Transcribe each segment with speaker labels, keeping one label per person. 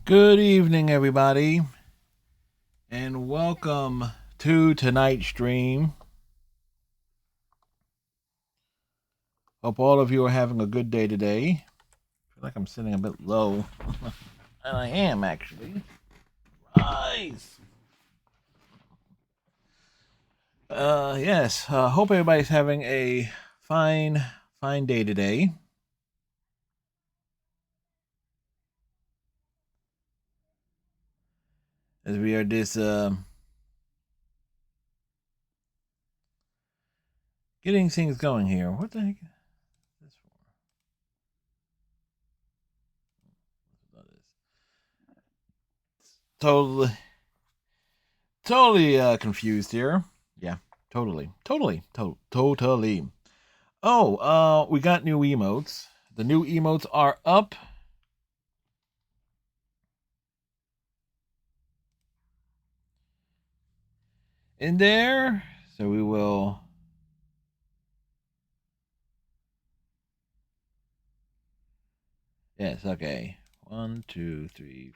Speaker 1: Good evening, everybody, and welcome to tonight's stream. Hope all of you are having a good day today. I feel like I'm sitting a bit low, and I am actually. Rise. Yes. Hope everybody's having a fine day today. As we are just getting things going here. What the heck is this for? Totally, confused here. Yeah, totally. Oh, we got new emotes. The new emotes are up. In there. So we will. Yes, okay. 1, 2, 3,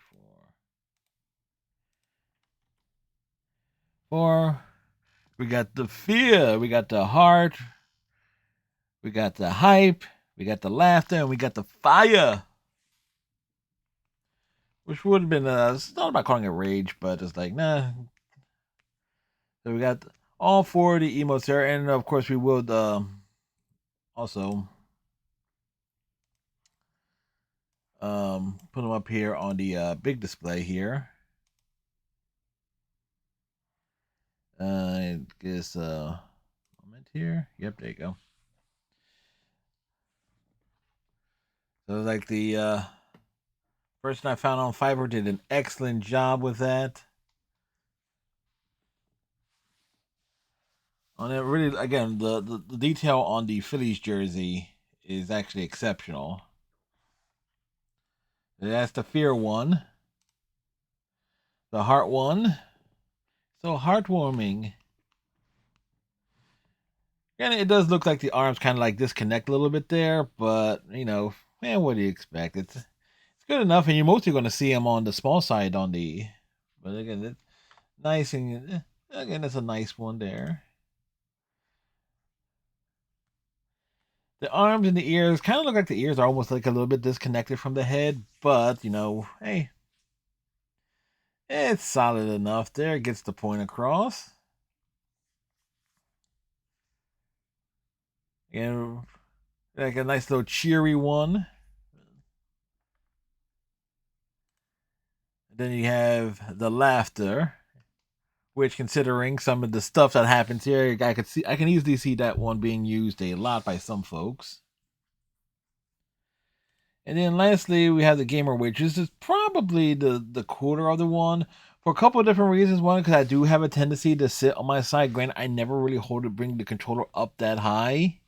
Speaker 1: 4. We got the fear. We got the heart. We got the hype. We got the laughter. And we got the fire. Which would have been, it's not about calling it rage, but it's like, nah. So we got all four of the emotes there. And of course, we will also put them up here on the big display here. Guess moment here. Yep, there you go. So like the person I found on Fiverr did an excellent job with that. On it, really, again, the detail on the Phillies jersey is actually exceptional. That's the fear one, the heart one. So heartwarming. And it does look like the arms kind of like disconnect a little bit there, but man, what do you expect? It's good enough, and you're mostly going to see them on the small side on the. But again, it's nice and again, it's a nice one there. The arms and the ears kind of look like the ears are almost like a little bit disconnected from the head, but hey, it's solid enough. There, it gets the point across. And like a nice little cheery one. Then you have the laughter, which, considering some of the stuff that happens here, I can easily see that one being used a lot by some folks. And then lastly, we have the gamer witch. This is probably the cooler of the one for a couple of different reasons. One, because I do have a tendency to sit on my side. Granted, I never really bring the controller up that high,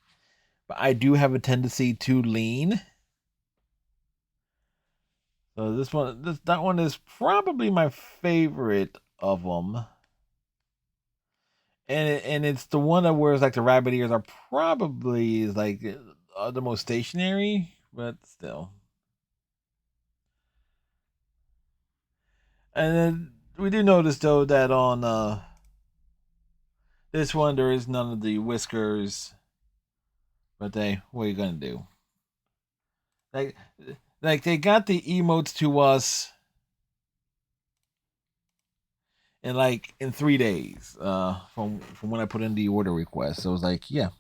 Speaker 1: but I do have a tendency to lean. So that one is probably my favorite of them. And it's the one that wears like the rabbit ears are probably like the most stationary, but still. And then we do notice though that on this one there is none of the whiskers, but what are you gonna do? Like like they got the emotes to us in 3 days from when I put in the order request. So it was like, yeah.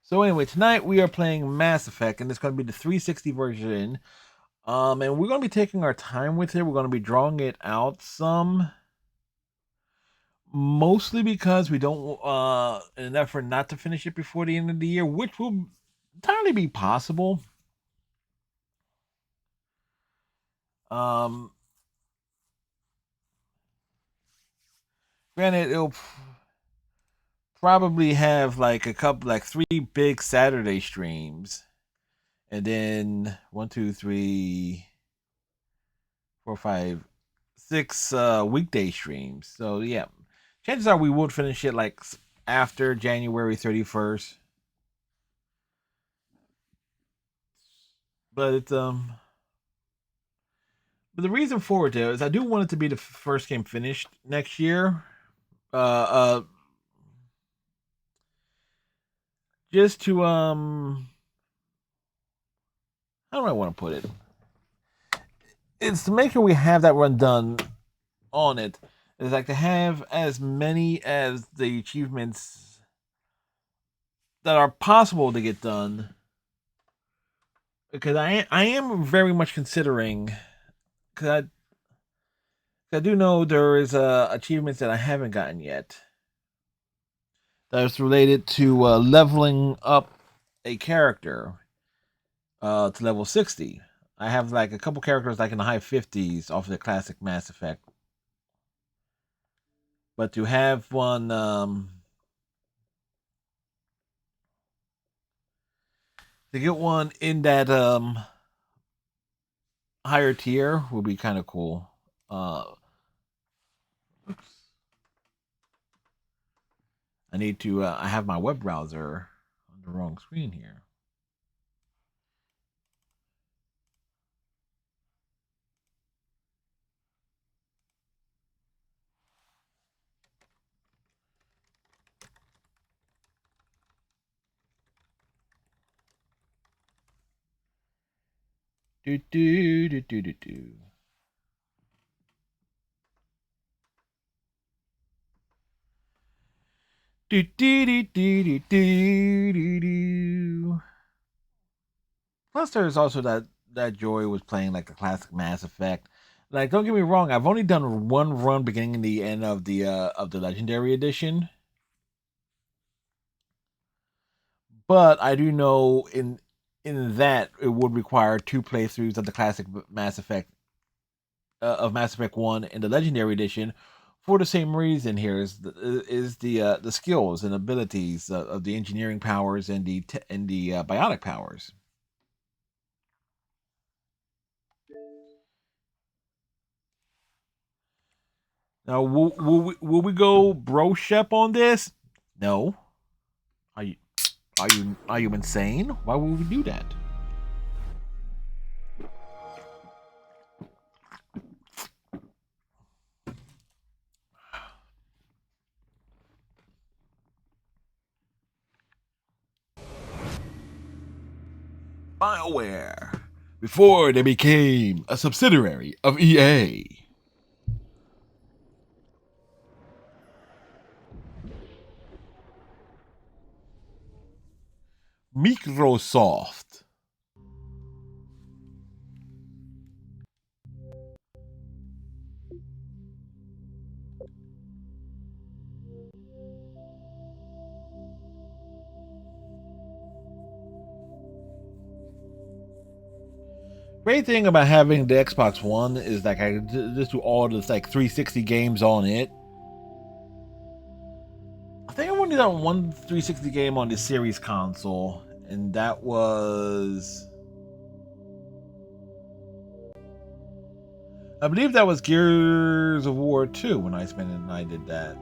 Speaker 1: So anyway, tonight we are playing Mass Effect, and it's going to be the 360 version. And we're going to be taking our time with it. We're going to be drawing it out some, mostly because we don't, in an effort not to finish it before the end of the year, which will entirely be possible. Um, Granted, it'll probably have like like 3 big Saturday streams, and then 1, 2, 3, 4, 5, 6 weekday streams. So yeah, chances are we would finish it like after January 31st. but it's but the reason for it is I do want it to be the first game finished next year. Uh, uh, just to how do I want to put it? It's to make sure we have that run done on it. It's like to have as many as the achievements that are possible to get done. Because I am very much considering because I do know there is achievements that I haven't gotten yet that's related to leveling up a character to level 60. I have like a couple characters like in the high 50s off of the classic Mass Effect, but to have one to get one in that higher tier would be kind of cool. Uh, I need to. I have my web browser on the wrong screen here. Do do do do do do. Do do do do do do do. Plus, there's also that joy was playing like the classic Mass Effect. Like, don't get me wrong, I've only done one run beginning and the end of the Legendary Edition, but I do know in that it would require two playthroughs of the classic Mass Effect of Mass Effect One and the Legendary Edition. For the same reason, here is the skills and abilities of the engineering powers and the biotic powers. Now, will we go bro shep on this? No. Are you are you insane? Why would we do that? BioWare, before they became a subsidiary of EA. Microsoft. Great thing about having the Xbox One is like I can just do all this like 360 games on it. I think I only done one 360 game on the Series console, and that was I believe that was Gears of War 2 when I spent it and I did that.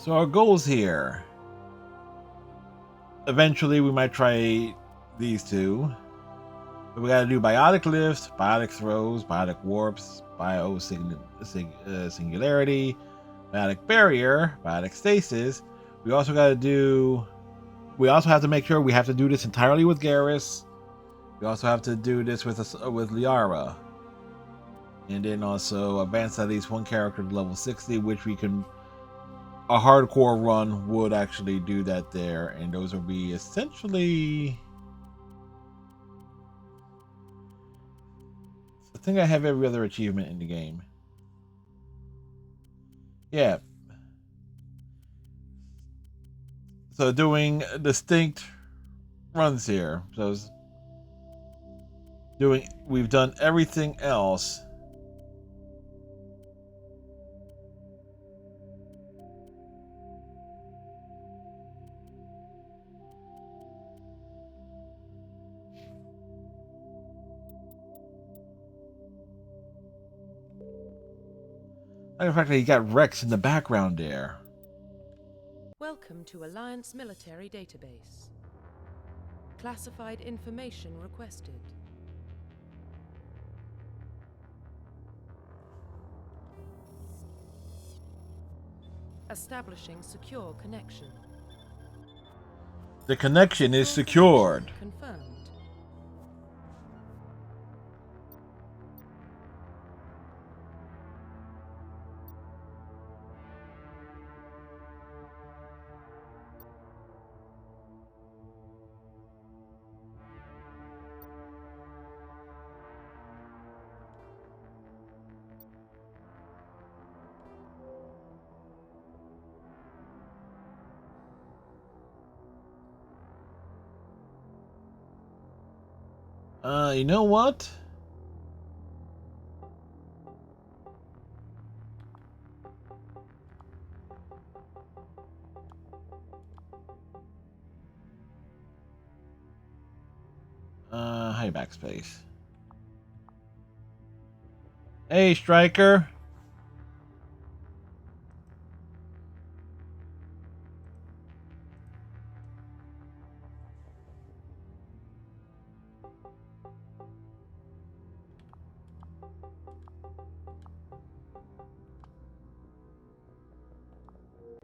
Speaker 1: So our goals here. Eventually we might try these two. But we gotta do biotic lift, biotic throws, biotic warps, singularity, biotic barrier, biotic stasis. We also gotta do we also have to make sure we have to do this entirely with Garrus. We also have to do this with Liara. And then also advance at least one character to level 60, which we can a hardcore run would actually do that there, and those would be essentially I think I have every other achievement in the game. Yeah. So doing distinct runs here. So doing we've done everything else. The fact that you got Rex in the background there.
Speaker 2: Welcome to Alliance Military Database. Classified information requested. Establishing secure connection.
Speaker 1: The connection is secured.
Speaker 2: Confirmed.
Speaker 1: You know what? Hi, backspace. Hey, Striker.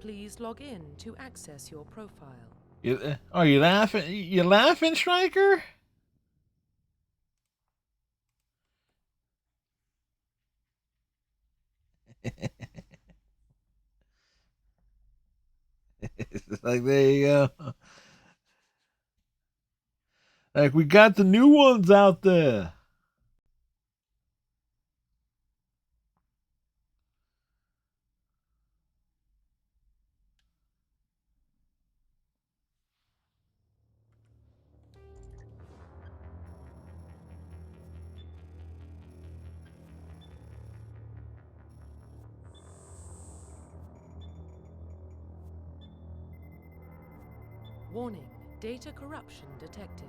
Speaker 2: Please log in to access your profile.
Speaker 1: Are you laughing? You laughing, Striker? It's like, there you go. Like, we got the new ones out there.
Speaker 2: Warning, data corruption detected.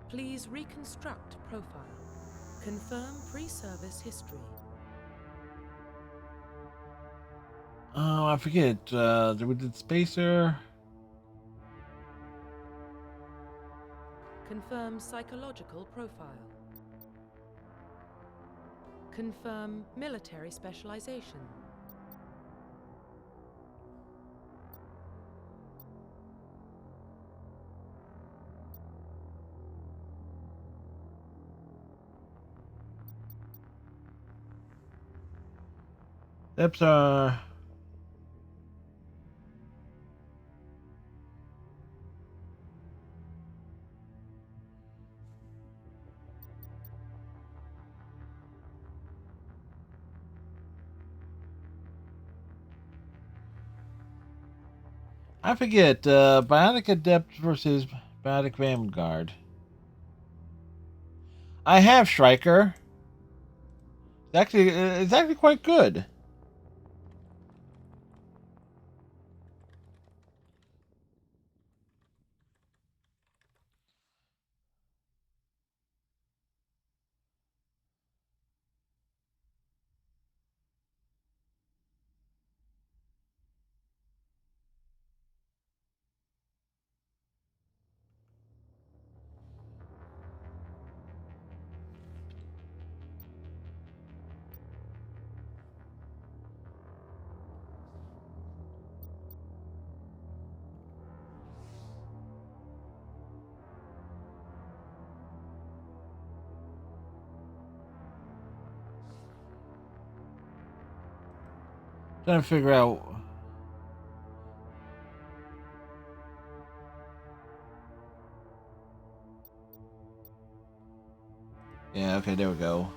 Speaker 2: Please reconstruct profile. Confirm pre-service history.
Speaker 1: Oh, I forget. We did Spacer.
Speaker 2: Confirm psychological profile. Confirm military specialization.
Speaker 1: Steps are. I forget. Biotic Adept versus Biotic Vanguard. I have Striker. It's actually quite good. Trying to figure out. Yeah, okay, there we go.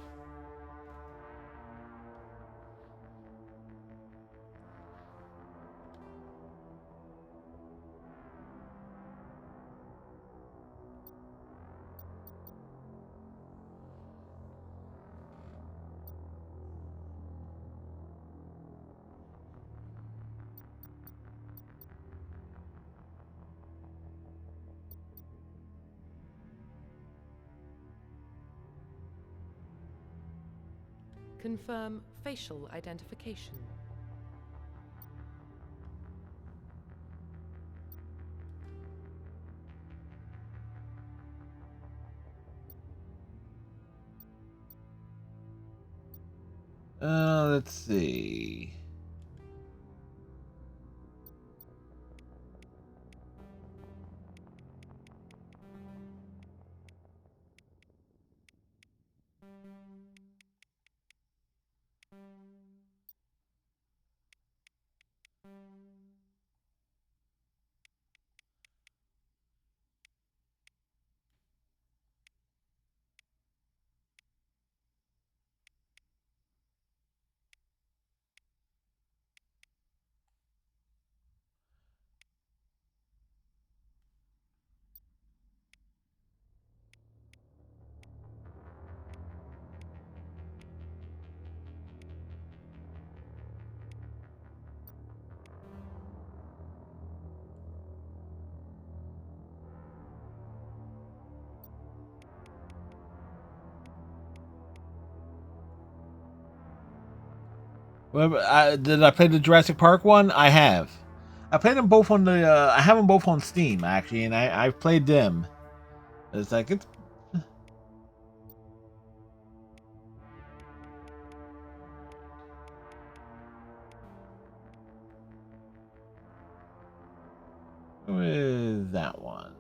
Speaker 2: Confirm facial identification.
Speaker 1: Let's see. Well, did I play the Jurassic Park one? I have. I played them both on the. I have them both on Steam actually, and I've played them. It's like it's. Who is that one?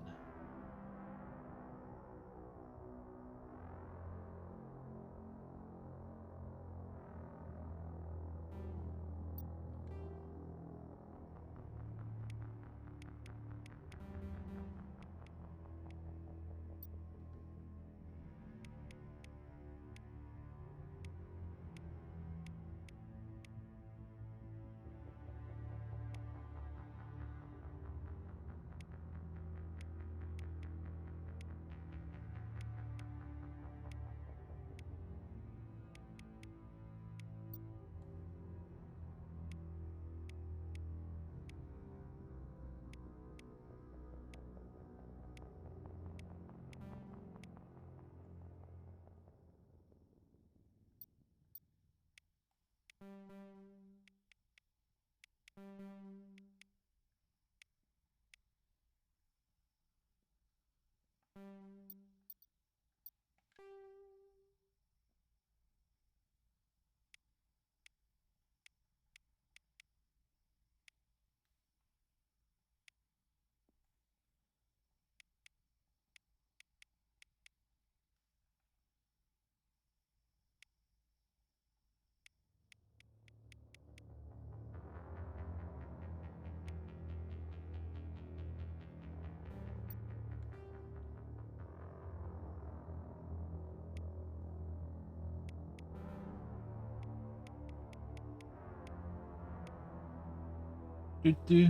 Speaker 1: Do.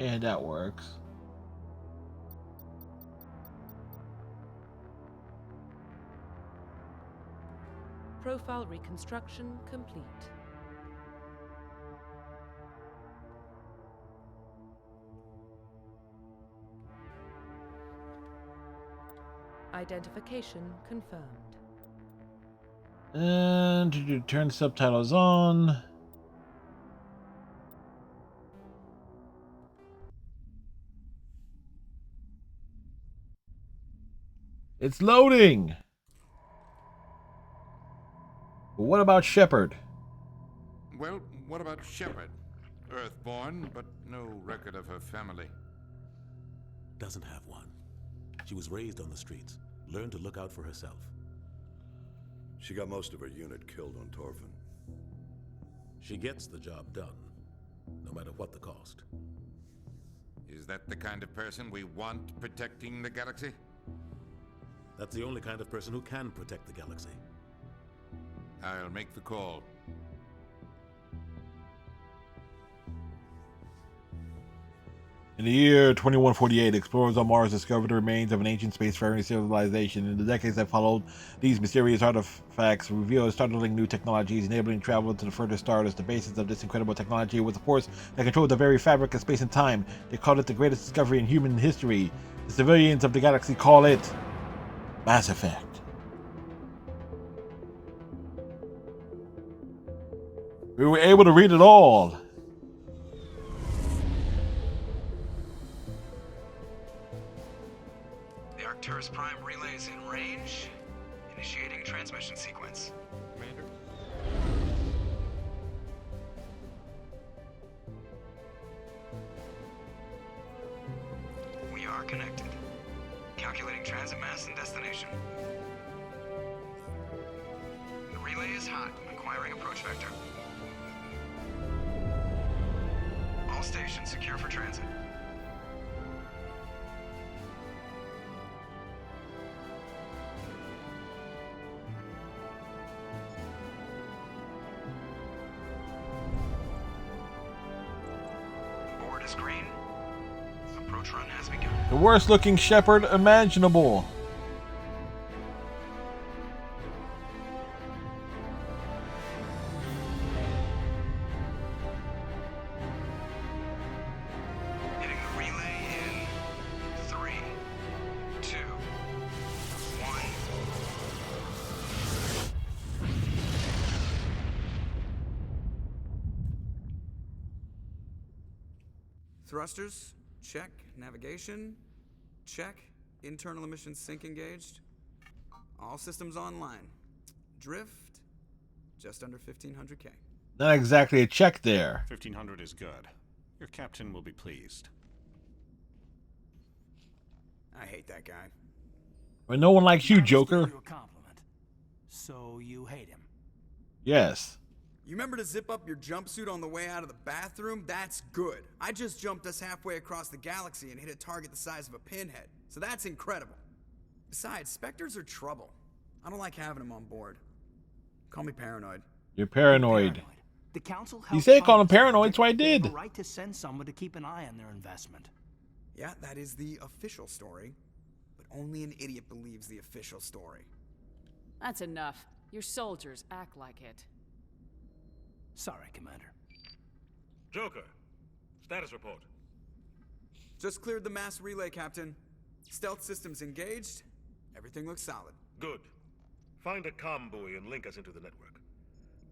Speaker 1: Yeah, that works.
Speaker 2: Profile reconstruction complete. Identification confirmed.
Speaker 1: And to turn subtitles on. It's loading. But what about Shepard?
Speaker 3: Well, what about Shepard? Earthborn, but no record of her family.
Speaker 4: Doesn't have one. She was raised on the streets, learned to look out for herself.
Speaker 5: She got most of her unit killed on Torfin.
Speaker 4: She gets the job done, no matter what the cost.
Speaker 3: Is that the kind of person we want protecting the galaxy?
Speaker 4: That's the only kind of person who can protect the galaxy.
Speaker 3: I'll make the call.
Speaker 1: In the year 2148, explorers on Mars discovered the remains of an ancient spacefaring civilization. In the decades that followed, these mysterious artifacts revealed startling new technologies, enabling travel to the furthest stars. The basis of this incredible technology was a force that controlled the very fabric of space and time. They called it the greatest discovery in human history. The civilians of the galaxy call it Mass Effect. We were able to read it all.
Speaker 6: The Arcturus Prime relay is in range. Initiating transmission sequence.
Speaker 3: Commander?
Speaker 6: We are connected. Calculating transit mass and destination. The relay is hot. Acquiring approach vector. All stations secure for transit. Board is green. Approach run has begun.
Speaker 1: The worst looking Shepard imaginable.
Speaker 6: Hitting the relay in 3, 2, 1.
Speaker 7: Thrusters, check. Navigation, check. Internal emissions sync engaged. All systems online. Drift, just under 1500K.
Speaker 1: Not exactly a check there.
Speaker 8: 1500 is good. Your captain will be pleased.
Speaker 7: I hate that guy.
Speaker 1: But no one likes you,
Speaker 9: That was
Speaker 1: Joker.
Speaker 9: really a compliment. So you hate him?
Speaker 1: Yes.
Speaker 7: You remember to zip up your jumpsuit on the way out of the bathroom? That's good. I just jumped us halfway across the galaxy and hit a target the size of a pinhead. So that's incredible. Besides, Spectres are trouble. I don't like having them on board. Call me paranoid.
Speaker 1: You're paranoid.
Speaker 9: The council
Speaker 1: You
Speaker 9: helped
Speaker 1: said call him
Speaker 9: fund this
Speaker 1: paranoid,
Speaker 9: project.
Speaker 1: so I
Speaker 9: They have
Speaker 1: did.
Speaker 9: a right to send someone to keep an eye on their investment.
Speaker 7: Yeah, that is the official story. But only an idiot believes the official story.
Speaker 10: That's enough. Your soldiers act like it.
Speaker 9: Sorry, Commander.
Speaker 4: Joker, status report.
Speaker 7: Just cleared the mass relay, Captain. Stealth systems engaged. Everything looks solid.
Speaker 4: Good. Find a comm buoy and link us into the network.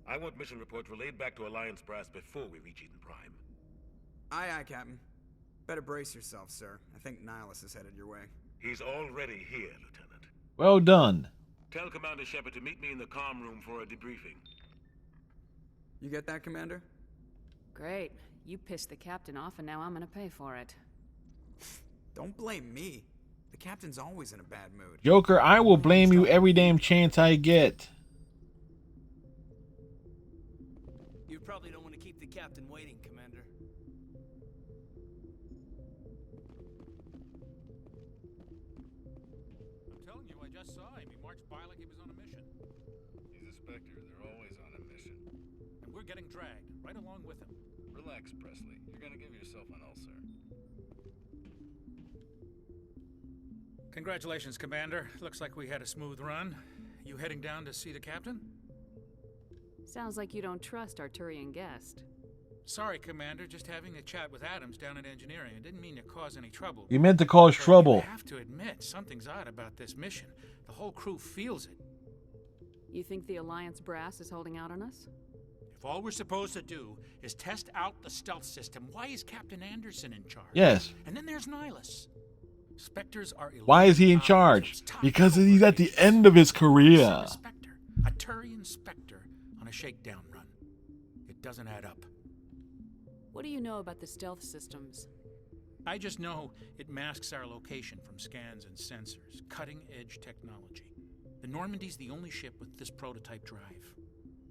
Speaker 4: I want mission reports relayed back to Alliance Brass before we reach Eden Prime.
Speaker 7: Aye, aye, Captain. Better brace yourself, sir. I think Nihilus is headed your way.
Speaker 4: He's already here, Lieutenant.
Speaker 1: Well done.
Speaker 4: Tell Commander Shepard to meet me in the comm room for a debriefing.
Speaker 7: You get that, Commander?
Speaker 10: Great. You pissed the captain off and now I'm gonna pay for it.
Speaker 7: Don't blame me. The Captain's always in a bad mood.
Speaker 1: Joker, I will blame you every damn chance I get.
Speaker 9: You probably don't want to keep the captain waiting, Commander.
Speaker 8: I'm telling you, I just saw him. He marched by like he was on a mission.
Speaker 5: He's a Spectre. They're always on a mission.
Speaker 8: And we're getting dragged, right along with him.
Speaker 5: Relax, Presley. You're gonna give yourself an ulcer.
Speaker 8: Congratulations, Commander. Looks like we had a smooth run. You heading down to see the captain?
Speaker 10: Sounds like you don't trust our Turian guest.
Speaker 8: Sorry, Commander. Just having a chat with Adams down at engineering. I didn't mean to cause any trouble.
Speaker 1: You meant to cause
Speaker 8: But
Speaker 1: trouble.
Speaker 8: I have to admit, something's odd about this mission. The whole crew feels it.
Speaker 10: You think the Alliance brass is holding out on us?
Speaker 8: If all we're supposed to do is test out the stealth system, why is Captain Anderson in charge?
Speaker 1: Yes.
Speaker 8: And then there's Nihilus. Spectres are elite.
Speaker 1: Why is he in charge? Because he's at the end of his career.
Speaker 8: A Turian Spectre on a shakedown run. It doesn't add up.
Speaker 10: What do you know about the stealth systems?
Speaker 8: I just know it masks our location from scans and sensors. Cutting-edge technology. The Normandy's the only ship with this prototype drive.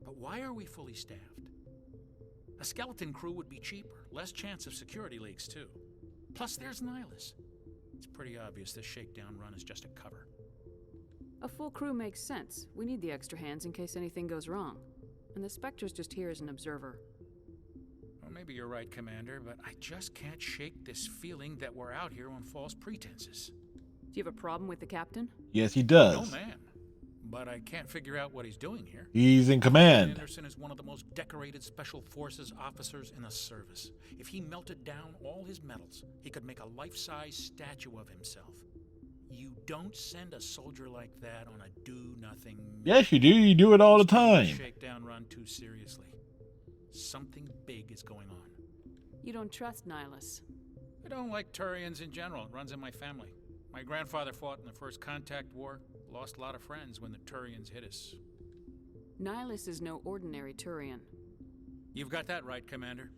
Speaker 8: But why are we fully staffed? A skeleton crew would be cheaper. Less chance of security leaks, too. Plus, there's Nihilus. It's pretty obvious this shakedown run is just a cover.
Speaker 10: A full crew makes sense. We need the extra hands in case anything goes wrong. And the Spectre's just here as an observer.
Speaker 8: Well, maybe you're right, Commander, but I just can't shake this feeling that we're out here on false pretenses.
Speaker 10: Do you have a problem with the captain?
Speaker 1: Yes, he
Speaker 8: No,
Speaker 1: does.
Speaker 8: ma'am. But I can't figure out what he's doing here.
Speaker 1: He's in command.
Speaker 8: Anderson is one of the most decorated Special Forces officers in the service. If he melted down all his medals, he could make a life-size statue of himself. You don't send a soldier like that on a do-nothing mission.
Speaker 1: Yes, you do. You do it all the
Speaker 8: He's taking
Speaker 1: time.
Speaker 8: the shakedown run too seriously. Something big is going on.
Speaker 10: You don't trust Nihilus.
Speaker 8: I don't like Turians in general. It runs in my family. My grandfather fought in the First Contact War. Lost a lot of friends when the Turians hit us.
Speaker 10: Nihilus is no ordinary Turian.
Speaker 8: You've got that right, Commander.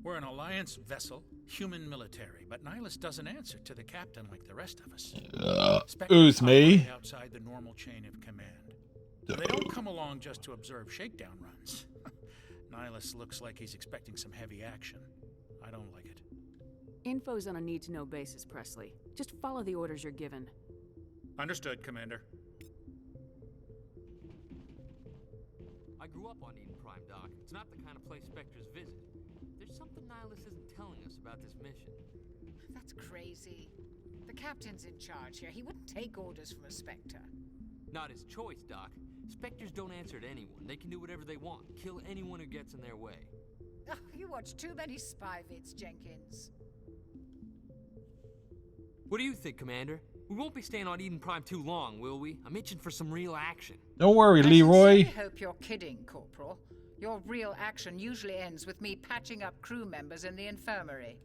Speaker 8: We're an Alliance vessel, human military, but Nihilus doesn't answer to the captain like the rest of us.
Speaker 1: Who's me?
Speaker 8: Operate outside the normal chain of command. They don't come along just to observe shakedown runs. Nihilus looks like he's expecting some heavy action. I don't like it.
Speaker 10: Info's on a need-to-know basis, Presley. Just follow the orders you're given.
Speaker 8: Understood, Commander.
Speaker 11: I grew up on Eden Prime, Doc. It's not the kind of place Spectres visit. There's something Nihilus isn't telling us about this mission.
Speaker 12: That's crazy. The captain's in charge here. He wouldn't take orders from a Spectre.
Speaker 11: Not his choice, Doc. Spectres don't answer to anyone. They can do whatever they want. Kill anyone who gets in their way.
Speaker 12: Oh, you watch too many spy vids, Jenkins.
Speaker 11: What do you think, Commander? We won't be staying on Eden Prime too long, will we? I'm itching for some real action.
Speaker 1: Don't worry, Leroy.
Speaker 12: I hope you're kidding, Corporal. Your real action usually ends with me patching up crew members in the infirmary.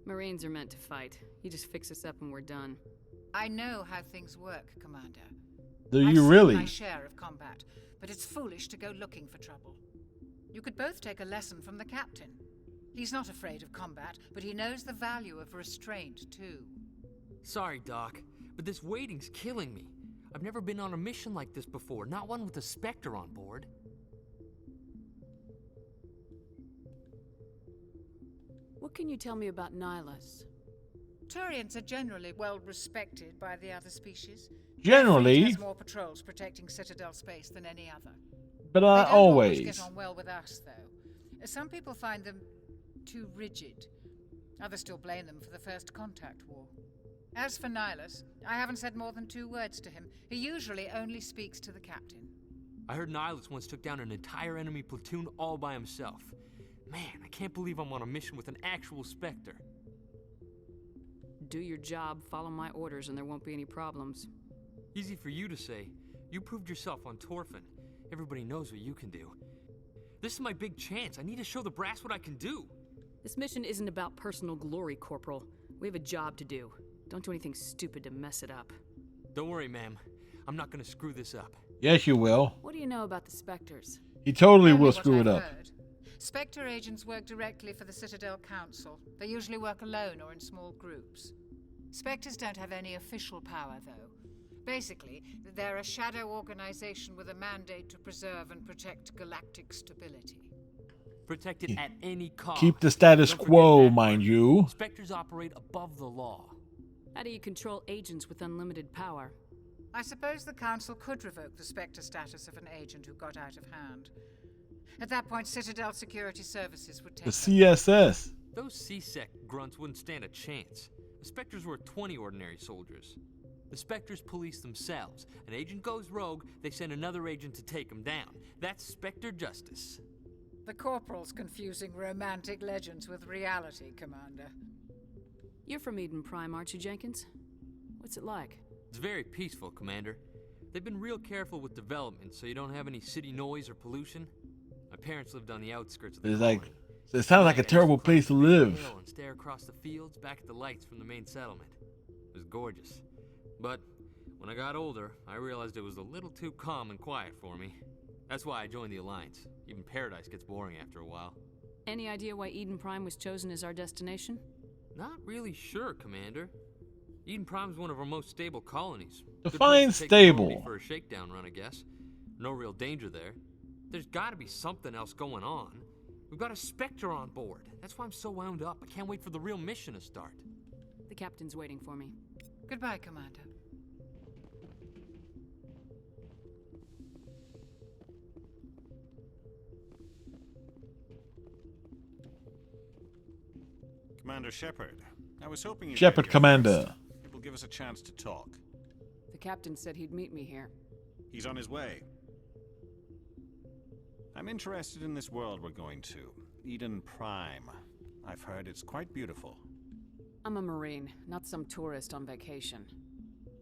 Speaker 10: Marines are meant to fight. You just fix us up and we're done.
Speaker 12: I know how things work, Commander.
Speaker 1: Do
Speaker 12: I've
Speaker 1: you
Speaker 12: seen
Speaker 1: really?
Speaker 12: my share of combat, but it's foolish to go looking for trouble. You could both take a lesson from the captain. He's not afraid of combat, but he knows the value of restraint, too.
Speaker 11: Sorry, Doc, but this waiting's killing me. I've never been on a mission like this before, not one with a Spectre on board.
Speaker 10: What can you tell me about Nihilus?
Speaker 12: Turians are generally well respected by the other species.
Speaker 1: Generally.
Speaker 12: Their fleet has more patrols protecting Citadel space than any other.
Speaker 1: But
Speaker 12: They don't
Speaker 1: always.
Speaker 12: get on well with us, though. Some people find them too rigid. Others still blame them for the First Contact War. As for Nihilus, I haven't said more than 2 words to him. He usually only speaks to the captain.
Speaker 11: I heard Nihilus once took down an entire enemy platoon all by himself. Man, I can't believe I'm on a mission with an actual Spectre.
Speaker 10: Do your job, follow my orders, and there won't be any problems.
Speaker 11: Easy for you to say. You proved yourself on Torfin. Everybody knows what you can do. This is my big chance. I need to show the brass what I can do.
Speaker 10: This mission isn't about personal glory, Corporal. We have a job to do. Don't do anything stupid to mess it up.
Speaker 11: Don't worry, ma'am. I'm not gonna screw this up.
Speaker 1: Yes, you will.
Speaker 10: What do you know about the Spectres?
Speaker 1: He totally
Speaker 12: Only
Speaker 1: will
Speaker 12: what
Speaker 1: screw it
Speaker 12: I've
Speaker 1: up.
Speaker 12: heard. Spectre agents work directly for the Citadel Council. They usually work alone or in small groups. Spectres don't have any official power, though. Basically, they're a shadow organization with a mandate to preserve and protect galactic stability.
Speaker 11: Protect it at any cost.
Speaker 1: Keep the status
Speaker 11: Don't forget
Speaker 1: quo,
Speaker 11: that
Speaker 1: mind
Speaker 11: part.
Speaker 1: you.
Speaker 11: Spectres operate above the law.
Speaker 10: How do you control agents with unlimited power?
Speaker 12: I suppose the Council could revoke the Spectre status of an agent who got out of hand. At that point, Citadel Security Services would take
Speaker 1: The
Speaker 12: over.
Speaker 1: CSS.
Speaker 11: Those C-Sec grunts wouldn't stand a chance. The Spectres were 20 ordinary soldiers. The Spectres police themselves. An agent goes rogue, they send another agent to take him down. That's Spectre justice.
Speaker 12: The Corporal's confusing romantic legends with reality, Commander.
Speaker 10: You're from Eden Prime, aren't you, Jenkins? What's it like?
Speaker 11: It's very peaceful, Commander. They've been real careful with development, so you don't have any city noise or pollution. My parents lived on the outskirts of the colony.
Speaker 1: It sounds like a terrible place to live.
Speaker 11: And stare across the fields back at the lights from the main settlement. It was gorgeous. But when I got older, I realized it was a little too calm and quiet for me. That's why I joined the Alliance. Even paradise gets boring after a while.
Speaker 10: Any idea why Eden Prime was chosen as our destination?
Speaker 11: Not really sure, Commander. Eden Prime's one of our most stable colonies.
Speaker 1: Define stable.
Speaker 11: For a shakedown run, I guess. No real danger there. There's gotta be something else going on. We've got a Spectre on board. That's why I'm so wound up. I can't wait for the real mission to start.
Speaker 10: The captain's waiting for me.
Speaker 12: Goodbye, Commander.
Speaker 3: Commander Shepard, I was hoping you
Speaker 1: Shepard, Commander.
Speaker 3: It will give us a chance to talk.
Speaker 10: The captain said he'd meet me here.
Speaker 3: He's on his way. I'm interested in this world we're going to. Eden Prime. I've heard it's quite beautiful.
Speaker 10: I'm a Marine, not some tourist on vacation.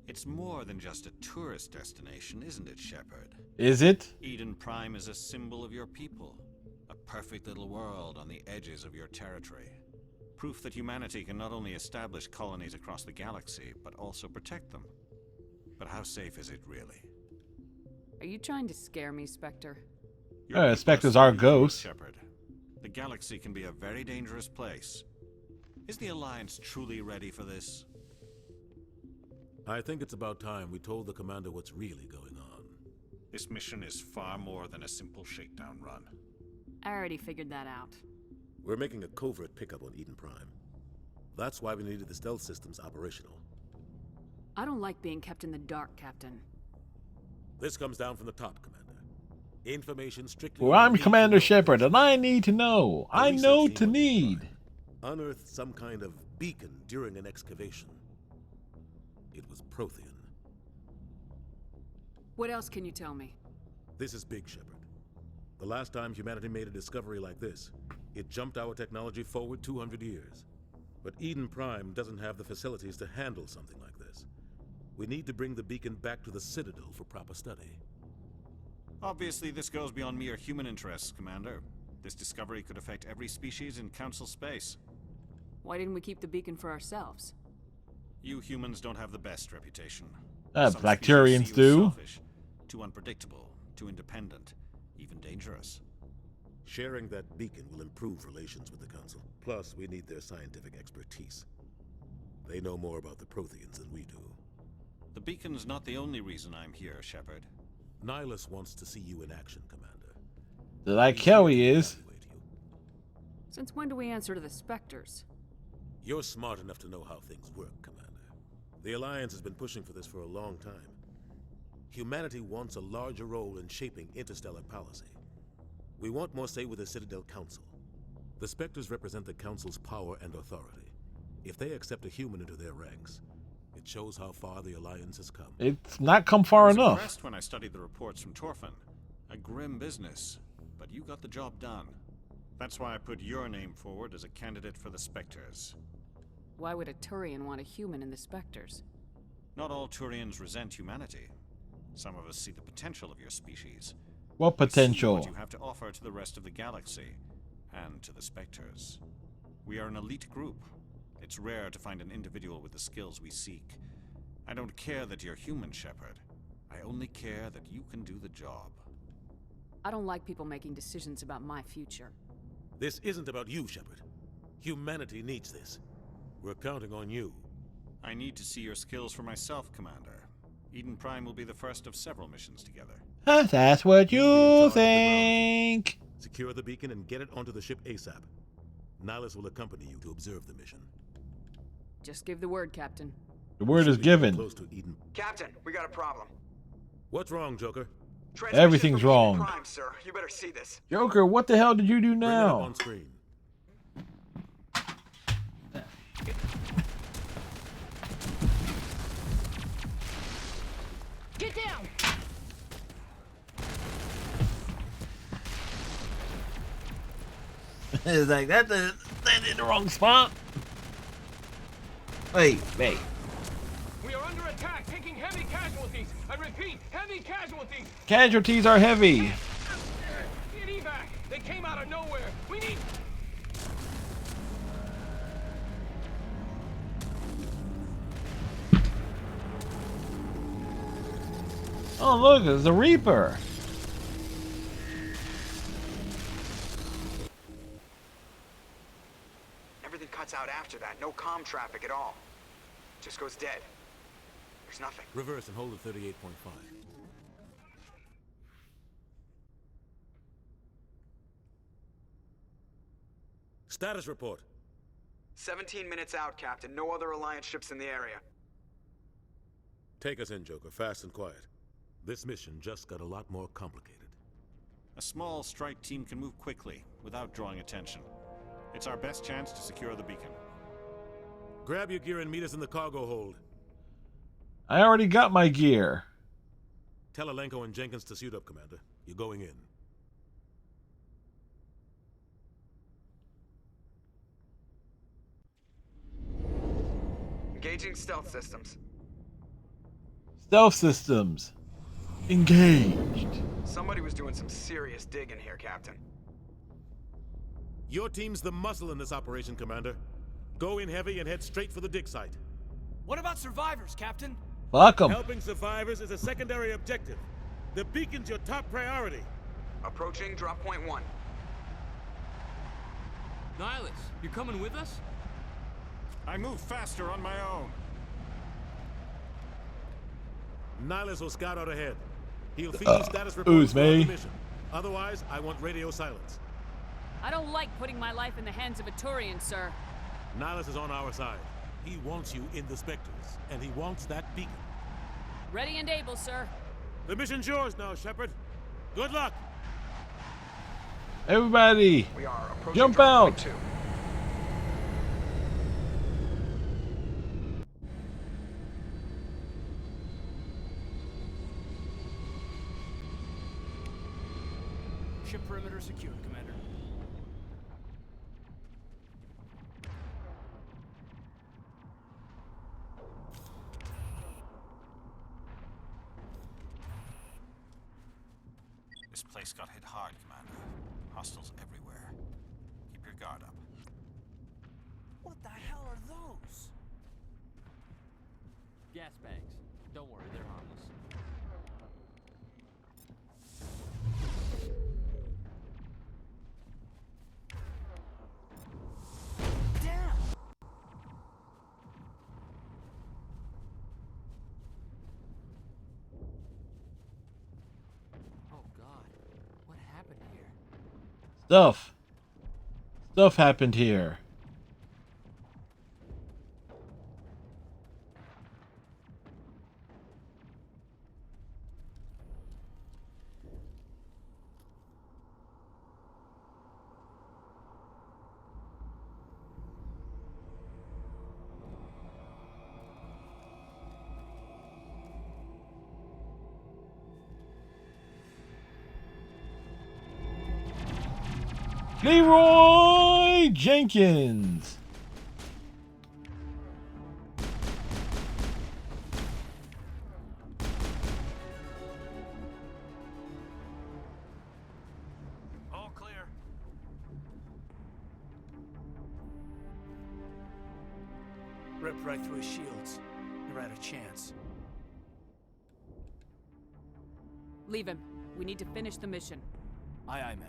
Speaker 3: It's more than just a tourist destination, isn't it, Shepard?
Speaker 1: Is it?
Speaker 3: Eden Prime is a symbol of your people. A perfect little world on the edges of your territory. Proof that humanity can not only establish colonies across the galaxy, but also protect them. But how safe is it, really?
Speaker 10: Are you trying to scare me, Spectre?
Speaker 1: Spectres are ghosts.
Speaker 3: Shepard. The galaxy can be a very dangerous place. Is the Alliance truly ready for this?
Speaker 5: I think it's about time we told the commander what's really going on.
Speaker 3: This mission is far more than a simple shakedown run.
Speaker 10: I already figured that out.
Speaker 5: We're making a covert pickup on Eden Prime. That's why we needed the stealth systems operational.
Speaker 10: I don't like being kept in the dark, Captain.
Speaker 5: This comes down from the top, Commander. Information strictly...
Speaker 1: Well, I'm Commander Shepard, and I need to know. I know to need.
Speaker 5: Unearthed some kind of beacon during an excavation. It was Prothean.
Speaker 10: What else can you tell me?
Speaker 5: This is big, Shepard. The last time humanity made a discovery like this, it jumped our technology forward 200 years. But Eden Prime doesn't have the facilities to handle something like this. We need to bring the beacon back to the Citadel for proper study.
Speaker 3: Obviously, this goes beyond mere human interests, Commander. This discovery could affect every species in Council space.
Speaker 10: Why didn't we keep the beacon for ourselves?
Speaker 3: You humans don't have the best reputation.
Speaker 1: Bacterians do.
Speaker 3: Selfish, too unpredictable, too independent, even dangerous.
Speaker 5: Sharing that beacon will improve relations with the Council. Plus, we need their scientific expertise. They know more about the Protheans than we do.
Speaker 3: The beacon's not the only reason I'm here, Shepard.
Speaker 5: Nihilus wants to see you in action, Commander.
Speaker 1: Like how he is.
Speaker 10: Since when do we answer to the Spectres?
Speaker 5: You're smart enough to know how things work, Commander. The Alliance has been pushing for this for a long time. Humanity wants a larger role in shaping interstellar policy. We want more say with the Citadel Council. The Spectres represent the Council's power and authority. If they accept a human into their ranks, it shows how far the Alliance has come.
Speaker 1: It's not come far enough.
Speaker 3: I was impressed when I studied the reports from Torfin. A grim business, but you got the job done. That's why I put your name forward as a candidate for the Spectres.
Speaker 10: Why would a Turian want a human in the Spectres?
Speaker 3: Not all Turians resent humanity. Some of us see the potential of your species.
Speaker 1: What potential?
Speaker 3: What you have to offer to the rest of the galaxy, and to the Spectres. We are an elite group. It's rare to find an individual with the skills we seek. I don't care that you're human, Shepard. I only care that you can do the job.
Speaker 10: I don't like people making decisions about my future.
Speaker 5: This isn't about you, Shepard. Humanity needs this. We're counting on you.
Speaker 3: I need to see your skills for myself, Commander. Eden Prime will be the first of several missions together.
Speaker 1: That's what you think.
Speaker 5: Secure the beacon and get it onto the ship ASAP. Nihilus will accompany you to observe the mission.
Speaker 10: Just give the word, Captain.
Speaker 1: The word is given.
Speaker 5: Close to Eden.
Speaker 7: Captain, we got a problem.
Speaker 5: What's wrong, Joker?
Speaker 1: Everything's wrong.
Speaker 7: Prime, sir. You better see this.
Speaker 1: Joker, what the hell did you do
Speaker 5: Bring it up
Speaker 1: now?
Speaker 5: on screen.
Speaker 13: Get down!
Speaker 1: It's like that in the wrong spot. Wait.
Speaker 13: We are under attack, taking heavy casualties. I repeat, heavy casualties.
Speaker 1: Casualties are heavy.
Speaker 13: Get evac. They came out of nowhere. We need.
Speaker 1: Oh look, it's the Reaper.
Speaker 7: Everything cuts out after that. No comm traffic at all. Just goes dead. There's nothing.
Speaker 5: Reverse and hold at 38.5. Status report.
Speaker 7: 17 minutes out, Captain. No other Alliance ships in the area.
Speaker 5: Take us in, Joker, fast and quiet. This mission just got a lot more complicated.
Speaker 3: A small strike team can move quickly, without drawing attention. It's our best chance to secure the beacon.
Speaker 5: Grab your gear and meet us in the cargo hold.
Speaker 1: I already got my gear.
Speaker 5: Tell Alenko and Jenkins to suit up, Commander. You're going in.
Speaker 7: Engaging stealth systems.
Speaker 1: Stealth systems. Engaged.
Speaker 7: Somebody was doing some serious digging here, Captain.
Speaker 5: Your team's the muscle in this operation, Commander. Go in heavy and head straight for the dig site.
Speaker 9: What about survivors, Captain?
Speaker 1: Fuck 'em.
Speaker 5: Helping survivors is a secondary objective. The beacon's your top priority.
Speaker 7: Approaching drop point 1.
Speaker 11: Nihilus, you coming with us?
Speaker 3: I move faster on my own.
Speaker 5: Nihilus will scout out ahead. He'll feed you status reports
Speaker 1: me.
Speaker 5: throughout the mission. Otherwise, I want radio silence.
Speaker 10: I don't like putting my life in the hands of a Turian, sir.
Speaker 5: Nihilus is on our side. He wants you in the Spectres, and he wants that beacon.
Speaker 10: Ready and able, sir.
Speaker 5: The mission's yours now, Shepard. Good luck!
Speaker 1: Everybody,
Speaker 7: We are approaching
Speaker 1: jump
Speaker 7: drop
Speaker 1: out.
Speaker 7: point 2.
Speaker 9: Ship perimeter secured, Commander.
Speaker 3: This place got hit hard, Commander. Hostiles everywhere. Keep your guard up.
Speaker 9: What the hell are those?
Speaker 11: Gas bags. Don't worry, they're harmless.
Speaker 9: Damn!
Speaker 11: Oh God, what happened here?
Speaker 1: Stuff happened here. Leroy Jenkins.
Speaker 9: All clear. Ripped right through his shields. Never had a chance.
Speaker 10: Leave him. We need to finish the mission.
Speaker 9: Aye, aye, ma'am.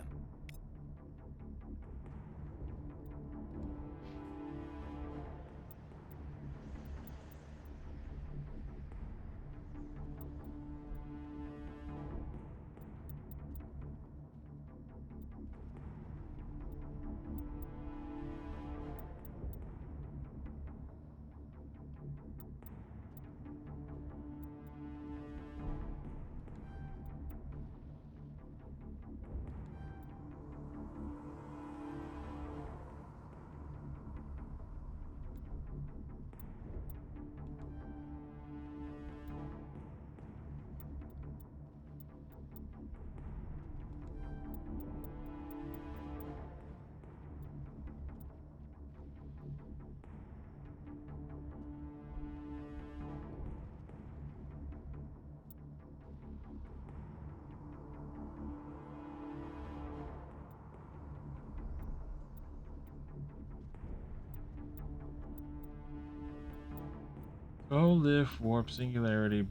Speaker 1: Go lift warp singularity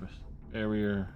Speaker 1: barrier.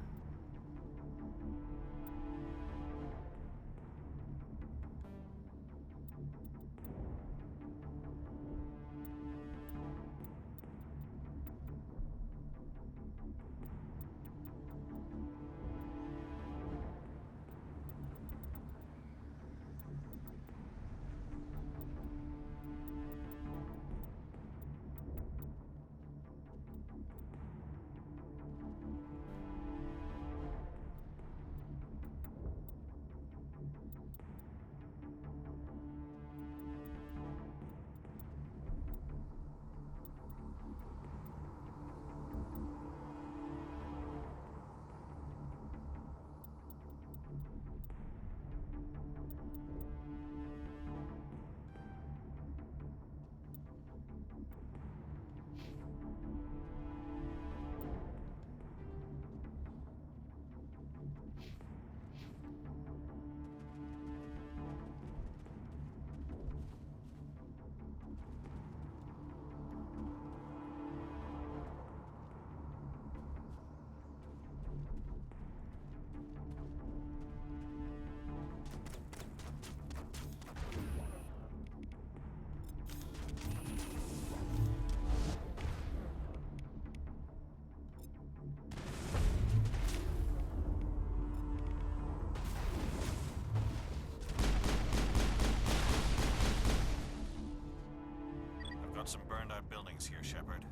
Speaker 3: Got some burned out buildings here, Shepard.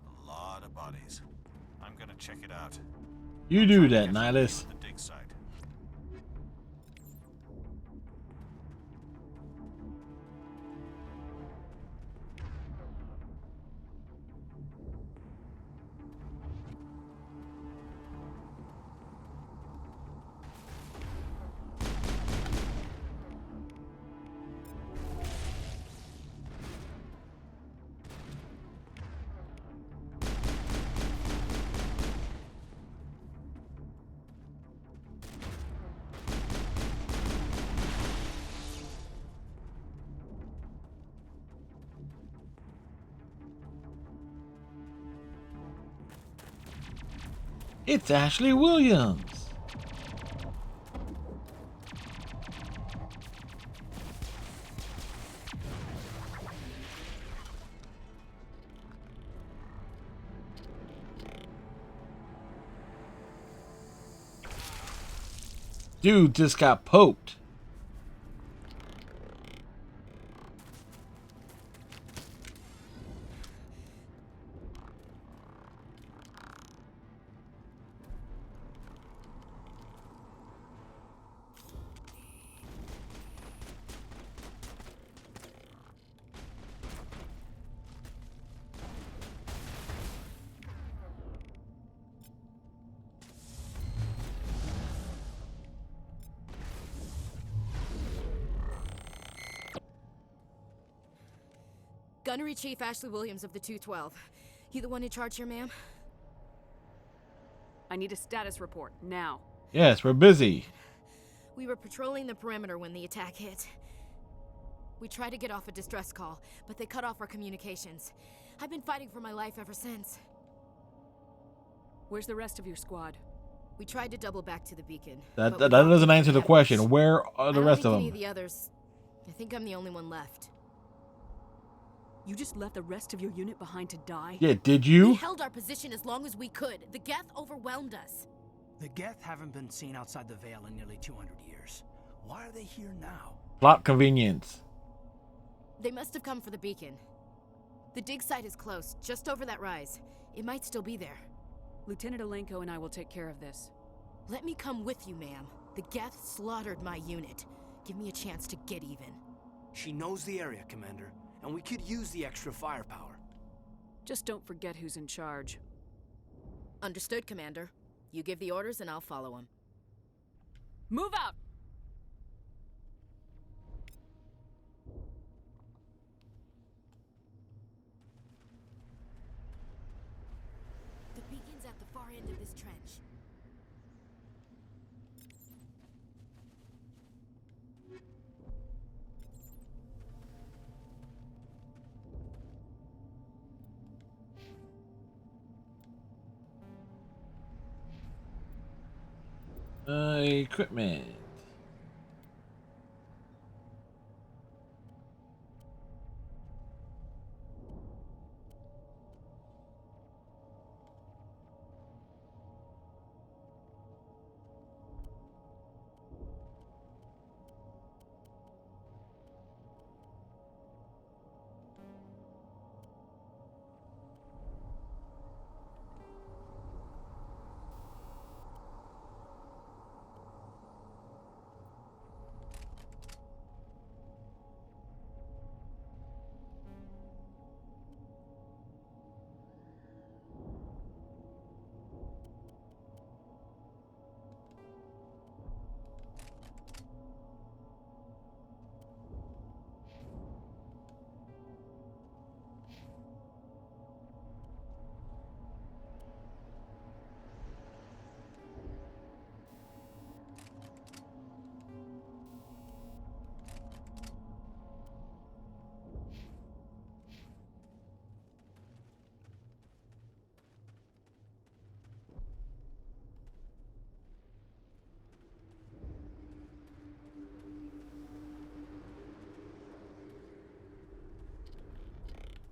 Speaker 3: A lot of bodies. I'm gonna check it out.
Speaker 1: You do that, Nihilus.
Speaker 3: The dig site.
Speaker 1: It's Ashley Williams. Dude just got poked.
Speaker 14: Gunnery Chief Ashley Williams of the 212. You the one in charge here, ma'am?
Speaker 10: I need a status report, now.
Speaker 1: Yes, we're busy.
Speaker 14: We were patrolling the perimeter when the attack hit. We tried to get off a distress call, but they cut off our communications. I've been fighting for my life ever since.
Speaker 10: Where's the rest of your squad?
Speaker 14: We tried to double back to the beacon.
Speaker 1: That doesn't answer the question. Where are the rest of them?
Speaker 14: Any of the others. I think I'm the only one left.
Speaker 10: You just left the rest of your unit behind to die?
Speaker 1: Yeah, did you?
Speaker 14: We held our position as long as we could. The Geth overwhelmed us.
Speaker 9: The Geth haven't been seen outside the Veil in nearly 200 years. Why are they here now?
Speaker 1: Plot convenience.
Speaker 14: They must have come for the beacon. The dig site is close, just over that rise. It might still be there.
Speaker 10: Lieutenant Alenko and I will take care of this.
Speaker 14: Let me come with you, ma'am. The Geth slaughtered my unit. Give me a chance to get even.
Speaker 9: She knows the area, Commander, and we could use the extra firepower.
Speaker 10: Just don't forget who's in charge.
Speaker 14: Understood, Commander. You give the orders and I'll follow them.
Speaker 10: Move out!
Speaker 14: The beacon's at the far end of this trench.
Speaker 1: Equipment.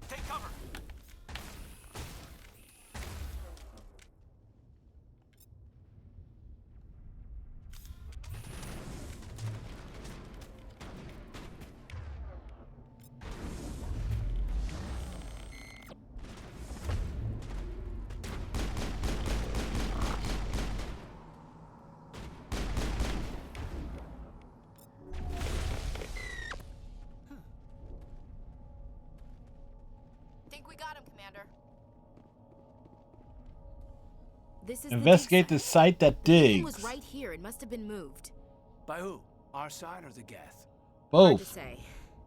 Speaker 13: Take cover.
Speaker 14: Think we got him, Commander. This is
Speaker 1: Investigate the site that
Speaker 14: the beacon
Speaker 1: digs.
Speaker 14: was right here. It must have been moved.
Speaker 9: By who? Our side or the Geth?
Speaker 14: Hard to
Speaker 1: Both.
Speaker 14: say.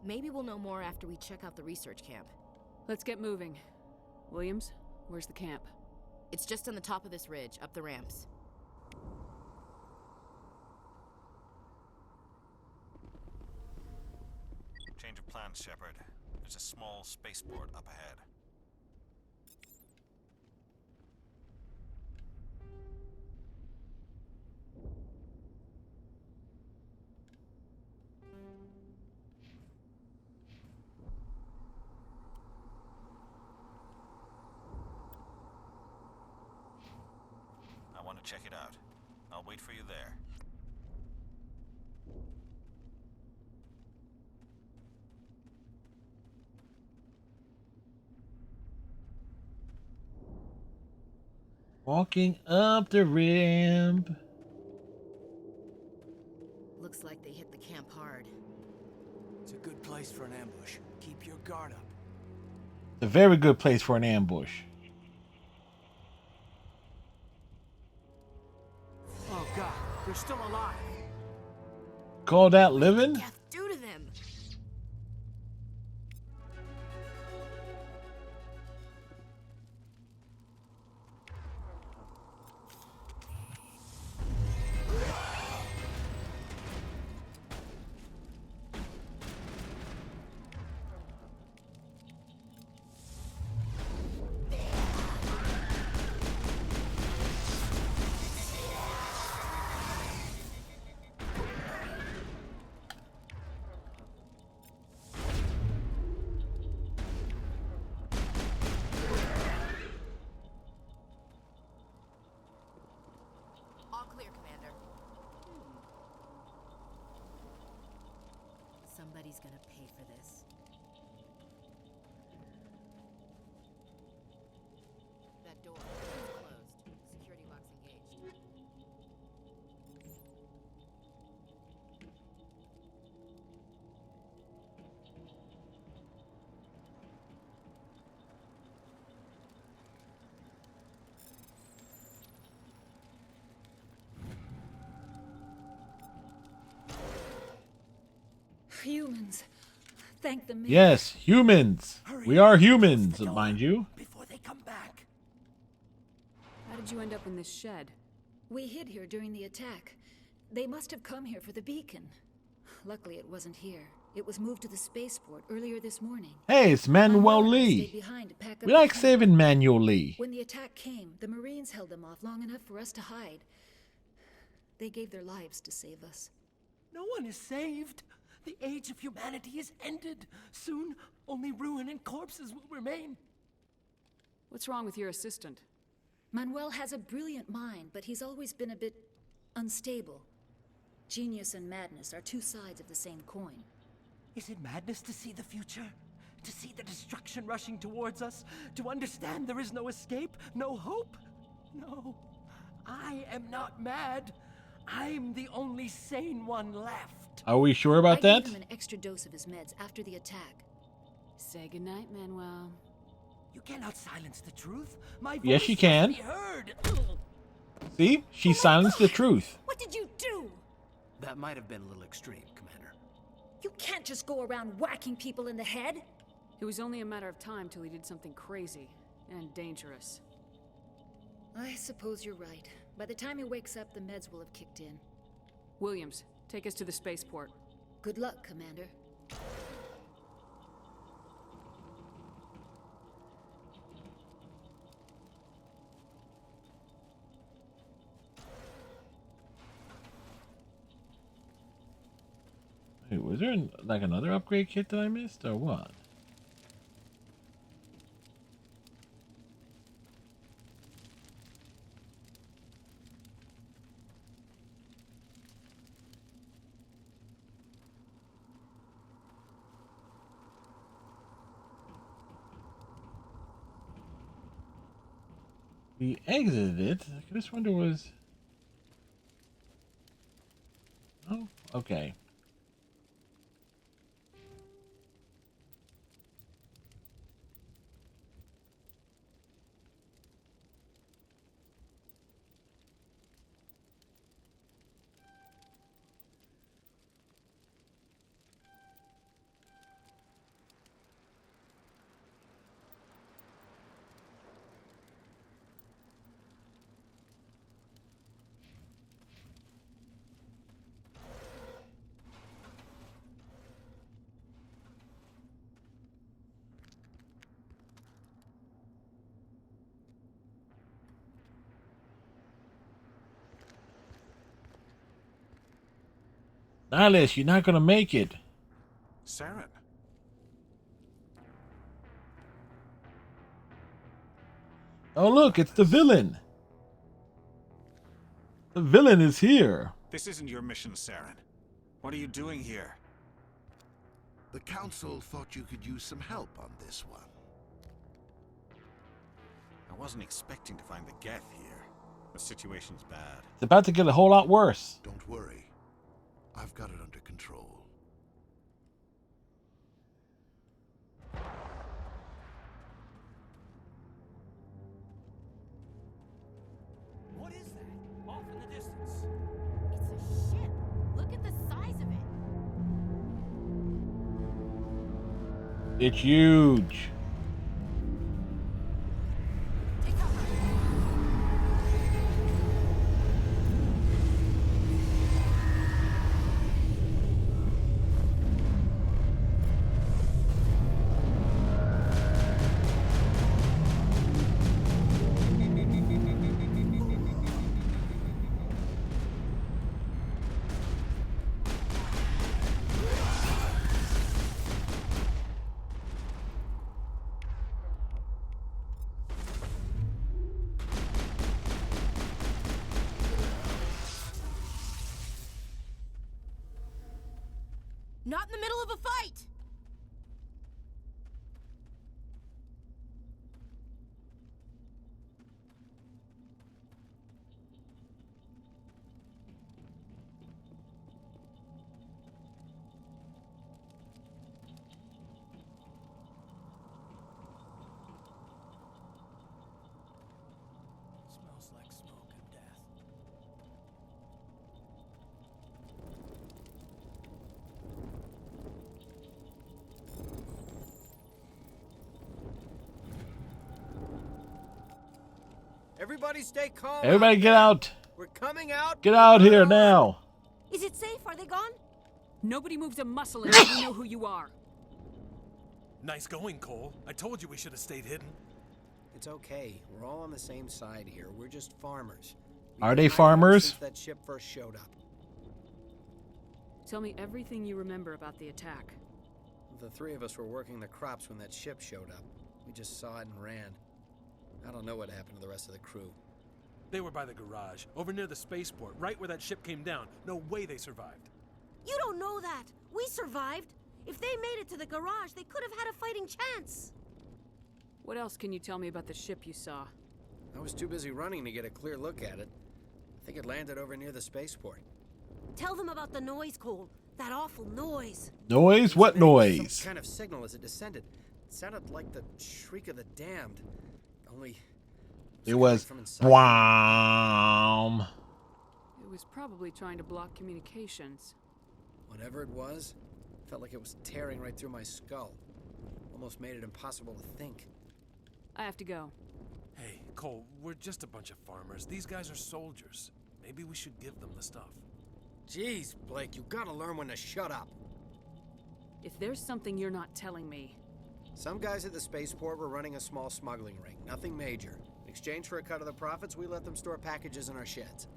Speaker 14: Maybe we'll know more after we check out the research camp.
Speaker 10: Let's get moving. Williams, where's the camp?
Speaker 14: It's just on the top of this ridge, up the ramps.
Speaker 3: Change of plans, Shepard. There's a small spaceport up ahead. I want to check it out. I'll wait for you there.
Speaker 1: Walking up the ramp.
Speaker 14: Looks like they hit the camp hard.
Speaker 9: It's a good place for an ambush. Keep your guard up.
Speaker 1: It's a very good place for an ambush.
Speaker 9: Oh God, they're still alive.
Speaker 1: Call that living?
Speaker 14: Geth do to them. All clear, Commander. Somebody's gonna pay for this. That door is closed. Security lock's engaged.
Speaker 15: Humans. Thank the man.
Speaker 1: Yes, humans. We are humans, mind you.
Speaker 9: Before they come back.
Speaker 10: How did you end up in this shed?
Speaker 15: We hid here during the attack. They must have come here for the beacon. Luckily, it wasn't here. It was moved to the spaceport earlier this morning.
Speaker 1: Hey, it's Manuel
Speaker 15: Stayed
Speaker 1: Lee.
Speaker 15: behind to pack up
Speaker 1: We
Speaker 15: the
Speaker 1: like
Speaker 15: camp.
Speaker 1: saving Manuel Lee.
Speaker 15: When the attack came, the Marines held them off long enough for us to hide. They gave their lives to save us.
Speaker 9: No one is saved. The age of humanity is ended. Soon, only ruin and corpses will remain.
Speaker 10: What's wrong with your assistant?
Speaker 15: Manuel has a brilliant mind, but he's always been a bit unstable. Genius and madness are two sides of the same coin.
Speaker 9: Is it madness to see the future? To see the destruction rushing towards us? To understand there is no escape? No hope? No. I am not mad. I'm the only sane one left.
Speaker 1: Are we sure about
Speaker 15: I
Speaker 1: that?
Speaker 15: gave him an extra dose of his meds after the attack.
Speaker 10: Say goodnight, Manuel.
Speaker 9: You cannot silence the truth. My voice
Speaker 1: Yes, she
Speaker 9: must
Speaker 1: can.
Speaker 9: be heard.
Speaker 1: See? She silenced the truth.
Speaker 15: What did you do?
Speaker 9: That might have been a little extreme, Commander.
Speaker 15: You can't just go around whacking people in the head.
Speaker 10: It was only a matter of time till he did something crazy and dangerous.
Speaker 15: I suppose you're right. By the time he wakes up, the meds will have kicked in.
Speaker 10: Williams, take us to the spaceport.
Speaker 15: Good luck, Commander.
Speaker 1: Wait, was there like another upgrade kit that I missed, or what? We exited it. I just wonder was. Oh, okay. Alice, you're not gonna make it.
Speaker 3: Saren.
Speaker 1: Oh, look, it's the villain. The villain is here.
Speaker 3: This isn't your mission, Saren. What are you doing here?
Speaker 16: The Council thought you could use some help on this one.
Speaker 3: I wasn't expecting to find the Geth here. The situation's bad.
Speaker 1: It's about to get a whole lot worse.
Speaker 16: Don't worry. I've got it under control.
Speaker 9: What is that? Off in the distance.
Speaker 14: It's a ship. Look at the size of it.
Speaker 1: It's huge.
Speaker 14: Not in the middle of a fight!
Speaker 9: Smells like smoke and death.
Speaker 17: Everybody stay calm.
Speaker 1: Everybody get out.
Speaker 17: We're coming out.
Speaker 1: Get out here now.
Speaker 14: Is it safe? Are they gone?
Speaker 10: Nobody moves a muscle until we know who you are.
Speaker 18: Nice going, Cole. I told you we should have stayed hidden.
Speaker 17: It's okay. We're all on the same side here. We're just farmers. We've
Speaker 1: Are
Speaker 17: been
Speaker 1: they
Speaker 17: hiding ever
Speaker 1: farmers?
Speaker 17: since that ship first showed up.
Speaker 10: Tell me everything you remember about the attack.
Speaker 17: The three of us were working the crops when that ship showed up. We just saw it and ran. I don't know what happened to the rest of the crew.
Speaker 18: They were by the garage, over near the spaceport, right where that ship came down. No way they survived.
Speaker 19: You don't know that. We survived. If they made it to the garage, they could have had a fighting chance.
Speaker 10: What else can you tell me about the ship you saw?
Speaker 17: I was too busy running to get a clear look at it. I think it landed over near the spaceport.
Speaker 19: Tell them about the noise, Cole. That awful noise.
Speaker 1: Noise? What noise?
Speaker 17: Some kind of signal as it descended. It sounded like the shriek of the damned. Only...
Speaker 1: It was
Speaker 17: from inside.
Speaker 1: wham.
Speaker 10: It was probably trying to block communications.
Speaker 17: Whatever it was, felt like it was tearing right through my skull. Almost made it impossible to think.
Speaker 10: I have to go.
Speaker 18: Hey, Cole, we're just a bunch of farmers. These guys are soldiers. Maybe we should give them the stuff.
Speaker 17: Jeez, Blake, you gotta learn when to shut up.
Speaker 10: If there's something you're not telling me...
Speaker 17: Some guys at the spaceport were running a small smuggling ring. Nothing major. In exchange for a cut of the profits, we let them store packages in our sheds.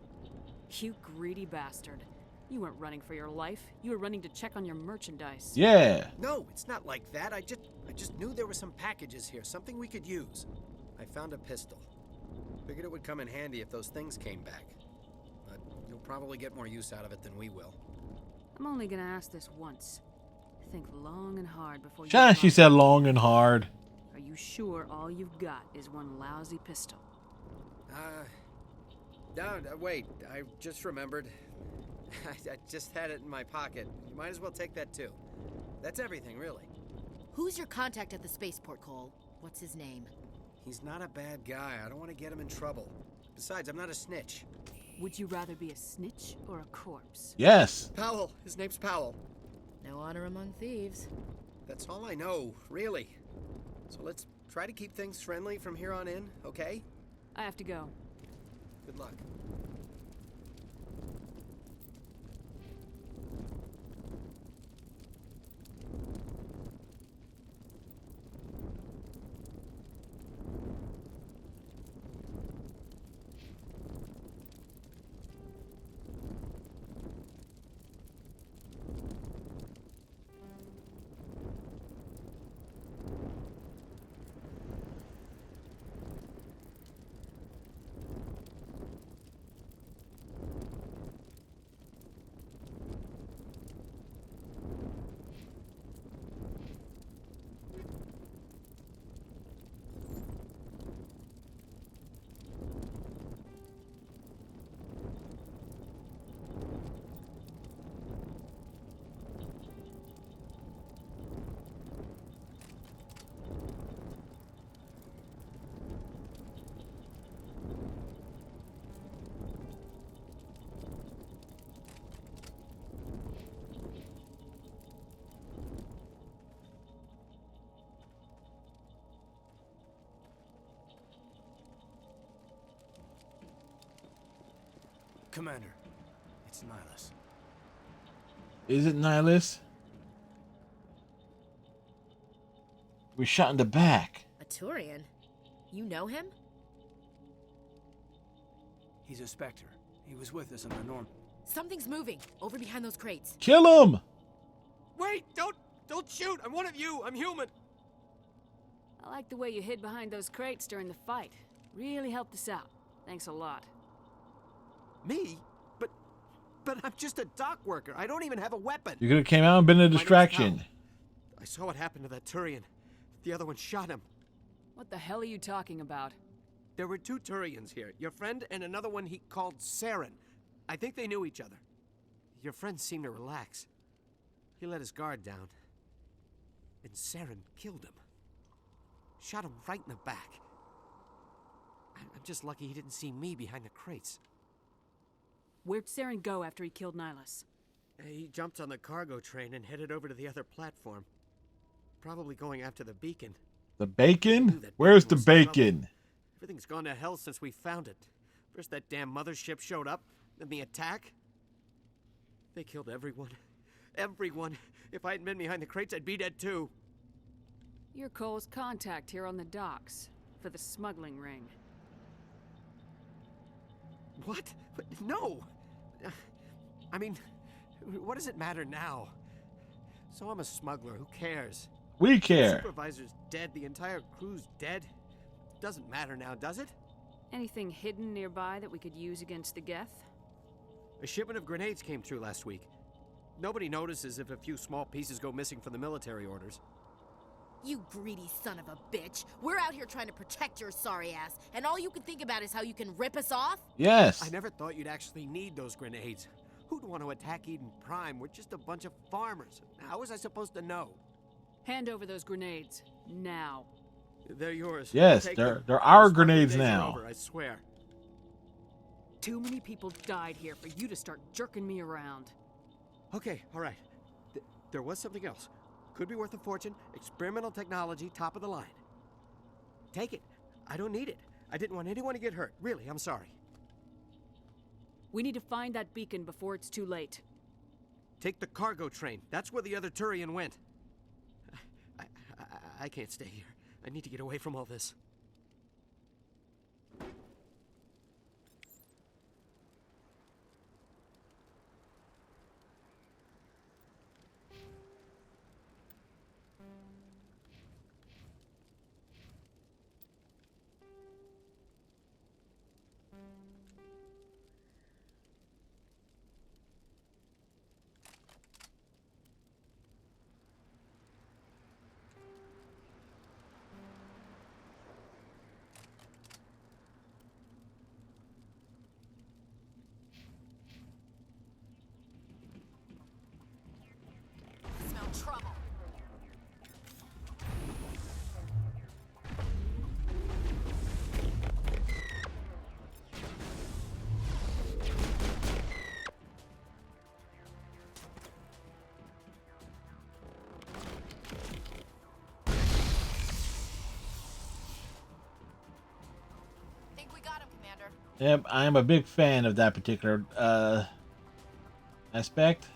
Speaker 10: You greedy bastard. You weren't running for your life. You were running to check on your merchandise.
Speaker 1: Yeah.
Speaker 17: No, it's not like that. I just knew there were some packages here, something we could use. I found a pistol. Figured it would come in handy if those things came back. But you'll probably get more use out of it than we will.
Speaker 10: I'm only gonna ask this once. Think long and hard before you...
Speaker 1: She said long and hard.
Speaker 10: Are you sure all you've got is one lousy pistol?
Speaker 17: No, wait. I just remembered. I just had it in my pocket. You might as well take that too. That's everything, really.
Speaker 14: Who's your contact at the spaceport, Cole? What's his name?
Speaker 17: He's not a bad guy. I don't want to get him in trouble. Besides, I'm not a snitch.
Speaker 10: Would you rather be a snitch or a corpse?
Speaker 1: Yes.
Speaker 17: Powell. His name's Powell.
Speaker 14: No honor among thieves.
Speaker 17: That's all I know, really. So let's try to keep things friendly from here on in, okay?
Speaker 10: I have to go.
Speaker 17: Good luck.
Speaker 9: Commander, it's Nihilus.
Speaker 1: Is it Nihilus? We shot in the back.
Speaker 14: A Turian? You know him?
Speaker 9: He's a Spectre. He was with us in the Norm.
Speaker 14: Something's moving over behind those crates.
Speaker 1: Kill him!
Speaker 9: Wait! Don't shoot! I'm one of you! I'm human!
Speaker 10: I like the way you hid behind those crates during the fight. Really helped us out. Thanks a lot.
Speaker 9: Me? But I'm just a dock worker. I don't even have a weapon.
Speaker 1: You could have came out and been a distraction.
Speaker 9: I saw what happened to that Turian. The other one shot him.
Speaker 10: What the hell are you talking about?
Speaker 9: There were two Turians here. Your friend and another one he called Saren. I think they knew each other. Your friend seemed to relax. He let his guard down. And Saren killed him. Shot him right in the back. I'm just lucky he didn't see me behind the crates.
Speaker 10: Where'd Saren go after he killed Nihilus?
Speaker 9: He jumped on the cargo train and headed over to the other platform. Probably going after the beacon.
Speaker 1: The bacon? Where's the bacon?
Speaker 9: Everything's gone to hell since we found it. First that damn mothership showed up, then the attack. They killed everyone. Everyone. If I hadn't been behind the crates, I'd be dead too.
Speaker 10: You're Cole's contact here on the docks for the smuggling ring.
Speaker 17: What? No! I mean, what does it matter now? So I'm a smuggler, who cares?
Speaker 1: We
Speaker 17: The
Speaker 1: care.
Speaker 17: supervisor's dead, the entire crew's dead. Doesn't matter now, does it?
Speaker 10: Anything hidden nearby that we could use against the Geth?
Speaker 17: A shipment of grenades came through last week. Nobody notices if a few small pieces go missing from the military orders.
Speaker 14: You greedy son of a bitch. We're out here trying to protect your sorry ass, and all you can think about is how you can rip us off?
Speaker 1: Yes.
Speaker 17: I never thought you'd actually need those grenades. Who'd want to attack Eden Prime? We're just a bunch of farmers. How was I supposed to know?
Speaker 10: Hand over those grenades. Now.
Speaker 17: They're yours.
Speaker 1: Yes,
Speaker 17: Take
Speaker 1: they're
Speaker 17: them.
Speaker 1: our
Speaker 17: Those
Speaker 1: grenades
Speaker 17: days are
Speaker 1: now.
Speaker 17: over, I swear.
Speaker 10: Too many people died here for you to start jerking me around.
Speaker 17: Okay, all right. There was something else. Could be worth a fortune. Experimental technology, top of the line. Take it. I don't need it. I didn't want anyone to get hurt. Really, I'm sorry.
Speaker 10: We need to find that beacon before it's too late.
Speaker 17: Take the cargo train. That's where the other Turian went. I can't stay here. I need to get away from all this.
Speaker 14: Smell trouble. Think we got him, Commander.
Speaker 1: Yep, I am a big fan of that particular aspect.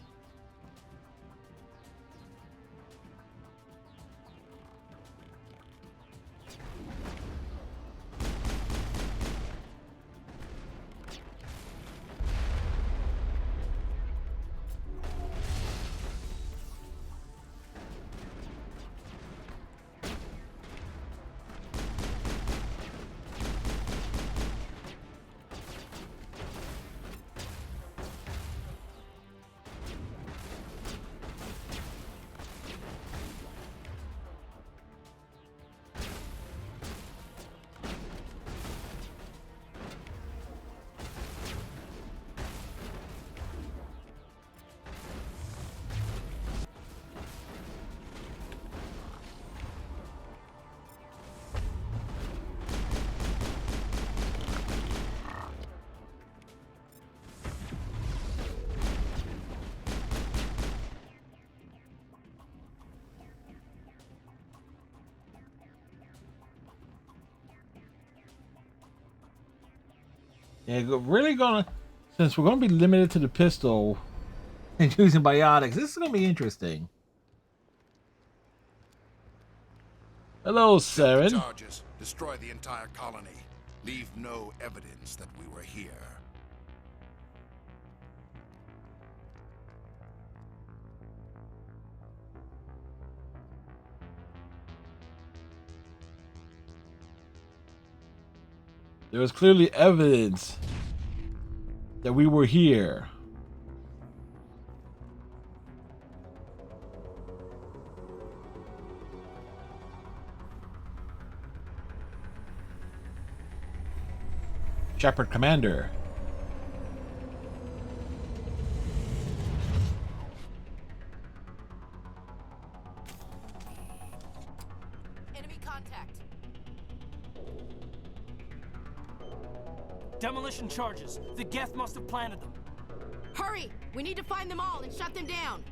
Speaker 1: Yeah, really gonna, since we're gonna be limited to the pistol and using biotics, this is gonna be interesting. Hello, Saren.
Speaker 16: Charges. Destroy the entire colony. Leave no evidence that we were here.
Speaker 1: There was clearly evidence that we were here. Shepard Commander.
Speaker 14: Enemy contact.
Speaker 9: Demolition charges. The Geth must have planted them.
Speaker 14: Hurry! We need to find them all and shut them down.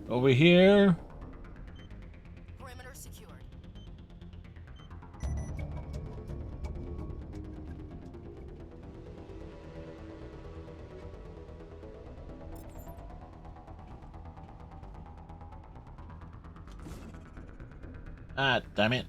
Speaker 1: Over here.
Speaker 14: Perimeter secured.
Speaker 1: Ah, damn it.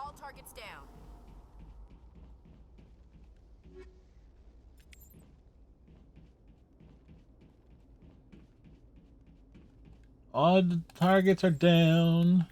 Speaker 14: All targets down.
Speaker 1: All the targets are down.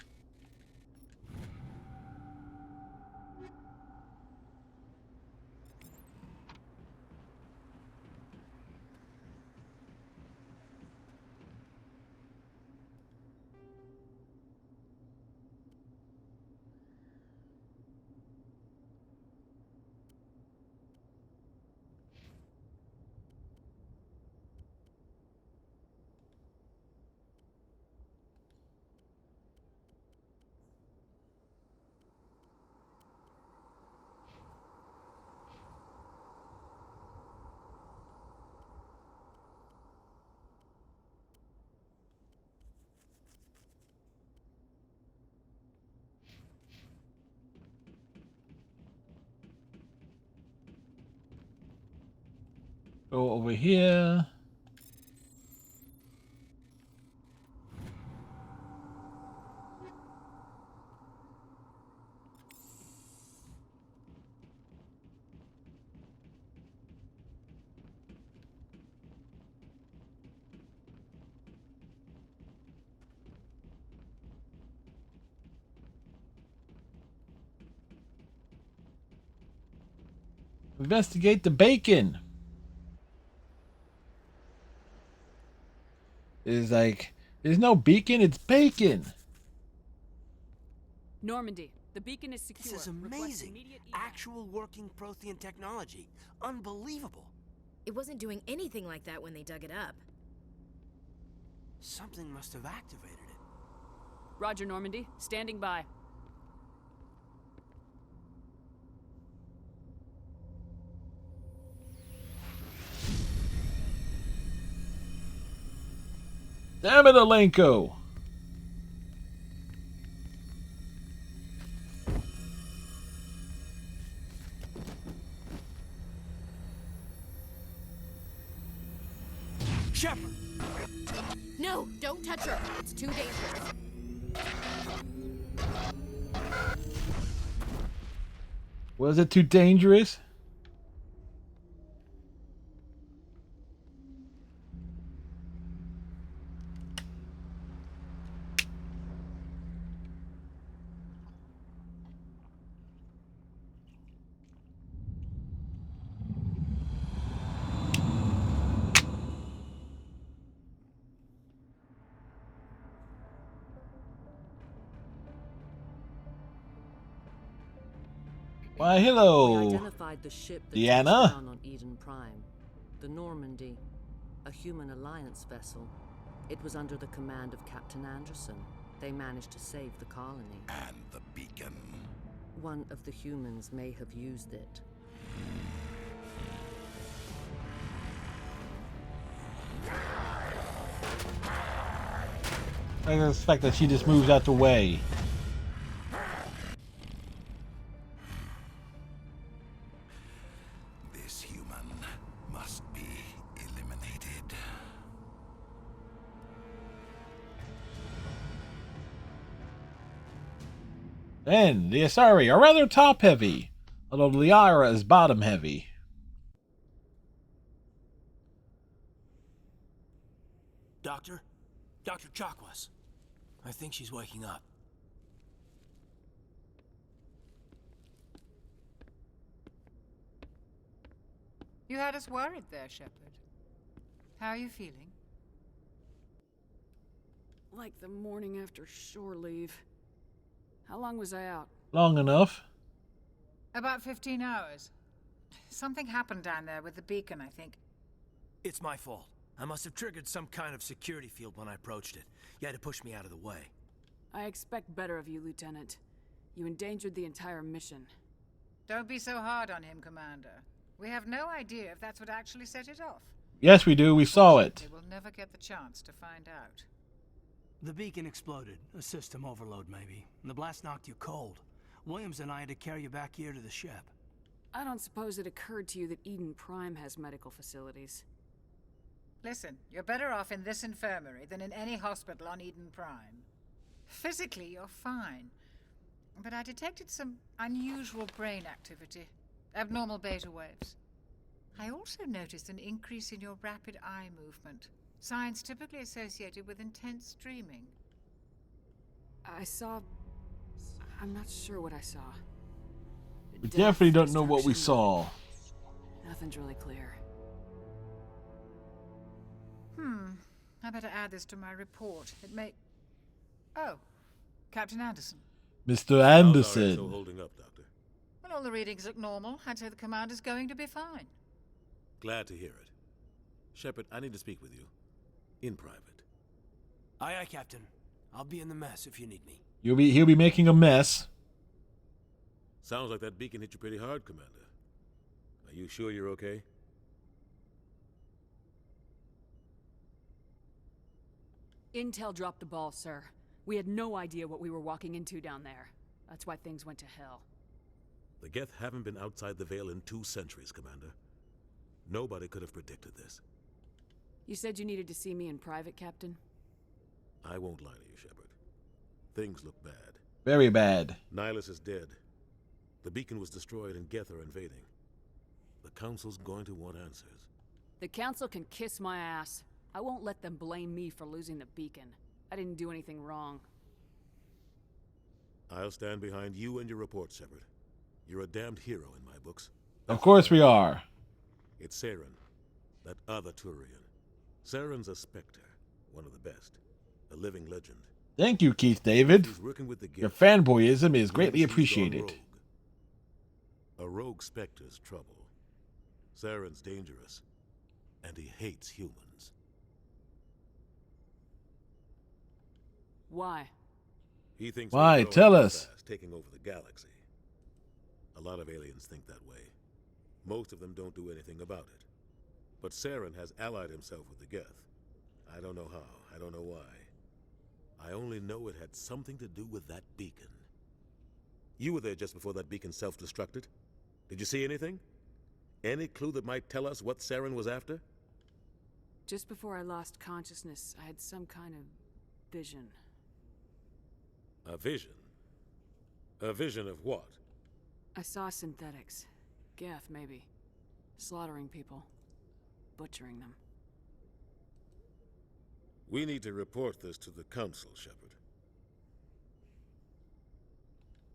Speaker 1: Go over here. Investigate the bacon. It's like, there's no beacon, it's bacon.
Speaker 10: Normandy, the beacon is secure.
Speaker 9: This is amazing. Actual working Prothean technology. Unbelievable.
Speaker 14: It wasn't doing anything like that when they dug it up.
Speaker 9: Something must have activated it.
Speaker 10: Roger, Normandy. Standing by.
Speaker 1: Damn it, Alenko.
Speaker 9: Shepard!
Speaker 14: No, don't touch her. It's too dangerous.
Speaker 1: Was it too dangerous? Why, hello,
Speaker 20: We identified the ship that
Speaker 1: Deanna.
Speaker 20: touched down on Eden Prime. The Normandy. A human alliance vessel. It was under the command of Captain Anderson. They managed to save the colony.
Speaker 16: And the beacon.
Speaker 20: One of the humans may have used it.
Speaker 1: I suspect that she just moves out the way.
Speaker 16: This human must be eliminated.
Speaker 1: And the Asari are rather top-heavy, although the Liara is bottom-heavy.
Speaker 9: Doctor? Dr. Chakwas. I think she's waking up.
Speaker 12: You had us worried there, Shepard. How are you feeling?
Speaker 10: Like the morning after shore leave. How long was I out?
Speaker 1: Long enough.
Speaker 12: About 15 hours. Something happened down there with the beacon, I think.
Speaker 9: It's my fault. I must have triggered some kind of security field when I approached it. You had to push me out of the way.
Speaker 10: I expect better of you, Lieutenant. You endangered the entire mission.
Speaker 12: Don't be so hard on him, Commander. We have no idea if that's what actually set it off.
Speaker 1: Yes, we do. We saw it.
Speaker 12: We'll never get the chance to find out.
Speaker 9: The beacon exploded. A system overload, maybe. The blast knocked you cold. Williams and I had to carry you back here to the ship.
Speaker 10: I don't suppose it occurred to you that Eden Prime has medical facilities.
Speaker 12: Listen, you're better off in this infirmary than in any hospital on Eden Prime. Physically, you're fine. But I detected some unusual brain activity. Abnormal beta waves. I also noticed an increase in your rapid eye movement. Signs typically associated with intense dreaming.
Speaker 10: I'm not sure what I saw.
Speaker 1: We definitely don't know what we saw.
Speaker 10: Nothing's really clear.
Speaker 12: I better add this to my report. It may... Oh, Captain Anderson.
Speaker 1: Mr.
Speaker 5: How's
Speaker 1: Anderson.
Speaker 5: RXO holding up, Doctor?
Speaker 12: Well, all the readings look normal. I'd say the commander's going to be fine.
Speaker 5: Glad to hear it. Shepard, I need to speak with you. In private.
Speaker 9: Aye, aye, Captain. I'll be in the mess if you need me.
Speaker 1: He'll be making a mess.
Speaker 5: Sounds like that beacon hit you pretty hard, Commander. Are you sure you're okay?
Speaker 10: Intel dropped the ball, sir. We had no idea what we were walking into down there. That's why things went to hell.
Speaker 5: The Geth haven't been outside the Veil in 2 centuries, Commander. Nobody could have predicted this.
Speaker 10: You said you needed to see me in private, Captain?
Speaker 5: I won't lie to you, Shepard. Things look bad.
Speaker 1: Very bad.
Speaker 5: Nihilus is dead. The beacon was destroyed and Geth are invading. The Council's going to want answers.
Speaker 10: The Council can kiss my ass. I won't let them blame me for losing the beacon. I didn't do anything wrong.
Speaker 5: I'll stand behind you and your report, Shepard. You're a damned hero in my books.
Speaker 1: Of course we are.
Speaker 5: It's Saren, that other Turian. Saren's a Spectre, one of the best. A living legend.
Speaker 1: Thank you, Keith David.
Speaker 5: He's working with the
Speaker 1: Your
Speaker 5: Geth.
Speaker 1: fanboyism is greatly
Speaker 5: He's gone
Speaker 1: appreciated.
Speaker 5: rogue. A rogue Spectre's trouble. Saren's dangerous, and he hates humans.
Speaker 10: Why?
Speaker 5: He thinks
Speaker 1: Why?
Speaker 5: we're growing
Speaker 1: Tell
Speaker 5: too
Speaker 1: us.
Speaker 5: fast, taking over the galaxy. A lot of aliens think that way. Most of them don't do anything about it. But Saren has allied himself with the Geth. I don't know how. I don't know why. I only know it had something to do with that beacon. You were there just before that beacon self-destructed. Did you see anything? Any clue that might tell us what Saren was after?
Speaker 10: Just before I lost consciousness, I had some kind of vision.
Speaker 5: A vision? A vision of what?
Speaker 10: I saw synthetics. Geth, maybe. Slaughtering people. Butchering them.
Speaker 5: We need to report this to the Council, Shepard.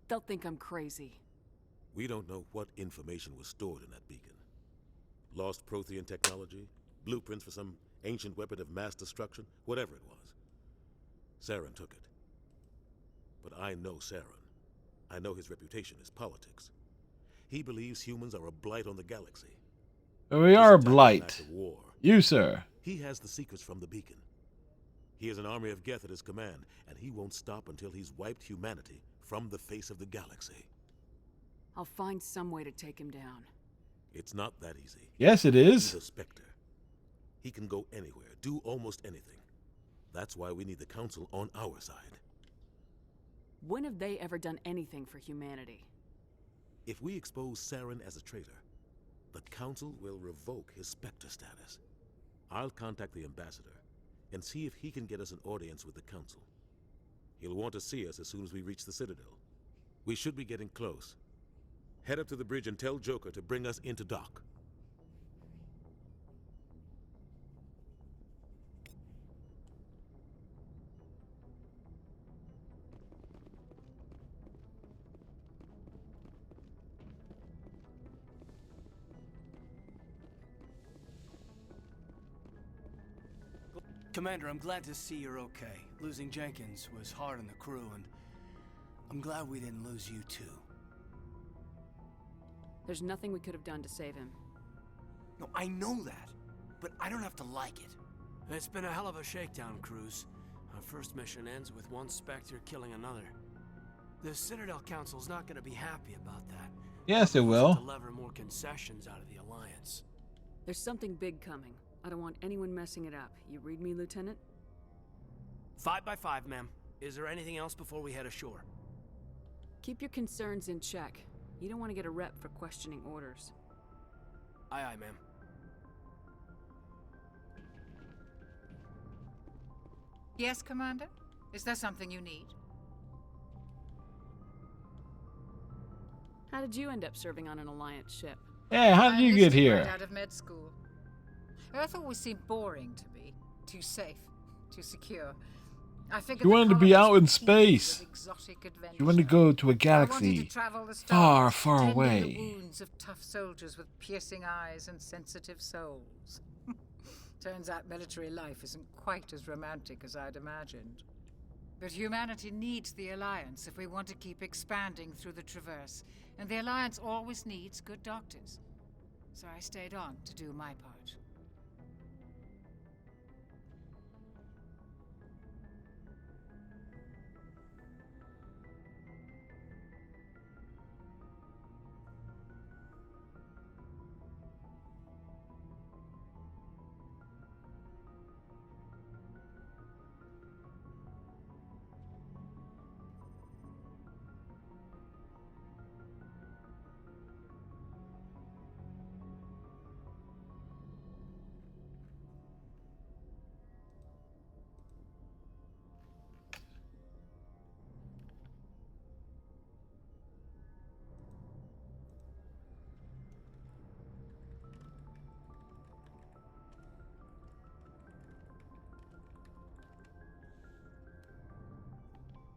Speaker 10: They'll think I'm crazy.
Speaker 5: We don't know what information was stored in that beacon. Lost Prothean technology? Blueprints for some ancient weapon of mass destruction? Whatever it was. Saren took it. But I know Saren. I know his reputation is politics. He believes humans are a blight on the galaxy.
Speaker 1: We are a
Speaker 5: This attack is an
Speaker 1: blight.
Speaker 5: act of war.
Speaker 1: You, sir.
Speaker 5: He has the secrets from the beacon. He has an army of Geth at his command, and he won't stop until he's wiped humanity from the face of the galaxy.
Speaker 10: I'll find some way to take him down.
Speaker 5: It's not that easy.
Speaker 1: Yes, it is.
Speaker 5: He's a Spectre. He can go anywhere, do almost anything. That's why we need the Council on our side.
Speaker 10: When have they ever done anything for humanity?
Speaker 5: If we expose Saren as a traitor, the Council will revoke his Spectre status. I'll contact the Ambassador and see if he can get us an audience with the Council. He'll want to see us as soon as we reach the Citadel. We should be getting close. Head up to the bridge and tell Joker to bring us into dock.
Speaker 9: Commander, I'm glad to see you're okay. Losing Jenkins was hard on the crew, and I'm glad we didn't lose you too.
Speaker 10: There's nothing we could have done to save him.
Speaker 9: No, I know that, but I don't have to like it. It's been a hell of a shakedown, Cruz. Our first mission ends with one Spectre killing another. The Citadel Council's not going to be happy about that.
Speaker 1: Yes, it will.
Speaker 9: To lever more concessions out of the Alliance.
Speaker 10: There's something big coming. I don't want anyone messing it up. You read me, Lieutenant?
Speaker 9: 5 by 5, ma'am. Is there anything else before we head ashore?
Speaker 10: Keep your concerns in check. You don't want to get a rep for questioning orders.
Speaker 9: Aye, aye, ma'am.
Speaker 12: Yes, Commander? Is there something you need?
Speaker 10: How did you end up serving on an Alliance ship?
Speaker 1: Yeah, how did you get here?
Speaker 12: Right out of med school. Earth always seemed boring to me. Too safe, too secure. I figured
Speaker 1: You wanted to be out in space. You wanted to go to a galaxy far, far away.
Speaker 12: The wounds of tough soldiers with piercing eyes and sensitive souls. Turns out military life isn't quite as romantic as I'd imagined. But humanity needs the Alliance if we want to keep expanding through the Traverse, and the Alliance always needs good doctors. So I stayed on to do my part.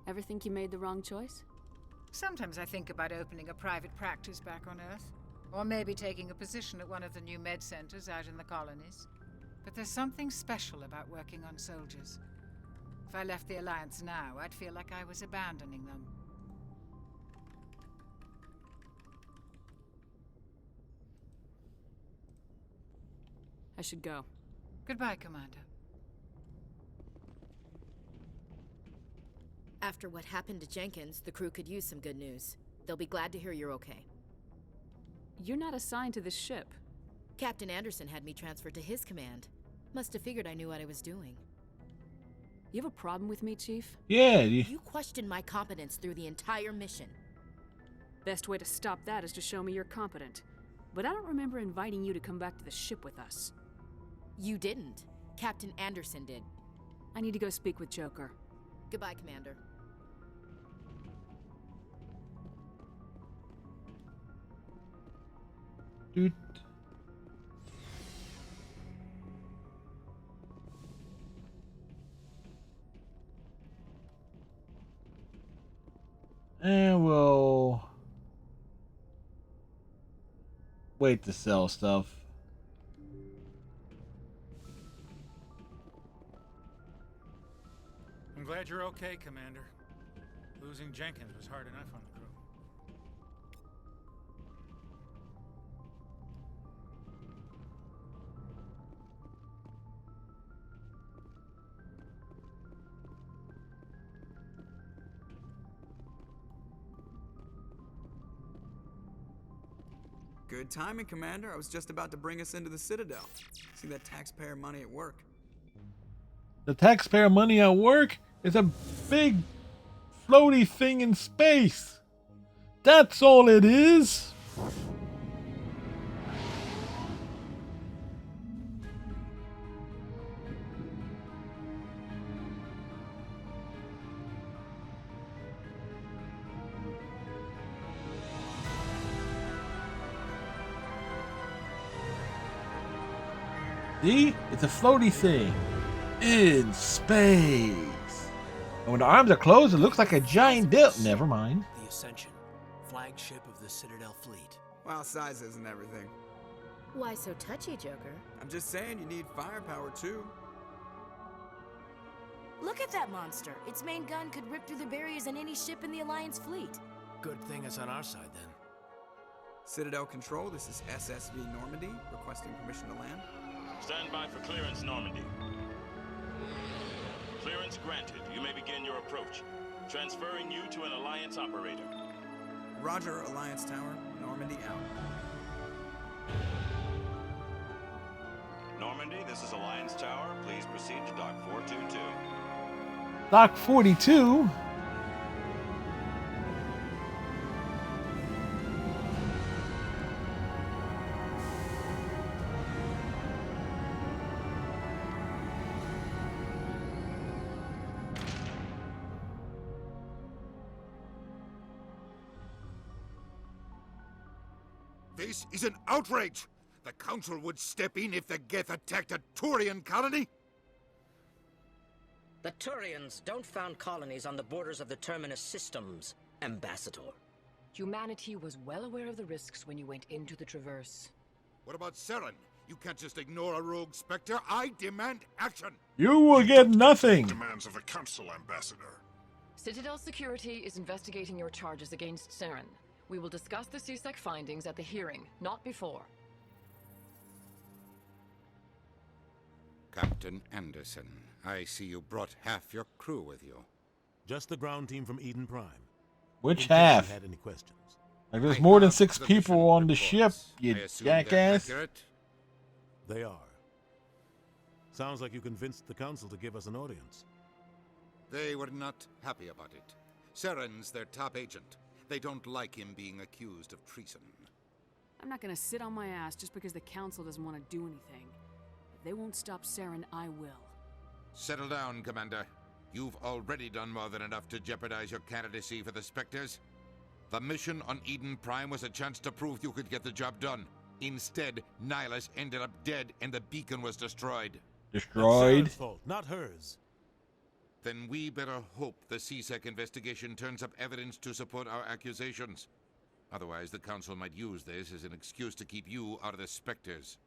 Speaker 10: Ever think you made the wrong choice?
Speaker 12: Sometimes I think about opening a private practice back on Earth. Or maybe taking a position at one of the new med centers out in the colonies. But there's something special about working on soldiers. If I left the Alliance now, I'd feel like I was abandoning them.
Speaker 10: I should go.
Speaker 12: Goodbye, Commander.
Speaker 14: After what happened to Jenkins, the crew could use some good news. They'll be glad to hear you're okay.
Speaker 10: You're not assigned to this ship.
Speaker 14: Captain Anderson had me transferred to his command. Must have figured I knew what I was doing.
Speaker 10: You have a problem with me, Chief?
Speaker 1: Yeah.
Speaker 14: You questioned my competence through the entire mission.
Speaker 10: Best way to stop that is to show me you're competent. But I don't remember inviting you to come back to the ship with us.
Speaker 14: You didn't. Captain Anderson did.
Speaker 10: I need to go speak with Joker.
Speaker 14: Goodbye, Commander.
Speaker 1: Dude. And we'll wait to sell stuff.
Speaker 8: I'm glad you're okay, Commander. Losing Jenkins was hard enough on the crew.
Speaker 7: Good timing, Commander. I was just about to bring us into the Citadel. See that taxpayer money at work.
Speaker 1: The taxpayer money at work is a big floaty thing in space. That's all it is. See? It's a floaty thing. In space. And when the arms are closed, it looks like a giant dip. Never mind.
Speaker 9: The Ascension, flagship of the Citadel fleet.
Speaker 7: Well, size isn't everything.
Speaker 14: Why so touchy, Joker?
Speaker 7: I'm just saying you need firepower too.
Speaker 14: Look at that monster. Its main gun could rip through the barriers in any ship in the Alliance fleet.
Speaker 9: Good thing it's on our side then.
Speaker 7: Citadel Control, this is SSV Normandy, requesting permission to land.
Speaker 21: Stand by for clearance, Normandy. Clearance granted. You may begin your approach. Transferring you to an Alliance operator.
Speaker 7: Roger, Alliance Tower. Normandy out.
Speaker 21: Normandy, this is Alliance Tower. Please proceed to Dock 422.
Speaker 1: Dock 42?
Speaker 16: This is an outrage! The Council would step in if the Geth attacked a Turian colony?
Speaker 22: The Turians don't found colonies on the borders of the Terminus systems, Ambassador.
Speaker 23: Humanity was well aware of the risks when you went into the Traverse.
Speaker 16: What about Seren? You can't just ignore a rogue Spectre. I demand action!
Speaker 1: You will get nothing!
Speaker 4: Demands of the Council, Ambassador.
Speaker 23: Citadel Security is investigating your charges against Seren. We will discuss the CSEC findings at the hearing, not before.
Speaker 16: Captain Anderson, I see you brought half your crew with you.
Speaker 5: Just the ground team from Eden Prime.
Speaker 1: Which
Speaker 5: In case
Speaker 1: half?
Speaker 5: you had any questions.
Speaker 1: Like there's more than 6 people on the ship, you jackass.
Speaker 5: They are. Sounds like you convinced the Council to give us an audience.
Speaker 16: They were not happy about it. Seren's their top agent. They don't like him being accused of treason.
Speaker 10: I'm not gonna sit on my ass just because the Council doesn't want to do anything. If they won't stop Seren, I will.
Speaker 16: Settle down, Commander. You've already done more than enough to jeopardize your candidacy for the Spectres. The mission on Eden Prime was a chance to prove you could get the job done. Instead, Nihilus ended up dead and the beacon was destroyed.
Speaker 1: Destroyed?
Speaker 5: That's Seren's fault, not hers.
Speaker 16: Then we better hope the CSEC investigation turns up evidence to support our accusations. Otherwise, the Council might use this as an excuse to keep you out of the Spectres.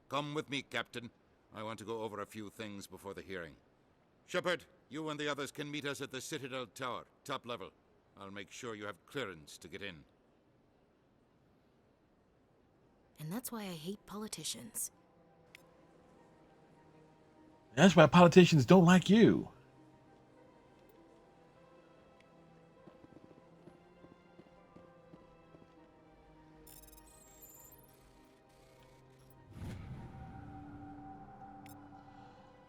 Speaker 16: Come with me, Captain. I want to go over a few things before the hearing. Shepard, you and the others can meet us at the Citadel Tower, top level. I'll make sure you have clearance to get in.
Speaker 14: And that's why I hate politicians.
Speaker 1: That's why politicians don't like you.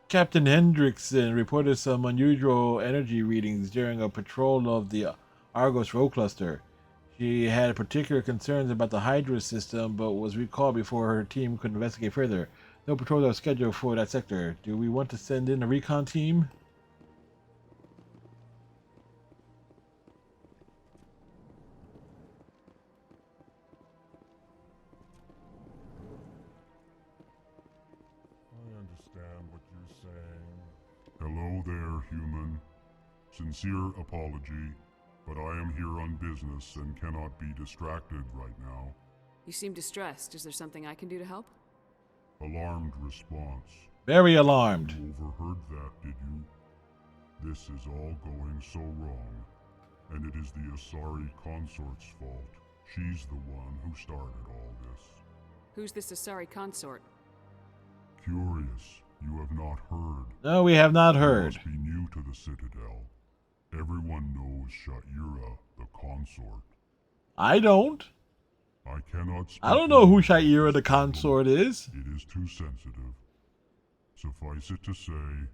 Speaker 1: Captain Hendrickson reported some unusual energy readings during a patrol of the Argos road cluster. She had particular concerns about the Hydra system, but was recalled before her team could investigate further. No patrols are scheduled for that sector. Do we want to send in a recon team?
Speaker 24: I understand what you're saying. Hello there, human. Sincere apology, but I am here on business and cannot be distracted right now.
Speaker 10: You seem distressed. Is there something I can do to help?
Speaker 24: Alarmed response.
Speaker 1: Very alarmed.
Speaker 24: You overheard that, did you? This is all going so wrong, and it is the Asari consort's fault. She's the one who started all this.
Speaker 10: Who's this Asari consort?
Speaker 24: Curious, you have not heard.
Speaker 1: No, we have not
Speaker 24: You
Speaker 1: heard.
Speaker 24: must be new to the Citadel. Everyone knows Sha'ira, the consort.
Speaker 1: I don't.
Speaker 24: I cannot speak.
Speaker 1: I don't know who
Speaker 24: more
Speaker 1: Shaira
Speaker 24: about
Speaker 1: the
Speaker 24: this problem.
Speaker 1: consort is.
Speaker 24: It is too sensitive. Suffice it to say,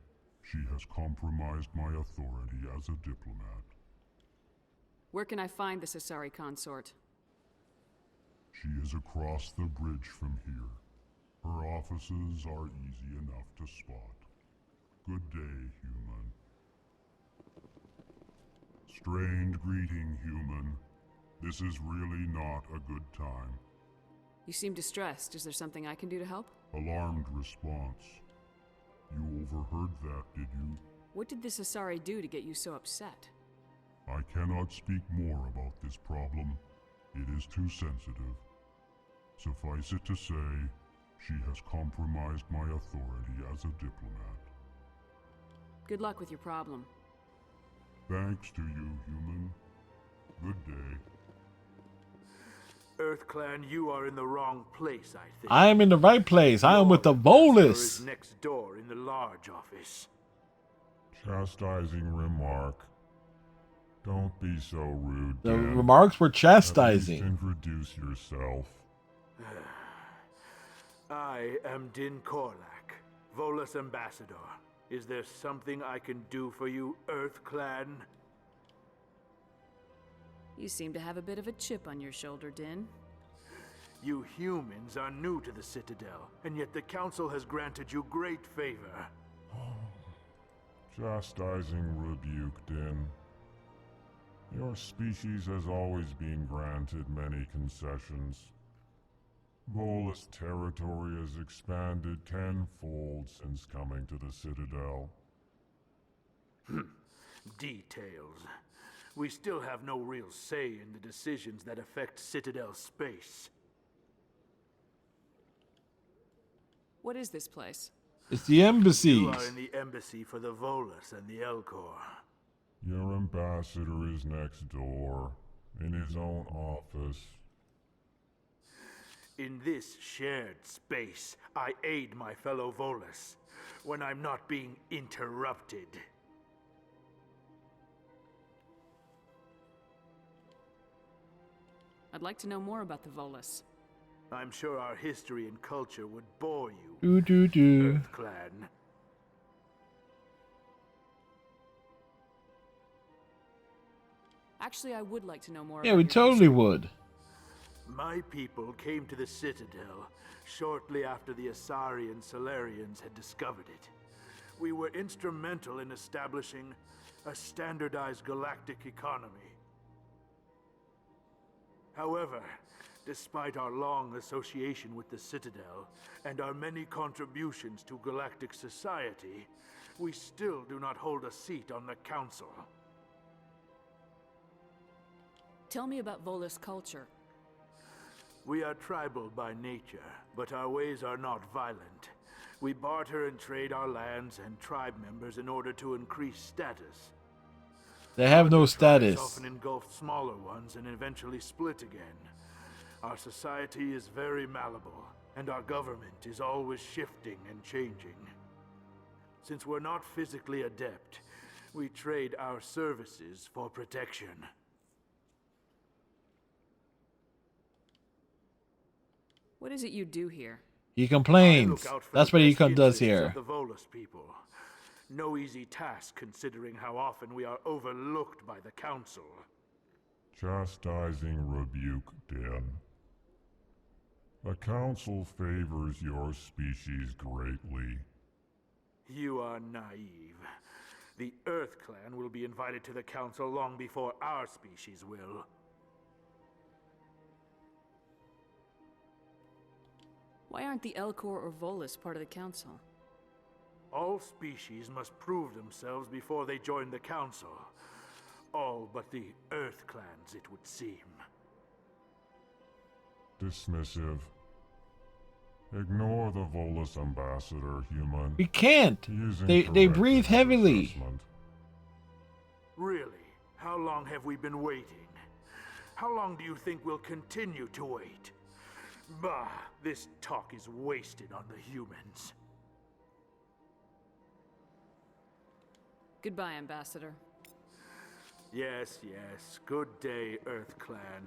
Speaker 24: she has compromised my authority as a diplomat.
Speaker 10: Where can I find the Cesari consort?
Speaker 24: She is across the bridge from here. Her offices are easy enough to spot. Good day, human. Strained greeting, human. This is really not a good time.
Speaker 10: You seem distressed. Is there something I can do to help?
Speaker 24: Alarmed response. You overheard that, did you?
Speaker 10: What did the Cesari do to get you so upset?
Speaker 24: I cannot speak more about this problem. It is too sensitive. Suffice it to say, she has compromised my authority as a diplomat.
Speaker 10: Good luck with your problem.
Speaker 24: Thanks to you, human. Good day.
Speaker 2: EarthClan, you are in the wrong place, I think.
Speaker 1: I am in the right place. I am with the
Speaker 2: Ambassador is
Speaker 1: Volus.
Speaker 2: next door in the large office.
Speaker 24: Chastising remark. Don't be so rude,
Speaker 1: The
Speaker 24: Dan.
Speaker 1: remarks were
Speaker 24: At least
Speaker 1: chastising.
Speaker 24: introduce yourself.
Speaker 2: I am Din Korlak, Volus Ambassador. Is there something I can do for you, EarthClan?
Speaker 10: You seem to have a bit of a chip on your shoulder, Din.
Speaker 2: You humans are new to the Citadel, and yet the Council has granted you great favor.
Speaker 24: Chastising rebuke, Din. Your species has always been granted many concessions. Volus territory has expanded tenfold since coming to the Citadel.
Speaker 2: Details. We still have no real say in the decisions that affect Citadel space.
Speaker 10: What is this place?
Speaker 1: It's the embassies.
Speaker 2: You are in the embassy for the Volus and the Elcor.
Speaker 24: Your ambassador is next door, in his own office.
Speaker 2: In this shared space, I aid my fellow Volus when I'm not being interrupted.
Speaker 10: I'd like to know more about the Volus.
Speaker 2: I'm sure our history and culture would bore you,
Speaker 1: Do.
Speaker 2: EarthClan.
Speaker 10: Actually, I would like to know more
Speaker 1: Yeah,
Speaker 10: about
Speaker 1: we
Speaker 10: your
Speaker 1: totally
Speaker 10: history.
Speaker 1: would.
Speaker 2: My people came to the Citadel shortly after the Asari and Solarians had discovered it. We were instrumental in establishing a standardized galactic economy. However, despite our long association with the Citadel and our many contributions to galactic society, we still do not hold a seat on the Council.
Speaker 10: Tell me about Volus culture.
Speaker 2: We are tribal by nature, but our ways are not violent. We barter and trade our lands and tribe members in order to increase status.
Speaker 1: They have no
Speaker 2: Tribes
Speaker 1: status.
Speaker 2: often engulf smaller ones and eventually split again. Our society is very malleable, and our government is always shifting and changing. Since we're not physically adept, we trade our services for protection.
Speaker 10: What is it you do here?
Speaker 1: He
Speaker 2: I
Speaker 1: complains.
Speaker 2: look out for
Speaker 1: That's
Speaker 2: the
Speaker 1: what he
Speaker 2: best
Speaker 1: does
Speaker 2: interests
Speaker 1: here.
Speaker 2: of the Volus people. No easy task considering how often we are overlooked by the Council.
Speaker 24: Chastising rebuke, Dan. The Council favors your species greatly.
Speaker 2: You are naive. The EarthClan will be invited to the Council long before our species will.
Speaker 10: Why aren't the Elcor or Volus part of the Council?
Speaker 2: All species must prove themselves before they join the Council. All but the EarthClans, it would seem.
Speaker 24: Dismissive. Ignore the Volus ambassador, human.
Speaker 1: We can't.
Speaker 24: He is
Speaker 1: They
Speaker 24: incorrect
Speaker 1: breathe
Speaker 24: in his
Speaker 1: heavily.
Speaker 24: assessment.
Speaker 2: Really? How long have we been waiting? How long do you think we'll continue to wait? Bah, this talk is wasted on the humans.
Speaker 10: Goodbye, Ambassador.
Speaker 2: Yes, yes. Good day, EarthClan.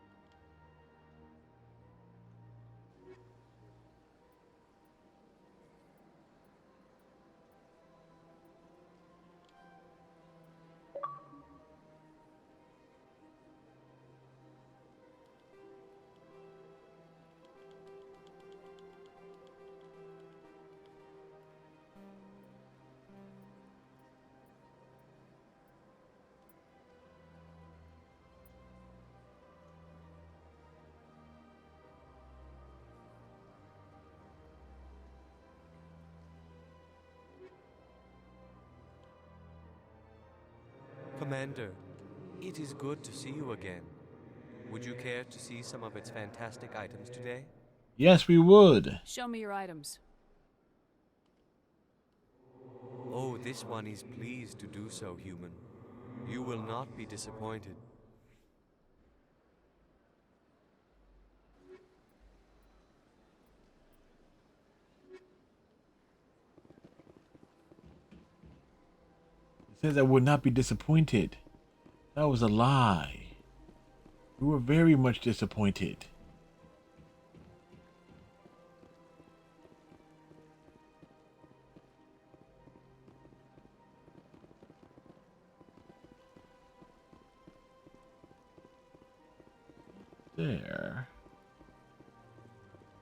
Speaker 11: Commander, it is good to see you again. Would you care to see some of its fantastic items today?
Speaker 1: Yes, we would.
Speaker 10: Show me your items.
Speaker 11: Oh, this one is pleased to do so, human. You will not be disappointed.
Speaker 1: It says I would not be disappointed. That was a lie. We were very much disappointed. There.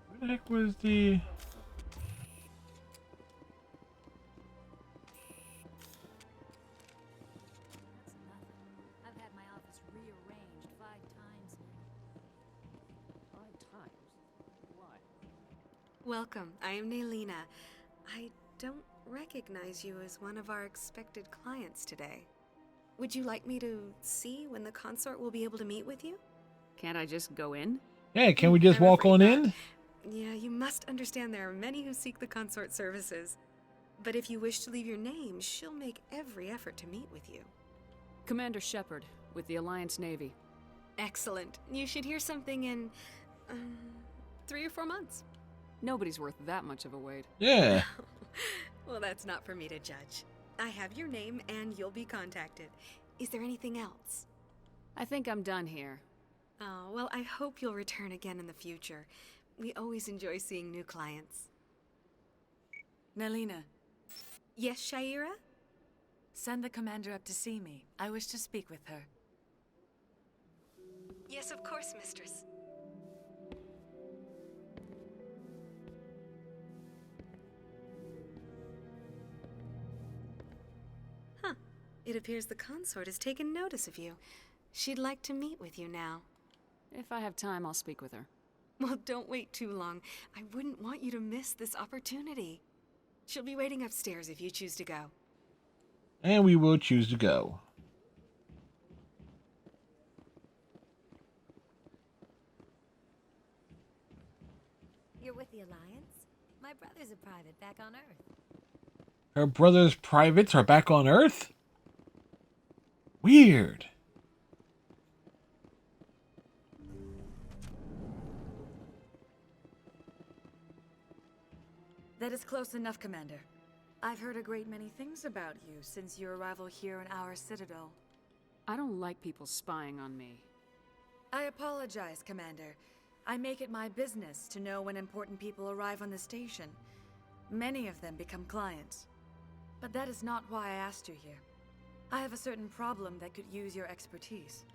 Speaker 1: Where the heck was the...
Speaker 3: I've had my office rearranged 5 times now.
Speaker 9: 5 times? Why?
Speaker 13: Welcome. I am Naylina. I don't recognize you as one of our expected clients today. Would you like me to see when the consort will be able to meet with you?
Speaker 10: Can't I just go in?
Speaker 1: Yeah, can we just walk on in?
Speaker 13: Yeah, you must understand there are many who seek the consort services. But if you wish to leave your name, she'll make every effort to meet with you.
Speaker 10: Commander Shepard, with the Alliance Navy.
Speaker 13: Excellent. You should hear something in 3 or 4 months.
Speaker 10: Nobody's worth that much of a wait.
Speaker 1: Yeah.
Speaker 13: Well, that's not for me to judge. I have your name and you'll be contacted. Is there anything else?
Speaker 10: I think I'm done here.
Speaker 13: Oh, well, I hope you'll return again in the future. We always enjoy seeing new clients.
Speaker 15: Naylina.
Speaker 13: Yes, Shaira?
Speaker 15: Send the commander up to see me. I wish to speak with her.
Speaker 13: Yes, of course, mistress. Huh. It appears the consort has taken notice of you. She'd like to meet with you now.
Speaker 10: If I have time, I'll speak with her.
Speaker 13: Well, don't wait too long. I wouldn't want you to miss this opportunity. She'll be waiting upstairs if you choose to go.
Speaker 1: And we will choose to go.
Speaker 3: You're with the Alliance? My brother's a private back on Earth.
Speaker 1: Her brother's privates are back on Earth? Weird.
Speaker 15: That is close enough, Commander. I've heard a great many things about you since your arrival here in our citadel.
Speaker 10: I don't like people spying on me.
Speaker 15: I apologize, Commander. I make it my business to know when important people arrive on the station. Many of them become clients. But that is not why I asked you here. I have a certain problem that could use your expertise.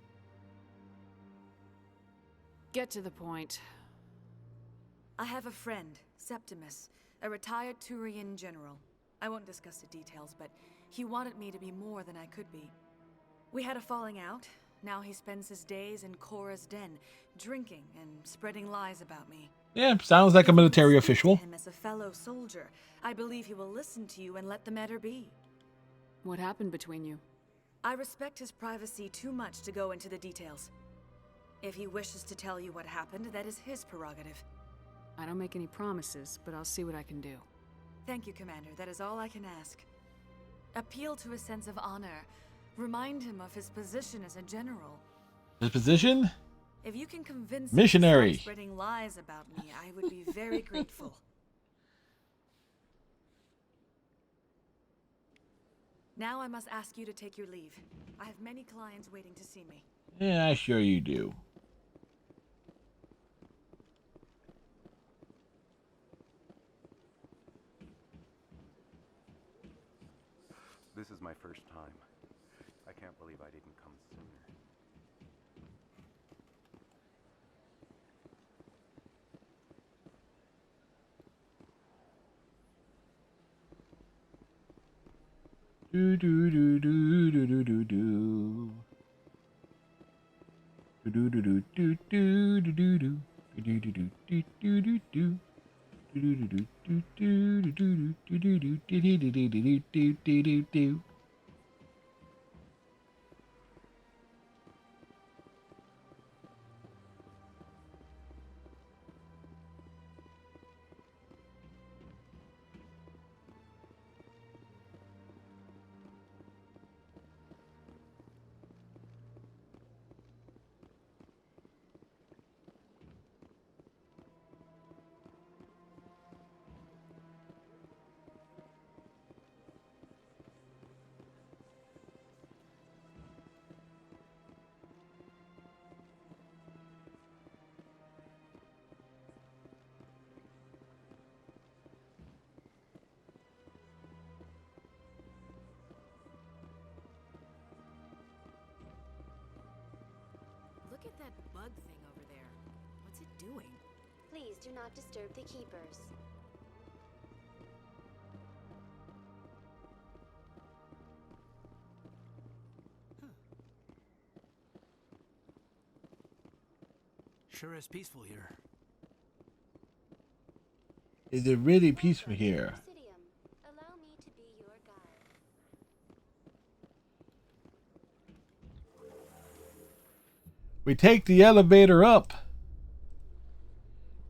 Speaker 10: Get to the point.
Speaker 15: I have a friend, Septimus, a retired Turian general. I won't discuss the details, but he wanted me to be more than I could be. We had a falling out. Now he spends his days in Cora's den, drinking and spreading lies about me.
Speaker 1: Yeah, sounds like a military official.
Speaker 15: Him as a fellow soldier, I believe he will listen to you and let the matter be.
Speaker 10: What happened between you?
Speaker 15: I respect his privacy too much to go into the details. If he wishes to tell you what happened, that is his prerogative.
Speaker 10: I don't make any promises, but I'll see what I can do.
Speaker 15: Thank you, Commander. That is all I can ask. Appeal to his sense of honor. Remind him of his position as a general.
Speaker 1: His position?
Speaker 15: If you can convince
Speaker 1: missionary.
Speaker 15: him to stop spreading lies about me, I would be very grateful. Now I must ask you to take your leave. I have many clients waiting to see me.
Speaker 1: Yeah, sure you do.
Speaker 19: This is my first time. I can't believe I didn't come sooner.
Speaker 1: Do do do do do do do do. Do do do do do do do do. Do do do do do do do. Do do do do do do do do do do do do do do do do do do.
Speaker 14: bug thing over there. What's it doing?
Speaker 6: Please do not disturb the keepers.
Speaker 12: Sure is peaceful here.
Speaker 1: Is it really peaceful here?
Speaker 6: Allow me to be your guide.
Speaker 1: We take the elevator up.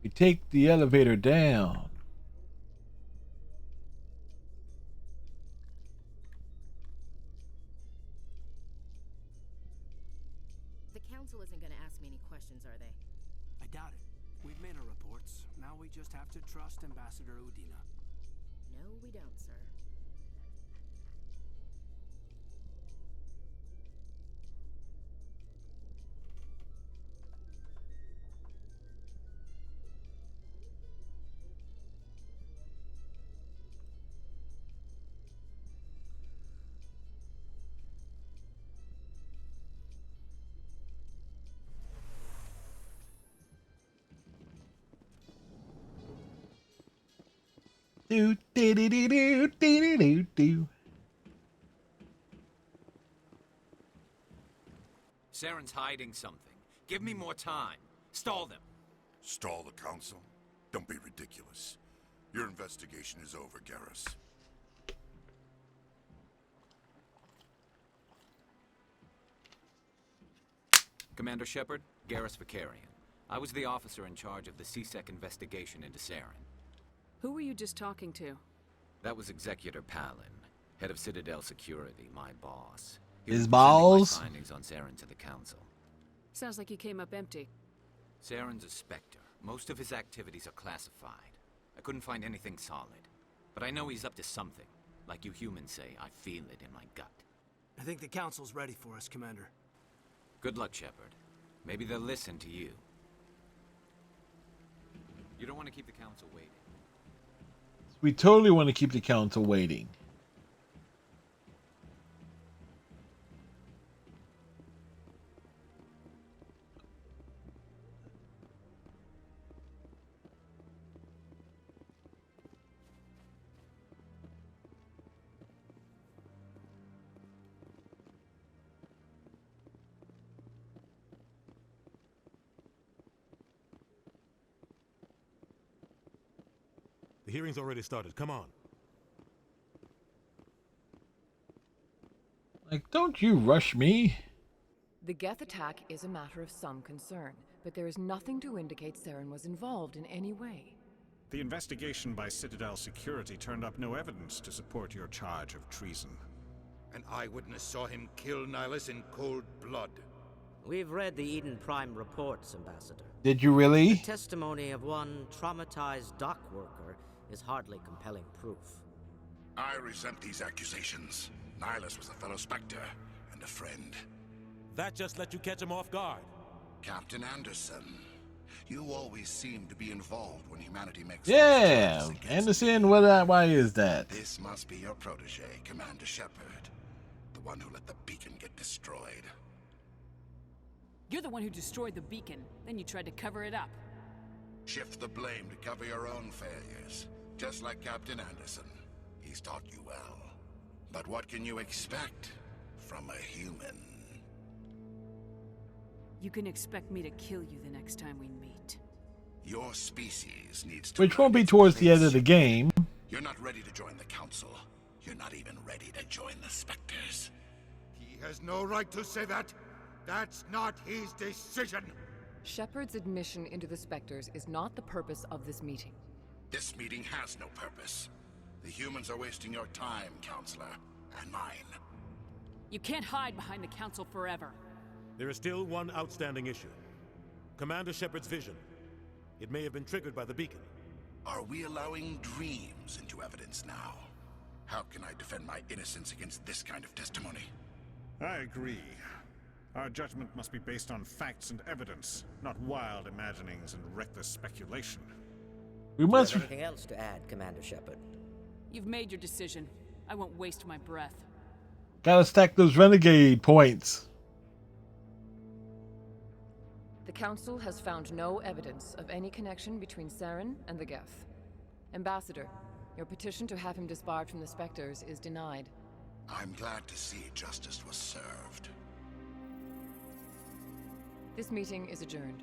Speaker 1: We take the elevator down.
Speaker 14: The council isn't going to ask me any questions, are they?
Speaker 12: I doubt it. We've made our reports. Now we just have to trust Ambassador Udina.
Speaker 14: No, we don't, sir.
Speaker 1: Do do do do do do do do.
Speaker 17: Saren's hiding something. Give me more time. Stall them.
Speaker 18: Stall the council? Don't be ridiculous. Your investigation is over, Garrus.
Speaker 17: Commander Shepard, Garrus Vicarian. I was the officer in charge of the CSEC investigation into Saren.
Speaker 10: Who were you just talking to?
Speaker 17: That was Executor Palin, head of Citadel Security, my boss. He
Speaker 1: His
Speaker 17: was presenting
Speaker 1: balls?
Speaker 17: my findings on Saren to the council.
Speaker 10: Sounds like you came up empty.
Speaker 17: Saren's a Spectre. Most of his activities are classified. I couldn't find anything solid. But I know he's up to something. Like you humans say, I feel it in my gut.
Speaker 12: I think the council's ready for us, Commander.
Speaker 17: Good luck, Shepard. Maybe they'll listen to you. You don't want to keep the council waiting.
Speaker 1: We totally want to keep the council waiting.
Speaker 5: The hearing's already started. Come on.
Speaker 1: Like, don't you rush me.
Speaker 23: The Geth attack is a matter of some concern, but there is nothing to indicate Saren was involved in any way.
Speaker 8: The investigation by Citadel Security turned up no evidence to support your charge of treason.
Speaker 16: An eyewitness saw him kill Nihilus in cold blood.
Speaker 22: We've read the Eden Prime reports, Ambassador.
Speaker 1: Did you really?
Speaker 22: The testimony of one traumatized dock worker is hardly compelling proof.
Speaker 18: I resent these accusations. Nihilus was a fellow Spectre and a friend.
Speaker 5: That just let you catch him off guard.
Speaker 18: Captain Anderson, you always seem to be involved when humanity makes...
Speaker 1: Yeah, Anderson, why is that?
Speaker 18: This must be your protege, Commander Shepard. The one who let the beacon get destroyed.
Speaker 10: You're the one who destroyed the beacon. Then you tried to cover it up.
Speaker 18: Shift the blame to cover your own failures. Just like Captain Anderson. He's taught you well. But what can you expect from a human?
Speaker 10: You can expect me to kill you the next time we meet.
Speaker 18: Your species needs to...
Speaker 1: Which won't be towards the end of the game.
Speaker 18: You're not ready to join the Council. You're not even ready to join the Spectres. He has no right to say that. That's not his decision.
Speaker 23: Shepard's admission into the Spectres is not the purpose of this meeting.
Speaker 18: This meeting has no purpose. The humans are wasting your time, Counselor, and mine.
Speaker 10: You can't hide behind the Council forever.
Speaker 5: There is still one outstanding issue. Commander Shepard's vision. It may have been triggered by the beacon.
Speaker 18: Are we allowing dreams into evidence now? How can I defend my innocence against this kind of testimony?
Speaker 8: I agree. Our judgment must be based on facts and evidence, not wild imaginings and reckless speculation.
Speaker 1: We must...
Speaker 22: Do you have anything else to add, Commander Shepard?
Speaker 10: You've made your decision. I won't waste my breath.
Speaker 1: Gotta stack those renegade points.
Speaker 23: The Council has found no evidence of any connection between Saren and the Geth. Ambassador, your petition to have him disbarred from the Spectres is denied.
Speaker 18: I'm glad to see justice was served.
Speaker 23: This meeting is adjourned.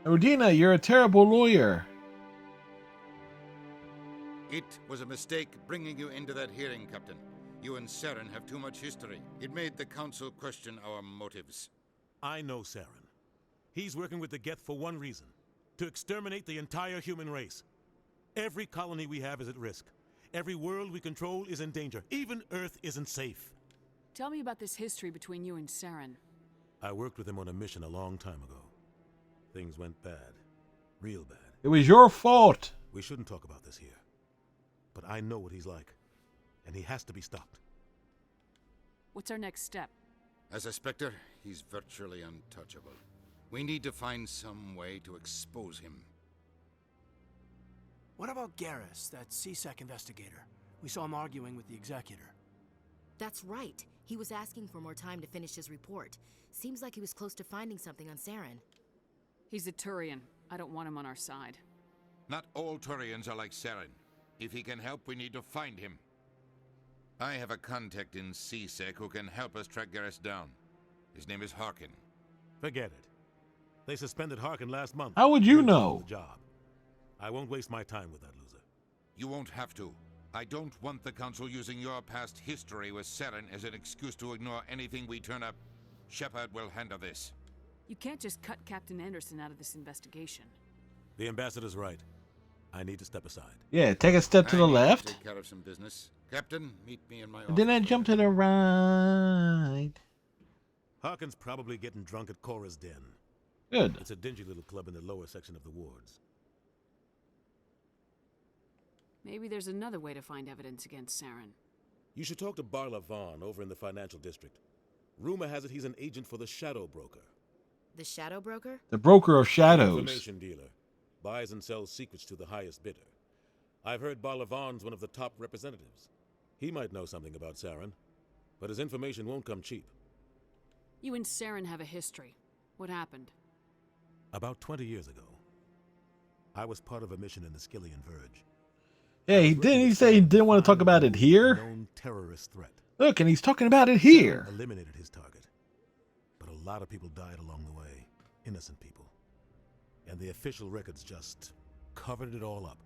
Speaker 1: Udina, you're a terrible lawyer.
Speaker 16: It was a mistake bringing you into that hearing, Captain. You and Saren have too much history. It made the Council question our motives.
Speaker 5: I know Saren. He's working with the Geth for one reason: to exterminate the entire human race. Every colony we have is at risk. Every world we control is in danger. Even Earth isn't safe.
Speaker 10: Tell me about this history between you and Saren.
Speaker 5: I worked with him on a mission a long time ago. Things went bad. Real bad.
Speaker 1: It was your fault.
Speaker 5: We shouldn't talk about this here. But I know what he's like. And he has to be stopped.
Speaker 10: What's our next step?
Speaker 16: As a Spectre, he's virtually untouchable. We need to find some way to expose him.
Speaker 12: What about Garrus, that CSEC investigator? We saw him arguing with the Executor.
Speaker 14: That's right. He was asking for more time to finish his report. Seems like he was close to finding something on Saren.
Speaker 10: He's a Turian. I don't want him on our side.
Speaker 16: Not all Turians are like Saren. If he can help, we need to find him. I have a contact in CSEC who can help us track Garrus down. His name is Harkin.
Speaker 5: Forget it. They suspended Harkin last month.
Speaker 1: How would you
Speaker 5: You're
Speaker 1: know?
Speaker 5: on the job. I won't waste my time with that loser.
Speaker 16: You won't have to. I don't want the Council using your past history with Saren as an excuse to ignore anything we turn up. Shepard will handle this.
Speaker 10: You can't just cut Captain Anderson out of this investigation.
Speaker 5: The ambassador's right. I need to step aside.
Speaker 1: Yeah, take a step to the
Speaker 16: I need
Speaker 1: left.
Speaker 16: take care of some business. Captain, meet me in my office.
Speaker 1: And then I jump to the right.
Speaker 5: Harkin's probably getting drunk at Cora's Den.
Speaker 1: Good.
Speaker 5: It's a dingy little club in the lower section of the wards.
Speaker 10: Maybe there's another way to find evidence against Saren.
Speaker 5: You should talk to Barla Vaughn over in the financial district. Rumor has it he's an agent for the Shadow Broker.
Speaker 14: The Shadow Broker?
Speaker 1: The broker of shadows.
Speaker 5: Information dealer. Buys and sells secrets to the highest bidder. I've heard Barla Vaughn's one of the top representatives. He might know something about Saren, but his information won't come cheap.
Speaker 10: You and Saren have a history. What happened?
Speaker 5: About 20 years ago, I was part of a mission in the Skillian Verge.
Speaker 1: Yeah, he say he didn't want to talk about it here?
Speaker 5: Known terrorist threat.
Speaker 1: Look, and he's talking about it here.
Speaker 5: Saren eliminated his target. But a lot of people died along the way. Innocent people. And the official records just covered it all up.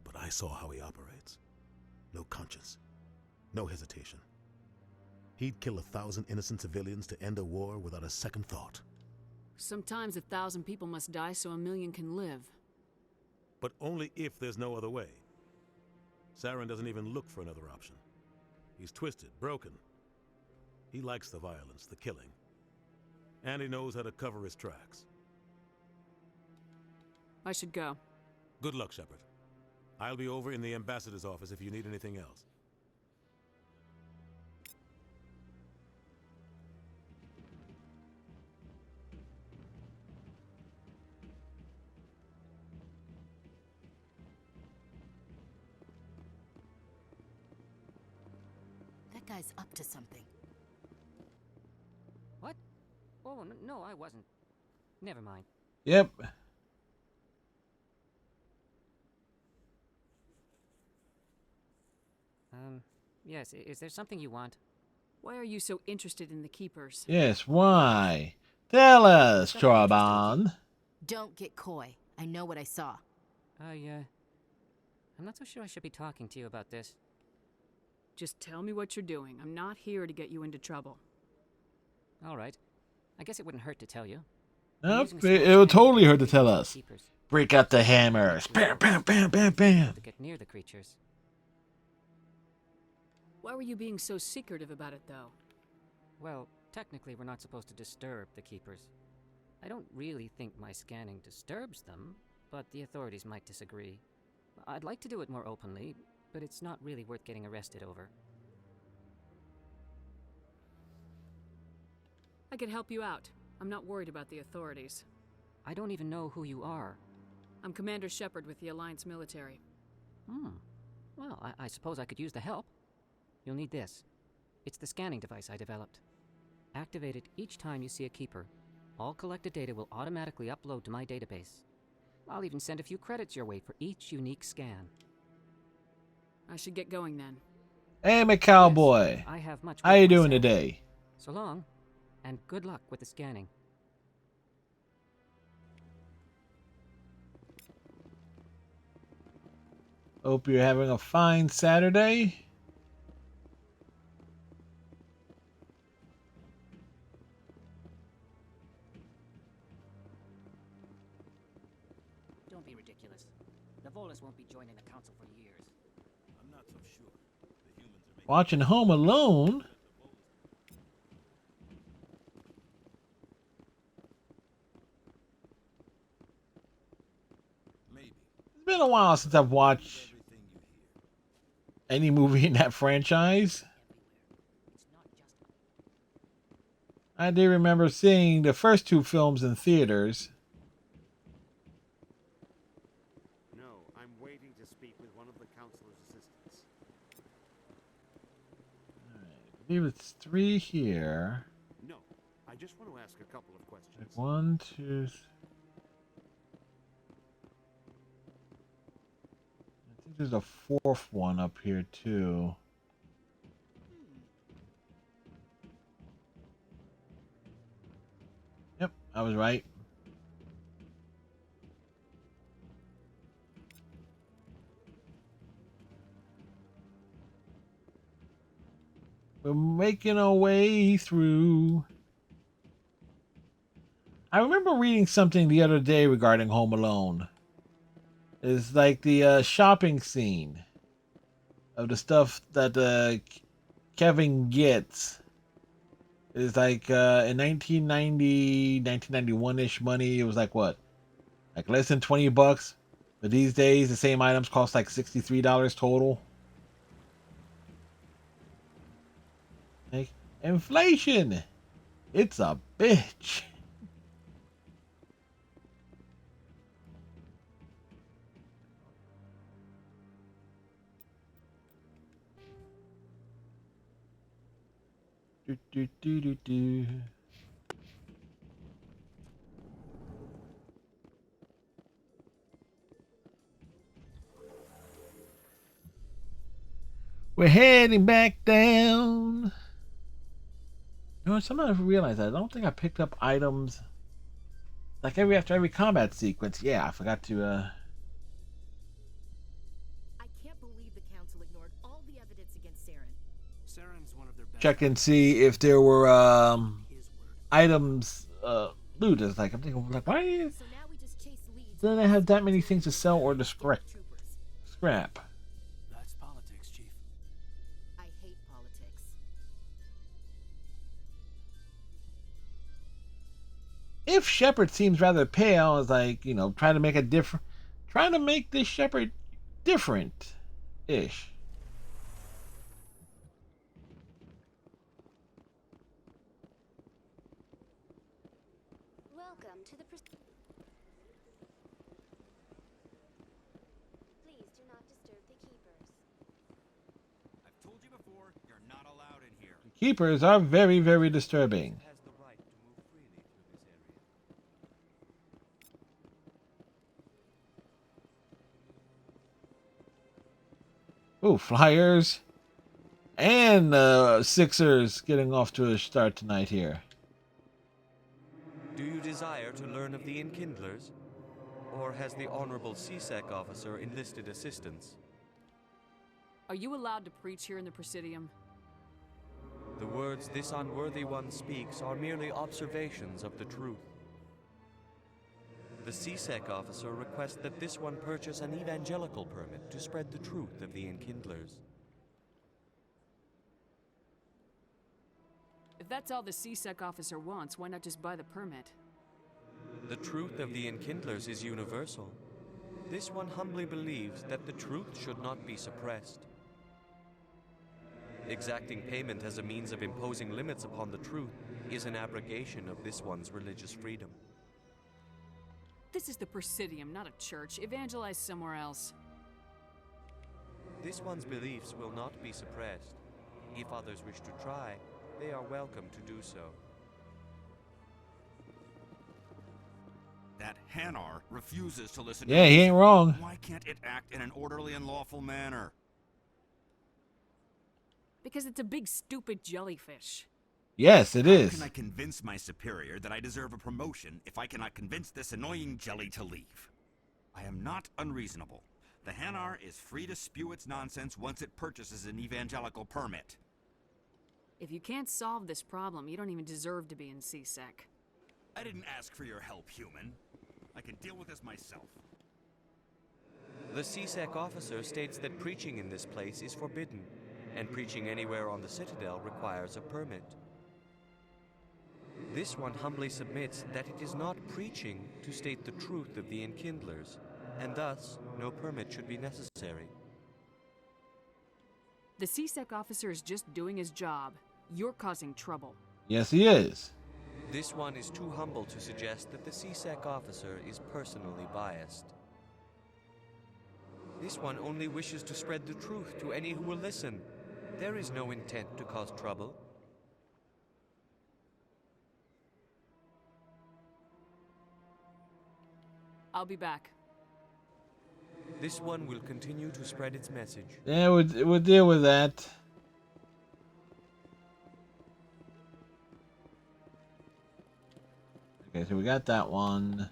Speaker 5: But I saw how he operates. No conscience. No hesitation. He'd kill 1,000 innocent civilians to end a war without a second thought.
Speaker 10: Sometimes 1,000 people must die so 1,000,000 can live.
Speaker 5: But only if there's no other way. Saren doesn't even look for another option. He's twisted, broken. He likes the violence, the killing. And he knows how to cover his tracks.
Speaker 10: I should go.
Speaker 5: Good luck, Shepard. I'll be over in the ambassador's office if you need anything else.
Speaker 14: That guy's up to something.
Speaker 4: What? Oh, no, I wasn't. Never mind.
Speaker 1: Yep.
Speaker 4: Yes, is there something you want?
Speaker 10: Why are you so interested in the Keepers?
Speaker 1: Yes, why? Tell us, Chorban.
Speaker 14: Don't get coy. I know what I saw.
Speaker 4: I'm not so sure I should be talking to you about this.
Speaker 10: Just tell me what you're doing. I'm not here to get you into trouble.
Speaker 4: All right. I guess it wouldn't hurt to tell you.
Speaker 1: Nope, it would totally hurt to tell us. Break out the hammers. Bam, bam, bam, bam, bam.
Speaker 4: To get near the creatures.
Speaker 10: Why were you being so secretive about it, though?
Speaker 4: Well, technically we're not supposed to disturb the Keepers. I don't really think my scanning disturbs them, but the authorities might disagree. I'd like to do it more openly, but it's not really worth getting arrested over.
Speaker 10: I could help you out. I'm not worried about the authorities.
Speaker 4: I don't even know who you are.
Speaker 10: I'm Commander Shepard with the Alliance military.
Speaker 4: Well, I suppose I could use the help. You'll need this. It's the scanning device I developed. Activate it each time you see a keeper. All collected data will automatically upload to my database. I'll even send a few credits your way for each unique scan.
Speaker 10: I should get going then.
Speaker 1: Hey, McCowboy.
Speaker 4: Yes, I have much
Speaker 1: How
Speaker 4: work
Speaker 1: you doing
Speaker 4: myself.
Speaker 1: today?
Speaker 4: So long, and good luck with the scanning.
Speaker 1: Hope you're having a fine Saturday.
Speaker 4: Don't be ridiculous. The Volus won't be joining the council for years.
Speaker 5: I'm not so sure. The humans are making
Speaker 1: Watching Home Alone. It's been a while since I've watched any movie in that franchise. I do remember seeing the first two films in theaters.
Speaker 2: No, I'm waiting to speak with one of the counselor's assistants.
Speaker 1: I believe it's 3 here.
Speaker 2: No, I just want to ask a couple of questions.
Speaker 1: Like 1, 2, 3. I think there's a 4th one up here too. Yep, I was right. We're making our way through. I remember reading something the other day regarding Home Alone. It's like the shopping scene of the stuff that Kevin gets. It's like in 1990, 1991-ish money, it was like what? Like less than $20. But these days, the same items cost like $63 total. Like, inflation! It's a bitch. Do, do, do, do, do. We're heading back down. You know, sometimes I realize I don't think I picked up items like after every combat sequence. Yeah, I forgot to
Speaker 14: I can't believe the council ignored all the evidence against Saren.
Speaker 12: Saren's one of their best.
Speaker 1: check and see if there were items looted. It's like I'm thinking like why do they have that many things to sell or to scrap?
Speaker 12: That's politics, Chief.
Speaker 14: I hate politics.
Speaker 1: If Shepard seems rather pale, it's like, you know, trying to make this Shepard different-ish.
Speaker 6: Welcome to the. Please do not disturb the keepers.
Speaker 2: I've told you before, you're not allowed in here.
Speaker 1: Keepers are very, very disturbing. Ooh, Flyers and Sixers getting off to a start tonight here.
Speaker 11: Do you desire to learn of the Enkindlers? Or has the Honorable CSEC officer enlisted assistance?
Speaker 10: Are you allowed to preach here in the Presidium?
Speaker 11: The words this unworthy one speaks are merely observations of the truth. The CSEC officer requests that this one purchase an evangelical permit to spread the truth of the Enkindlers.
Speaker 10: If that's all the CSEC officer wants, why not just buy the permit?
Speaker 11: The truth of the Enkindlers is universal. This one humbly believes that the truth should not be suppressed. Exacting payment as a means of imposing limits upon the truth is an abrogation of this one's religious freedom.
Speaker 10: This is the Presidium, not a church. Evangelize somewhere else.
Speaker 11: This one's beliefs will not be suppressed. If others wish to try, they are welcome to do so.
Speaker 7: That Hanar refuses to listen
Speaker 1: Yeah,
Speaker 7: to
Speaker 1: he
Speaker 7: reason.
Speaker 1: ain't wrong.
Speaker 7: Why can't it act in an orderly and lawful manner?
Speaker 10: Because it's a big, stupid jellyfish.
Speaker 1: Yes, it
Speaker 7: How
Speaker 1: is.
Speaker 7: can I convince my superior that I deserve a promotion if I cannot convince this annoying jelly to leave? I am not unreasonable. The Hanar is free to spew its nonsense once it purchases an evangelical permit.
Speaker 10: If you can't solve this problem, you don't even deserve to be in CSEC.
Speaker 7: I didn't ask for your help, human. I can deal with this myself.
Speaker 11: The CSEC officer states that preaching in this place is forbidden, and preaching anywhere on the Citadel requires a permit. This one humbly submits that it is not preaching to state the truth of the Enkindlers, and thus no permit should be necessary.
Speaker 10: The CSEC officer is just doing his job. You're causing trouble.
Speaker 1: Yes, he is.
Speaker 11: This one is too humble to suggest that the CSEC officer is personally biased. This one only wishes to spread the truth to any who will listen. There is no intent to cause trouble.
Speaker 10: I'll be back.
Speaker 11: This one will continue to spread its message.
Speaker 1: Yeah, we'll deal with that. Okay, so we got that one.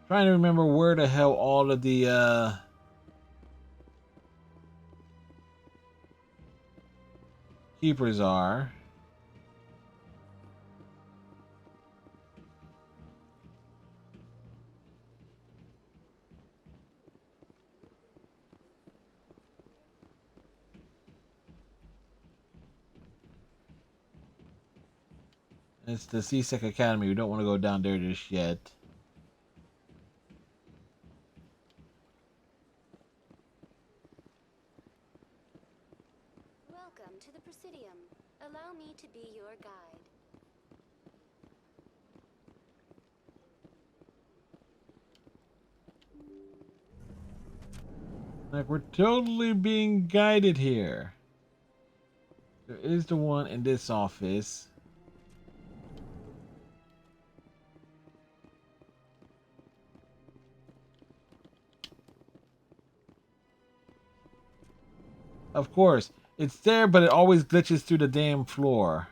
Speaker 1: Trying to remember where the hell all of the keepers are. It's the CSEC Academy. We don't want to go down there just yet.
Speaker 6: Welcome to the Presidium. Allow me to be your guide.
Speaker 1: Like, we're totally being guided here. There is the one in this office. Of course, it's there, but it always glitches through the damn floor.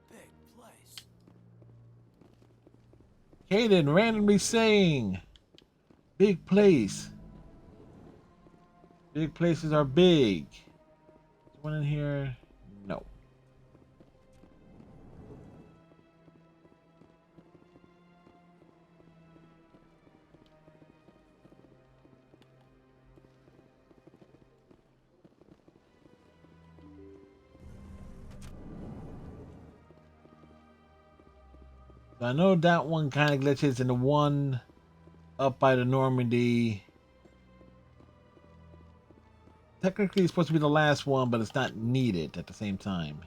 Speaker 12: Big place.
Speaker 1: Caden randomly saying, big place. Big places are big. Is one in here? No. So I know that one kind of glitches, and the one up by the Normandy technically it's supposed to be the last one, but it's not needed at the same time.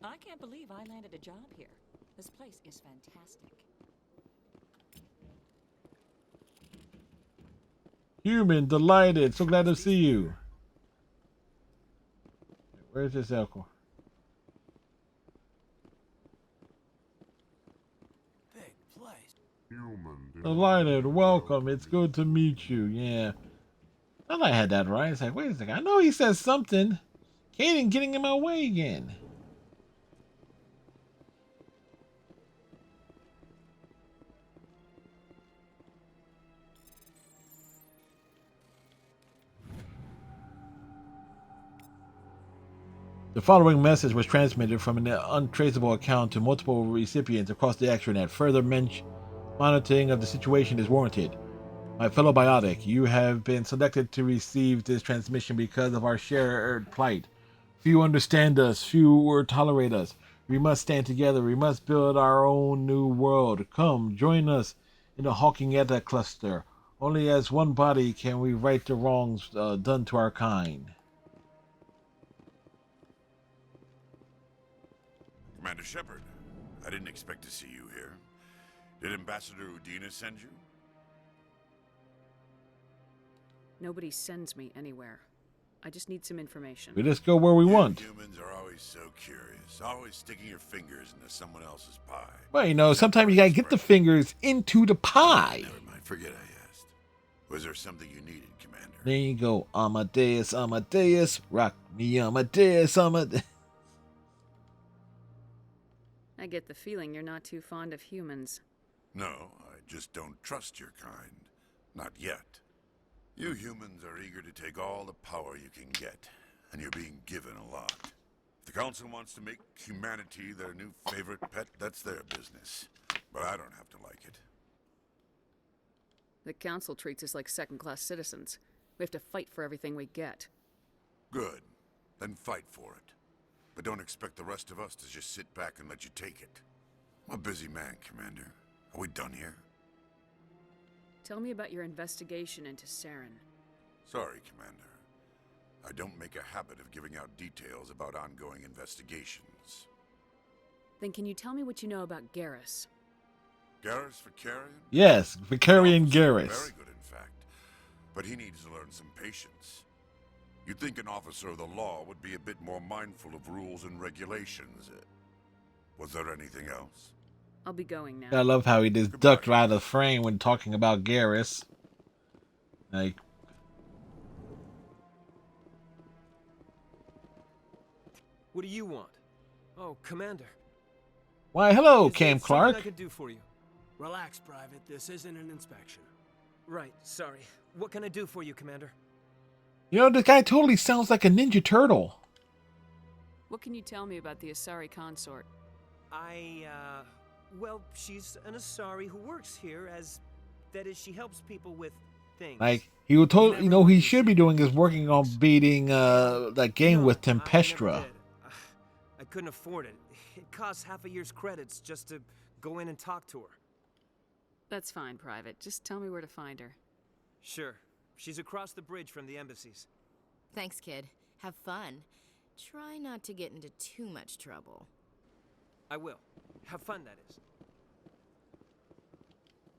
Speaker 20: I can't believe I landed a job here. This place is fantastic.
Speaker 1: Human, delighted. So glad to see you. Where's this Elcor?
Speaker 12: Big place.
Speaker 1: Delighted. Welcome. It's good to meet you. Yeah. I thought I had that right. It's like, wait a second. I know he says something. Caden getting in my way again. The following message was transmitted from an untraceable account to multiple recipients across the extranet. Further monitoring of the situation is warranted. My fellow Biotic, you have been selected to receive this transmission because of our shared plight. Few understand us, few will tolerate us. We must stand together. We must build our own new world. Come, join us in the Hawking Eta cluster. Only as one body can we right the wrongs done to our kind.
Speaker 18: Commander Shepard, I didn't expect to see you here. Did Ambassador Udina send you?
Speaker 10: Nobody sends me anywhere. I just need some information.
Speaker 1: We just go where we want.
Speaker 18: Humans are always so curious, always sticking your fingers into someone else's pie.
Speaker 1: Well, you know, sometimes you gotta get the fingers into the pie.
Speaker 18: Never mind, forget I asked. Was there something you needed, Commander?
Speaker 1: There you go. Amadeus, Amadeus, rock me Amadeus, Amadeus.
Speaker 10: I get the feeling you're not too fond of humans.
Speaker 18: No, I just don't trust your kind. Not yet. You humans are eager to take all the power you can get, and you're being given a lot. If the Council wants to make humanity their new favorite pet, that's their business. But I don't have to like it.
Speaker 10: The Council treats us like second-class citizens. We have to fight for everything we get.
Speaker 18: Good. Then fight for it. But don't expect the rest of us to just sit back and let you take it. I'm a busy man, Commander. Are we done here?
Speaker 10: Tell me about your investigation into Saren.
Speaker 18: Sorry, Commander. I don't make a habit of giving out details about ongoing investigations.
Speaker 10: Then can you tell me what you know about Garrus?
Speaker 18: Garrus Vicarian?
Speaker 1: Yes, Vicarian Garrus.
Speaker 18: Very good, in fact. But he needs to learn some patience. You'd think an officer of the law would be a bit more mindful of rules and regulations. Was there anything else?
Speaker 10: I'll be going now.
Speaker 1: I love how he just ducked right out of the frame when talking about Garrus. Like,
Speaker 9: what do you want? Oh, Commander.
Speaker 1: why, hello,
Speaker 9: Is there
Speaker 1: Cam
Speaker 9: something
Speaker 1: Clark.
Speaker 9: I could do for you?
Speaker 12: Relax, Private. This isn't an inspection.
Speaker 9: Right, sorry. What can I do for you, Commander?
Speaker 1: You know, this guy totally sounds like a Ninja Turtle.
Speaker 10: What can you tell me about the Asari consort?
Speaker 9: Well, she's an Asari who works here that is, she helps people with things.
Speaker 1: Like, he would totally, you know, he should be doing is working on beating that game with Tempestra.
Speaker 9: I couldn't afford it. It costs half a year's credits just to go in and talk to her.
Speaker 10: That's fine, Private. Just tell me where to find her.
Speaker 9: Sure. She's across the bridge from the embassies.
Speaker 14: Thanks, kid. Have fun. Try not to get into too much trouble.
Speaker 9: I will. Have fun, that is.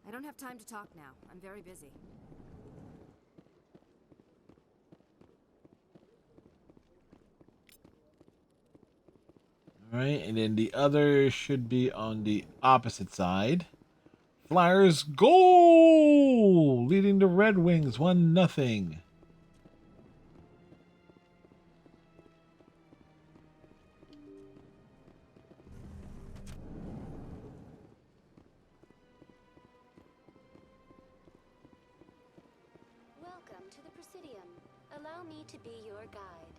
Speaker 3: I don't have time to talk now. I'm very busy.
Speaker 1: Alright, and then the other should be on the opposite side. Flyers goal! Leading the Red Wings 1-0.
Speaker 6: Welcome to the Presidium. Allow me to be your guide.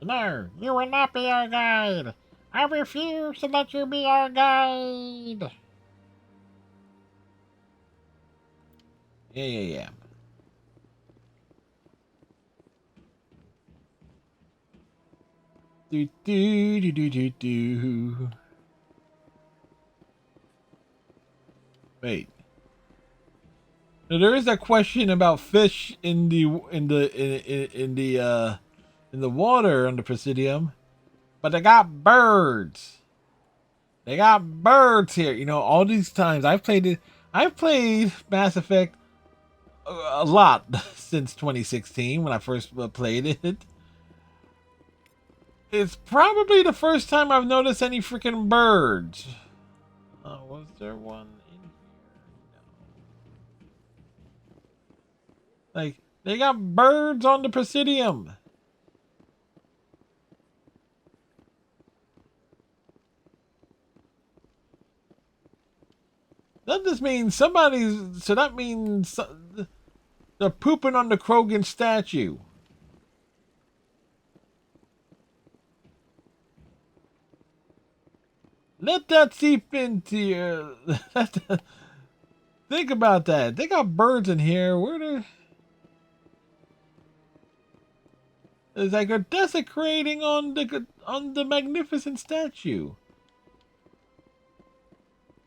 Speaker 1: No, you will not be our guide. I refuse to let you be our guide. Yeah. Do. Wait. Now, there is a question about fish in the water on the Presidium, but they got birds. They got birds here. You know, all these times I've played Mass Effect a lot since 2016 when I first played it. It's probably the first time I've noticed any freaking birds. Was there one in here? No. Like, they got birds on the Presidium. That just means somebody's... So that means they're pooping on the Krogan statue. Let that seep into your... Think about that. They got birds in here. Where they... It's like they're desecrating on the magnificent statue.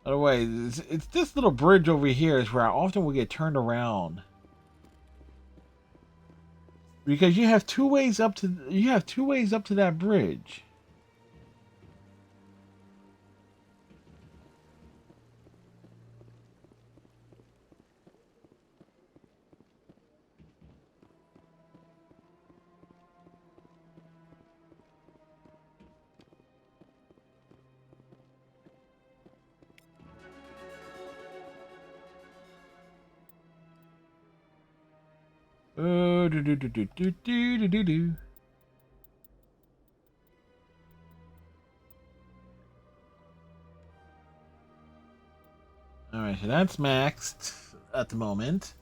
Speaker 1: By the way, it's this little bridge over here is where I often will get turned around. Because you have two ways up to that bridge. Do do do do do do do do. All right, so that's maxed at the moment.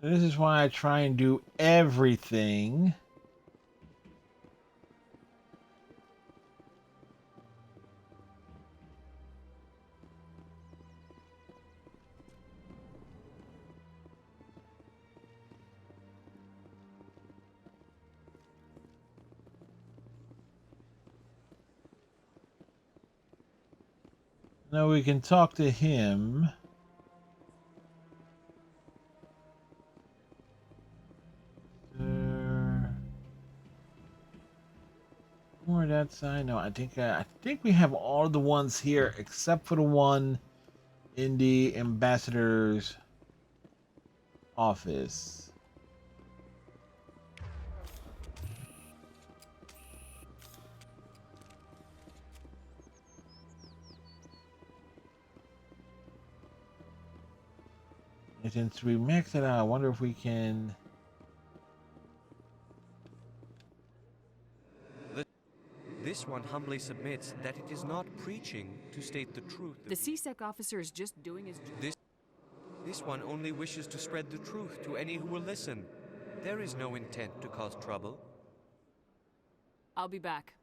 Speaker 1: This is why I try and do everything. Now we can talk to him. More that side. No, I think we have all the ones here except for the one in the ambassador's office. And since we maxed it out, I wonder if we can.
Speaker 11: This one humbly submits that it is not preaching to state the truth.
Speaker 10: The CSEC officer is just doing his job.
Speaker 11: This one only wishes to spread the truth to any who will listen. There is no intent to cause trouble.
Speaker 10: I'll be back.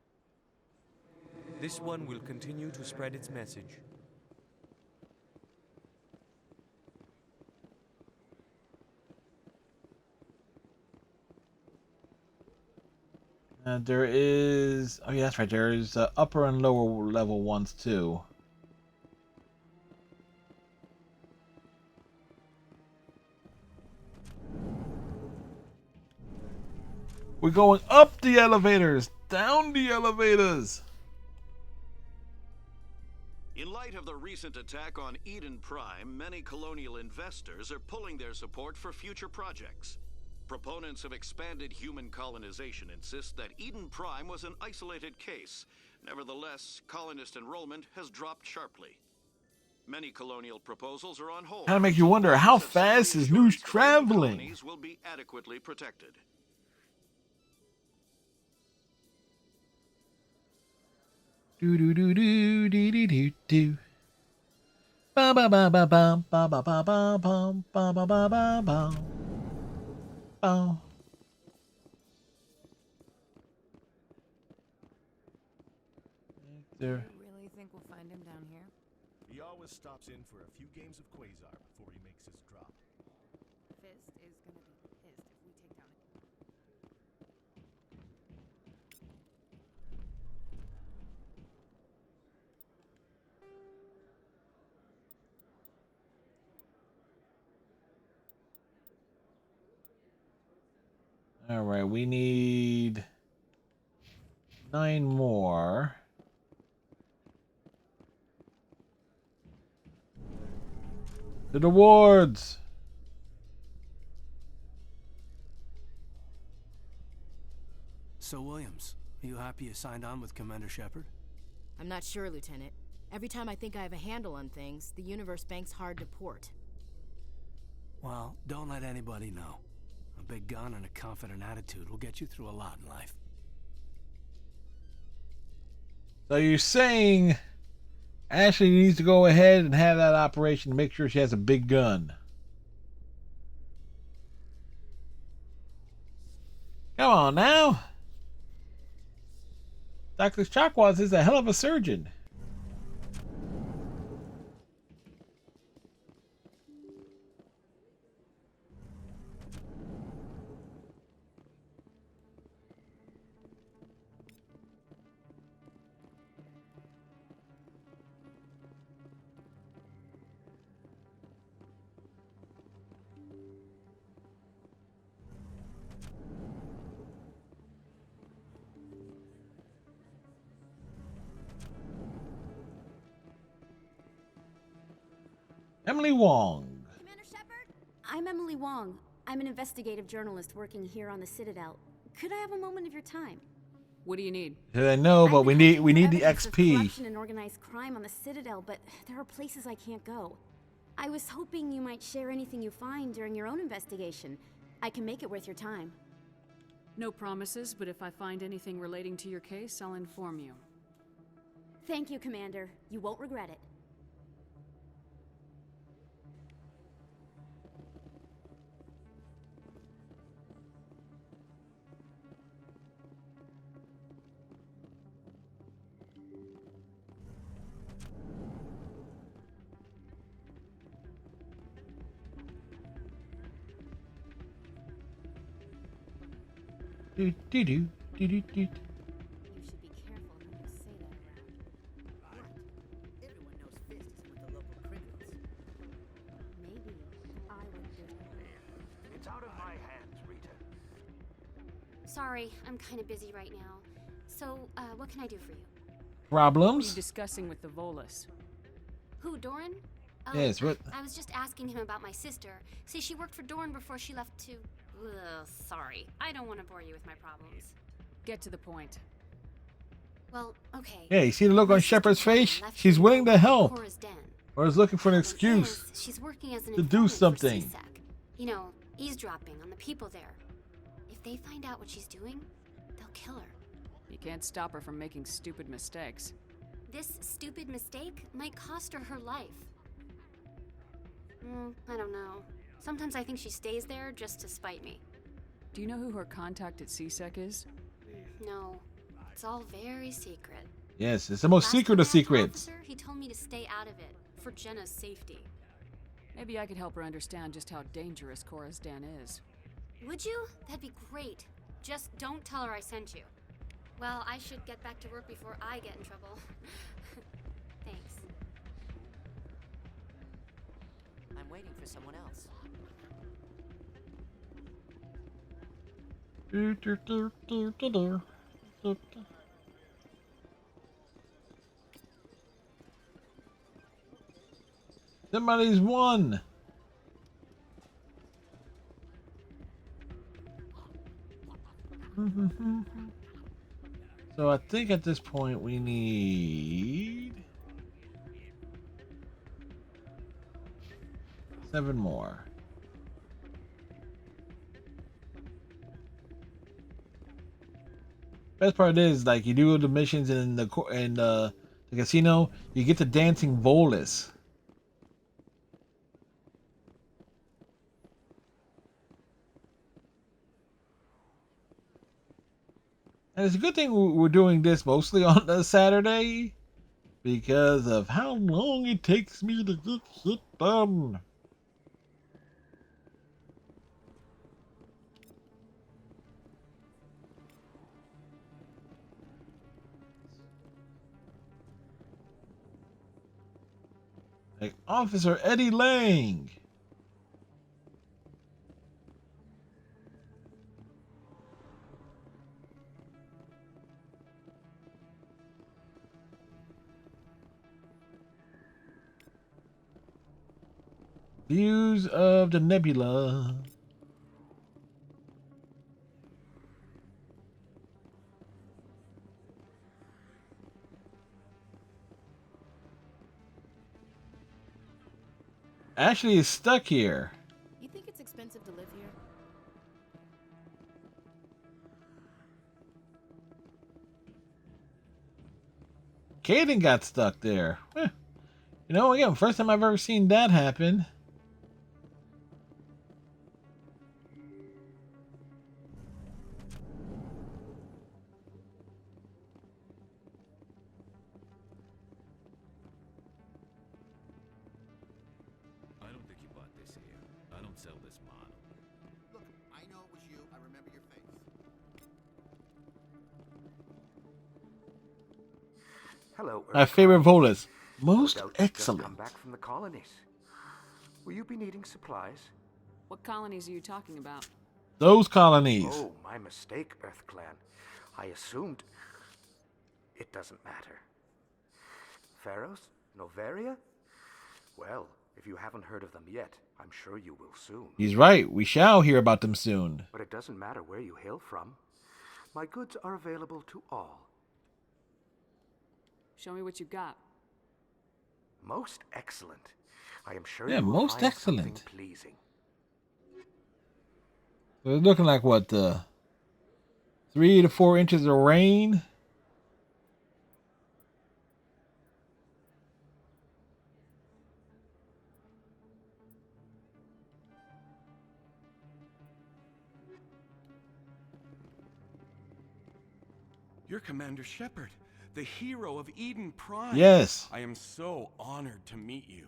Speaker 11: This one will continue to spread its message.
Speaker 1: There is. Oh, yeah, that's right. There is upper and lower level ones too. We're going up the elevators, down the elevators.
Speaker 13: In light of the recent attack on Eden Prime, many colonial investors are pulling their support for future projects. Proponents of expanded human colonization insist that Eden Prime was an isolated case. Nevertheless, colonist enrollment has dropped sharply. Many colonial proposals are on hold.
Speaker 1: Kind of make you wonder how fast is news traveling.
Speaker 13: Colonies will be adequately protected.
Speaker 1: Do do do do do do do do. Ba ba ba ba ba ba ba ba ba ba ba ba ba ba ba. Oh. There.
Speaker 14: You really think we'll find him down here?
Speaker 15: He always stops in for a few games of Quasar before he makes his drop.
Speaker 14: Fist is gonna be pissed if we take down
Speaker 1: All right, we need 9 more. To the wards.
Speaker 12: So, Williams, are you happy you signed on with Commander Shepard?
Speaker 14: I'm not sure, Lieutenant. Every time I think I have a handle on things, the universe banks hard to port.
Speaker 12: Well, don't let anybody know. A big gun and a confident attitude will get you through a lot in life.
Speaker 1: So you're saying Ashley needs to go ahead and have that operation to make sure she has a big gun. Come on now. Dr. Chakwas is a hell of a surgeon. Emily Wong.
Speaker 17: Commander Shepard? I'm Emily Wong. I'm an investigative journalist working here on the Citadel. Could I have a moment of your time?
Speaker 10: What do you need?
Speaker 1: I know, but we need the
Speaker 17: Evidence of
Speaker 1: XP.
Speaker 17: corruption and organized crime on the Citadel, but there are places I can't go. I was hoping you might share anything you find during your own investigation. I can make it worth your time.
Speaker 10: No promises, but if I find anything relating to your case, I'll inform you.
Speaker 17: Thank you, Commander. You won't regret it.
Speaker 1: Do do do do do do.
Speaker 17: You should be careful when you say that around.
Speaker 22: Everyone knows Fist is with the local criminals.
Speaker 17: Maybe I would do it.
Speaker 12: It's out of my hands, Rita.
Speaker 17: Sorry, I'm kind of busy right now. So, what can I do for you?
Speaker 10: What are you
Speaker 1: Problems?
Speaker 10: discussing with the Volus?
Speaker 17: Who, Doran? Oh,
Speaker 1: Yes, what?
Speaker 17: I was just asking him about my sister. See, she worked for Doran before she left to... Ugh, sorry. I don't want to bore you with my problems.
Speaker 10: Get to the point.
Speaker 17: Well, okay.
Speaker 1: Yeah, you see the look on Shepard's face? She's willing to help.
Speaker 17: Cora's den.
Speaker 1: Or is looking for an excuse
Speaker 17: She's working as an
Speaker 1: to do
Speaker 17: informant for
Speaker 1: something.
Speaker 17: CSEC. You know, eavesdropping on the people there. If they find out what she's doing, they'll kill her.
Speaker 10: You can't stop her from making stupid mistakes.
Speaker 17: This stupid mistake might cost her her life. I don't know. Sometimes I think she stays there just to spite me.
Speaker 10: Do you know who her contact at CSEC is?
Speaker 17: No, it's all very secret.
Speaker 1: Yes, it's the most secret of secrets.
Speaker 17: Officer, he told me to stay out of it, for Jenna's safety.
Speaker 10: Maybe I could help her understand just how dangerous Cora's den is.
Speaker 17: Would you? That'd be great. Just don't tell her I sent you. Well, I should get back to work before I get in trouble. Thanks.
Speaker 22: I'm waiting for someone else.
Speaker 1: Do, do, do, do, do, do. Do, do. Somebody's won. So I think at this point we need 7 more. Best part is, like, you do the missions in the casino, you get the dancing Volus. And it's a good thing we're doing this mostly on a Saturday because of how long it takes me to get shit done. Like Officer Eddie Lang. Views of the nebula. Ashley is stuck here.
Speaker 14: You think it's expensive to live here?
Speaker 1: Caden got stuck there. You know, again, first time I've ever seen that happen.
Speaker 8: I don't think you bought this here. I don't sell this model.
Speaker 19: Look, I know it was you. I remember your face.
Speaker 21: Hello,
Speaker 1: My favorite vote is
Speaker 21: No
Speaker 1: most
Speaker 21: doubt you've just
Speaker 1: excellent.
Speaker 21: come back from the colonies. Will you be needing supplies?
Speaker 10: What colonies are you talking about?
Speaker 1: Those colonies.
Speaker 21: Oh, my mistake, Earth Clan. I assumed... It doesn't matter. Pharaohs? Novaria? Well, if you haven't heard of them yet, I'm sure you will soon.
Speaker 1: He's right. We shall hear about them soon.
Speaker 21: But it doesn't matter where you hail from. My goods are available to all.
Speaker 10: Show me what you got.
Speaker 21: Most excellent. I am sure
Speaker 1: Yeah,
Speaker 21: you will
Speaker 1: most
Speaker 21: find
Speaker 1: excellent.
Speaker 21: something pleasing.
Speaker 1: So it's looking like what, 3 to 4 inches of rain.
Speaker 7: You're Commander Shepard, the hero of Eden Prime.
Speaker 1: Yes.
Speaker 7: I am so honored to meet you.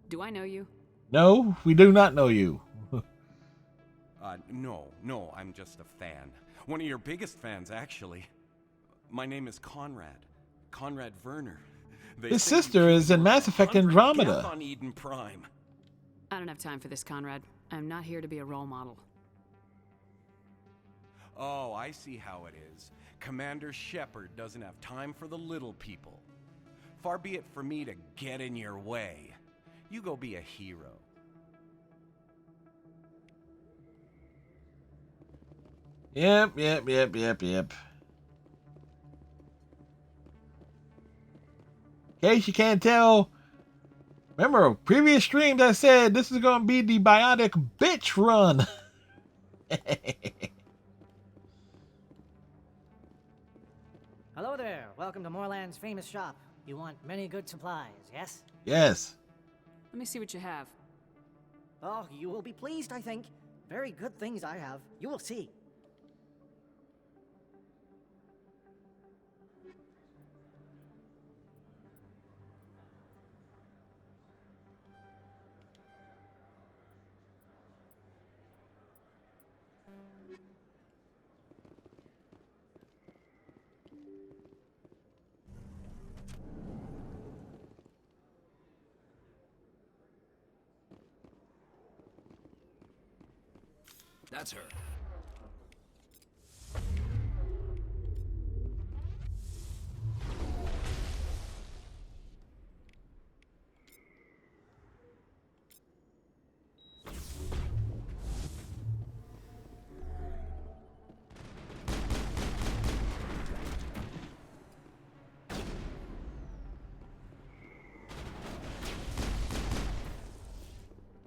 Speaker 10: Do I know you?
Speaker 1: No, we do not know you.
Speaker 7: No, I'm just a fan. One of your biggest fans, actually. My name is Conrad. Conrad Werner. They
Speaker 1: His
Speaker 7: say you
Speaker 1: sister
Speaker 7: killed
Speaker 1: is in
Speaker 7: more
Speaker 1: Mass
Speaker 7: than
Speaker 1: Effect
Speaker 7: 100
Speaker 1: Andromeda.
Speaker 7: Geth on Eden Prime.
Speaker 10: I don't have time for this, Conrad. I'm not here to be a role model.
Speaker 7: Oh, I see how it is. Commander Shepard doesn't have time for the little people. Far be it for me to get in your way. You go be a hero.
Speaker 1: Yep. In case you can't tell, remember previous streams I said this is going to be the Biotic bitch run.
Speaker 24: Hello there. Welcome to Moorland's famous shop. You want many good supplies, yes?
Speaker 1: Yes.
Speaker 10: Let me see what you have.
Speaker 24: Oh, you will be pleased, I think. Very good things I have. You will see.
Speaker 12: That's her.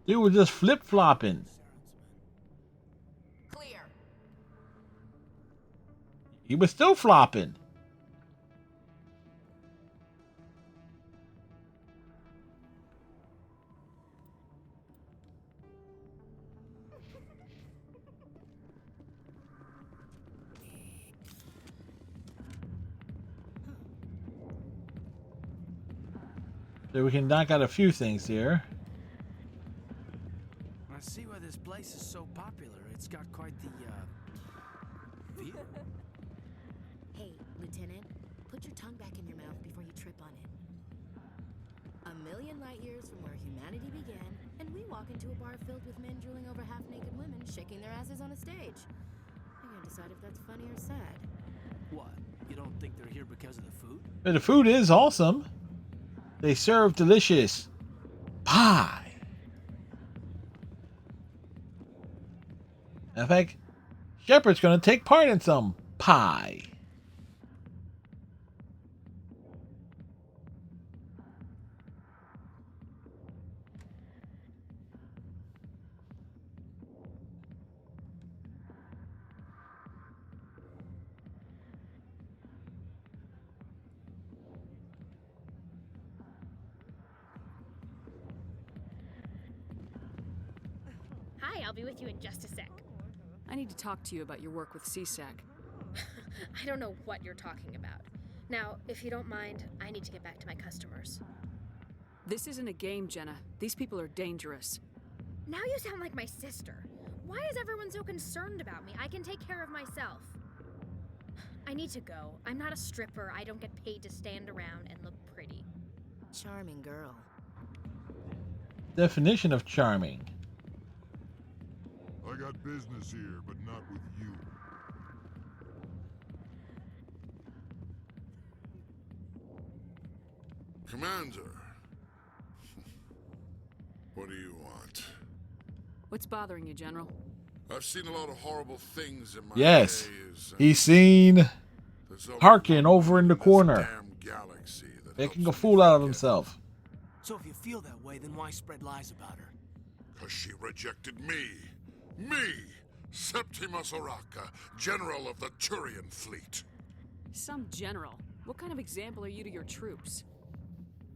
Speaker 1: Dude was just flip-flopping.
Speaker 14: Clear.
Speaker 1: He was still flopping. So we can knock out a few things here.
Speaker 12: I see why this place is so popular. It's got quite the, view.
Speaker 14: Hey, Lieutenant, put your tongue back in your mouth before you trip on it. 1,000,000 light years from where humanity began, and we walk into a bar filled with men drooling over half-naked women shaking their asses on a stage. I gotta decide if that's funny or sad.
Speaker 12: What? You don't think they're here because of the food?
Speaker 1: But the food is awesome. They serve delicious pie. In fact, Shepard's going to take part in some pie.
Speaker 4: Hi, I'll be with you in just a sec.
Speaker 10: I need to talk to you about your work with CSAC.
Speaker 4: I don't know what you're talking about. Now, if you don't mind, I need to get back to my customers.
Speaker 10: This isn't a game, Jenna. These people are dangerous.
Speaker 4: Now you sound like my sister. Why is everyone so concerned about me? I can take care of myself. I need to go. I'm not a stripper. I don't get paid to stand around and look pretty.
Speaker 14: Charming girl.
Speaker 1: Definition of charming.
Speaker 5: I got business here, but not with you.
Speaker 18: Commander. What do you want?
Speaker 10: What's bothering you, General?
Speaker 18: I've seen a lot of horrible things in my
Speaker 1: Yes.
Speaker 18: days.
Speaker 1: He's seen Harkin over in the corner, making a fool out of himself.
Speaker 12: So if you feel that way, then why spread lies about her?
Speaker 18: Because she rejected me. Me! Septimus Oraka, General of the Turian Fleet.
Speaker 10: Some general. What kind of example are you to your troops?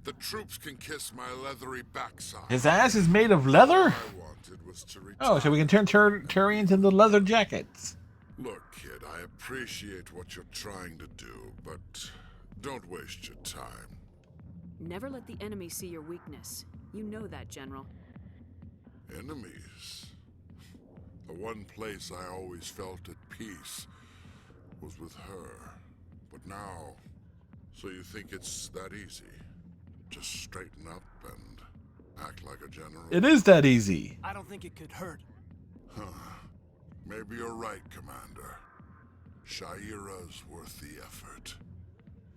Speaker 18: The troops can kiss my leathery backside.
Speaker 1: His ass is made of leather?
Speaker 18: All I wanted was to retire.
Speaker 1: Oh, so we can turn Turians into leather jackets.
Speaker 18: Look, kid, I appreciate what you're trying to do, but don't waste your time.
Speaker 10: Never let the enemy see your weakness. You know that, General.
Speaker 18: Enemies? The one place I always felt at peace was with her. But now, so you think it's that easy? Just straighten up and act like a general?
Speaker 1: It is that easy.
Speaker 12: I don't think it could hurt.
Speaker 18: Huh. Maybe you're right, Commander. Shaira's worth the effort,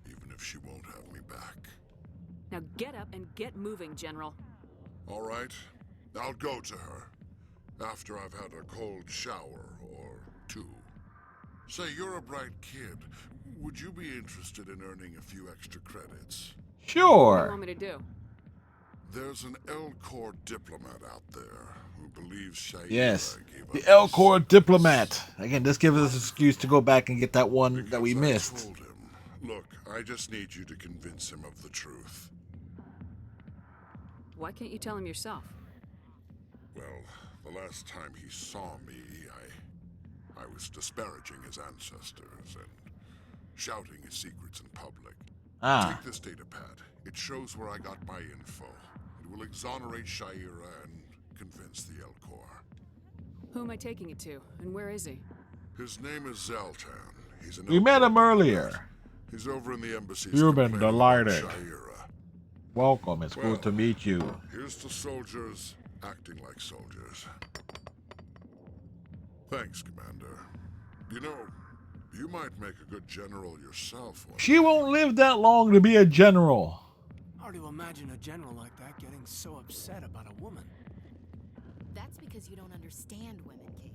Speaker 18: even if she won't have me back.
Speaker 10: Now get up and get moving, General.
Speaker 18: All right, I'll go to her. After I've had a cold shower or two. Say, you're a bright kid. Would you be interested in earning a few extra credits?
Speaker 10: What do you
Speaker 1: Sure.
Speaker 10: want me to do?
Speaker 18: There's an L-Corps diplomat out there who believes Shaira
Speaker 1: Yes.
Speaker 18: gave
Speaker 1: The
Speaker 18: up
Speaker 1: El
Speaker 18: his
Speaker 1: Corps diplomat. Again, this gives us an excuse to go back and get that one that we
Speaker 18: Because I
Speaker 1: missed.
Speaker 18: told him, look, I just need you to convince him of the truth.
Speaker 10: Why can't you tell him yourself?
Speaker 18: Well, the last time he saw me, I was disparaging his ancestors and shouting his secrets in public.
Speaker 1: Ah.
Speaker 18: Take this data pad. It shows where I got my info. It will exonerate Shaira and convince the El Corps.
Speaker 10: Who am I taking it to, and where is he?
Speaker 18: His name is Zaltan. He's an
Speaker 1: We
Speaker 18: El
Speaker 1: met
Speaker 18: Corps
Speaker 1: him
Speaker 18: diplomat.
Speaker 1: earlier.
Speaker 18: He's over in the embassy.
Speaker 1: You've been delighted. Welcome. It's good to meet you.
Speaker 18: Here's to soldiers acting like soldiers. Thanks, Commander. You know, you might make a good general yourself.
Speaker 1: She won't live that long to be a general.
Speaker 12: Hard to imagine a general like that getting so upset about a woman.
Speaker 14: That's because you don't understand women, Caden.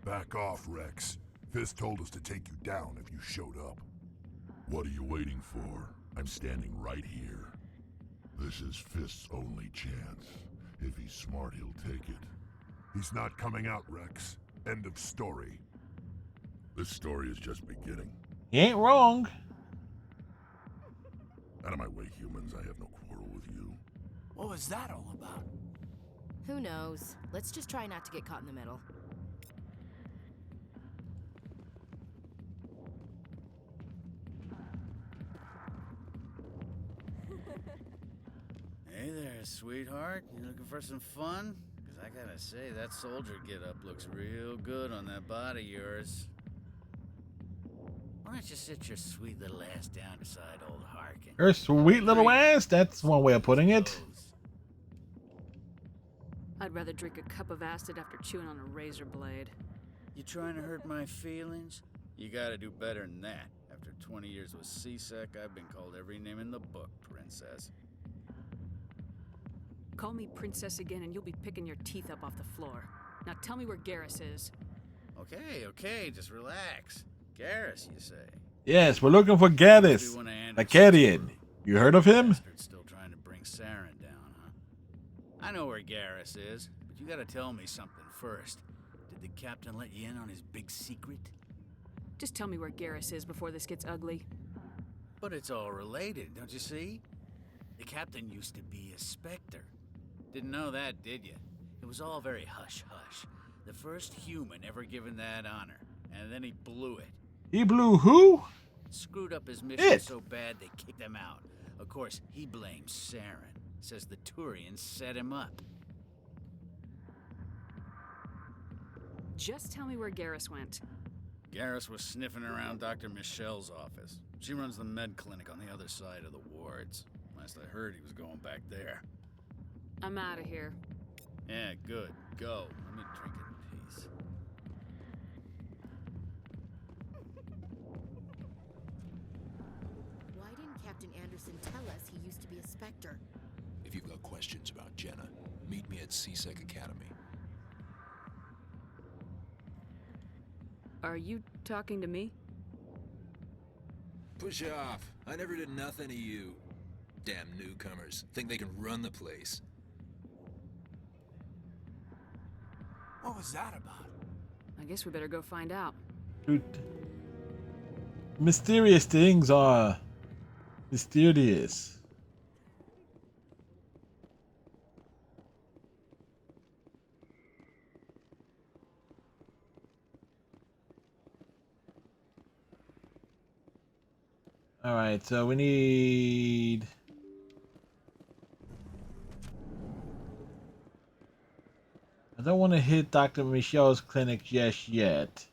Speaker 5: Back off, Rex. Fist told us to take you down if you showed up. What are you waiting for? I'm standing right here. This is Fist's only chance. If he's smart, he'll take it. He's not coming out, Rex. End of story. This story is just beginning.
Speaker 1: He ain't wrong.
Speaker 5: Out of my way, humans. I have no quarrel with you.
Speaker 12: What was that all about?
Speaker 14: Who knows? Let's just try not to get caught in the middle.
Speaker 16: Hey there, sweetheart. You looking for some fun? Because I gotta say, that soldier get-up looks real good on that body of yours. Why don't you sit your sweet little ass down beside old Harkin?
Speaker 1: Her sweet little ass. That's one way of putting it.
Speaker 10: I'd rather drink a cup of acid after chewing on a razor blade.
Speaker 16: You trying to hurt my feelings? You gotta do better than that. After 20 years with CSEC, I've been called every name in the book, princess.
Speaker 10: Call me princess again and you'll be picking your teeth up off the floor. Now tell me where Garrus is.
Speaker 16: Okay, just relax. Garrus, you say?
Speaker 1: Yes, we're looking for Gaddis. The Cadian. You heard of him?
Speaker 16: Still trying to bring Saren down, huh? I know where Garrus is, but you gotta tell me something first. Did the captain let you in on his big secret?
Speaker 10: Just tell me where Garrus is before this gets ugly.
Speaker 16: But it's all related, don't you see? The captain used to be a Spectre. Didn't know that, did you? It was all very hush-hush. The first human ever given that honor, and then he blew it.
Speaker 1: He blew who?
Speaker 16: Screwed up his mission
Speaker 1: It.
Speaker 16: so bad they kicked him out. Of course, he blames Saren. Says the Turians set him up.
Speaker 10: Just tell me where Garrus went.
Speaker 16: Garrus was sniffing around Dr. Michelle's office. She runs the med clinic on the other side of the wards. Last I heard, he was going back there.
Speaker 10: I'm out of here.
Speaker 16: Yeah, good. Go. Let me drink in peace.
Speaker 14: Why didn't Captain Anderson tell us he used to be a Spectre?
Speaker 8: If you've got questions about Jenna, meet me at CSEC Academy.
Speaker 10: Are you talking to me?
Speaker 8: Push off. I never did nothing to you. Damn newcomers. Think they can run the place.
Speaker 12: What was that about?
Speaker 10: I guess we better go find out.
Speaker 1: Dude. Mysterious things are mysterious. All right, so we need. I don't want to hit Dr. Michelle's clinic just yet.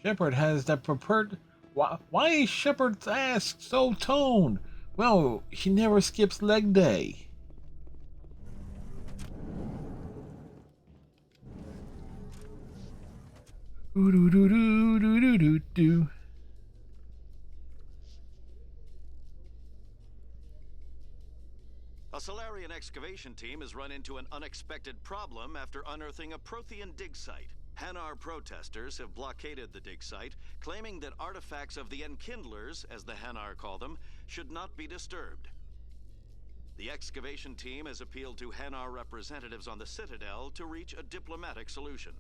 Speaker 1: Shepard has that prepared. Why is Shepard's ass so toned? Well, he never skips leg day. Ooh, doo, doo, doo, doo, doo, doo, doo.
Speaker 13: A Solarian excavation team has run into an unexpected problem after unearthing a Prothean dig site. Hanar protesters have blockaded the dig site, claiming that artifacts of the Enkindlers, as the Hanar call them, should not be disturbed. The excavation team has appealed to Hanar representatives on the Citadel to reach a diplomatic solution.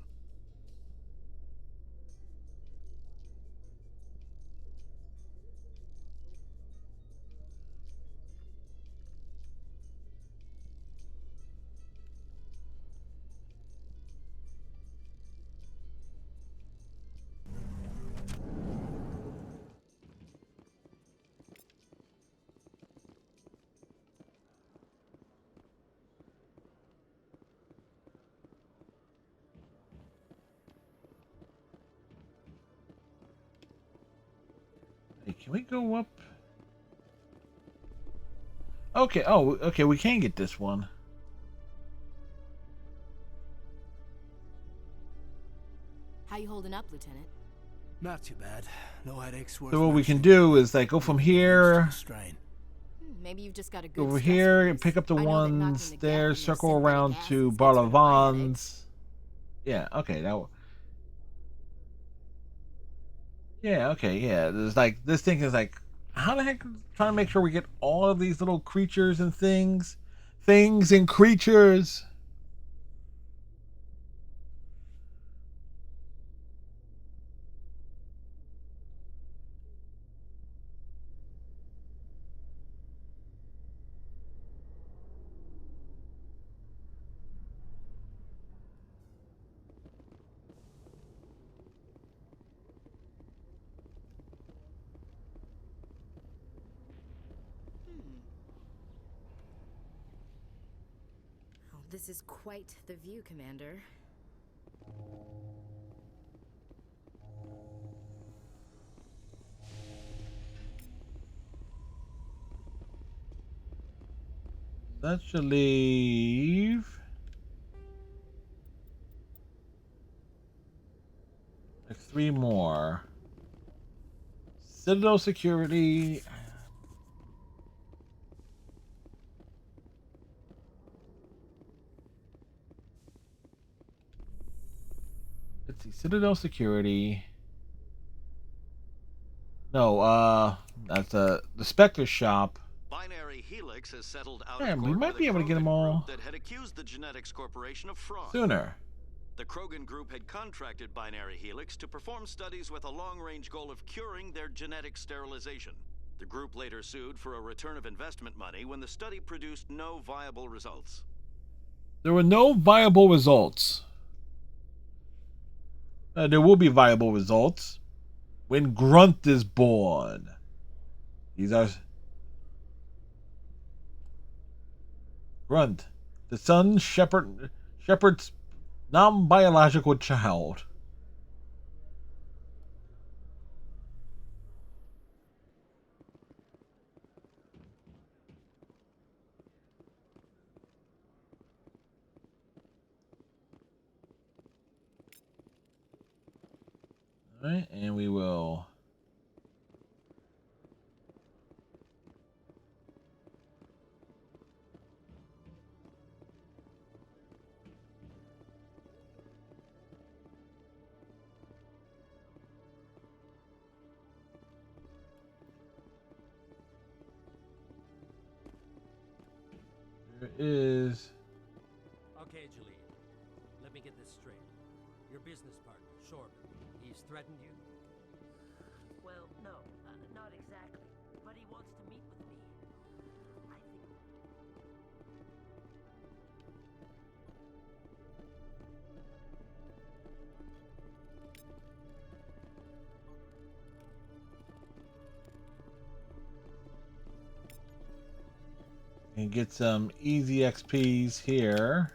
Speaker 1: Hey, can we go up? Okay, oh, okay, we can get this one.
Speaker 14: How you holding up, Lieutenant?
Speaker 12: Not too bad. No headaches.
Speaker 1: So what we can do is like go from here,
Speaker 14: Maybe you've just got a good
Speaker 1: go over
Speaker 14: stress
Speaker 1: here,
Speaker 14: release.
Speaker 1: and pick up the
Speaker 14: I know that knocking
Speaker 1: ones
Speaker 14: the gap
Speaker 1: there,
Speaker 14: in your
Speaker 1: circle
Speaker 14: synthetic
Speaker 1: around
Speaker 14: acids
Speaker 1: to
Speaker 14: gets rid of my
Speaker 1: Barlavans. Yeah, okay, that. Yeah, okay, yeah. There's like this thing is like, how the heck trying to make sure we get all of these little creatures and things and creatures.
Speaker 14: Oh, this is quite the view, Commander.
Speaker 1: That should leave like 3 more. Citadel security. Let's see. Citadel security. No, that's the Spectre shop.
Speaker 13: Binary Helix has settled out
Speaker 1: Yeah,
Speaker 13: of
Speaker 1: we
Speaker 13: court
Speaker 1: might
Speaker 13: with
Speaker 1: be
Speaker 13: a
Speaker 1: able to get them
Speaker 13: Krogan
Speaker 1: all
Speaker 13: group that had accused the Genetics Corporation of fraud.
Speaker 1: sooner.
Speaker 13: The Krogan group had contracted Binary Helix to perform studies with a long-range goal of curing their genetic sterilization. The group later sued for a return of investment money when the study produced no viable results.
Speaker 1: There were no viable results. There will be viable results when Grunt is born. These are Grunt, the son Shepard's non-biological child. All right, and we will. There is.
Speaker 2: Okay, Jaleel. Let me get this straight. Your business partner, Shorman, he's threatened you?
Speaker 9: Well, no, not exactly. But he wants to meet with me. I think...
Speaker 1: And get some easy XPs here.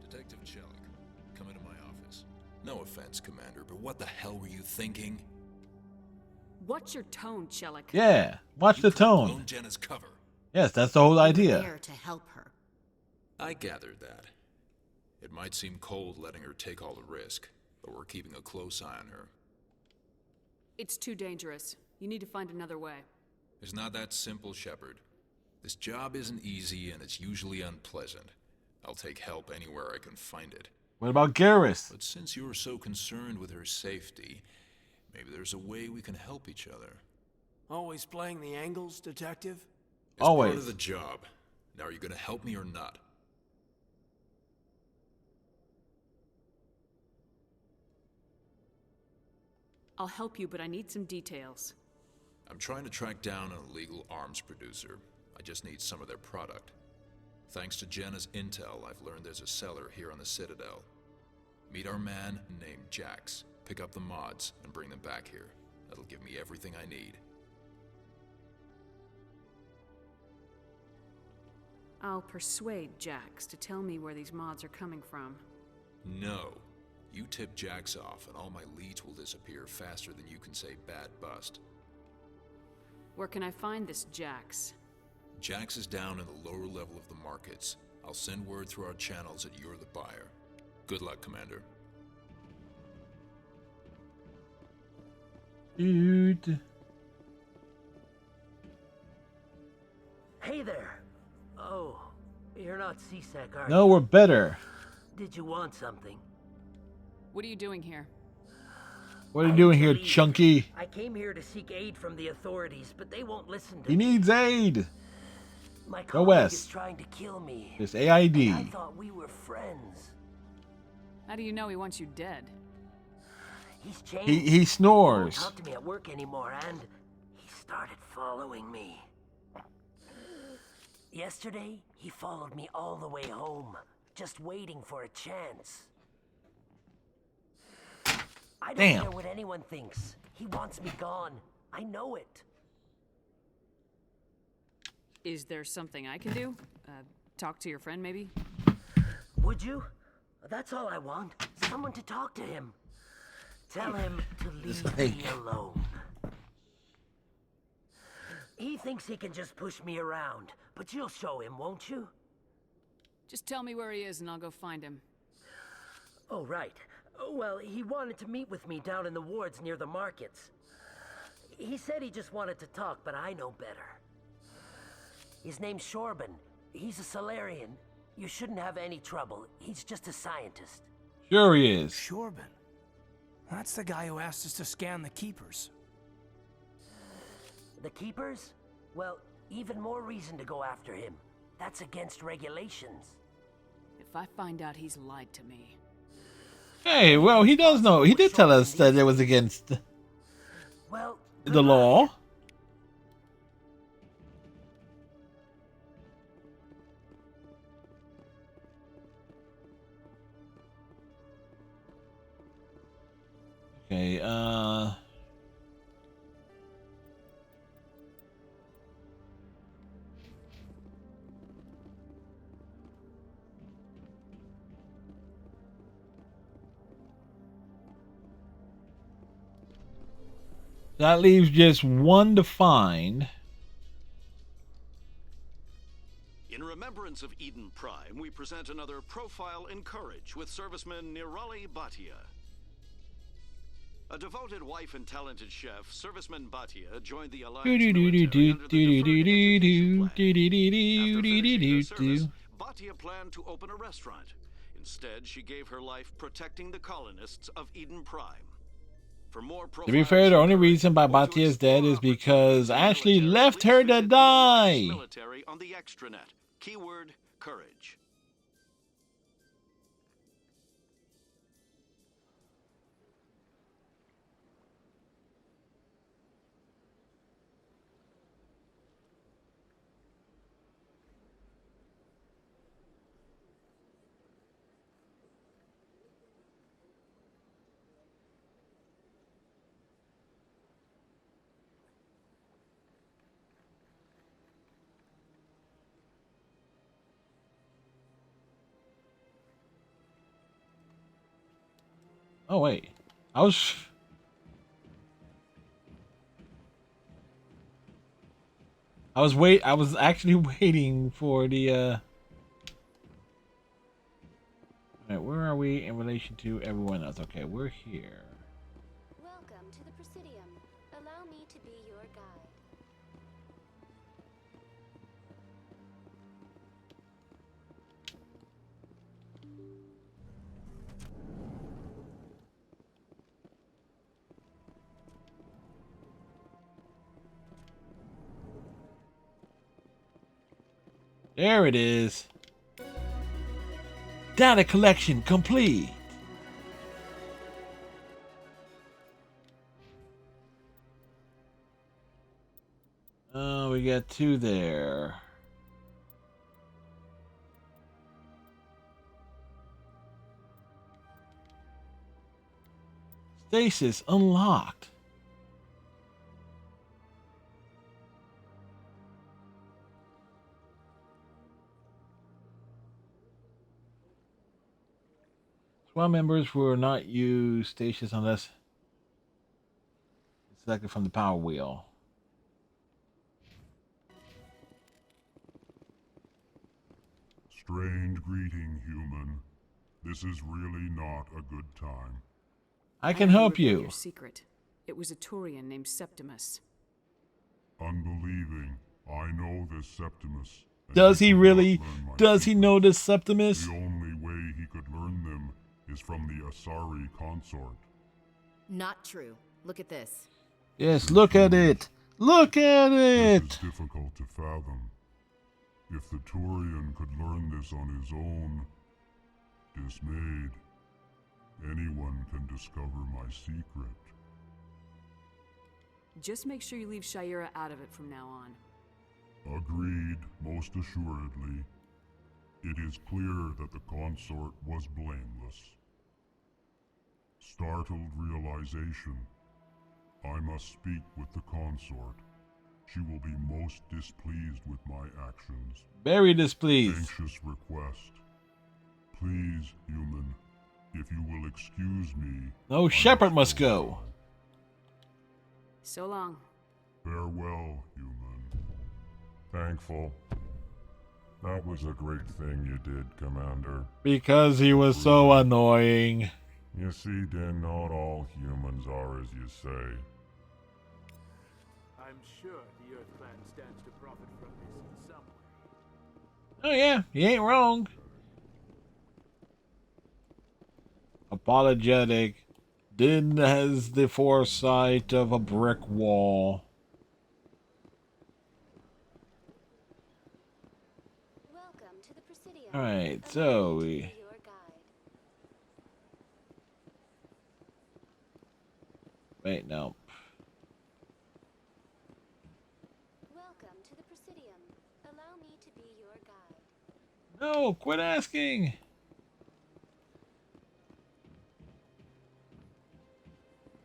Speaker 8: Detective Chelik, come into my office. No offense, Commander, but what the hell were you thinking?
Speaker 10: What's your tone, Chelik?
Speaker 1: Yeah, watch the tone.
Speaker 8: Blown Jenna's cover.
Speaker 1: Yes, that's the whole idea.
Speaker 14: There to help her.
Speaker 8: I gathered that. It might seem cold letting her take all the risk, but we're keeping a close eye on her.
Speaker 10: It's too dangerous. You need to find another way.
Speaker 8: It's not that simple, Shepard. This job isn't easy and it's usually unpleasant. I'll take help anywhere I can find it.
Speaker 1: What about Garrus?
Speaker 8: But since you're so concerned with her safety, maybe there's a way we can help each other.
Speaker 12: Always playing the angles, Detective?
Speaker 8: It's
Speaker 1: Always.
Speaker 8: part of the job. Now, are you gonna help me or not?
Speaker 10: I'll help you, but I need some details.
Speaker 8: I'm trying to track down an illegal arms producer. I just need some of their product. Thanks to Jenna's intel, I've learned there's a seller here on the Citadel. Meet our man named Jax. Pick up the mods and bring them back here. That'll give me everything I need.
Speaker 10: I'll persuade Jax to tell me where these mods are coming from.
Speaker 8: No. You tip Jax off and all my leads will disappear faster than you can say bad bust.
Speaker 10: Where can I find this Jax?
Speaker 8: Jax is down in the lower level of the markets. I'll send word through our channels that you're the buyer. Good luck, Commander.
Speaker 1: Dude.
Speaker 9: Hey there. Oh, you're not CSEC, are
Speaker 1: No,
Speaker 9: you?
Speaker 1: we're better.
Speaker 9: Did you want something?
Speaker 10: What are you doing here?
Speaker 1: What are you doing here, Chunky?
Speaker 9: I came here to seek aid from the authorities, but they won't listen to
Speaker 1: He
Speaker 9: me.
Speaker 1: needs aid.
Speaker 9: My
Speaker 1: Go
Speaker 9: colleague
Speaker 1: west.
Speaker 9: is trying to kill me.
Speaker 1: This AID.
Speaker 9: And I thought we were friends.
Speaker 10: How do you know he wants you dead?
Speaker 9: He's changed.
Speaker 1: He snores.
Speaker 9: He won't talk to me at work anymore, and he started following me. Yesterday, he followed me all the way home, just waiting for a chance. I don't
Speaker 1: Damn.
Speaker 9: care what anyone thinks. He wants me gone. I know it.
Speaker 10: Is there something I can do? Talk to your friend, maybe?
Speaker 9: Would you? That's all I want. Someone to talk to him. Tell him to leave me alone. He thinks he can just push me around, but you'll show him, won't you?
Speaker 10: Just tell me where he is and I'll go find him.
Speaker 9: Oh, right. Well, he wanted to meet with me down in the wards near the markets. He said he just wanted to talk, but I know better. His name's Shorban. He's a Solarian. You shouldn't have any trouble. He's just a scientist.
Speaker 1: Sure he is.
Speaker 12: Shorban. That's the guy who asked us to scan the Keepers.
Speaker 9: The Keepers? Well, even more reason to go after him. That's against regulations.
Speaker 10: If I find out he's lied to me...
Speaker 1: Hey, well, he does know. He did tell us that it was against the law. Okay, that leaves just one to find.
Speaker 13: In remembrance of Eden Prime, we present another profile in courage with serviceman Nirali Bhatia. A devoted wife and talented chef, serviceman Bhatia joined the Alliance military under the Deferred Education Plan. After finishing her service, Bhatia planned to open a restaurant. Instead, she gave her life protecting the colonists of Eden Prime. For more
Speaker 1: To be fair, the only reason why Bhatia is dead is because Ashley left her to die.
Speaker 13: military on the extranet. Keyword courage.
Speaker 1: Oh wait, I was actually waiting for the Alright, where are we in relation to everyone else? Okay, we're here.
Speaker 17: Welcome to the Presidium. Allow me to be your guide.
Speaker 1: There it is. Data collection complete. Oh, we got two there. Stasis unlocked. Squad members will not use stasis unless selected from the power wheel.
Speaker 5: Strange greeting, human. This is really not a good time.
Speaker 1: I can help
Speaker 10: reveal
Speaker 1: you.
Speaker 10: Your secret. It was a Turian named Septimus.
Speaker 5: Unbelieving. I know this Septimus.
Speaker 1: Does he really? Does he know this Septimus?
Speaker 5: The only way he could learn them is from the Asari consort.
Speaker 14: Not true. Look at this.
Speaker 1: Yes, look at it. Look at
Speaker 5: This
Speaker 1: it.
Speaker 5: is difficult to fathom. If the Turian could learn this on his own, dismayed, anyone can discover my secret.
Speaker 10: Just make sure you leave Shaira out of it from now on.
Speaker 5: Agreed, most assuredly. It is clear that the consort was blameless. Startled realization. I must speak with the consort. She will be most displeased with my actions.
Speaker 1: Very displeased.
Speaker 5: Anxious request. Please, human, if you will excuse me.
Speaker 1: No, Shepard must go.
Speaker 10: So long.
Speaker 5: Farewell, human. Thankful. That was a great thing you did, Commander.
Speaker 1: Because he was so annoying.
Speaker 5: You see, Din, not all humans are as you say.
Speaker 12: I'm sure the Earth Clan stands to profit from this in some way.
Speaker 1: Oh yeah, you ain't wrong. Apologetic. Din has the foresight of a brick wall.
Speaker 17: Welcome to the Presidio.
Speaker 1: Alright, so we... Wait, no.
Speaker 17: Welcome to the Presidium. Allow me to be your guide.
Speaker 1: No, quit asking.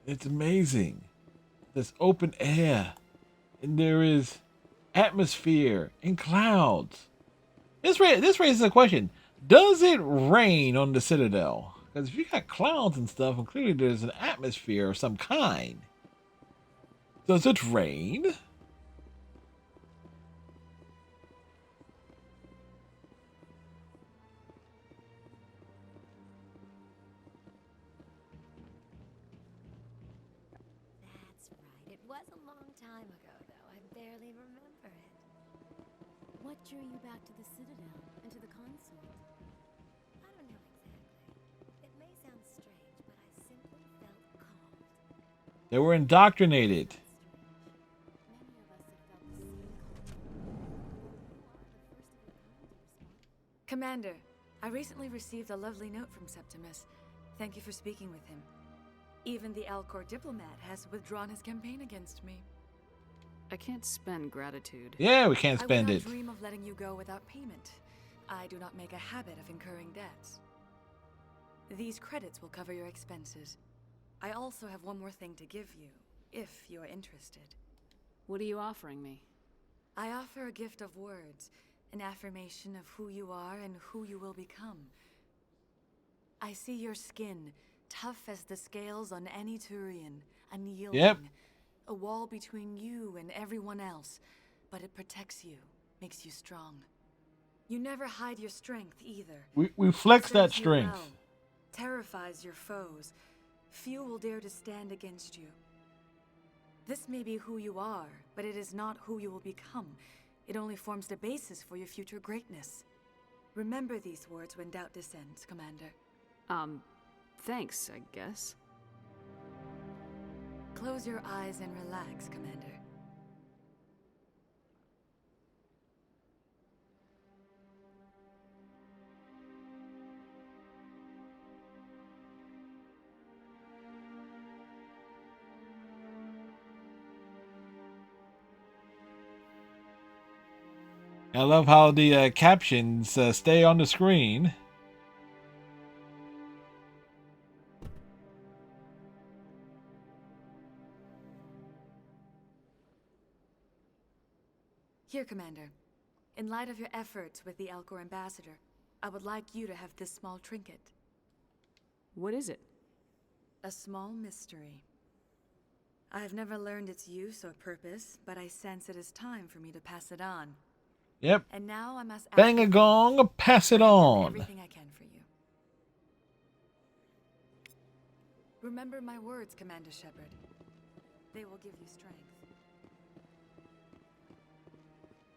Speaker 1: It's amazing. There's open air. And there is atmosphere and clouds. This raises a question. Does it rain on the Citadel? Because if you got clouds and stuff, and clearly there's an atmosphere of some kind. Does it rain?
Speaker 14: That's right. It was a long time ago, though. I barely remember it.
Speaker 17: What drew you back to the Citadel and to the consort?
Speaker 14: I don't know exactly. It may sound strange, but I simply felt called.
Speaker 1: They were indoctrinated.
Speaker 3: Commander, I recently received a lovely note from Septimus. Thank you for speaking with him. Even the Alcor diplomat has withdrawn his campaign against me.
Speaker 10: I can't spend gratitude.
Speaker 1: Yeah, we can't spend
Speaker 3: I
Speaker 1: it.
Speaker 3: would not dream of letting you go without payment. I do not make a habit of incurring debts. These credits will cover your expenses. I also have one more thing to give you, if you are interested.
Speaker 10: What are you offering me?
Speaker 3: I offer a gift of words, an affirmation of who you are and who you will become. I see your skin, tough as the scales on any Turian, unyielding.
Speaker 1: Yep.
Speaker 3: A wall between you and everyone else, but it protects you, makes you strong. You never hide your strength either.
Speaker 1: We flex that
Speaker 3: Serves you
Speaker 1: strength.
Speaker 3: well, terrifies your foes. Few will dare to stand against you. This may be who you are, but it is not who you will become. It only forms the basis for your future greatness. Remember these words when doubt descends, Commander.
Speaker 10: Thanks, I guess.
Speaker 3: Close your eyes and relax, Commander.
Speaker 1: I love how the captions stay on the screen.
Speaker 3: Here, Commander. In light of your efforts with the Alcor ambassador, I would like you to have this small trinket.
Speaker 10: What is it?
Speaker 3: A small mystery. I have never learned its use or purpose, but I sense it is time for me to pass it on.
Speaker 1: Yep.
Speaker 3: And now I must
Speaker 1: Bang a gong, pass it on.
Speaker 3: everything I can for you. Remember my words, Commander Shepard. They will give you strength.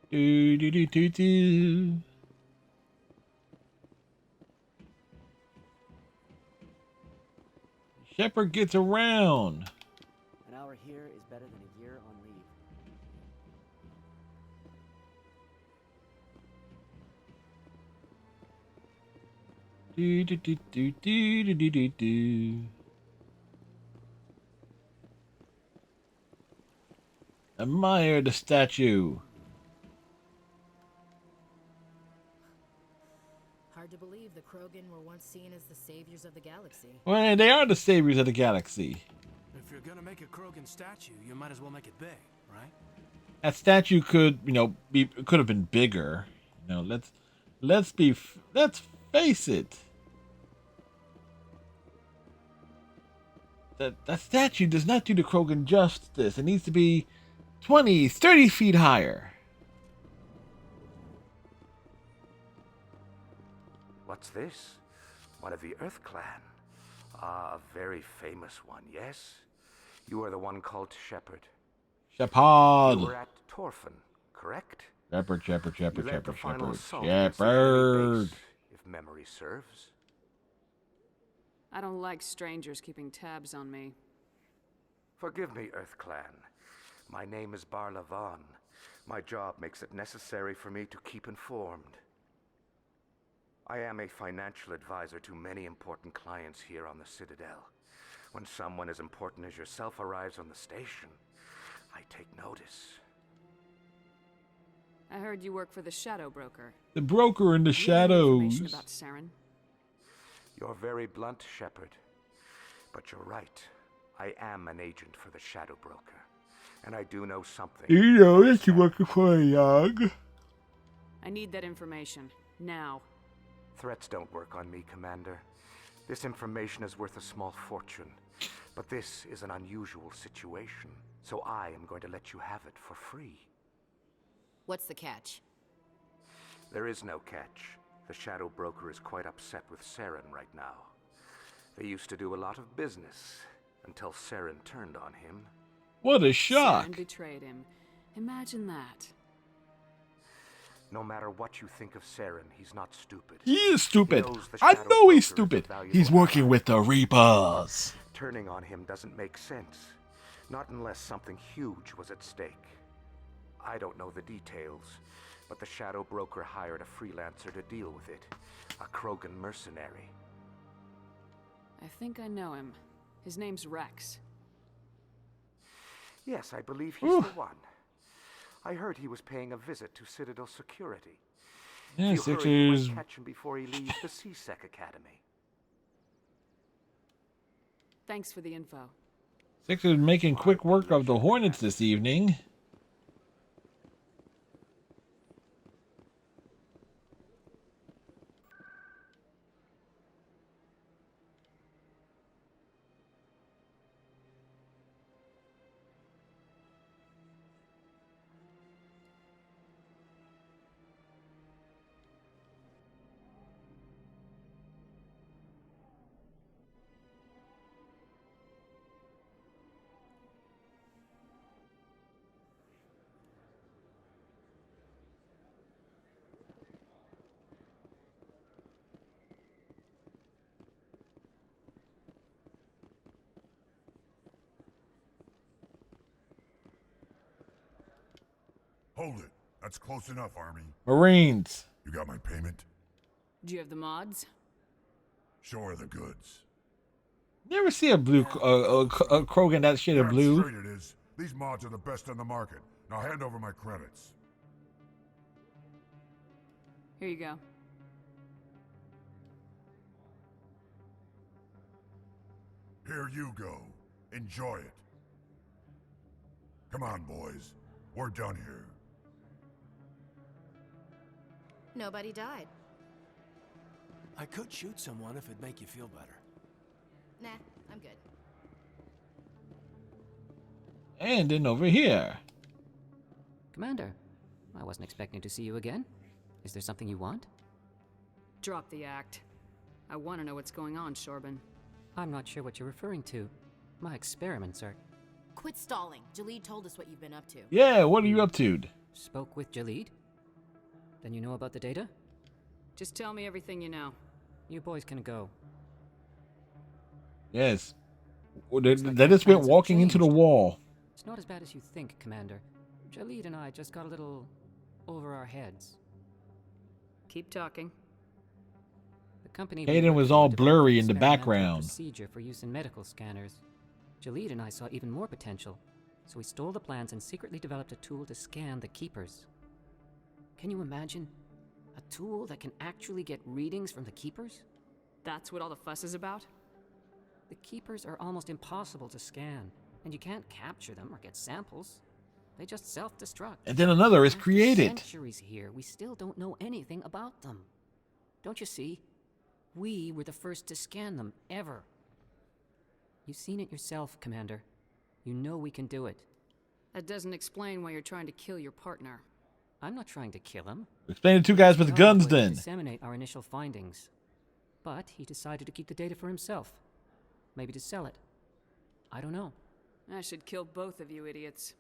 Speaker 1: Do do do do do. Shepard gets around.
Speaker 6: An hour here is better than a year on leave.
Speaker 1: Do do do do do do do do do. Admire the statue.
Speaker 14: Hard to believe the Krogan were once seen as the saviors of the galaxy.
Speaker 1: Well, they are the saviors of the galaxy.
Speaker 12: If you're gonna make a Krogan statue, you might as well make it big, right?
Speaker 1: That statue could, could have been bigger. Let's face it. That statue does not do the Krogan justice. It needs to be 20, 30 feet higher.
Speaker 21: What's this? One of the Earth Clan. Ah, a very famous one, yes? You are the one called Shepard.
Speaker 1: Shepard.
Speaker 21: You were at Torfin, correct?
Speaker 1: Shepard.
Speaker 21: You led the final assault against the enemy base, if memory serves.
Speaker 10: I don't like strangers keeping tabs on me.
Speaker 21: Forgive me, Earth Clan. My name is Barla Vaughn. My job makes it necessary for me to keep informed. I am a financial advisor to many important clients here on the Citadel. When someone as important as yourself arrives on the station, I take notice.
Speaker 10: I heard you work for the Shadow Broker.
Speaker 1: The broker in the
Speaker 10: Do you have any information
Speaker 1: shadows.
Speaker 10: about Saren?
Speaker 21: You're very blunt, Shepard. But you're right. I am an agent for the Shadow Broker. And I do know something.
Speaker 1: You know that you're working for a Young.
Speaker 10: I need that information. Now.
Speaker 21: Threats don't work on me, Commander. This information is worth a small fortune. But this is an unusual situation. So I am going to let you have it for free.
Speaker 14: What's the catch?
Speaker 21: There is no catch. The Shadow Broker is quite upset with Saren right now. They used to do a lot of business until Saren turned on him.
Speaker 1: What a shock!
Speaker 10: Saren betrayed him. Imagine that.
Speaker 21: No matter what you think of Saren, he's not stupid.
Speaker 1: He is stupid.
Speaker 21: He knows the
Speaker 1: I
Speaker 21: Shadow
Speaker 1: know he's
Speaker 21: Broker is a
Speaker 1: stupid.
Speaker 21: valuable
Speaker 1: He's working
Speaker 21: ally.
Speaker 1: with the Reapers.
Speaker 21: Turning on him doesn't make sense. Not unless something huge was at stake. I don't know the details, but the Shadow Broker hired a freelancer to deal with it. A Krogan mercenary.
Speaker 10: I think I know him. His name's Rex.
Speaker 21: Yes, I believe he's the one. I heard he was paying a visit to Citadel security.
Speaker 1: Yeah,
Speaker 21: If you hurry, you
Speaker 1: Sixers.
Speaker 21: might catch him before he leaves the C-Sec Academy.
Speaker 10: Thanks for the info.
Speaker 1: Sixers making quick work of the Hornets this evening.
Speaker 5: Hold it. That's close enough, Army.
Speaker 1: Marines.
Speaker 5: You got my payment?
Speaker 10: Do you have the mods?
Speaker 5: Show her the goods.
Speaker 1: You ever see a blue a Krogan that shade of
Speaker 5: Damn
Speaker 1: blue?
Speaker 5: straight it is. These mods are the best on the market. Now hand over my credits.
Speaker 10: Here you go.
Speaker 5: Here you go. Enjoy it. Come on, boys. We're done here.
Speaker 14: Nobody died.
Speaker 12: I could shoot someone if it'd make you feel better.
Speaker 14: Nah, I'm good.
Speaker 1: And then over here.
Speaker 11: Commander, I wasn't expecting to see you again. Is there something you want?
Speaker 10: Drop the act. I want to know what's going on, Shorban.
Speaker 11: I'm not sure what you're referring to. My experiments are...
Speaker 14: Quit stalling. Jalid told us what you've been up to.
Speaker 1: Yeah, what are you up to?
Speaker 11: Spoke with Jalid? Then you know about the data?
Speaker 10: Just tell me everything you know.
Speaker 11: You boys can go.
Speaker 1: Yes. They just went walking into the wall.
Speaker 11: It's not as bad as you think, Commander. Jalid and I just got a little over our heads.
Speaker 10: Keep talking.
Speaker 11: The company
Speaker 1: Hayden was all blurry in the background.
Speaker 11: Procedure for use in medical scanners. Jalid and I saw even more potential, so we stole the plans and secretly developed a tool to scan the Keepers. Can you imagine? A tool that can actually get readings from the Keepers?
Speaker 10: That's what all the fuss is about?
Speaker 11: The Keepers are almost impossible to scan, and you can't capture them or get samples. They just self-destruct.
Speaker 1: And then another is
Speaker 11: After
Speaker 1: created.
Speaker 11: centuries here, we still don't know anything about them. Don't you see? We were the first to scan them, ever. You've seen it yourself, Commander. You know we can do it.
Speaker 10: That doesn't explain why you're trying to kill your partner.
Speaker 11: I'm not trying to kill him.
Speaker 1: Explain to two guys with
Speaker 11: John
Speaker 1: guns
Speaker 11: was to
Speaker 1: then.
Speaker 11: disseminate our initial findings. But he decided to keep the data for himself. Maybe to sell it. I don't know.
Speaker 10: I should kill both of you idiots.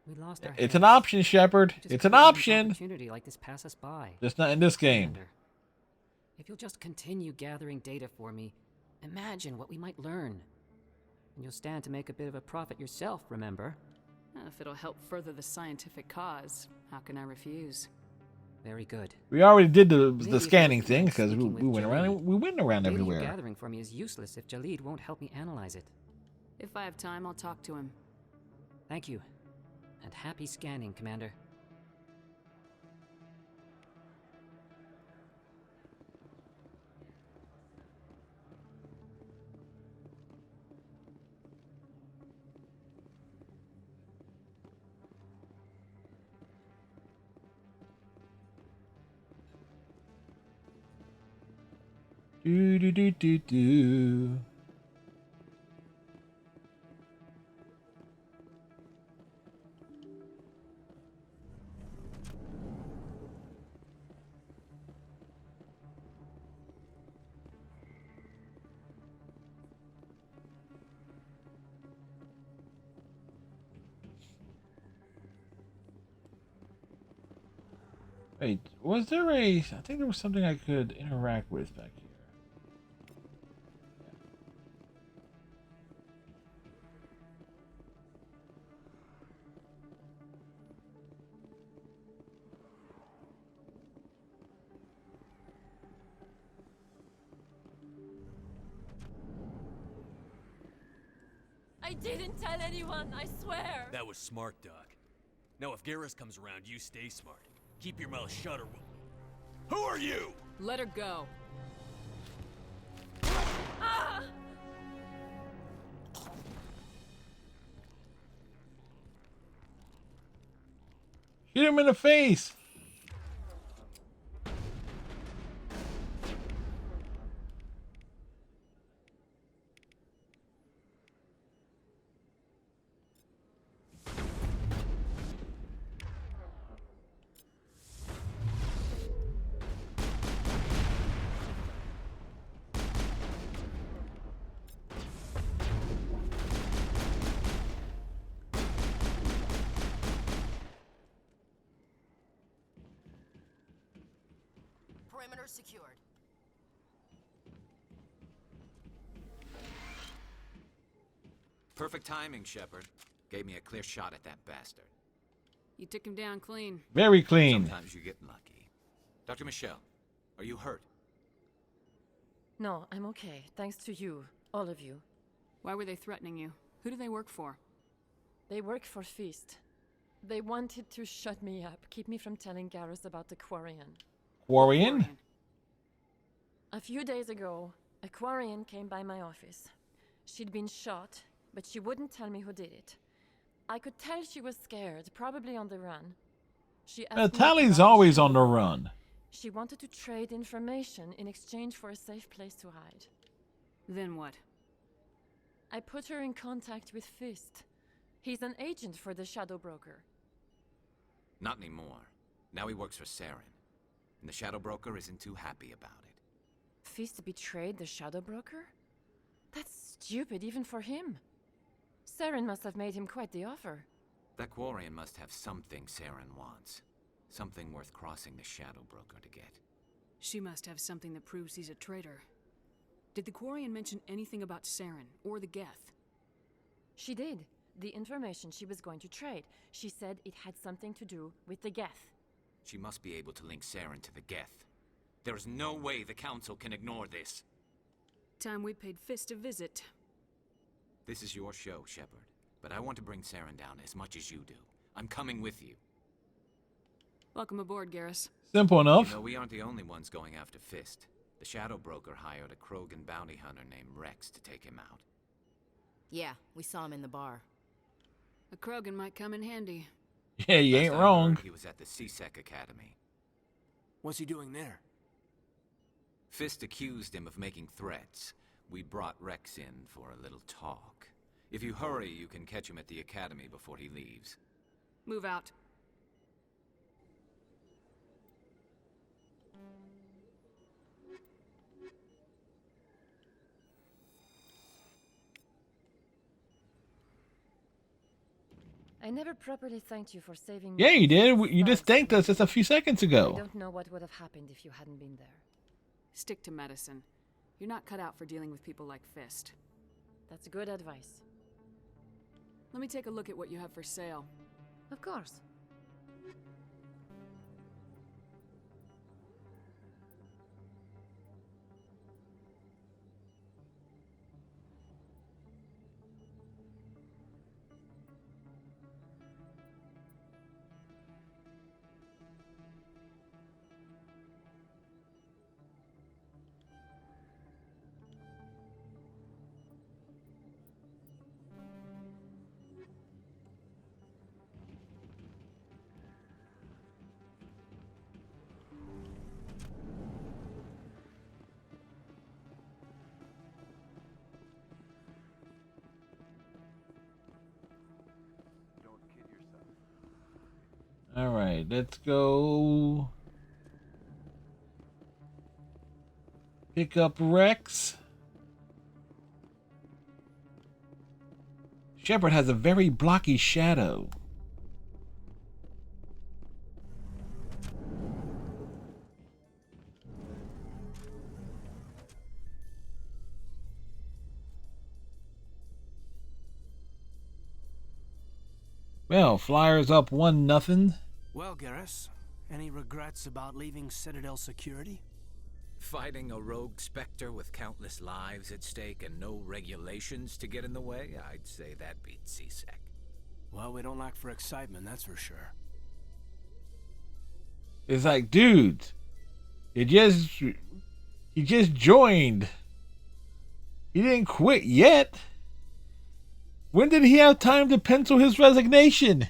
Speaker 11: We lost our
Speaker 1: It's
Speaker 11: heads.
Speaker 1: an option, Shepard.
Speaker 11: Just
Speaker 1: It's an
Speaker 11: couldn't let an
Speaker 1: option.
Speaker 11: opportunity like this pass us by.
Speaker 1: Just not in this game.
Speaker 11: Commander, if you'll just continue gathering data for me, imagine what we might learn. And you'll stand to make a bit of a profit yourself, remember?
Speaker 10: If it'll help further the scientific cause, how can I refuse?
Speaker 11: Very good.
Speaker 1: We already did the
Speaker 11: Maybe if
Speaker 1: scanning
Speaker 11: you
Speaker 1: thing
Speaker 11: mind
Speaker 1: because we
Speaker 11: speaking with
Speaker 1: went around.
Speaker 11: Jalid.
Speaker 1: We went around
Speaker 11: Data you're
Speaker 1: everywhere.
Speaker 11: gathering for me is useless if Jalid won't help me analyze it.
Speaker 10: If I have time, I'll talk to him.
Speaker 11: Thank you. And happy scanning, Commander.
Speaker 1: Do do do do do. Wait, was there a... I think there was something I could interact with back here.
Speaker 15: I didn't tell anyone, I swear.
Speaker 2: That was smart, Doc. Now if Garrus comes around, you stay smart. Keep your mouth shut or we'll... Who are you?
Speaker 10: Let her go.
Speaker 15: Ah!
Speaker 1: Hit him in the face!
Speaker 14: Perimeter secured.
Speaker 7: Perfect timing, Shepard. Gave me a clear shot at that bastard.
Speaker 10: You took him down clean.
Speaker 1: Very clean.
Speaker 7: Sometimes you get lucky. Dr. Michelle, are you hurt?
Speaker 15: No, I'm okay. Thanks to you. All of you.
Speaker 10: Why were they threatening you? Who do they work for?
Speaker 15: They work for Feast. They wanted to shut me up, keep me from telling Garrus about the Quarian.
Speaker 1: Quarian?
Speaker 15: A few days ago, a Quarian came by my office. She'd been shot, but she wouldn't tell me who did it. I could tell she was scared, probably on the run. She asked me
Speaker 1: Tally's
Speaker 15: about
Speaker 1: always
Speaker 15: the
Speaker 1: on the
Speaker 15: shadow.
Speaker 1: run.
Speaker 15: She wanted to trade information in exchange for a safe place to hide.
Speaker 10: Then what?
Speaker 15: I put her in contact with Fist. He's an agent for the Shadow Broker.
Speaker 7: Not anymore. Now he works for Saren. And the Shadow Broker isn't too happy about it.
Speaker 15: Fist betrayed the Shadow Broker? That's stupid even for him. Saren must have made him quite the offer.
Speaker 7: That Quarian must have something Saren wants. Something worth crossing the Shadow Broker to get.
Speaker 10: She must have something that proves he's a traitor. Did the Quarian mention anything about Saren or the Geth?
Speaker 15: She did. The information she was going to trade. She said it had something to do with the Geth.
Speaker 7: She must be able to link Saren to the Geth. There is no way the Council can ignore this.
Speaker 10: Time we paid Fist a visit.
Speaker 7: This is your show, Shepard. But I want to bring Saren down as much as you do. I'm coming with you.
Speaker 10: Welcome aboard, Garrus.
Speaker 1: Simple enough.
Speaker 7: You know, we aren't the only ones going after Fist. The Shadow Broker hired a Krogan bounty hunter named Rex to take him out.
Speaker 14: Yeah, we saw him in the bar.
Speaker 10: A Krogan might come in handy.
Speaker 1: Yeah, you
Speaker 19: Last
Speaker 1: ain't
Speaker 19: I
Speaker 1: wrong.
Speaker 19: heard, he was at the CSEC Academy.
Speaker 12: What's he doing there?
Speaker 19: Fist accused him of making threats. We brought Rex in for a little talk. If you hurry, you can catch him at the Academy before he leaves.
Speaker 10: Move out.
Speaker 15: I never properly thanked you for saving me.
Speaker 1: Yeah, you did. You just
Speaker 15: Thanks,
Speaker 1: thanked us
Speaker 15: Lucy.
Speaker 1: just a few seconds
Speaker 15: I
Speaker 1: ago.
Speaker 15: don't know what would have happened if you hadn't been there.
Speaker 10: Stick to medicine. You're not cut out for dealing with people like Fist.
Speaker 15: That's good advice.
Speaker 10: Let me take a look at what you have for sale.
Speaker 15: Of course.
Speaker 1: All right, let's go pick up Rex. Shepard has a very blocky shadow. Well, Flyers up 1-0.
Speaker 12: Well, Garrus, any regrets about leaving Citadel security?
Speaker 19: Fighting a rogue Spectre with countless lives at stake and no regulations to get in the way, I'd say that beats CSEC.
Speaker 12: Well, we don't lack for excitement, that's for sure.
Speaker 1: It's like, dude, he just joined. He didn't quit yet. When did he have time to pencil his resignation?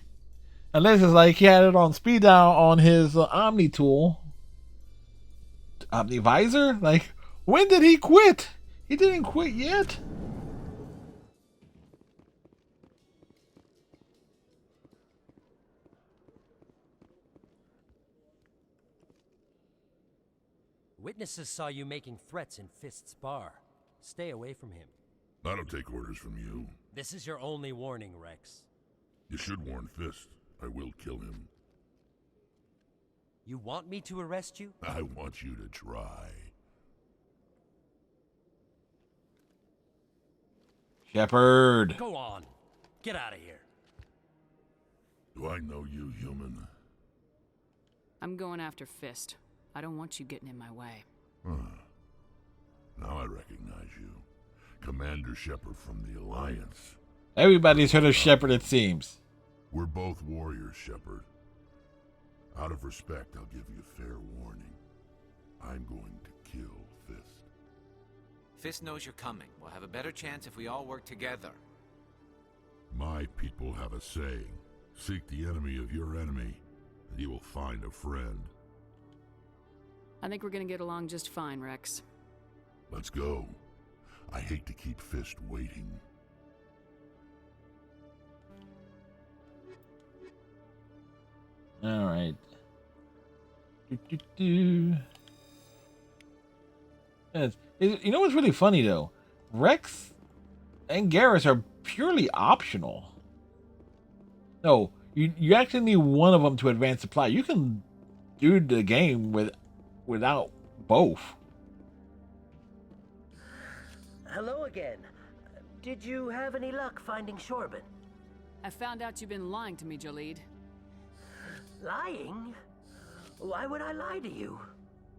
Speaker 1: Unless it's like he had it on speed dial on his Omni tool. Omni visor? Like, when did he quit? He didn't quit yet.
Speaker 2: Witnesses saw you making threats in Fist's bar. Stay away from him.
Speaker 5: I don't take orders from you.
Speaker 2: This is your only warning, Rex.
Speaker 5: You should warn Fist. I will kill him.
Speaker 2: You want me to arrest you?
Speaker 5: I want you to try.
Speaker 1: Shepard.
Speaker 2: Go on. Get out of here.
Speaker 5: Do I know you, human?
Speaker 10: I'm going after Fist. I don't want you getting in my way.
Speaker 5: Huh. Now I recognize you. Commander Shepard from the Alliance.
Speaker 1: Everybody's heard of Shepard, it seems.
Speaker 5: We're both warriors, Shepard. Out of respect, I'll give you a fair warning. I'm going to kill Fist.
Speaker 19: Fist knows you're coming. We'll have a better chance if we all work together.
Speaker 5: My people have a saying. Seek the enemy of your enemy, and you will find a friend.
Speaker 10: I think we're gonna get along just fine, Rex.
Speaker 5: Let's go. I hate to keep Fist waiting.
Speaker 1: All right. Yes. You know what's really funny though? Rex and Garrus are purely optional. No, you actually need one of them to advance the plot. You can do the game without both.
Speaker 9: Hello again. Did you have any luck finding Shorbin?
Speaker 10: I found out you've been lying to me, Jalid.
Speaker 9: Lying? Why would I lie to you?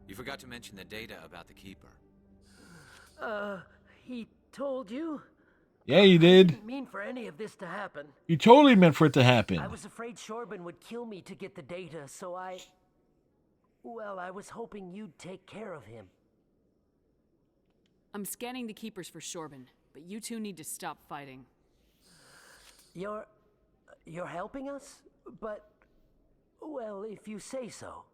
Speaker 19: You forgot to mention the data about the Keeper.
Speaker 9: He told you?
Speaker 1: Yeah, you did.
Speaker 9: Didn't mean for any of this to happen.
Speaker 1: You totally meant for it to happen.
Speaker 9: I was afraid Shorbin would kill me to get the data, so well, I was hoping you'd take care of him.
Speaker 10: I'm scanning the Keepers for Shorbin, but you two need to stop fighting.
Speaker 9: You're helping us? But, well, if you say so.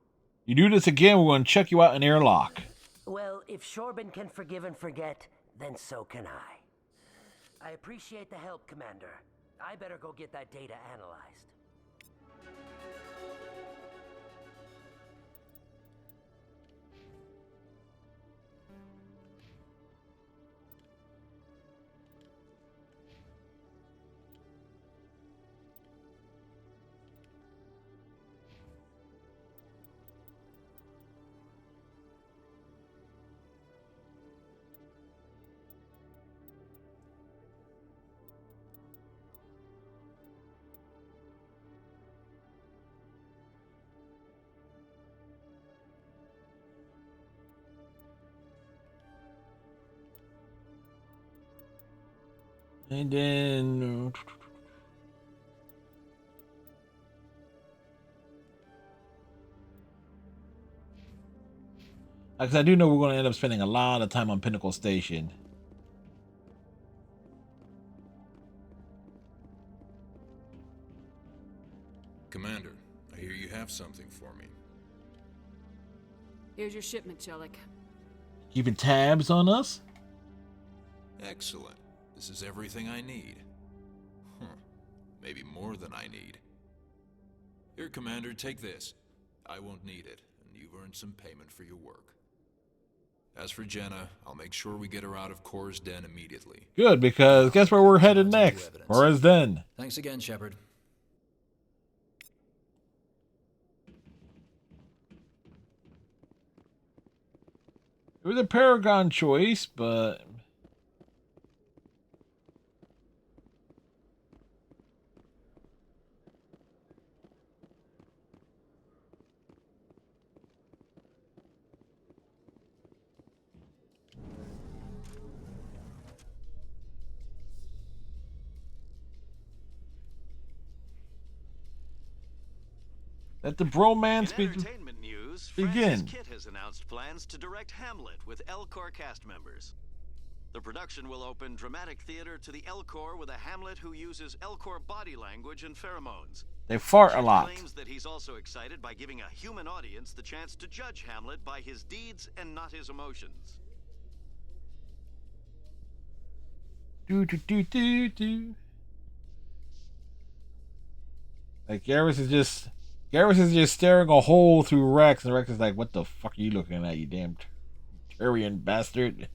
Speaker 1: You do this again, we're going to check you out in airlock.
Speaker 9: Well, if Shorben can forgive and forget, then so can I. I appreciate the help, Commander. I better go get that data analyzed.
Speaker 1: And then... Because I do know we're going to end up spending a lot of time on Pinnacle Station.
Speaker 8: Commander, I hear you have something for me.
Speaker 10: Here's your shipment, Chelik.
Speaker 1: Keeping tabs on us?
Speaker 8: Excellent. This is everything I need. Maybe more than I need. Here, Commander, take this. I won't need it, and you've earned some payment for your work. As for Jenna, I'll make sure we get her out of Core's den immediately.
Speaker 1: Good, because guess where we're headed next? Core's den.
Speaker 20: Thanks again, Shepard.
Speaker 1: It was a Paragon choice, but... Let the bromance
Speaker 13: In entertainment news,
Speaker 1: begin.
Speaker 13: Francis Kitt has announced plans to direct Hamlet with Elcor cast members. The production will open dramatic theater to the Elcor with a Hamlet who uses Elcor body language and pheromones.
Speaker 1: They fart a
Speaker 13: Kitt
Speaker 1: lot.
Speaker 13: claims that he's also excited by giving a human audience the chance to judge Hamlet by his deeds and not his emotions.
Speaker 1: Do do do do do. Like Garrus is just staring a hole through Rex, and Rex is like, "What the fuck are you looking at, you damn Turian bastard?"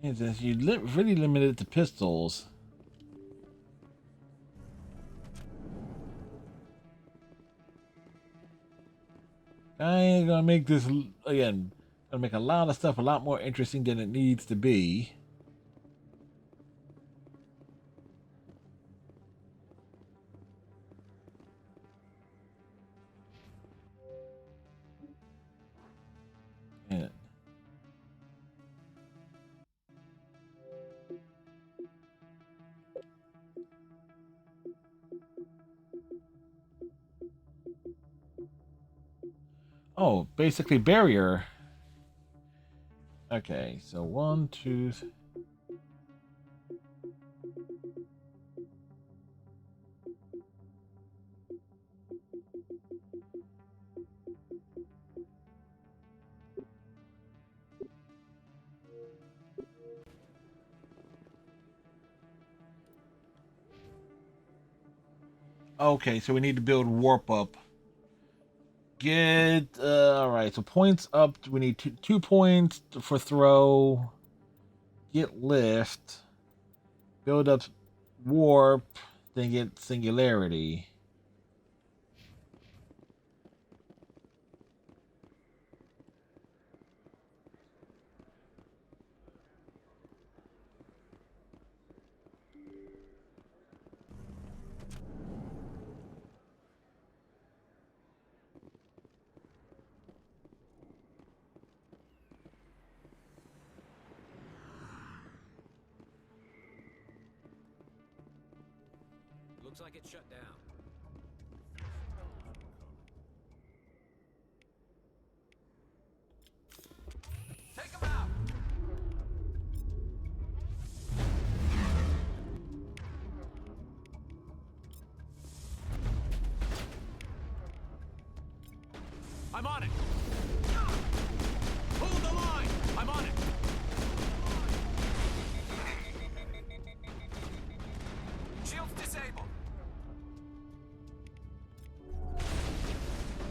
Speaker 1: It says you really limited to pistols. I ain't gonna make this again. Gonna make a lot of stuff a lot more interesting than it needs to be. Yeah. Oh, basically barrier. Okay, so 1, 2. Okay, so we need to build warp up. Get all right. So points up. We need 2 points for throw. Get lift. Build up warp. Then get singularity.
Speaker 16: Looks like it's shut down. Take him out! I'm on it! Hold the line! I'm on it! Shields disabled!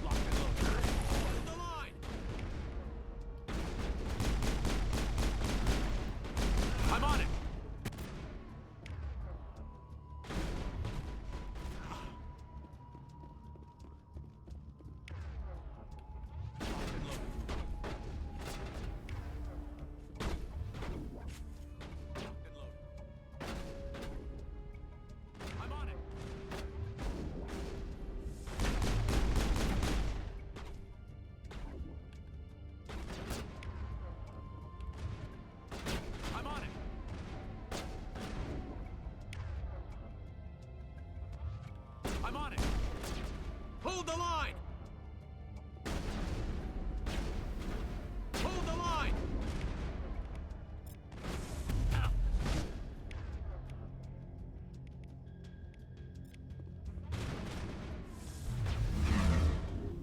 Speaker 16: Lock and load. Hold the line! I'm on it! I'm on it! Hold the line! Hold the line! Ow.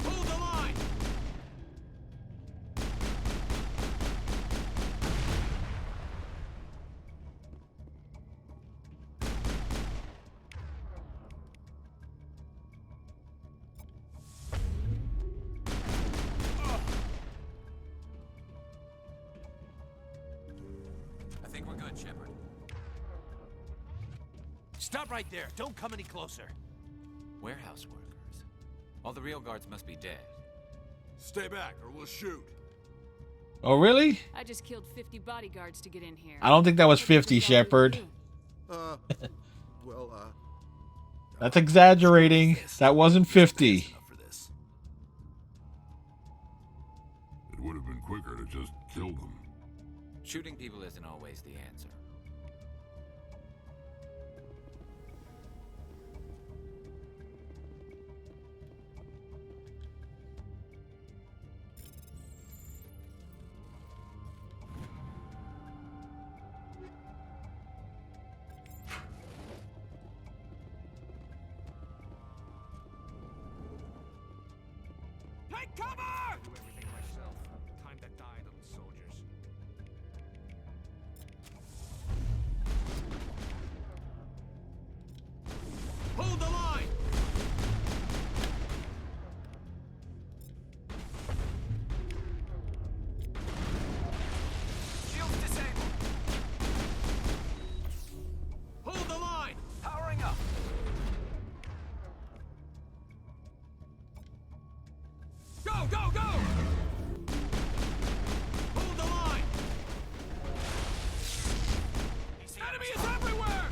Speaker 16: Hold the line! I think we're good, Shepard.
Speaker 20: Stop right there. Don't come any closer.
Speaker 19: Warehouse workers. All the real guards must be dead.
Speaker 5: Stay back or we'll shoot.
Speaker 1: Oh, really?
Speaker 10: I just killed 50 bodyguards to get in here.
Speaker 1: I don't think that was 50, Shepard.
Speaker 5: Well,
Speaker 1: That's exaggerating. That wasn't 50.
Speaker 5: it would have been quicker to just kill them.
Speaker 19: Shooting people isn't always the answer.
Speaker 20: Take cover! I do everything myself. Time to die, little soldiers.
Speaker 9: Hold the line!
Speaker 20: Shields disabled.
Speaker 9: Hold the line!
Speaker 20: Powering up.
Speaker 9: Go, go, go! Hold the line! Enemy is everywhere!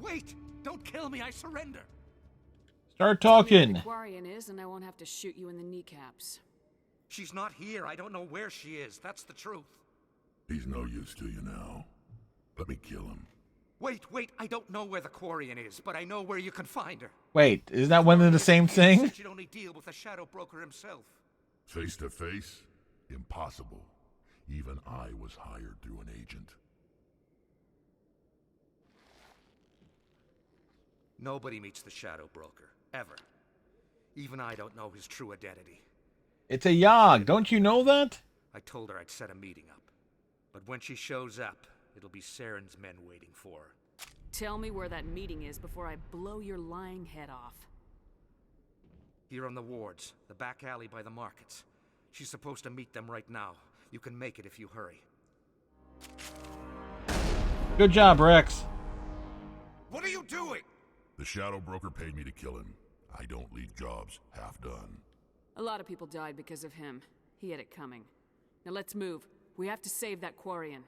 Speaker 20: Wait! Don't kill me, I surrender!
Speaker 1: Start
Speaker 10: Tell me
Speaker 1: talking.
Speaker 10: where the Quarian is, and I won't have to shoot you in the kneecaps.
Speaker 20: She's not here. I don't know where she is. That's the truth.
Speaker 5: He's no use to you now. Let me kill him.
Speaker 20: Wait, I don't know where the Quarian is, but I know where you can find her.
Speaker 1: Wait, isn't that one and the same thing?
Speaker 20: Said you'd only deal with the Shadow Broker himself.
Speaker 5: Face to face? Impossible. Even I was hired through an agent.
Speaker 20: Nobody meets the Shadow Broker, ever. Even I don't know his true identity.
Speaker 1: It's a Yogg. Don't you know that?
Speaker 20: I told her I'd set a meeting up. But when she shows up, it'll be Saren's men waiting for her.
Speaker 10: Tell me where that meeting is before I blow your lying head off.
Speaker 20: Here on the wards, the back alley by the markets. She's supposed to meet them right now. You can make it if you hurry.
Speaker 1: Good job, Rex.
Speaker 20: What are you doing?
Speaker 5: The Shadow Broker paid me to kill him. I don't leave jobs half done.
Speaker 10: A lot of people died because of him. He had it coming. Now let's move. We have to save that Quarian.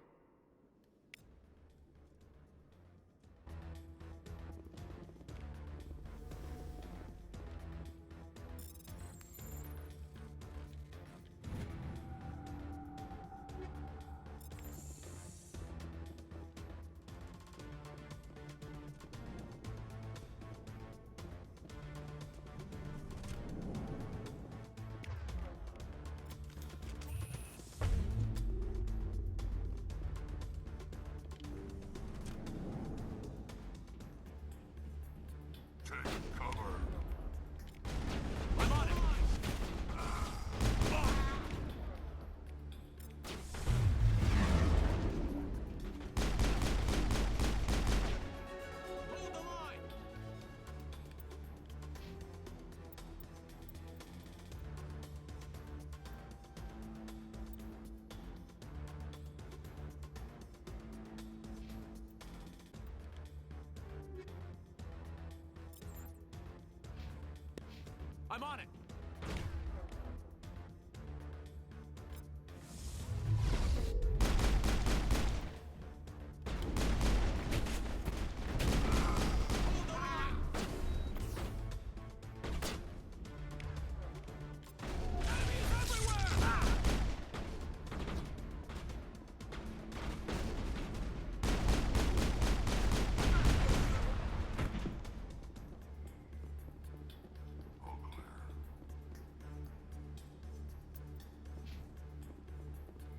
Speaker 16: I'm on it.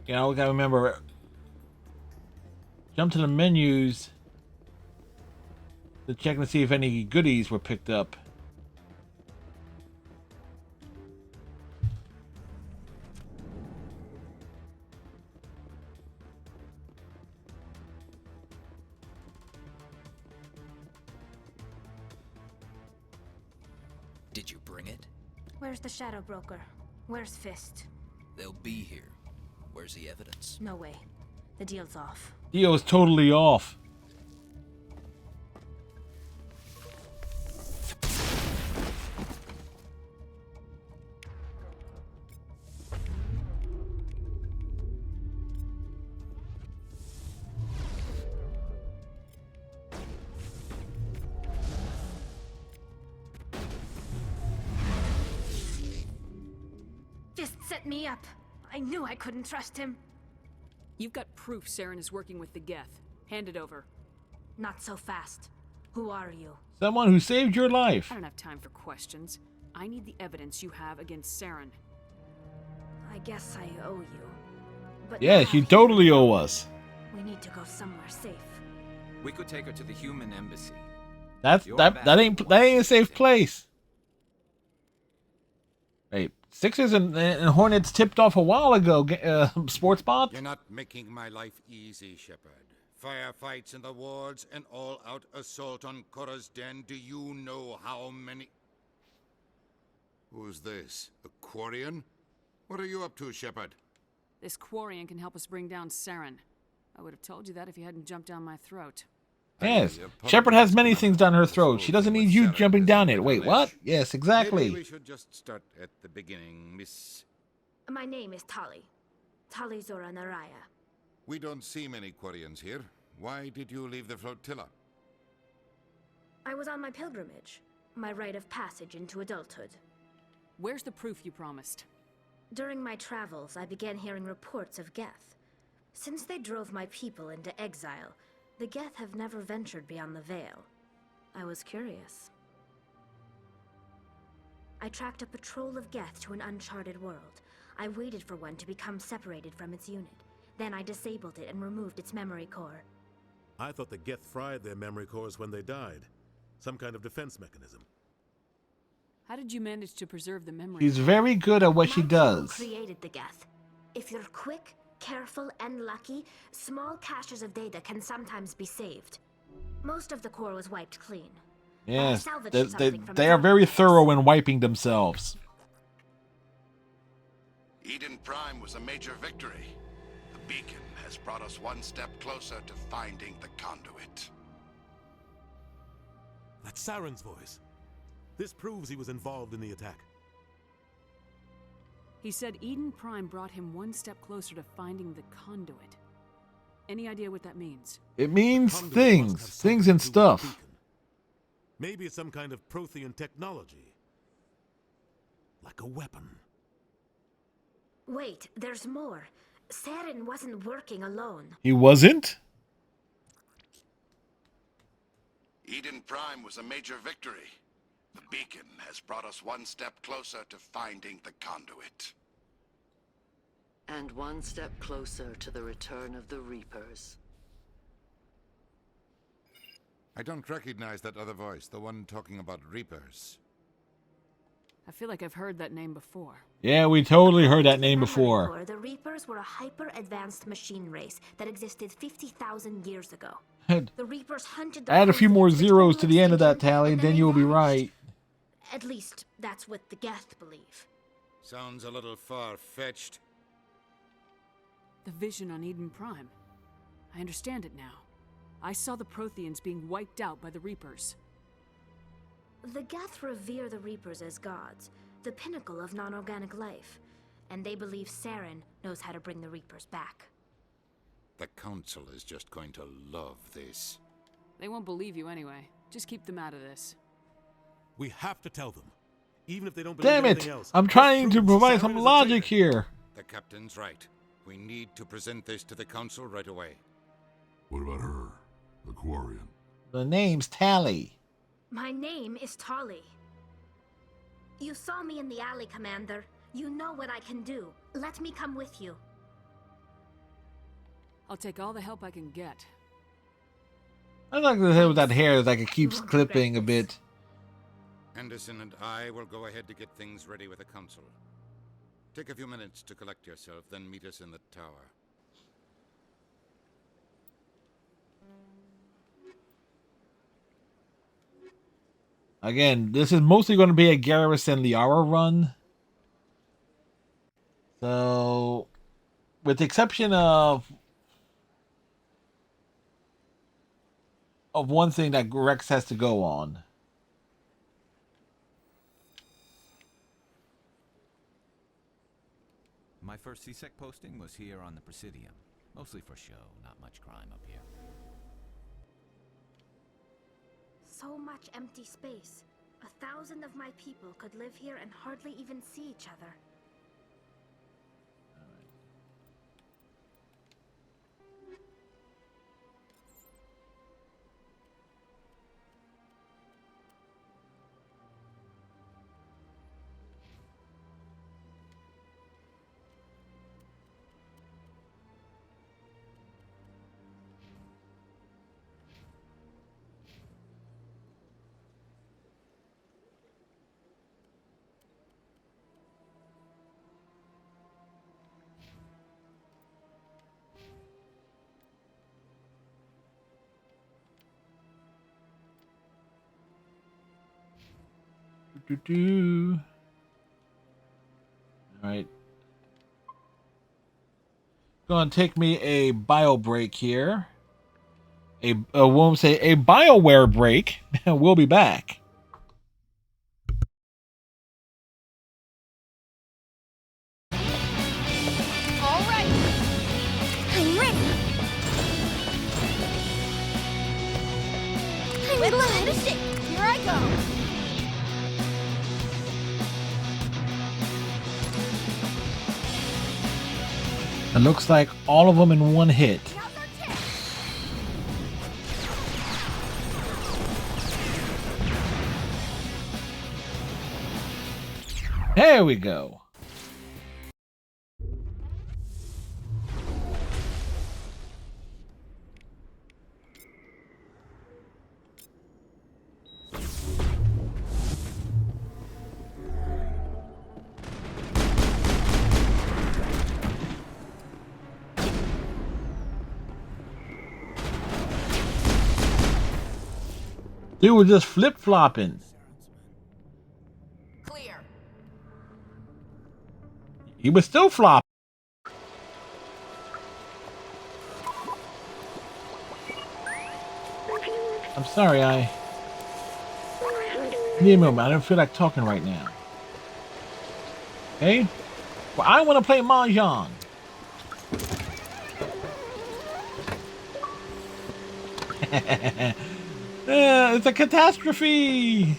Speaker 1: You know, we gotta remember, jump to the menus to check and see if any goodies were picked up.
Speaker 4: Did you bring it?
Speaker 22: Where's the Shadow Broker? Where's Fist?
Speaker 4: They'll be here. Where's the evidence?
Speaker 22: No way. The deal's off.
Speaker 1: Deal is totally off.
Speaker 22: Fist set me up. I knew I couldn't trust him.
Speaker 10: You've got proof Saren is working with the Geth. Hand it over.
Speaker 22: Not so fast. Who are you?
Speaker 1: Someone who saved your life.
Speaker 10: I don't have time for questions. I need the evidence you have against Saren.
Speaker 22: I guess I owe you. But
Speaker 1: Yes, you totally owe us.
Speaker 22: we need to go somewhere safe.
Speaker 19: We could take her to the human embassy.
Speaker 1: That ain't a safe place. Wait, Sixers and Hornets tipped off a while ago. Sports bot.
Speaker 23: You're not making my life easy, Shepard. Firefights in the wards, an all-out assault on Korra's den. Do you know how many... Who's this? A Quarian? What are you up to, Shepard?
Speaker 10: This Quarian can help us bring down Saren. I would have told you that if you hadn't jumped down my throat.
Speaker 1: Yes, Shepard has many things down her throat. She doesn't need you jumping down it. Wait, what? Yes, exactly.
Speaker 23: Maybe we should just start at the beginning, Miss...
Speaker 22: My name is Tali. Tali Zora Naraya.
Speaker 23: We don't see many Quarians here. Why did you leave the flotilla?
Speaker 22: I was on my pilgrimage. My rite of passage into adulthood.
Speaker 10: Where's the proof you promised?
Speaker 22: During my travels, I began hearing reports of Geth. Since they drove my people into exile, the Geth have never ventured beyond the Veil. I was curious. I tracked a patrol of Geth to an uncharted world. I waited for one to become separated from its unit. Then I disabled it and removed its memory core.
Speaker 24: I thought the Geth fried their memory cores when they died. Some kind of defense mechanism.
Speaker 10: How did you manage to preserve the memory?
Speaker 1: She's very good at what she
Speaker 22: My
Speaker 1: does.
Speaker 22: people created the Geth. If you're quick, careful, and lucky, small caches of data can sometimes be saved. Most of the core was wiped clean.
Speaker 1: Yes,
Speaker 22: salvaged something from
Speaker 1: they
Speaker 22: its
Speaker 1: are very thorough in wiping themselves.
Speaker 18: Eden Prime was a major victory. The beacon has brought us one step closer to finding the conduit.
Speaker 24: That's Saren's voice. This proves he was involved in the attack.
Speaker 10: He said Eden Prime brought him one step closer to finding the conduit. Any idea what that means?
Speaker 1: It means things and stuff.
Speaker 24: Maybe it's some kind of Prothean technology. Like a weapon.
Speaker 22: Wait, there's more. Saren wasn't working alone.
Speaker 1: He wasn't?
Speaker 18: Eden Prime was a major victory. The beacon has brought us one step closer to finding the conduit.
Speaker 25: And one step closer to the return of the Reapers.
Speaker 23: I don't recognize that other voice, the one talking about Reapers.
Speaker 10: I feel like I've heard that name before.
Speaker 1: Yeah, we totally heard that name before.
Speaker 22: The Reapers were a hyper-advanced machine race that existed 50,000 years ago. The Reapers hunted the
Speaker 1: Add a few more
Speaker 22: Protheans, which
Speaker 1: zeros
Speaker 22: went
Speaker 1: to the end of that
Speaker 22: extinct,
Speaker 1: tally,
Speaker 22: and
Speaker 1: then
Speaker 22: they
Speaker 1: you'll be
Speaker 22: vanished.
Speaker 1: right.
Speaker 22: At least, that's what the Geth believe.
Speaker 23: Sounds a little far-fetched.
Speaker 10: The vision on Eden Prime. I understand it now. I saw the Protheans being wiped out by the Reapers.
Speaker 22: The Geth revere the Reapers as gods, the pinnacle of non-organic life. And they believe Saren knows how to bring the Reapers back.
Speaker 23: The Council is just going to love this.
Speaker 10: They won't believe you anyway. Just keep them out of this.
Speaker 24: We have to tell them. Even if they don't believe
Speaker 1: Damn it!
Speaker 24: anything else.
Speaker 1: I'm trying to provide some logic here.
Speaker 23: The captain's right. We need to present this to the Council right away.
Speaker 5: What about her? The Quarian.
Speaker 1: The name's Tally.
Speaker 22: My name is Tali. You saw me in the alley, Commander. You know what I can do. Let me come with you.
Speaker 10: I'll take all the help I can get.
Speaker 1: I like the head with that hair that it keeps clipping a bit.
Speaker 23: Anderson and I will go ahead to get things ready with the Council. Take a few minutes to collect yourself, then meet us in the tower.
Speaker 1: Again, this is mostly going to be a Garrus and Liara run. So, with the exception of one thing that Rex has to go on.
Speaker 19: My first CSEC posting was here on the Presidium. Mostly for show, not much crime up here.
Speaker 22: So much empty space. 1,000 of my people could live here and hardly even see each other.
Speaker 1: Alright. Gonna take me a bio break here. Won't say a BioWare break. We'll be back.
Speaker 3: All right. I'm ready. Wiggle and a shake. Here I go.
Speaker 1: It looks like all of them in one hit. There we go. Dude was just flip-flopping.
Speaker 3: Clear.
Speaker 1: He was still flopping. I'm sorry, need a moment. I don't feel like talking right now. Okay? Well, I want to play Mahjong. It's a catastrophe.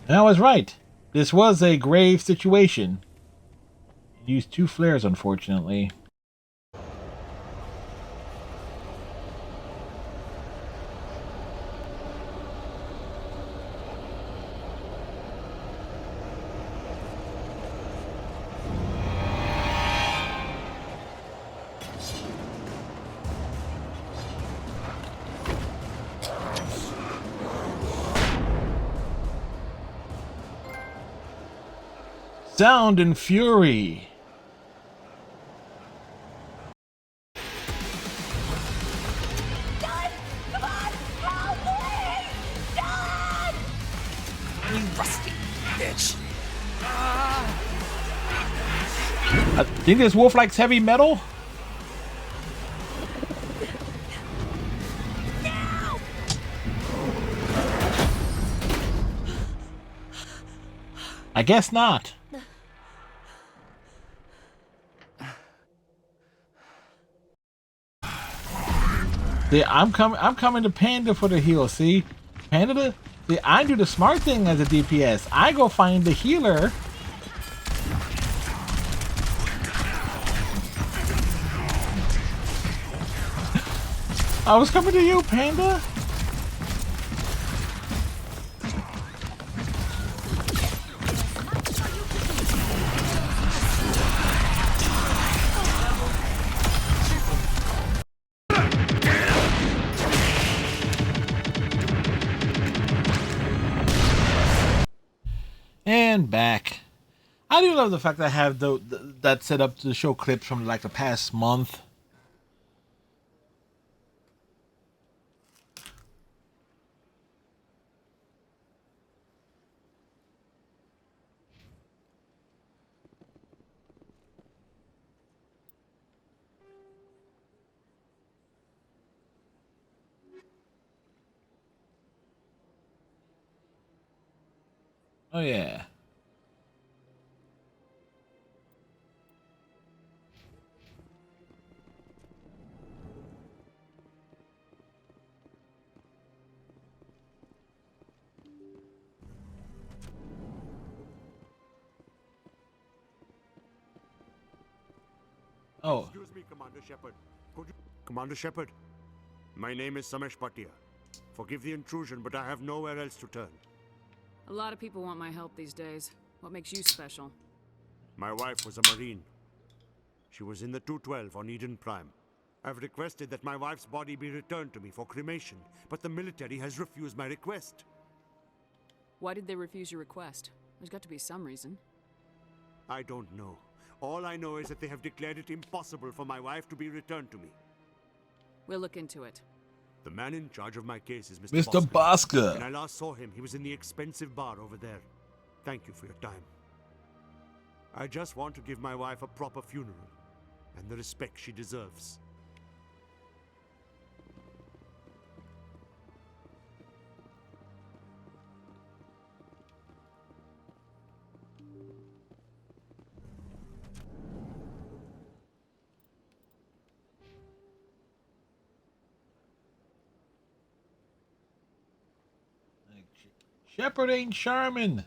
Speaker 1: I was right. This was a grave situation. Used 2 flares, unfortunately. Sound and Fury.
Speaker 4: You rusty bitch.
Speaker 1: I think this wolf likes heavy metal. I guess not. See, I'm coming to Panda for the heal. See, Panda. See, I do the smart thing as a DPS. I go find the healer. I was coming to you, Panda. And back. I do love the fact that I have that set up to show clips from like the past month. Oh yeah. Oh.
Speaker 6: Excuse me, Commander Shepard. Commander Shepard, my name is Samesh Bhatia. Forgive the intrusion, but I have nowhere else to turn.
Speaker 10: A lot of people want my help these days. What makes you special?
Speaker 6: My wife was a Marine. She was in the 212 on Eden Prime. I've requested that my wife's body be returned to me for cremation, but the military has refused my request.
Speaker 10: Why did they refuse your request? There's got to be some reason.
Speaker 6: I don't know. All I know is that they have declared it impossible for my wife to be returned to me.
Speaker 10: We'll look into it.
Speaker 6: The man in charge of my case is
Speaker 1: Mr. Bosca.
Speaker 6: When I last saw him, he was in the expensive bar over there. Thank you for your time. I just want to give my wife a proper funeral and the respect she deserves.
Speaker 1: Shepard ain't Charmin.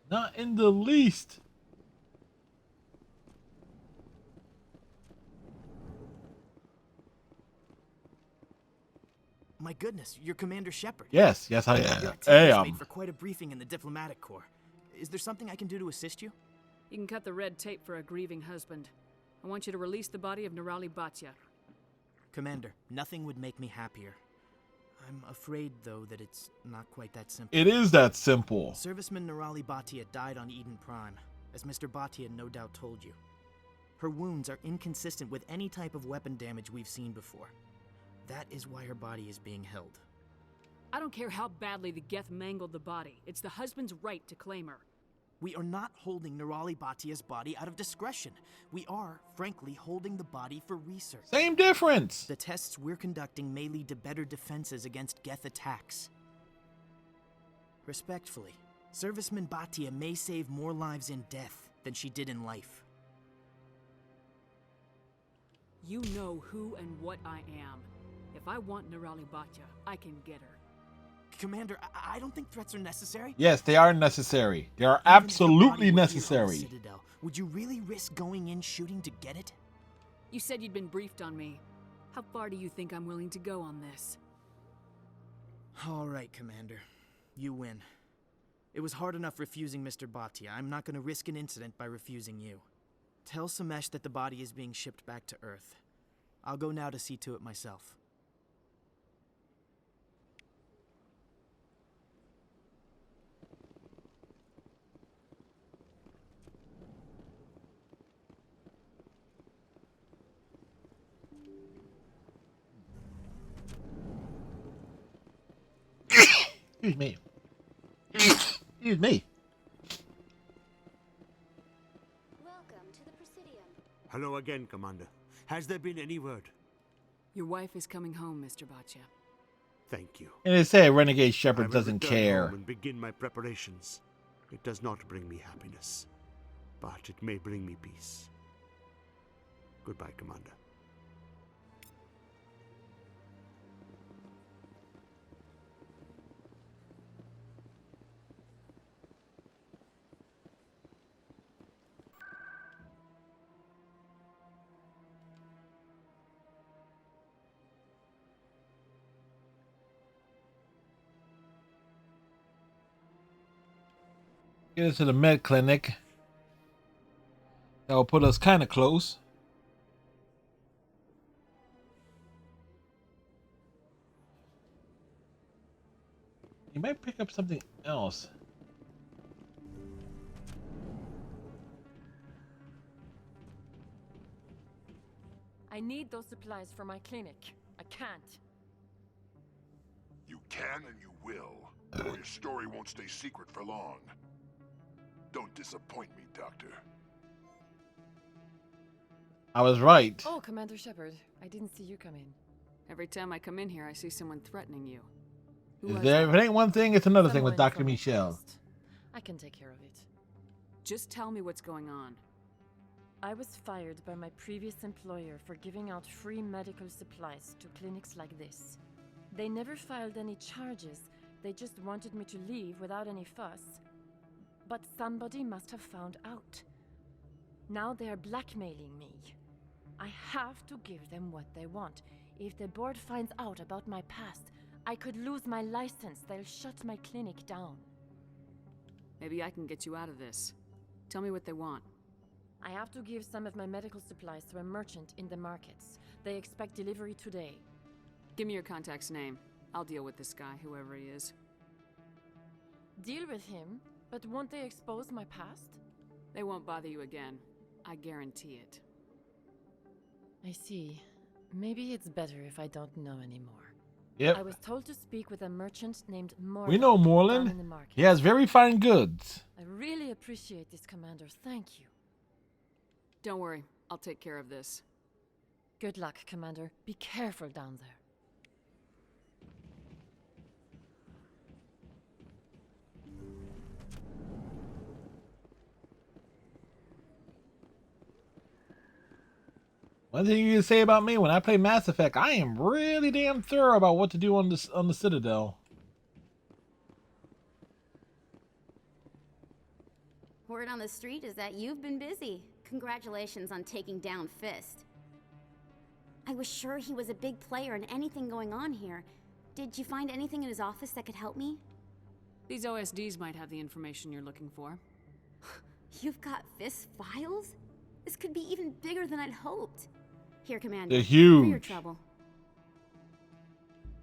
Speaker 1: Not in the least.
Speaker 7: My goodness, you're Commander Shepard.
Speaker 1: Yes, yes I
Speaker 7: Your
Speaker 1: am.
Speaker 7: activities
Speaker 1: Hey,
Speaker 7: made for quite a briefing in the diplomatic corps. Is there something I can do to assist you?
Speaker 10: You can cut the red tape for a grieving husband. I want you to release the body of Nirali Bhatia.
Speaker 7: Commander, nothing would make me happier. I'm afraid, though, that it's not quite that simple.
Speaker 1: It is that simple.
Speaker 7: Serviceman Nirali Bhatia died on Eden Prime, as Mr. Bhatia no doubt told you. Her wounds are inconsistent with any type of weapon damage we've seen before. That is why her body is being held.
Speaker 10: I don't care how badly the Geth mangled the body. It's the husband's right to claim her.
Speaker 7: We are not holding Nirali Bhatia's body out of discretion. We are, frankly, holding the body for research.
Speaker 1: Same difference.
Speaker 7: The tests we're conducting may lead to better defenses against Geth attacks. Respectfully, Serviceman Bhatia may save more lives in death than she did in life.
Speaker 10: You know who and what I am. If I want Nirali Bhatia, I can get her.
Speaker 7: Commander, I don't think threats are necessary.
Speaker 1: Yes, they are necessary. They are absolutely necessary.
Speaker 7: Citadel, would you really risk going in shooting to get it?
Speaker 10: You said you'd been briefed on me. How far do you think I'm willing to go on this?
Speaker 7: All right, Commander. You win. It was hard enough refusing Mr. Bhatia. I'm not going to risk an incident by refusing you. Tell Samesh that the body is being shipped back to Earth. I'll go now to see to it myself.
Speaker 1: Excuse me. Excuse me.
Speaker 3: Welcome to the Presidium.
Speaker 6: Hello again, Commander. Has there been any word?
Speaker 10: Your wife is coming home, Mr. Baccia.
Speaker 6: Thank you.
Speaker 1: And they say Renegade
Speaker 6: I
Speaker 1: Shepherd
Speaker 6: will
Speaker 1: doesn't
Speaker 6: return
Speaker 1: care.
Speaker 6: home and begin my preparations. It does not bring me happiness, but it may bring me peace. Goodbye, Commander.
Speaker 1: Get us to the med clinic. That will put us kind of close. You might pick up something else.
Speaker 11: I need those supplies for my clinic. I can't.
Speaker 5: You can and you will, or your story won't stay secret for long. Don't disappoint me, Doctor.
Speaker 1: I was right.
Speaker 11: Oh, Commander Shepard, I didn't see you come in.
Speaker 10: Every time I come in here, I see someone threatening you.
Speaker 1: If it ain't one thing, it's another thing with
Speaker 11: Someone
Speaker 1: Dr.
Speaker 11: from the
Speaker 1: Michelle.
Speaker 11: past. I can take care of it.
Speaker 10: Just tell me what's going on.
Speaker 11: I was fired by my previous employer for giving out free medical supplies to clinics like this. They never filed any charges. They just wanted me to leave without any fuss. But somebody must have found out. Now they are blackmailing me. I have to give them what they want. If the board finds out about my past, I could lose my license. They'll shut my clinic down.
Speaker 10: Maybe I can get you out of this. Tell me what they want.
Speaker 11: I have to give some of my medical supplies to a merchant in the markets. They expect delivery today.
Speaker 10: Give me your contact's name. I'll deal with this guy, whoever he is.
Speaker 11: Deal with him? But won't they expose my past?
Speaker 10: They won't bother you again. I guarantee it.
Speaker 11: I see. Maybe it's better if I don't know anymore.
Speaker 1: Yep.
Speaker 11: I was told to speak with a merchant named Moreland.
Speaker 1: We know
Speaker 11: down in the
Speaker 1: Moreland.
Speaker 11: market.
Speaker 1: He has very fine goods.
Speaker 11: I really appreciate this, Commander. Thank you.
Speaker 10: Don't worry. I'll take care of this.
Speaker 11: Good luck, Commander. Be careful down there.
Speaker 1: One thing you can say about me, when I play Mass Effect, I am really damn thorough about what to do on the Citadel.
Speaker 14: Word on the street is that you've been busy. Congratulations on taking down Fist. I was sure he was a big player in anything going on here. Did you find anything in his office that could help me?
Speaker 10: These OSDs might have the information you're looking for.
Speaker 14: You've got Fist's files? This could be even bigger than I'd hoped. Here, Commander.
Speaker 1: They're huge.
Speaker 14: For your trouble.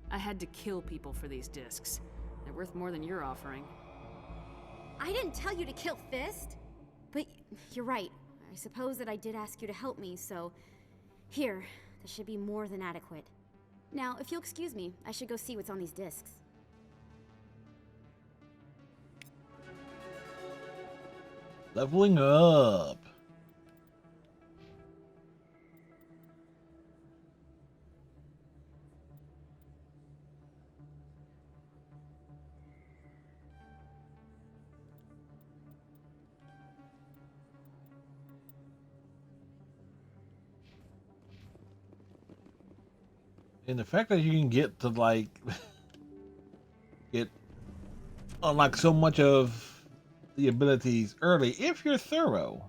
Speaker 10: I had to kill people for these discs. They're worth more than you're offering.
Speaker 14: I didn't tell you to kill Fist. But you're right. I suppose that I did ask you to help me, so... Here, this should be more than adequate. Now, if you'll excuse me, I should go see what's on these discs.
Speaker 1: Leveling up. And the fact that you can get to like unlock so much of the abilities early if you're thorough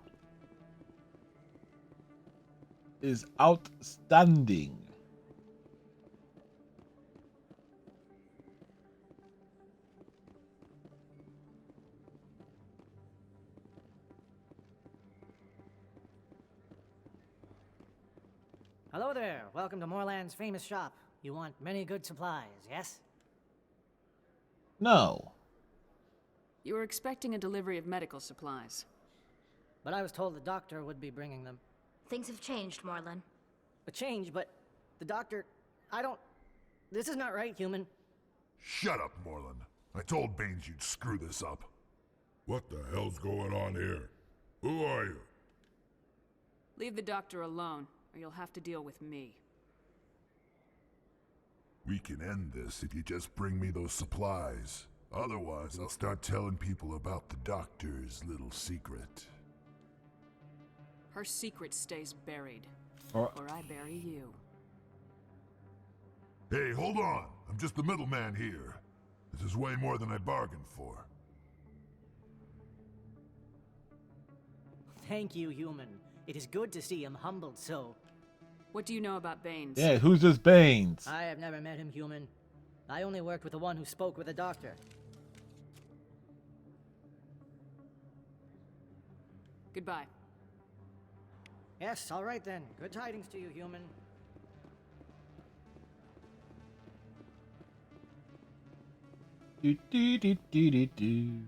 Speaker 1: is outstanding.
Speaker 15: Hello there. Welcome to Moorland's famous shop. You want many good supplies, yes?
Speaker 1: No.
Speaker 10: You were expecting a delivery of medical supplies.
Speaker 15: But I was told the doctor would be bringing them.
Speaker 22: Things have changed, Moreland.
Speaker 15: A change, but the doctor... I don't... This is not right, human.
Speaker 5: Shut up, Moreland. I told Baines you'd screw this up. What the hell's going on here? Who are you?
Speaker 10: Leave the doctor alone, or you'll have to deal with me.
Speaker 5: We can end this if you just bring me those supplies. Otherwise, I'll start telling people about the doctor's little secret.
Speaker 10: Her secret stays buried.
Speaker 1: Or
Speaker 10: I bury you.
Speaker 5: Hey, hold on! I'm just the middleman here. This is way more than I bargained for.
Speaker 15: Thank you, human. It is good to see him humbled so.
Speaker 10: What do you know about Baines?
Speaker 1: yeah, who's this Baines?
Speaker 15: I have never met him, human. I only worked with the one who spoke with the doctor.
Speaker 10: Goodbye.
Speaker 15: Yes, all right then. Good tidings to you, human.
Speaker 1: Do do do do do do.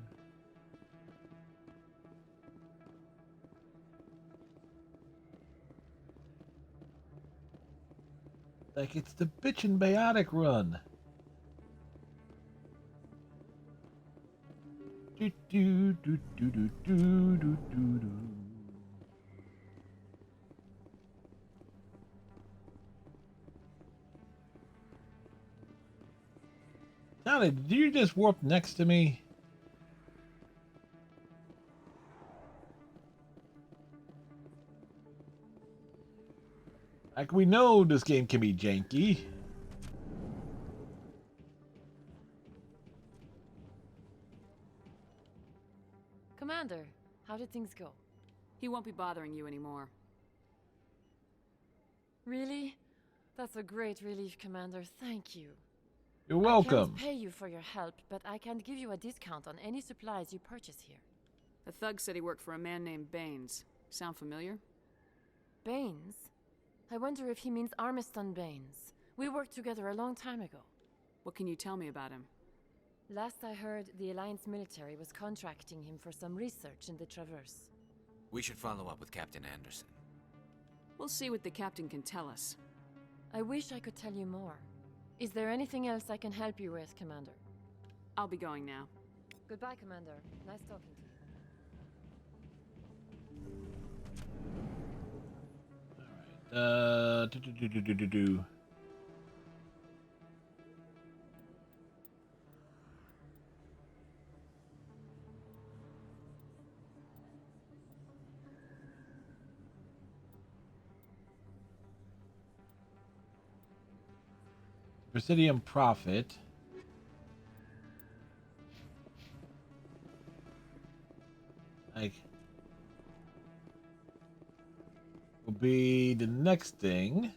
Speaker 1: Like it's the bitchin' Biotic run. Do do do do do do do do do. Johnny, did you just warp next to me? Like, we know this game can be janky.
Speaker 11: Commander, how did things go?
Speaker 10: He won't be bothering you anymore.
Speaker 11: Really? That's a great relief, Commander. Thank you.
Speaker 1: You're
Speaker 11: I
Speaker 1: welcome.
Speaker 11: can't pay you for your help, but I can give you a discount on any supplies you purchase here.
Speaker 10: The thug said he worked for a man named Baines. Sound familiar?
Speaker 11: Baines? I wonder if he means Armiston Baines. We worked together a long time ago.
Speaker 10: What can you tell me about him?
Speaker 11: Last I heard, the Alliance military was contracting him for some research in the Traverse.
Speaker 19: We should follow up with Captain Anderson.
Speaker 10: We'll see what the captain can tell us.
Speaker 11: I wish I could tell you more. Is there anything else I can help you with, Commander?
Speaker 10: I'll be going now.
Speaker 11: Goodbye, Commander. Nice talking to you.
Speaker 1: Do. Presidium Prophet. Like, will be the next thing.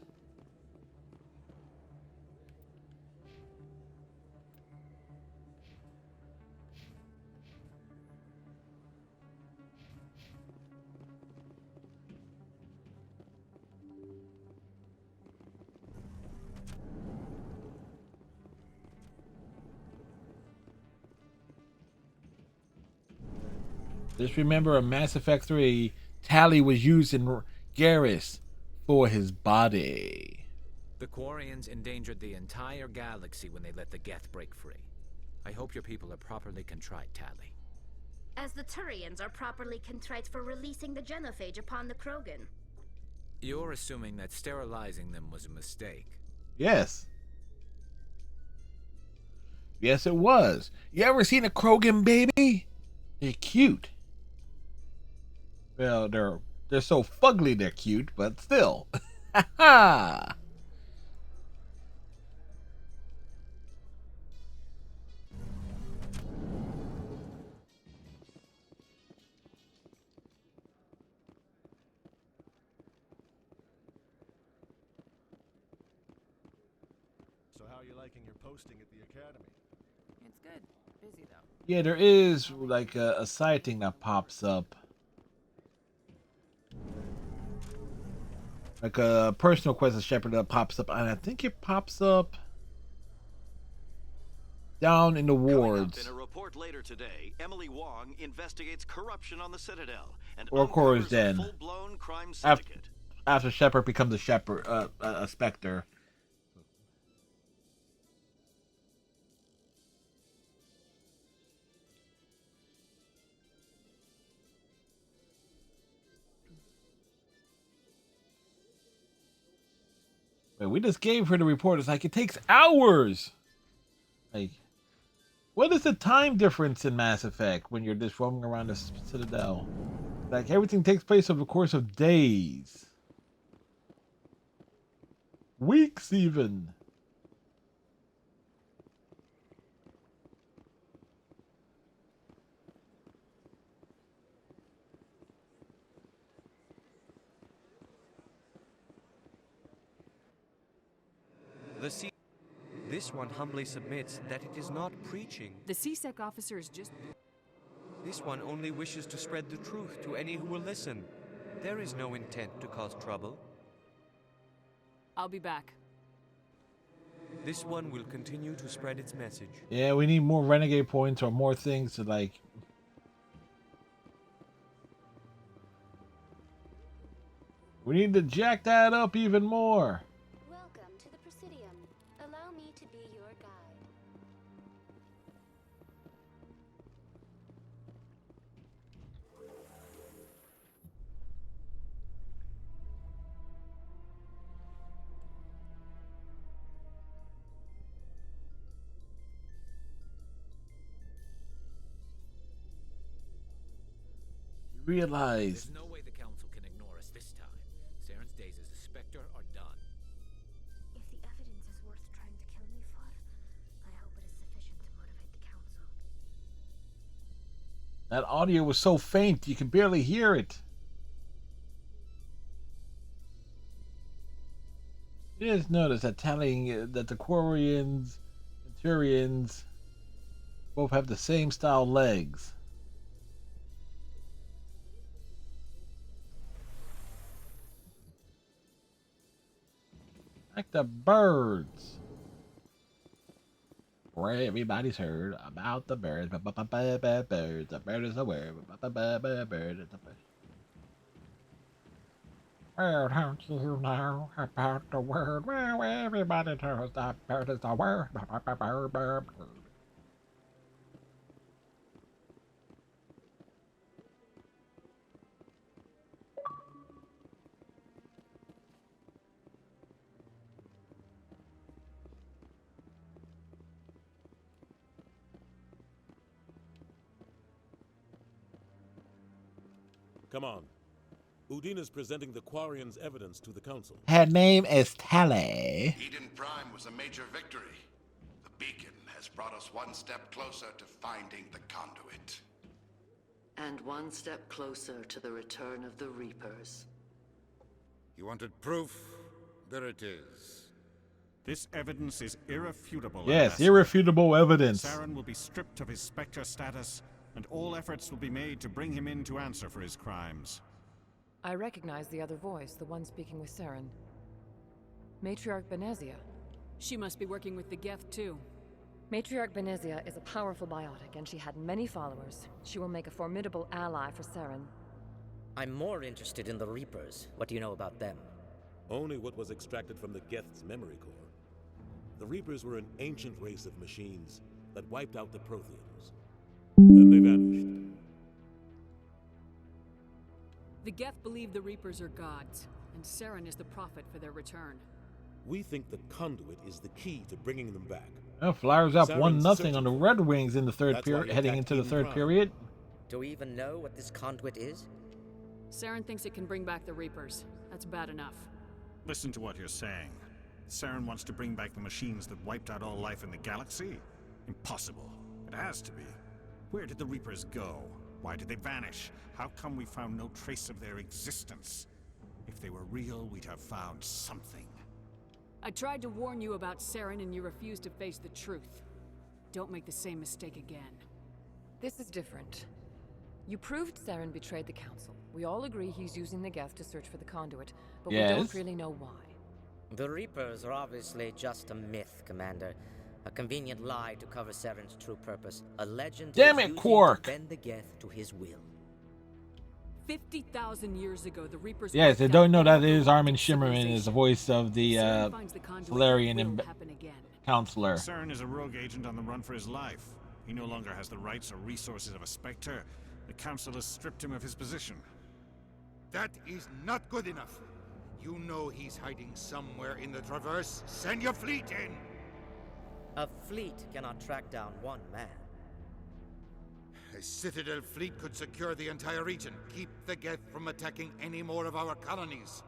Speaker 1: Just remember, in Mass Effect 3, Tali was using Garrus for his body.
Speaker 19: The Quarians endangered the entire galaxy when they let the Geth break free. I hope your people are properly contrite, Tali.
Speaker 22: As the Turians are properly contrite for releasing the genophage upon the Krogan.
Speaker 19: You're assuming that sterilizing them was a mistake.
Speaker 1: Yes. Yes, it was. You ever seen a Krogan baby? They're cute. Well, they're so fugly they're cute, but still. Ha ha!
Speaker 2: So how are you liking your posting at the academy?
Speaker 10: It's good. Busy, though.
Speaker 1: Yeah, there is like a side thing that pops up. Like a personal quest of Shepard that pops up, and I think it pops up down in the wards.
Speaker 13: In a report later today, Emily Wong investigates corruption on the Citadel and
Speaker 1: Or of course
Speaker 13: uncovers a
Speaker 1: then,
Speaker 13: full-blown crime syndicate.
Speaker 1: after Shepard becomes a Spectre. Wait, we just gave her the report. It's like it takes hours. Like, what is the time difference in Mass Effect when you're just roaming around the Citadel? Like, everything takes place over the course of days. Weeks, even.
Speaker 8: This one humbly submits that it is not preaching.
Speaker 10: The CSEC officer is just...
Speaker 8: This one only wishes to spread the truth to any who will listen. There is no intent to cause trouble.
Speaker 10: I'll be back.
Speaker 8: This one will continue to spread its message.
Speaker 1: Yeah, we need more renegade points or more things to, like... We need to jack that up even more.
Speaker 3: Welcome to the Presidium. Allow me to be your guide.
Speaker 1: You realize...
Speaker 19: There's no way the Council can ignore us this time. Saren's days as a Spectre are done.
Speaker 22: If the evidence is worth trying to kill me for, I hope it is sufficient to motivate the Council.
Speaker 1: That audio was so faint, you can barely hear it. You just notice that tallying that the Quarians and Turians both have the same style legs. Like the birds. Where everybody's heard about the birds. Birds. The bird is a word. Bird is a bird. Well, don't you know about the word? Well, everybody knows that bird is the word. Bird.
Speaker 24: Come on. Udina's presenting the Quarians' evidence to the Council.
Speaker 1: Her name is Tally.
Speaker 18: Eden Prime was a major victory. The beacon has brought us one step closer to finding the conduit.
Speaker 25: And one step closer to the return of the Reapers.
Speaker 23: You wanted proof? There it is.
Speaker 9: This evidence is irrefutable.
Speaker 1: Yes,
Speaker 9: Ambassador.
Speaker 1: irrefutable evidence.
Speaker 9: Saren will be stripped of his Spectre status, and all efforts will be made to bring him in to answer for his crimes.
Speaker 11: I recognize the other voice, the one speaking with Saren. Matriarch Benezia.
Speaker 10: She must be working with the Geth, too.
Speaker 11: Matriarch Benezia is a powerful biotic, and she had many followers. She will make a formidable ally for Saren.
Speaker 12: I'm more interested in the Reapers. What do you know about them?
Speaker 24: Only what was extracted from the Geth's memory core. The Reapers were an ancient race of machines that wiped out the Protheans. Then they vanished.
Speaker 10: The Geth believe the Reapers are gods, and Saren is the prophet for their return.
Speaker 24: We think the conduit is the key to bringing them back.
Speaker 1: Well, Flyers up
Speaker 24: Saren's
Speaker 1: 1-0 on the Red Wings in the third
Speaker 24: That's why
Speaker 1: period,
Speaker 24: he
Speaker 1: heading
Speaker 24: attacked
Speaker 1: into the
Speaker 24: Eden
Speaker 1: third
Speaker 24: Prime.
Speaker 1: period.
Speaker 12: Do we even know what this conduit is?
Speaker 10: Saren thinks it can bring back the Reapers. That's bad enough.
Speaker 9: Listen to what you're saying. Saren wants to bring back the machines that wiped out all life in the galaxy? Impossible. It has to be. Where did the Reapers go? Why did they vanish? How come we found no trace of their existence? If they were real, we'd have found something.
Speaker 10: I tried to warn you about Saren, and you refused to face the truth. Don't make the same mistake again.
Speaker 11: This is different. You proved Saren betrayed the Council. We all agree he's using the Geth to search for the conduit, but we don't really know why.
Speaker 12: The Reapers are obviously just a myth, Commander. A convenient lie to cover Saren's true purpose. A legend
Speaker 1: Damn
Speaker 12: he's
Speaker 1: it,
Speaker 12: using
Speaker 1: Quark!
Speaker 12: to bend the Geth to his will.
Speaker 10: 50,000 years ago, the Reapers...
Speaker 1: Yes, they don't know that it is Armin Shimmerman is the voice of the Solarian counselor.
Speaker 9: Saren is a rogue agent on the run for his life. He no longer has the rights or resources of a Spectre. The Council has stripped him of his position.
Speaker 23: That is not good enough. You know he's hiding somewhere in the Traverse. Send your fleet in!
Speaker 12: A fleet cannot track down one man.
Speaker 23: A Citadel fleet could secure the entire region, keep the Geth from attacking any more of our colonies.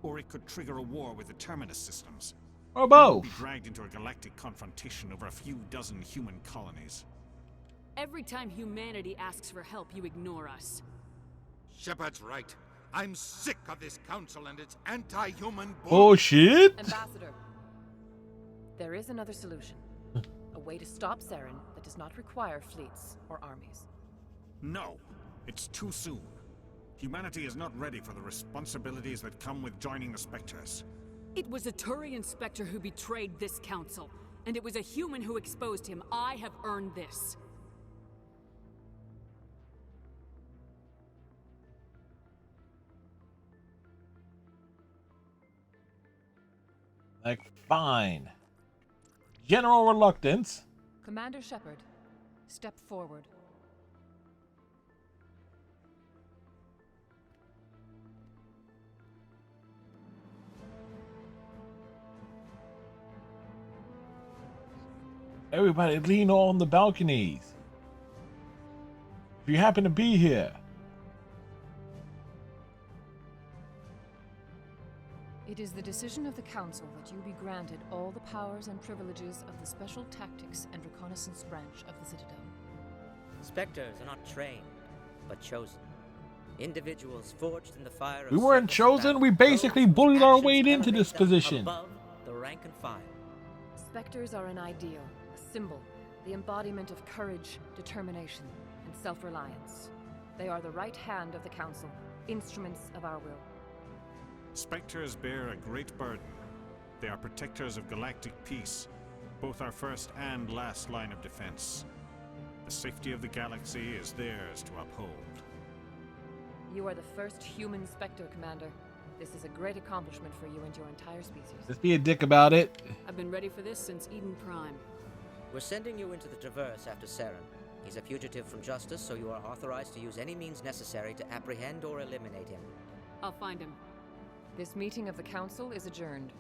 Speaker 9: Or it could trigger a war with the Terminus systems.
Speaker 1: Or
Speaker 9: We will
Speaker 1: both.
Speaker 9: be dragged into a galactic confrontation over a few dozen human colonies.
Speaker 10: Every time humanity asks for help, you ignore us.
Speaker 23: Shepard's right. I'm sick of this council and its anti-human
Speaker 1: Oh shit!
Speaker 11: Ambassador, there is another solution. A way to stop Saren that does not require fleets or armies.
Speaker 9: No, it's too soon. Humanity is not ready for the responsibilities that come with joining the Spectres.
Speaker 10: It was a Turian Spectre who betrayed this council, and it was a human who exposed him. I have earned this.
Speaker 1: Like, fine. General reluctance.
Speaker 11: Commander Shepard, step forward.
Speaker 1: Everybody lean on the balconies. If you happen to be here.
Speaker 11: It is the decision of the Council that you be granted all the powers and privileges of the Special Tactics and Reconnaissance branch of the Citadel.
Speaker 12: Spectres are not trained, but chosen. Individuals forged in the fire of
Speaker 1: We weren't
Speaker 12: service
Speaker 1: chosen,
Speaker 12: battle,
Speaker 1: we basically
Speaker 12: those whose
Speaker 1: bullied our
Speaker 12: actions
Speaker 1: way into
Speaker 12: elevate
Speaker 1: this
Speaker 12: them
Speaker 1: position.
Speaker 12: above the rank and file.
Speaker 11: Spectres are an ideal, a symbol, the embodiment of courage, determination, and self-reliance. They are the right hand of the Council, instruments of our will.
Speaker 9: Spectres bear a great burden. They are protectors of galactic peace, both our first and last line of defense. The safety of the galaxy is theirs to uphold.
Speaker 11: You are the first human Spectre, Commander. This is a great accomplishment for you and your entire species.
Speaker 1: Just be a dick about it.
Speaker 10: I've been ready for this since Eden Prime.
Speaker 12: We're sending you into the Traverse after Saren. He's a fugitive from justice, so you are authorized to use any means necessary to apprehend or eliminate him.
Speaker 10: I'll find him.
Speaker 11: This meeting of the Council is adjourned.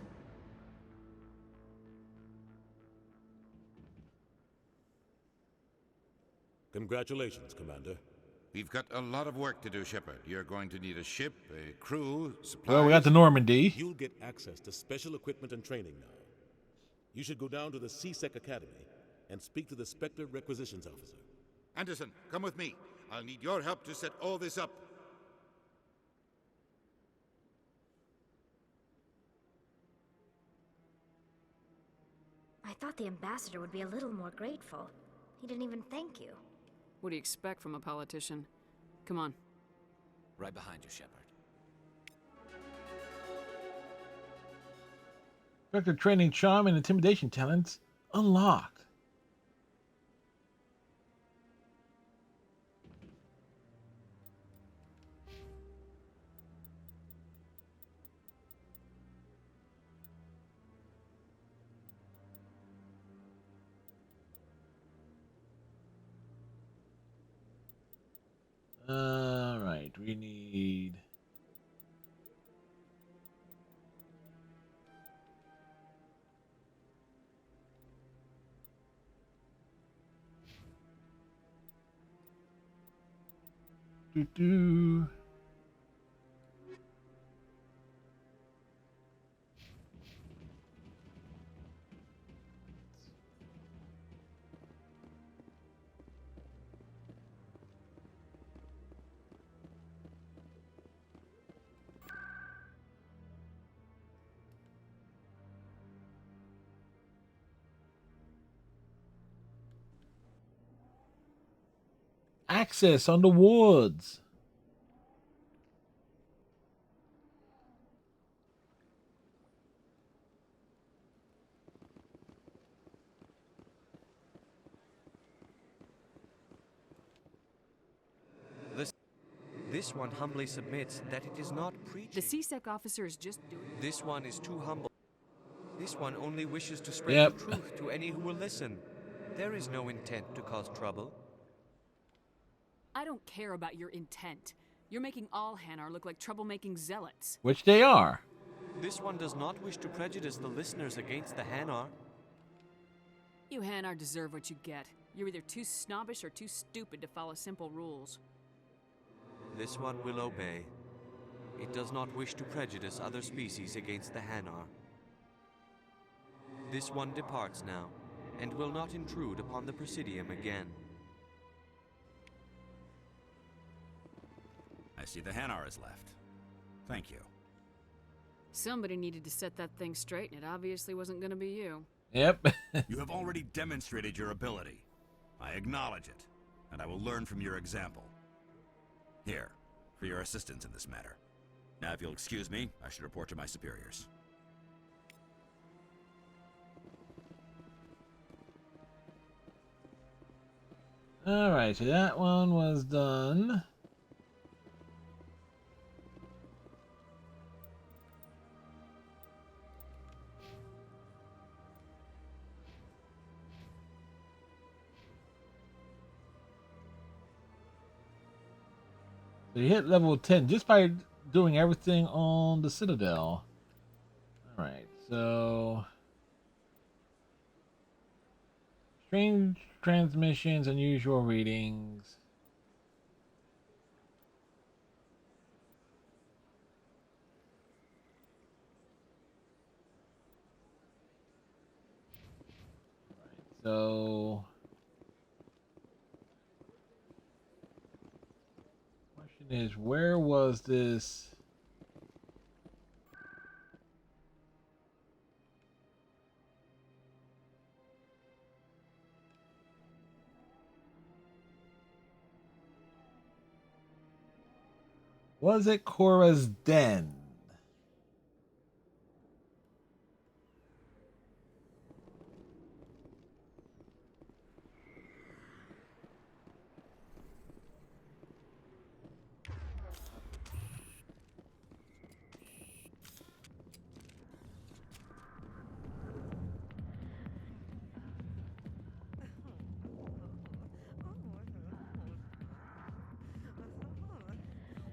Speaker 24: Congratulations, Commander.
Speaker 23: We've got a lot of work to do, Shepard. You're going to need a ship, a crew, supplies...
Speaker 1: Well, we got the Normandy.
Speaker 24: You'll get access to special equipment and training now. You should go down to the CSEC Academy and speak to the Spectre Requisitions Officer.
Speaker 23: Anderson, come with me. I'll need your help to set all this up.
Speaker 22: I thought the ambassador would be a little more grateful. He didn't even thank you.
Speaker 10: What do you expect from a politician? Come on.
Speaker 19: Right behind you, Shepard.
Speaker 1: Spectre training, charm, and intimidation talents unlocked. All right, we need. Do. Access on the wards.
Speaker 8: This one humbly submits that it is not preaching.
Speaker 10: The CSEC officer is just doing...
Speaker 8: This one is too humble. This one only wishes to spread the truth to any who will listen. There is no intent to cause trouble.
Speaker 10: I don't care about your intent. You're making all Hanar look like troublemaking zealots.
Speaker 1: Which they are.
Speaker 8: This one does not wish to prejudice the listeners against the Hanar.
Speaker 10: You Hanar deserve what you get. You're either too snobbish or too stupid to follow simple rules.
Speaker 8: This one will obey. It does not wish to prejudice other species against the Hanar. This one departs now, and will not intrude upon the Presidium again.
Speaker 4: I see the Hanar is left. Thank you.
Speaker 10: Somebody needed to set that thing straight, and it obviously wasn't gonna be you.
Speaker 1: Yep.
Speaker 4: You have already demonstrated your ability. I acknowledge it, and I will learn from your example. Here, for your assistance in this matter. Now, if you'll excuse me, I should report to my superiors.
Speaker 1: Alright, so that one was done. So you hit level 10 just by doing everything on the Citadel. Alright, so... Strange transmissions, unusual readings. Alright, so... Question is, where was this... Was it Cora's den?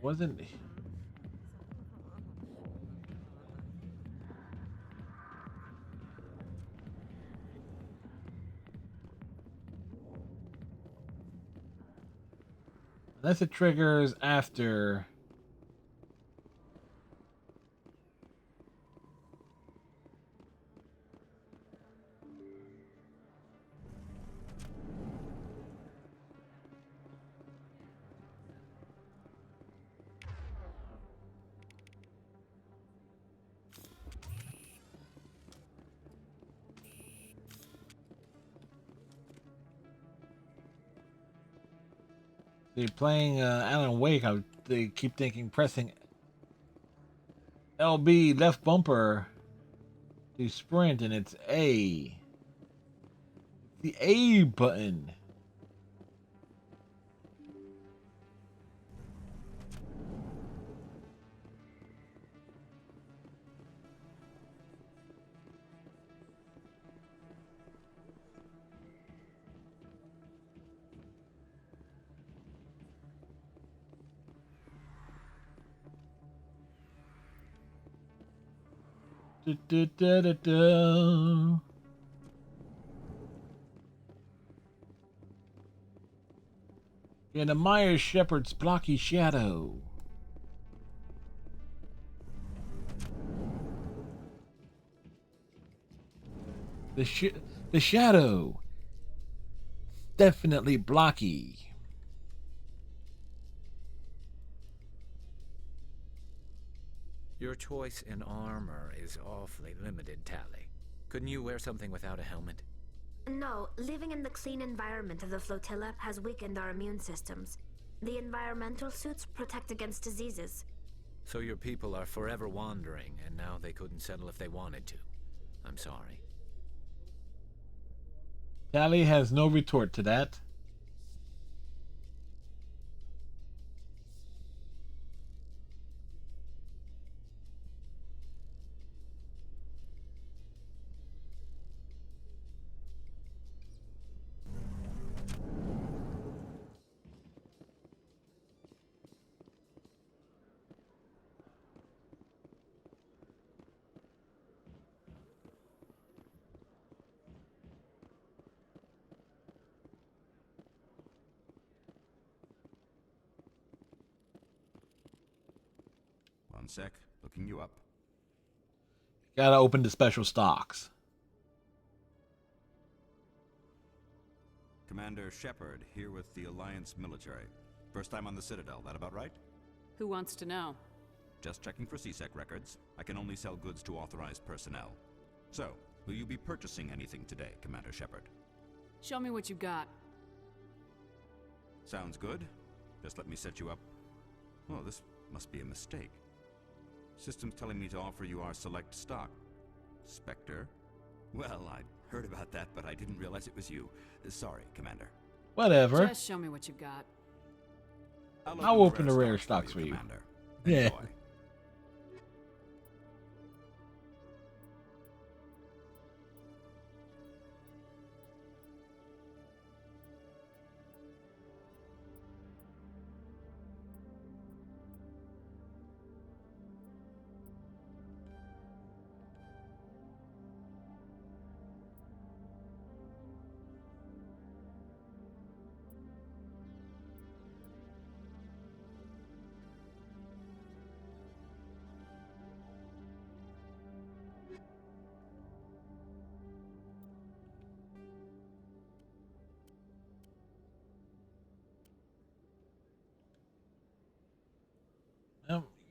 Speaker 1: Wasn't... Unless it triggers after... See, playing Alan Wake, they keep thinking pressing LB left bumper to sprint, and it's A. The A button. Du-du-du-du-du. Yeah, the Myers Shepherd's blocky shadow. The shadow. Definitely blocky.
Speaker 19: Your choice in armor is awfully limited, Tally. Couldn't you wear something without a helmet?
Speaker 22: No, living in the clean environment of the flotilla has weakened our immune systems. The environmental suits protect against diseases.
Speaker 19: So your people are forever wandering, and now they couldn't settle if they wanted to. I'm sorry.
Speaker 1: Tally has no retort to that.
Speaker 4: One sec. Looking you up.
Speaker 1: Gotta open the special stocks.
Speaker 4: Commander Shepard, here with the Alliance military. First time on the Citadel, that about right?
Speaker 10: Who wants to know?
Speaker 4: Just checking for CSEC records. I can only sell goods to authorized personnel. So, will you be purchasing anything today, Commander Shepard?
Speaker 10: Show me what you got.
Speaker 4: Sounds good. Just let me set you up. Oh, this must be a mistake. System's telling me to offer you our select stock. Spectre? Well, I'd heard about that, but I didn't realize it was you. Sorry, Commander.
Speaker 1: Whatever.
Speaker 10: Just show me what you got.
Speaker 1: I'll open the rare stocks for you.
Speaker 4: Commander.
Speaker 1: Yeah.
Speaker 4: Enjoy.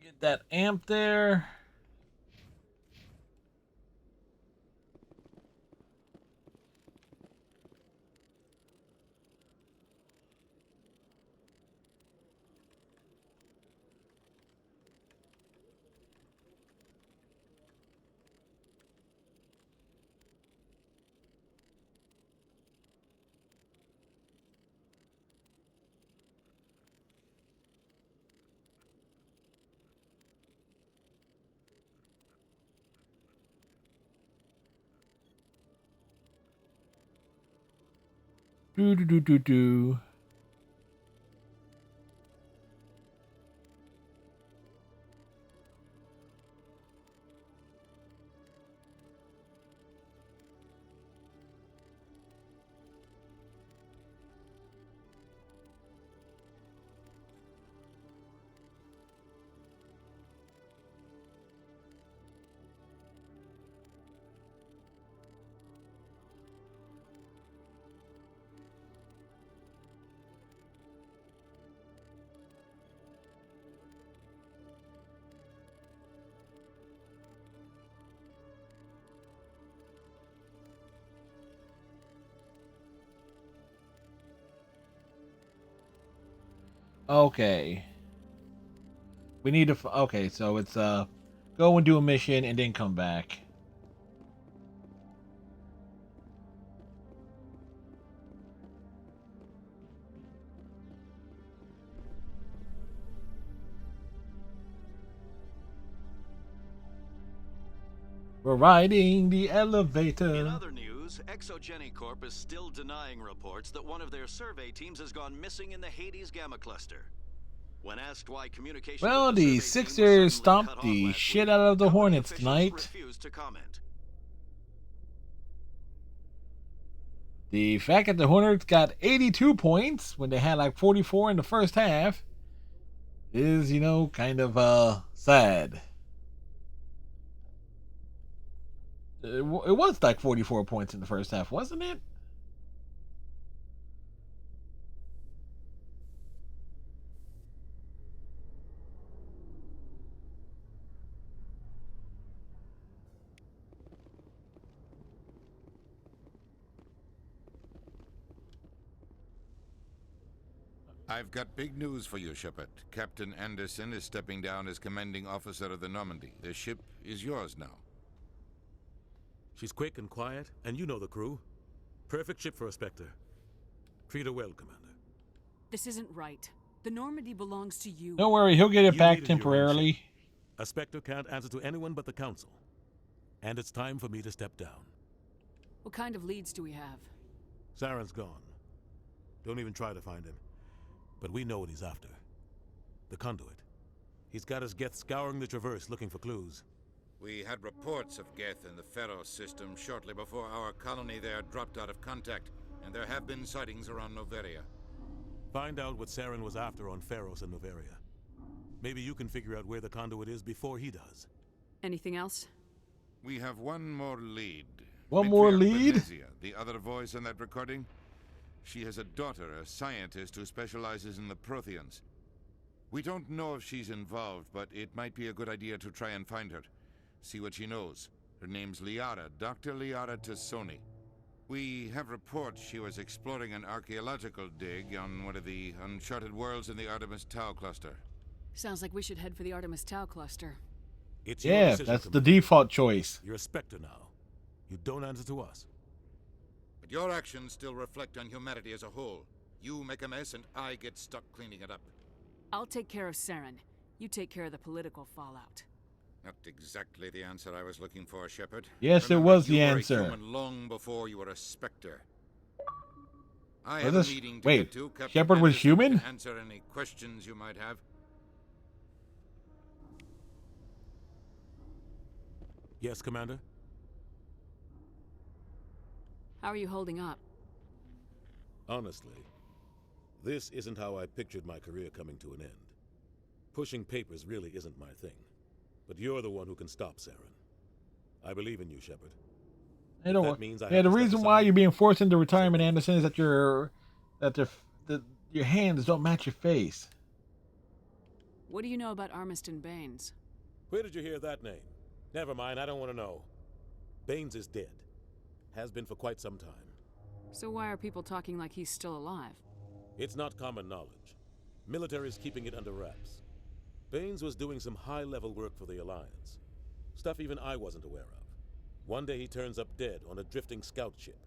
Speaker 1: Get that amp there. Do. Okay. We need to. Okay, so it's go and do a mission and then come back. We're riding the elevator.
Speaker 13: In other news, Exogeny Corp is still denying reports that one of their survey teams has gone missing in the Hades Gamma Cluster. When asked why communication
Speaker 1: Well,
Speaker 13: with
Speaker 1: the
Speaker 13: survey team was
Speaker 1: Sixers
Speaker 13: suddenly
Speaker 1: stomped
Speaker 13: cut off
Speaker 1: the
Speaker 13: last
Speaker 1: shit
Speaker 13: week,
Speaker 1: out of the
Speaker 13: company
Speaker 1: Hornets
Speaker 13: officials
Speaker 1: tonight.
Speaker 13: refused to comment.
Speaker 1: The fact that the Hornets got 82 points when they had like 44 in the first half is, kind of sad. It was like 44 points in the first half, wasn't it?
Speaker 23: I've got big news for you, Shepard. Captain Anderson is stepping down as commanding officer of the Normandy. The ship is yours now.
Speaker 24: She's quick and quiet, and you know the crew. Perfect ship for a Spectre. Treat her well, Commander.
Speaker 10: This isn't right. The Normandy belongs to you.
Speaker 1: Don't worry, he'll get it
Speaker 24: You
Speaker 1: back
Speaker 24: needed your own
Speaker 1: temporarily.
Speaker 24: ship. A Spectre can't answer to anyone but the Council. And it's time for me to step down.
Speaker 10: What kind of leads do we have?
Speaker 24: Saren's gone. Don't even try to find him. But we know what he's after. The conduit. He's got his Geth scouring the Traverse looking for clues.
Speaker 23: We had reports of Geth in the Pharos system shortly before our colony there dropped out of contact, and there have been sightings around Noveria.
Speaker 24: Find out what Saren was after on Pharos and Noveria. Maybe you can figure out where the conduit is before he does.
Speaker 10: Anything else?
Speaker 23: We have one more lead.
Speaker 1: One more
Speaker 23: Matriarch
Speaker 1: lead?
Speaker 23: Benezia, the other voice in that recording. She has a daughter, a scientist who specializes in the Protheans. We don't know if she's involved, but it might be a good idea to try and find her. See what she knows. Her name's Liara, Dr. Liara Tassoni. We have reports she was exploring an archaeological dig on one of the uncharted worlds in the Artemis Tau cluster.
Speaker 10: Sounds like we should head for the Artemis Tau cluster.
Speaker 24: It's your
Speaker 1: Yeah,
Speaker 24: decision,
Speaker 1: that's the
Speaker 24: Commander.
Speaker 1: default choice.
Speaker 24: You're a Spectre now. You don't answer to us.
Speaker 23: But your actions still reflect on humanity as a whole. You make a mess and I get stuck cleaning it up.
Speaker 10: I'll take care of Saren. You take care of the political fallout.
Speaker 23: Not exactly the answer I was looking for, Shepard.
Speaker 1: Yes, it
Speaker 23: Remember,
Speaker 1: was the
Speaker 23: you were
Speaker 1: answer.
Speaker 23: a human long before you were a Spectre. I
Speaker 1: Was
Speaker 23: have
Speaker 1: this-
Speaker 23: a meeting to
Speaker 1: wait,
Speaker 23: get to. Captain
Speaker 1: Shepard was
Speaker 23: Anderson
Speaker 1: human?
Speaker 23: can answer any questions you might have.
Speaker 24: Yes, Commander?
Speaker 10: How are you holding up?
Speaker 24: Honestly, this isn't how I pictured my career coming to an end. Pushing papers really isn't my thing. But you're the one who can stop Saren. I believe in you, Shepard.
Speaker 1: I don't.
Speaker 24: That means I
Speaker 1: Yeah,
Speaker 24: have
Speaker 1: the
Speaker 24: to step
Speaker 1: reason why
Speaker 24: aside.
Speaker 1: you're being forced into retirement, Anderson, is that your hands don't match your face.
Speaker 10: What do you know about Armiston Baines?
Speaker 24: Where did you hear that name? Never mind, I don't want to know. Baines is dead. Has been for quite some time.
Speaker 10: So why are people talking like he's still alive?
Speaker 24: It's not common knowledge. Military's keeping it under wraps. Baines was doing some high-level work for the Alliance. Stuff even I wasn't aware of. One day he turns up dead on a drifting scout ship.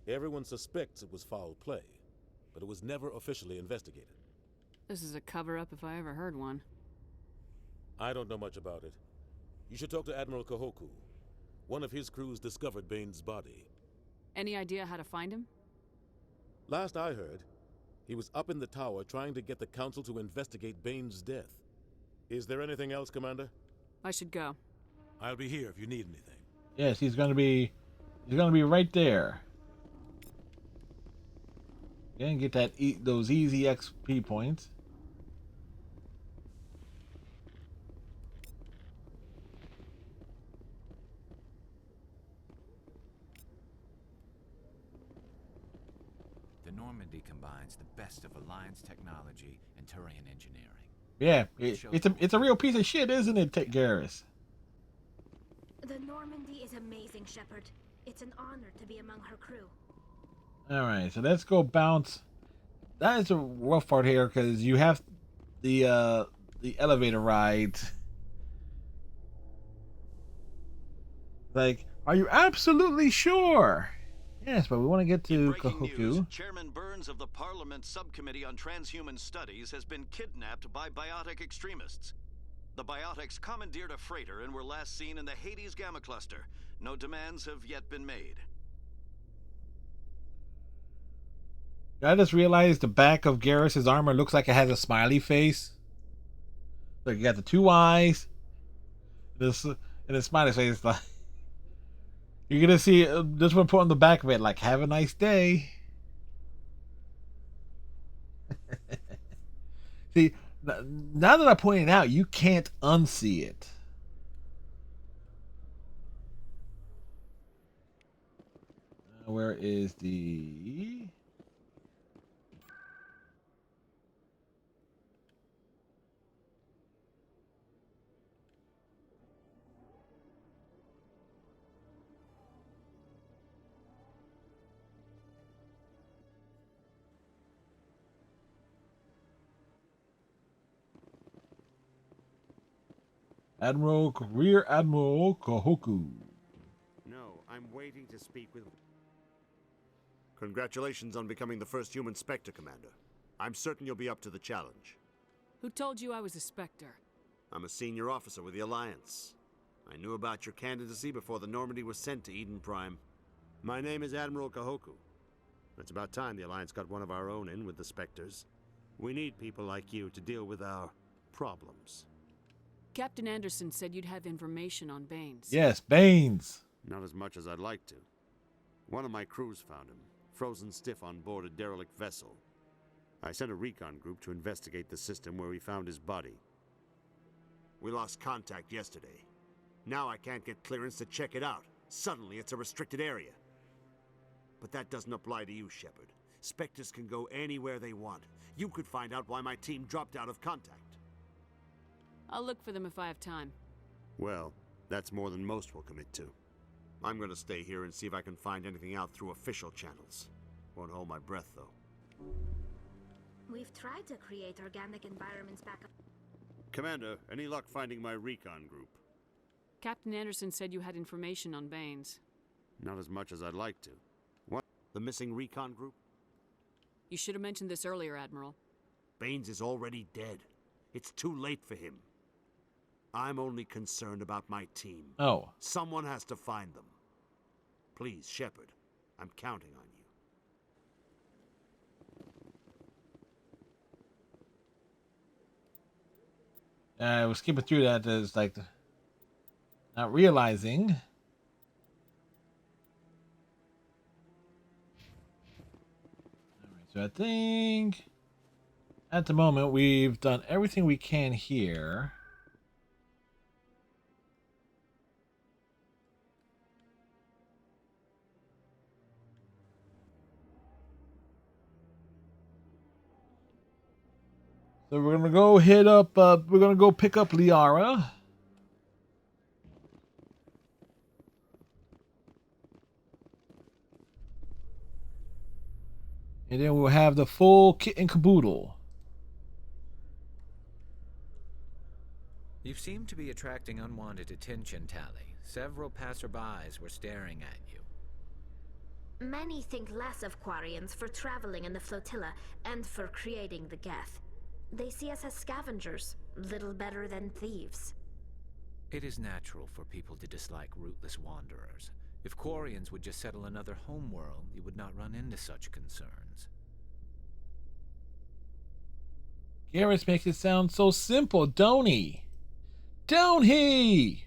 Speaker 24: Everyone suspects it was foul play, but it was never officially investigated.
Speaker 10: This is a cover-up if I ever heard one.
Speaker 24: I don't know much about it. You should talk to Admiral Kahoku. One of his crews discovered Baines' body.
Speaker 10: Any idea how to find him?
Speaker 24: Last I heard, he was up in the tower trying to get the Council to investigate Baines' death. Is there anything else, Commander?
Speaker 10: I should go.
Speaker 24: I'll be here if you need anything.
Speaker 1: Yes, he's gonna be right there. Gonna get those easy XP points.
Speaker 19: The Normandy combines the best of Alliance technology and Turian engineering.
Speaker 1: Yeah, it's a real piece of shit, isn't it, Garrus?
Speaker 22: The Normandy is amazing, Shepard. It's an honor to be among her crew.
Speaker 1: All right, so let's go bounce. That is a rough part here because you have the elevator ride. Like, are you absolutely sure? Yes, but we want to get to
Speaker 13: Breaking
Speaker 1: Kahoku.
Speaker 13: news, Chairman Burns of the Parliament Subcommittee on Transhuman Studies has been kidnapped by Biotic extremists. The Biotics commandeered a freighter and were last seen in the Hades Gamma Cluster. No demands have yet been made.
Speaker 1: I just realized the back of Garrus's armor looks like it has a smiley face. Look, you got the two eyes. This and the smiley face. Like, you're gonna see this one put on the back of it, like "Have a nice day." See, now that I pointed out, you can't unsee it. Where is the... Rear Admiral Kahoku.
Speaker 6: No, I'm waiting to speak with... Congratulations on becoming the first human Spectre, Commander. I'm certain you'll be up to the challenge.
Speaker 10: Who told you I was a Spectre?
Speaker 6: I'm a senior officer with the Alliance. I knew about your candidacy before the Normandy was sent to Eden Prime. My name is Admiral Kahoku. It's about time the Alliance got one of our own in with the Spectres. We need people like you to deal with our problems.
Speaker 10: Captain Anderson said you'd have information on Baines.
Speaker 1: Yes, Baines.
Speaker 6: Not as much as I'd like to. One of my crews found him, frozen stiff on board a derelict vessel. I sent a recon group to investigate the system where we found his body. We lost contact yesterday. Now I can't get clearance to check it out. Suddenly it's a restricted area. But that doesn't apply to you, Shepard. Spectres can go anywhere they want. You could find out why my team dropped out of contact.
Speaker 10: I'll look for them if I have time.
Speaker 6: Well, that's more than most will commit to. I'm gonna stay here and see if I can find anything out through official channels. Won't hold my breath, though.
Speaker 22: We've tried to create organic environments back up.
Speaker 6: Commander, any luck finding my recon group?
Speaker 10: Captain Anderson said you had information on Baines.
Speaker 6: Not as much as I'd like to. What? The missing recon group?
Speaker 10: You should have mentioned this earlier, Admiral.
Speaker 6: Baines is already dead. It's too late for him. I'm only concerned about my team.
Speaker 1: Oh.
Speaker 6: Someone has to find them. Please, Shepard, I'm counting on you.
Speaker 1: I was skipping through that as like not realizing. Alright, so I think at the moment we've done everything we can here. So we're gonna go hit up. We're gonna go pick up Liara. And then we'll have the full kit and caboodle.
Speaker 19: You seem to be attracting unwanted attention, Tally. Several passerbys were staring at you.
Speaker 22: Many think less of Quarians for traveling in the flotilla and for creating the Geth. They see us as scavengers, little better than thieves.
Speaker 19: It is natural for people to dislike rootless wanderers. If Quarians would just settle another homeworld, you would not run into such concerns.
Speaker 1: Garrus makes it sound so simple, don't he? Don't he?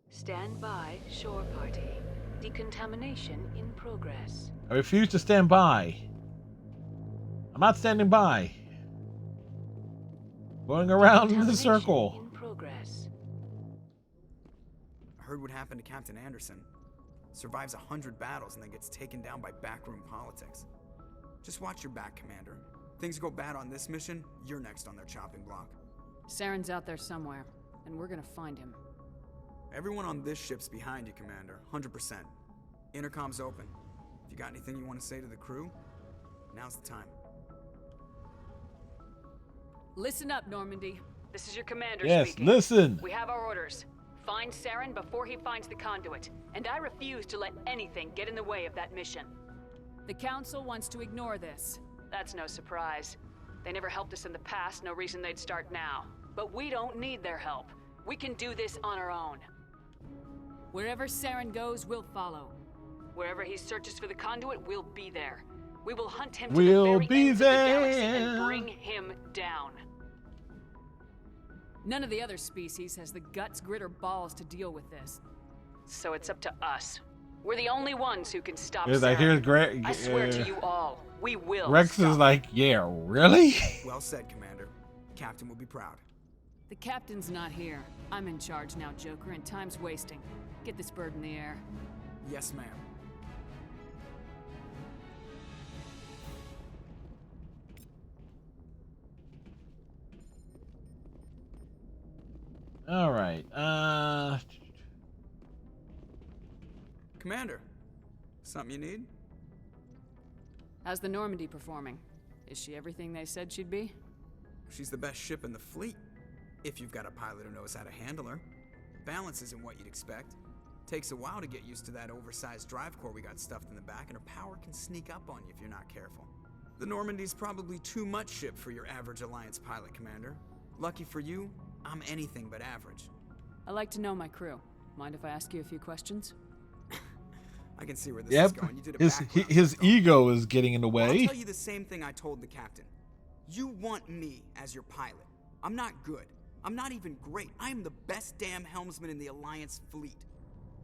Speaker 10: Stand by, shore party. Decontamination in progress.
Speaker 1: I refuse to stand by. I'm not standing by. Going around in the circle.
Speaker 10: In progress.
Speaker 7: I heard what happened to Captain Anderson. Survives 100 battles and then gets taken down by backroom politics. Just watch your back, Commander. Things go bad on this mission, you're next on their chopping block.
Speaker 10: Saren's out there somewhere, and we're gonna find him.
Speaker 7: Everyone on this ship's behind you, Commander. 100%. Intercom's open. If you got anything you want to say to the crew, now's the time.
Speaker 10: Listen up, Normandy. This is your commander
Speaker 1: Yes,
Speaker 10: speaking.
Speaker 1: listen.
Speaker 10: We have our orders. Find Saren before he finds the conduit. And I refuse to let anything get in the way of that mission. The Council wants to ignore this. That's no surprise. They never helped us in the past, no reason they'd start now. But we don't need their help. We can do this on our own. Wherever Saren goes, we'll follow. Wherever he searches for the conduit, we'll be there. We will hunt him to the very ends of the galaxy and bring him down. None of the other species has the guts, grit, or balls to deal with this. So it's up to us. We're the only ones who can stop
Speaker 1: Here's
Speaker 10: Saren.
Speaker 1: like, here's Greg.
Speaker 10: I swear to you all, we will.
Speaker 1: Rex
Speaker 10: stop.
Speaker 1: is like, yeah, really?
Speaker 7: Well said, Commander. Captain will be proud.
Speaker 10: The captain's not here. I'm in charge now, Joker, and time's wasting. Get this bird in the air.
Speaker 7: Yes, ma'am.
Speaker 1: All right.
Speaker 7: Commander, something you need?
Speaker 10: How's the Normandy performing? Is she everything they said she'd be?
Speaker 7: She's the best ship in the fleet. If you've got a pilot who knows how to handle her. Balance isn't what you'd expect. Takes a while to get used to that oversized drive core we got stuffed in the back, and her power can sneak up on you if you're not careful. The Normandy's probably too much ship for your average Alliance pilot, Commander. Lucky for you, I'm anything but average.
Speaker 10: I like to know my crew. Mind if I ask you a few questions?
Speaker 7: I I can see where this
Speaker 1: Yep.
Speaker 7: is going. You did a background
Speaker 1: His ego is getting in the
Speaker 7: Well, I'll
Speaker 1: way.
Speaker 7: tell you the same thing I told the captain. You want me as your pilot. I'm not good. I'm not even great. I am the best damn helmsman in the Alliance fleet.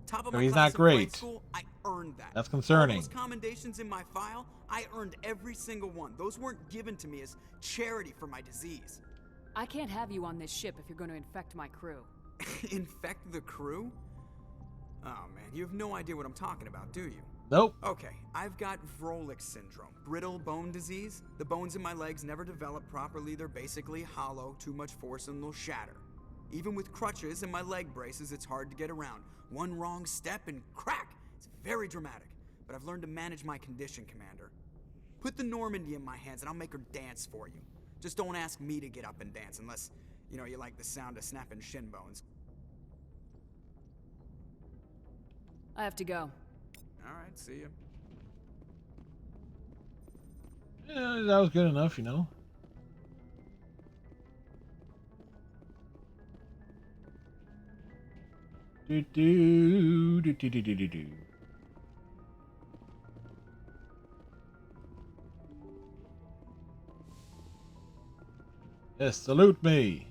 Speaker 7: Top of
Speaker 1: So
Speaker 7: my
Speaker 1: he's
Speaker 7: class
Speaker 1: not
Speaker 7: in flight
Speaker 1: great.
Speaker 7: school, I earned that.
Speaker 1: That's concerning.
Speaker 7: All those commendations in my file, I earned every single one. Those weren't given to me as charity for my disease.
Speaker 10: I can't have you on this ship if you're going to infect my crew.
Speaker 7: Infect the crew? Oh man, you have no idea what I'm talking about, do you?
Speaker 1: Nope.
Speaker 7: Okay, I've got Vrolik syndrome, brittle bone disease. The bones in my legs never develop properly. They're basically hollow, too much force and they'll shatter. Even with crutches and my leg braces, it's hard to get around. One wrong step and crack! It's very dramatic, but I've learned to manage my condition, Commander. Put the Normandy in my hands and I'll make her dance for you. Just don't ask me to get up and dance unless, you know, you like the sound of snapping shin bones.
Speaker 10: I have to go.
Speaker 7: Alright, see ya.
Speaker 1: Yeah, that was good enough, you know. Do do do do do do do do. Yes, salute me.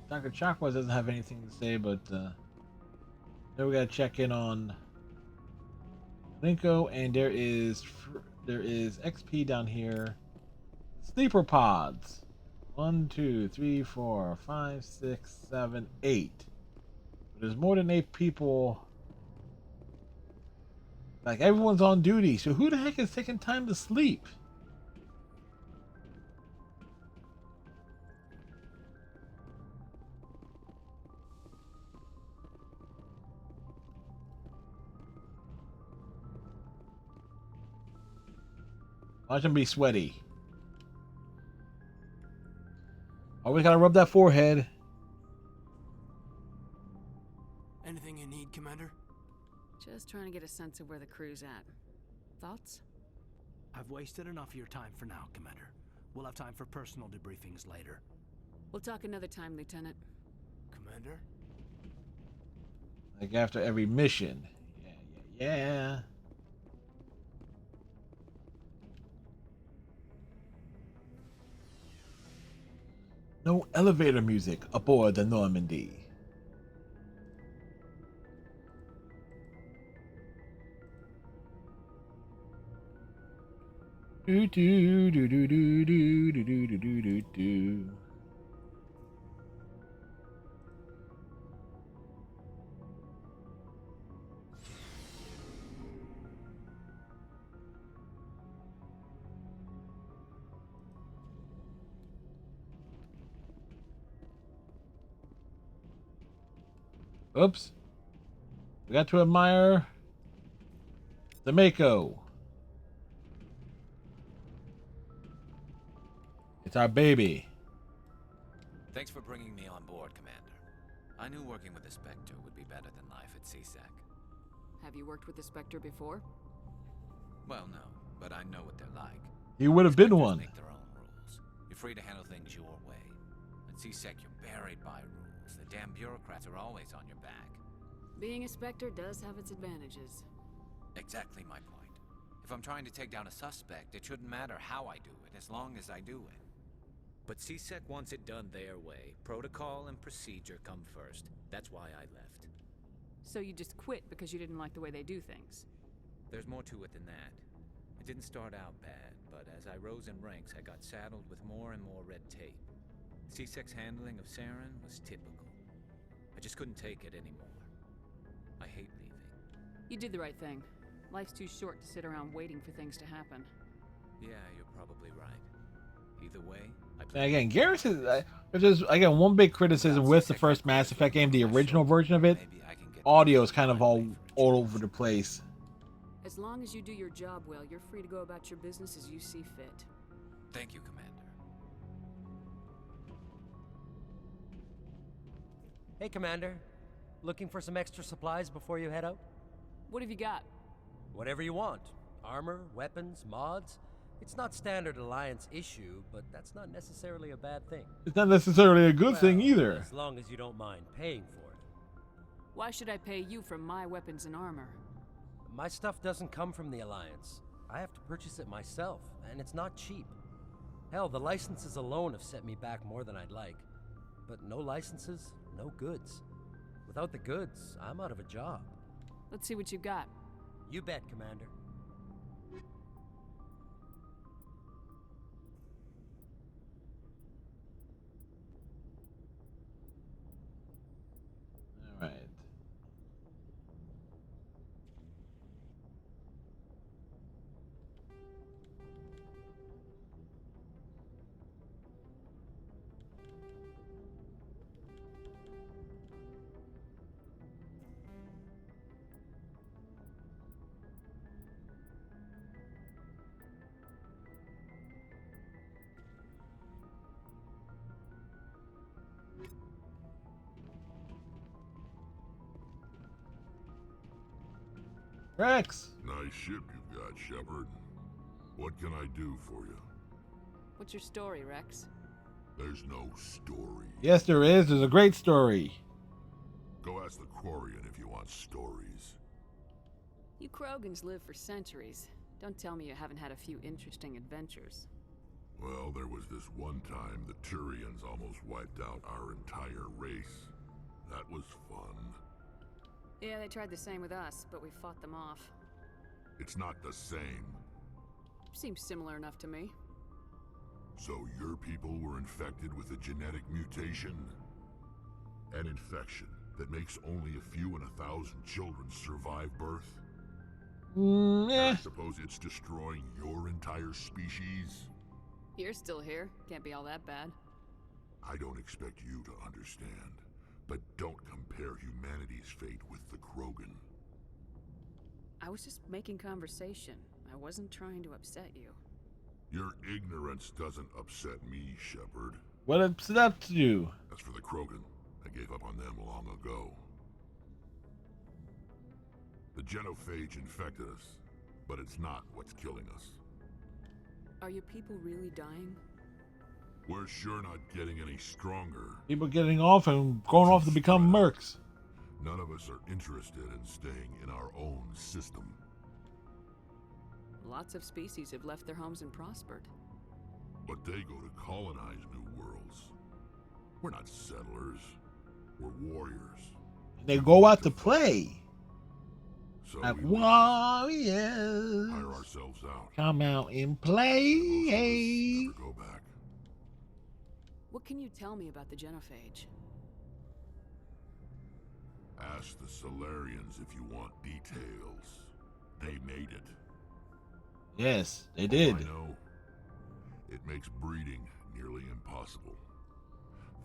Speaker 1: Dr. Chakwas doesn't have anything to say, but then we gotta check in on Linko, and there is XP down here. Sleeper pods. 1, 2, 3, 4, 5, 6, 7, 8. There's more than 8 people. Like, everyone's on duty, so who the heck is taking time to sleep? Watch him be sweaty. Always gotta rub that forehead.
Speaker 14: Anything you need, Commander?
Speaker 10: Just trying to get a sense of where the crew's at. Thoughts?
Speaker 14: I've wasted enough of your time for now, Commander. We'll have time for personal debriefings later.
Speaker 10: We'll talk another time, Lieutenant.
Speaker 14: Commander?
Speaker 1: Like after every mission. Yeah. No elevator music aboard the Normandy. Do do do do do do do do do do do. Oops. We got to admire the Mako. It's our baby.
Speaker 19: Thanks for bringing me on board, Commander. I knew working with the Spectre would be better than life at CSEC.
Speaker 10: Have you worked with the Spectre before?
Speaker 19: Well, no, but I know what they're like.
Speaker 1: He would have been one.
Speaker 19: Make their own rules. You're free to handle things your way. At CSEC, you're buried by rules. The damn bureaucrats are always on your back.
Speaker 10: Being a Spectre does have its advantages.
Speaker 19: Exactly my point. If I'm trying to take down a suspect, it shouldn't matter how I do it, as long as I do it. But CSEC wants it done their way. Protocol and procedure come first. That's why I left.
Speaker 10: So you just quit because you didn't like the way they do things?
Speaker 19: There's more to it than that. It didn't start out bad, but as I rose in ranks, I got saddled with more and more red tape. CSEC's handling of Saren was typical. I just couldn't take it anymore. I hate leaving.
Speaker 10: You did the right thing. Life's too short to sit around waiting for things to happen.
Speaker 19: Yeah, you're probably right. Either way,
Speaker 1: Again, Garrison, there's again one big criticism with the first Mass Effect game, the original version of it. Audio is kind of all over the place.
Speaker 10: As long as you do your job well, you're free to go about your business as you see fit.
Speaker 19: Thank you, Commander.
Speaker 16: Hey, Commander. Looking for some extra supplies before you head out?
Speaker 10: What have you got?
Speaker 16: Whatever you want. Armor, weapons, mods. It's not standard Alliance issue, but that's not necessarily a bad thing.
Speaker 1: It's not necessarily a good thing either.
Speaker 16: As long as you don't mind paying for it.
Speaker 10: Why should I pay you for my weapons and armor?
Speaker 16: My stuff doesn't come from the Alliance. I have to purchase it myself, and it's not cheap. Hell, the licenses alone have set me back more than I'd like. But no licenses, no goods. Without the goods, I'm out of a job.
Speaker 10: Let's see what you got.
Speaker 16: You bet, Commander.
Speaker 1: All right. Rex!
Speaker 18: Nice ship you've got, Shepard. What can I do for you?
Speaker 10: What's your story, Rex?
Speaker 18: There's no story.
Speaker 1: Yes, there is. There's a great story.
Speaker 18: Go ask the Quarian if you want stories.
Speaker 10: You Krogans live for centuries. Don't tell me you haven't had a few interesting adventures.
Speaker 18: Well, there was this one time the Turians almost wiped out our entire race. That was fun.
Speaker 10: Yeah, they tried the same with us, but we fought them off.
Speaker 18: It's not the same.
Speaker 10: Seems similar enough to me.
Speaker 18: So your people were infected with a genetic mutation? An infection that makes only a few in 1,000 children survive birth? I suppose it's destroying your entire species?
Speaker 10: You're still here. Can't be all that bad.
Speaker 18: I don't expect you to understand, but don't compare humanity's fate with the Krogan.
Speaker 10: I was just making conversation. I wasn't trying to upset you.
Speaker 18: Your ignorance doesn't upset me, Shepard.
Speaker 1: What upsets you?
Speaker 18: As for the Krogan, I gave up on them long ago. The genophage infected us, but it's not what's killing us.
Speaker 10: Are your people really dying?
Speaker 18: We're sure not getting any stronger.
Speaker 1: People getting off and going off to become mercs.
Speaker 18: None of us are interested in staying in our own system.
Speaker 10: Lots of species have left their homes and prospered.
Speaker 18: But they go to colonize new worlds. We're not settlers. We're warriors.
Speaker 1: They go out to play.
Speaker 18: So
Speaker 1: Like
Speaker 18: we
Speaker 1: warriors.
Speaker 18: hire ourselves out.
Speaker 1: Come out and play.
Speaker 18: Never go back.
Speaker 10: What can you tell me about the genophage?
Speaker 18: Ask the Solarians if you want details. They made it.
Speaker 1: Yes, they did.
Speaker 18: I know. It makes breeding nearly impossible.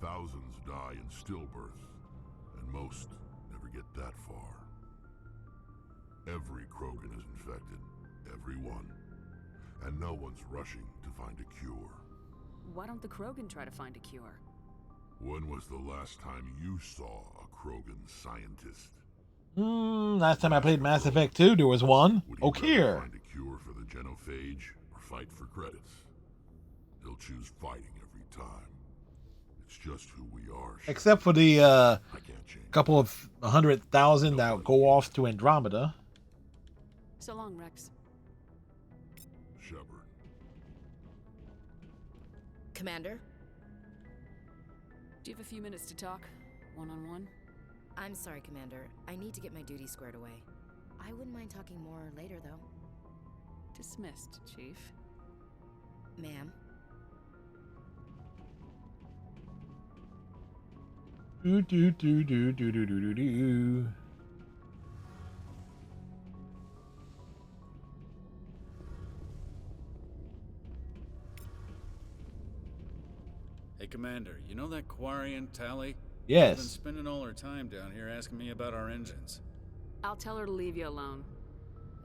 Speaker 18: Thousands die in stillbirth, and most never get that far. Every Krogan is infected. Every one. And no one's rushing to find a cure.
Speaker 10: Why don't the Krogan try to find a cure?
Speaker 18: When was the last time you saw a Krogan scientist?
Speaker 1: Last time I played Mass Effect 2, there was one.
Speaker 18: Would he rather
Speaker 1: Okir.
Speaker 18: find a cure for the genophage or fight for credits? He'll choose fighting every time. It's just who we are.
Speaker 1: Except for the couple of 100,000 that go off to Andromeda.
Speaker 10: So long, Rex.
Speaker 18: Shepard.
Speaker 11: Commander?
Speaker 10: Do you have a few minutes to talk? One-on-one?
Speaker 11: I'm sorry, Commander. I need to get my duties squared away. I wouldn't mind talking more later, though.
Speaker 10: Dismissed, Chief.
Speaker 11: Ma'am?
Speaker 1: Do do do do do do do do do.
Speaker 5: Hey, Commander, you know that Quarian Tally?
Speaker 1: Yes.
Speaker 5: She's been spending all her time down here asking me about our engines.
Speaker 10: I'll tell her to leave you alone.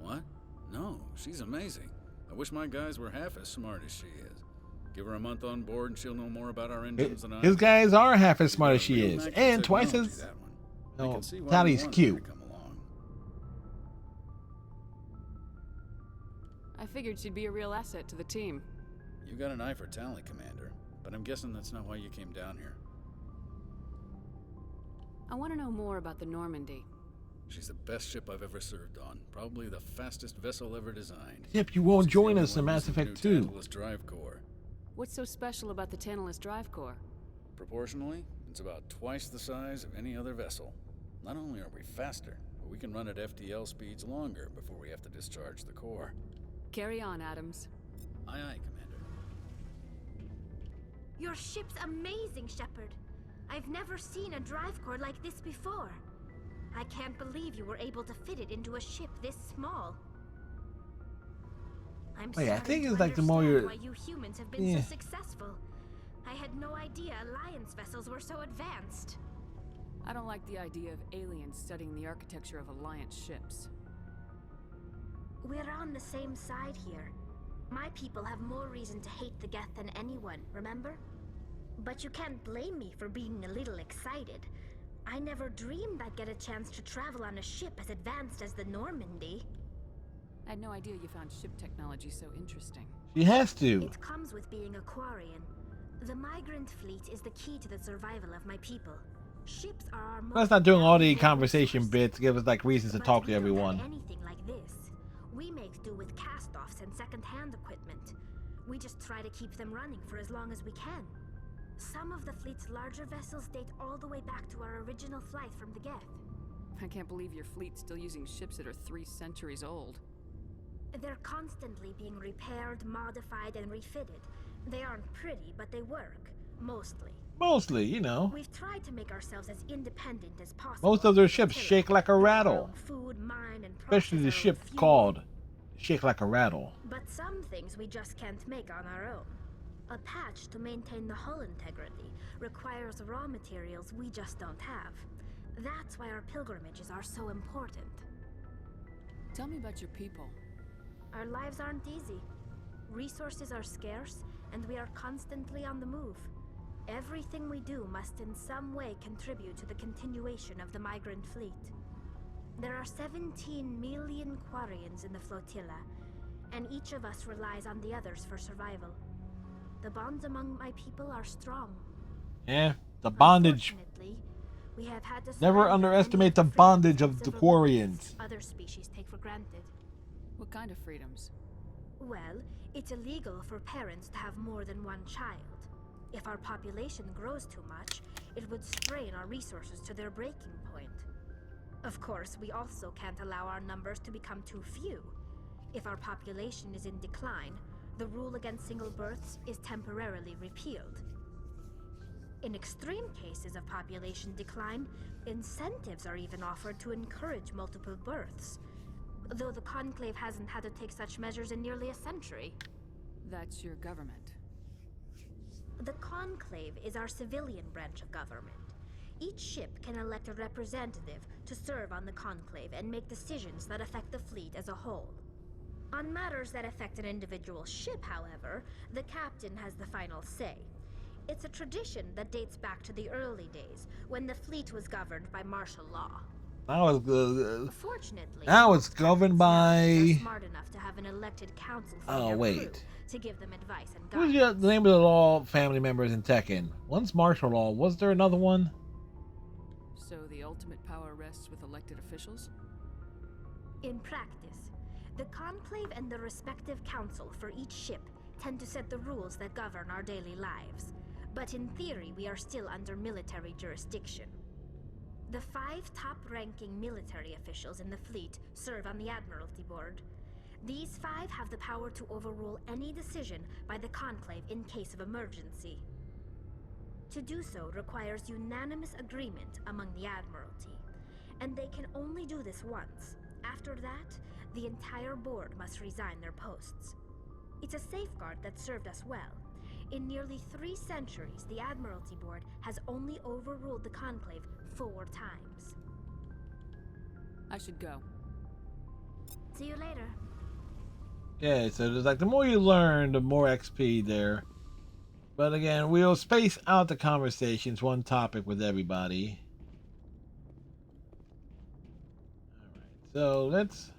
Speaker 5: What? No, she's amazing. I wish my guys were half as smart as she is. Give her a month on board and she'll know more about our engines than I.
Speaker 1: His guys are half as smart as she is, and twice
Speaker 5: technology,
Speaker 1: as.
Speaker 5: that one. I
Speaker 1: No,
Speaker 5: can see why
Speaker 1: Tally's
Speaker 5: you want her
Speaker 1: cute.
Speaker 5: to come along.
Speaker 10: I figured she'd be a real asset to the team.
Speaker 5: You got an eye for Tally, Commander, but I'm guessing that's not why you came down here.
Speaker 10: I want to know more about the Normandy.
Speaker 5: She's the best ship I've ever served on. Probably the fastest vessel ever designed.
Speaker 1: Yep, you won't
Speaker 5: She's the
Speaker 1: join
Speaker 5: only
Speaker 1: us in
Speaker 5: one
Speaker 1: Mass
Speaker 5: using the
Speaker 1: Effect
Speaker 5: new
Speaker 1: 2.
Speaker 5: Tantalus drive core.
Speaker 10: What's so special about the Tantalus drive core?
Speaker 5: Proportionally, it's about twice the size of any other vessel. Not only are we faster, but we can run at FTL speeds longer before we have to discharge the core.
Speaker 10: Carry on, Adams.
Speaker 5: Aye, aye, Commander.
Speaker 22: Your ship's amazing, Shepard. I've never seen a drive core like this before. I can't believe you were able to fit it into a ship this small. I'm
Speaker 1: Wait, I
Speaker 22: starting
Speaker 1: think
Speaker 22: to
Speaker 1: it's like the more
Speaker 22: understand
Speaker 1: you're...
Speaker 22: why you humans have been so successful. I had no idea Alliance vessels were so advanced.
Speaker 10: I don't like the idea of aliens studying the architecture of Alliance ships.
Speaker 22: We're on the same side here. My people have more reason to hate the Geth than anyone, remember? But you can't blame me for being a little excited. I never dreamed I'd get a chance to travel on a ship as advanced as the Normandy.
Speaker 10: I had no idea you found ship technology so interesting.
Speaker 1: She has to.
Speaker 22: It comes with being a Quarian. The migrant fleet is the key to the survival of my people. Ships are our most
Speaker 1: Let's not doing all the
Speaker 22: valuable
Speaker 1: conversation
Speaker 22: resource.
Speaker 1: bits. Give us like reasons to
Speaker 22: But
Speaker 1: talk to
Speaker 22: we don't
Speaker 1: everyone.
Speaker 22: have anything like this. We make do with cast-offs and second-hand equipment. We just try to keep them running for as long as we can. Some of the fleet's larger vessels date all the way back to our original flight from the Geth.
Speaker 10: I can't believe your fleet's still using ships that are 3 centuries old.
Speaker 22: They're constantly being repaired, modified, and refitted. They aren't pretty, but they work. Mostly.
Speaker 1: Mostly, you know.
Speaker 22: We've tried to make ourselves as independent as possible.
Speaker 1: Most of their ships shake like a rattle.
Speaker 22: Food, mine, and
Speaker 1: Especially the
Speaker 22: process our own
Speaker 1: ship
Speaker 22: fuel.
Speaker 1: called Shake Like a Rattle.
Speaker 22: But some things we just can't make on our own. A patch to maintain the hull integrity requires raw materials we just don't have. That's why our pilgrimages are so important.
Speaker 10: Tell me about your people.
Speaker 22: Our lives aren't easy. Resources are scarce, and we are constantly on the move. Everything we do must in some way contribute to the continuation of the migrant fleet. There are 17 million Quarians in the flotilla, and each of us relies on the others for survival. The bonds among my people are strong.
Speaker 1: Yeah, the bondage.
Speaker 22: Unfortunately, we have had to
Speaker 1: Never
Speaker 22: surrender
Speaker 1: underestimate the
Speaker 22: many of
Speaker 1: bondage of
Speaker 22: freedoms
Speaker 1: the
Speaker 22: and civil rights
Speaker 1: Quarians.
Speaker 22: other species take for granted.
Speaker 10: What kind of freedoms?
Speaker 22: Well, it's illegal for parents to have more than one child. If our population grows too much, it would strain our resources to their breaking point. Of course, we also can't allow our numbers to become too few. If our population is in decline, the rule against single births is temporarily repealed. In extreme cases of population decline, incentives are even offered to encourage multiple births, though the Conclave hasn't had to take such measures in nearly a century.
Speaker 10: That's your government.
Speaker 22: The Conclave is our civilian branch of government. Each ship can elect a representative to serve on the Conclave and make decisions that affect the fleet as a whole. On matters that affect an individual ship, however, the captain has the final say. It's a tradition that dates back to the early days, when the fleet was governed by martial law. Fortunately,
Speaker 1: Now it's governed
Speaker 22: they're
Speaker 1: by...
Speaker 22: smart enough to have an elected council for
Speaker 1: Oh,
Speaker 22: their
Speaker 1: wait.
Speaker 22: crew to give them advice and
Speaker 1: Who's
Speaker 22: guidance.
Speaker 1: the name of the law family members in Tekken? One's martial law. Was there another one?
Speaker 10: So the ultimate power rests with elected officials?
Speaker 22: In practice, the Conclave and the respective council for each ship tend to set the rules that govern our daily lives. But in theory, we are still under military jurisdiction. The 5 top-ranking military officials in the fleet serve on the Admiralty Board. These 5 have the power to overrule any decision by the Conclave in case of emergency. To do so requires unanimous agreement among the Admiralty, and they can only do this once. After that, the entire board must resign their posts. It's a safeguard that served us well. In nearly 3 centuries, the Admiralty Board has only overruled the Conclave 4 times.
Speaker 10: I should go.
Speaker 22: See you later.
Speaker 1: Yeah, so there's like the more you learn, the more XP there. But again, we'll space out the conversations, one topic with everybody. Alright, so let's...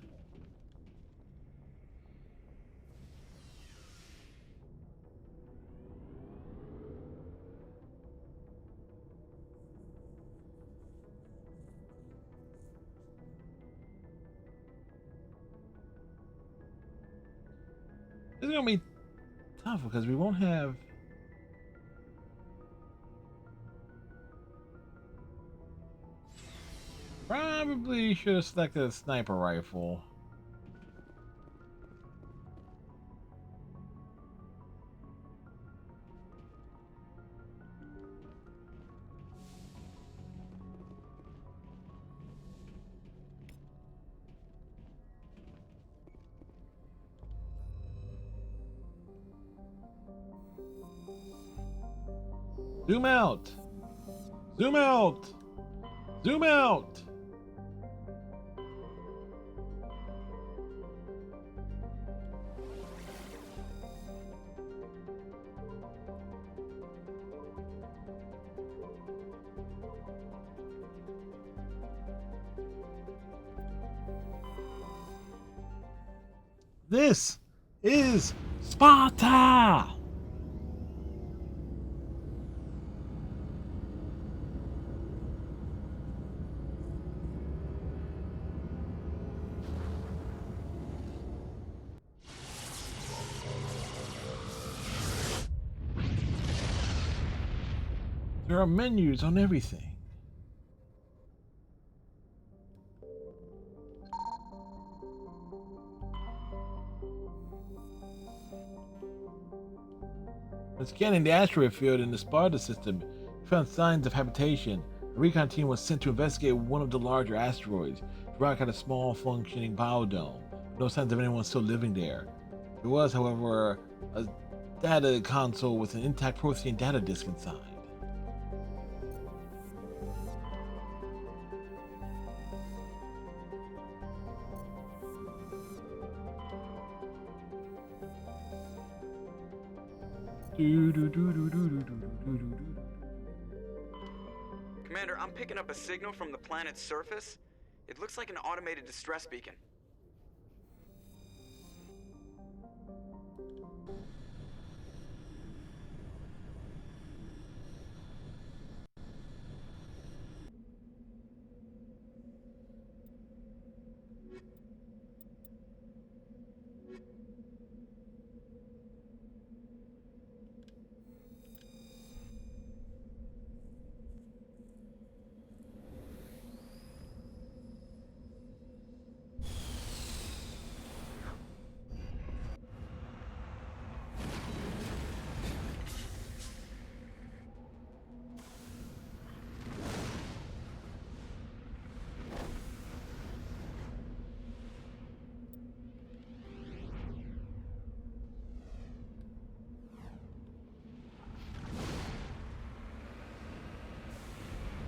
Speaker 1: It's gonna be tough because we won't have. Probably should have selected a sniper rifle. Zoom out! Zoom out! Zoom out! This is Sparta! There are menus on everything. When scanning the asteroid field in the Sparta system, we found signs of habitation. A recon team was sent to investigate one of the larger asteroids. The rock had a small functioning biodome. No signs of anyone still living there. There was, however, a data console with an intact Prothean data disk inside.
Speaker 7: Commander, I'm picking up a signal from the planet's surface. It looks like an automated distress beacon.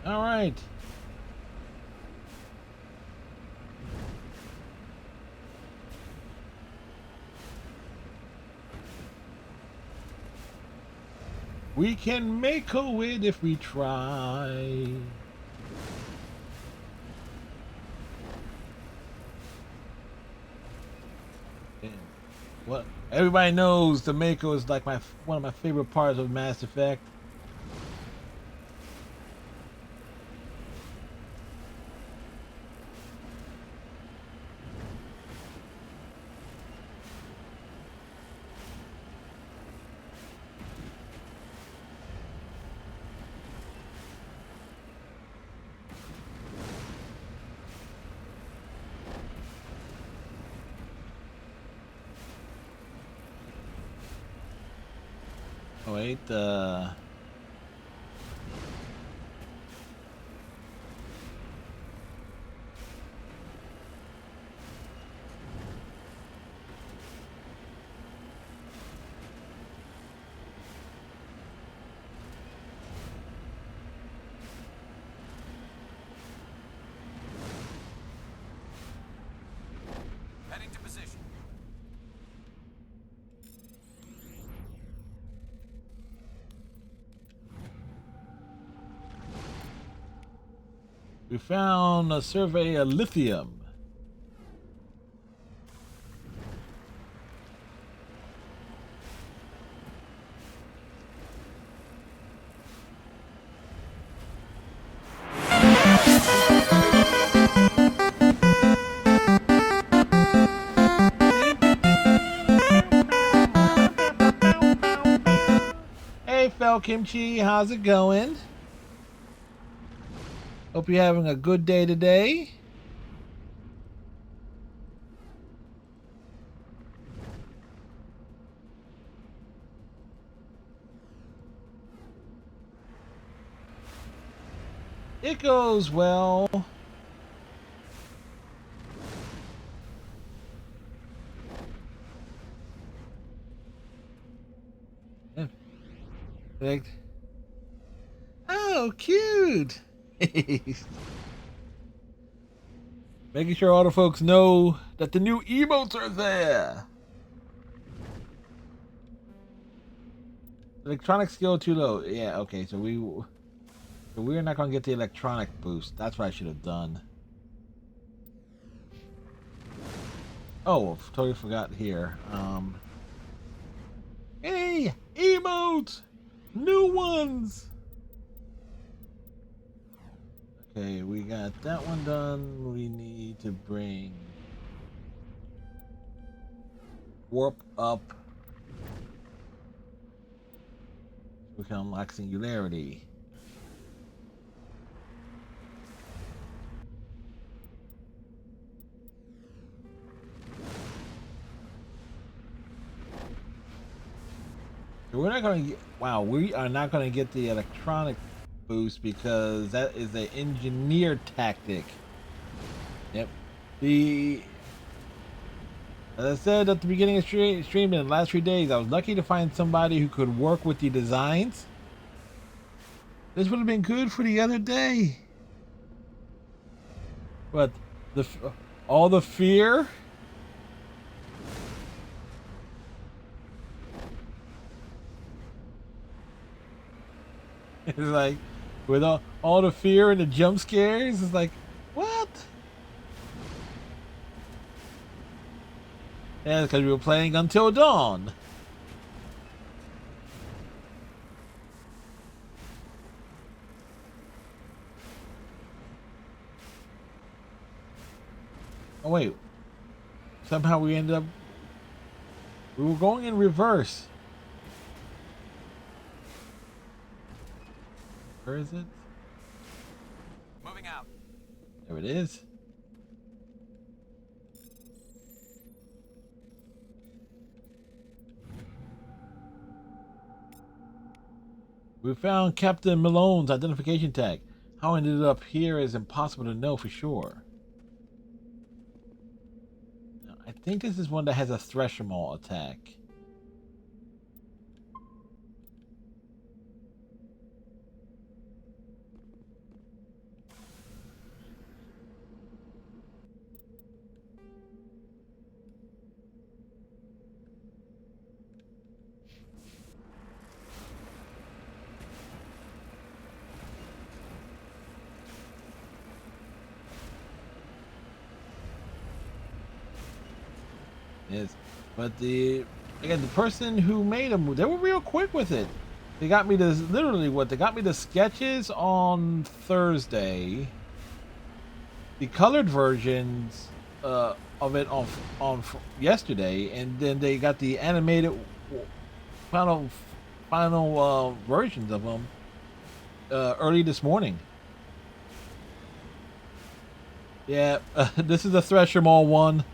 Speaker 1: All right. We can make a win if we try. And what everybody knows, the Mako is like one of my favorite parts of Mass Effect. Oh, wait,
Speaker 7: Heading to position.
Speaker 1: we found a survey of lithium. Hello, Kimchi. How's it going? Hope you're having a good day today. It goes well. Like, oh, cute. Making sure all the folks know that the new emotes are there. Electronic skill too low. Yeah, okay, so we're not gonna get the electronic boost. That's what I should have done. Oh, totally forgot here. Hey, emotes! New ones! Okay, we got that one done. We need to bring warp up. We can unlock singularity. So we're not gonna get, wow, we are not gonna get the electronic boost because that is an engineer tactic. Yep. As I said at the beginning of stream in the last 3 days, I was lucky to find somebody who could work with the designs. This would have been good for the other day. But all the fear. It's like with all the fear and the jump scares, it's like, what? Yeah, because we were playing Until Dawn. Oh wait. Somehow we ended up, we were going in reverse. Where is it?
Speaker 7: Moving out.
Speaker 1: There it is. We found Captain Malone's identification tag. How it ended up here is impossible to know for sure. Now, I think this is one that has a Threshermaw attack. Yes, but again, the person who made them, they were real quick with it. They got me they got me the sketches on Thursday. The colored versions of it on yesterday, and then they got the animated final versions of them early this morning. Yeah, this is the Thresher Mall one.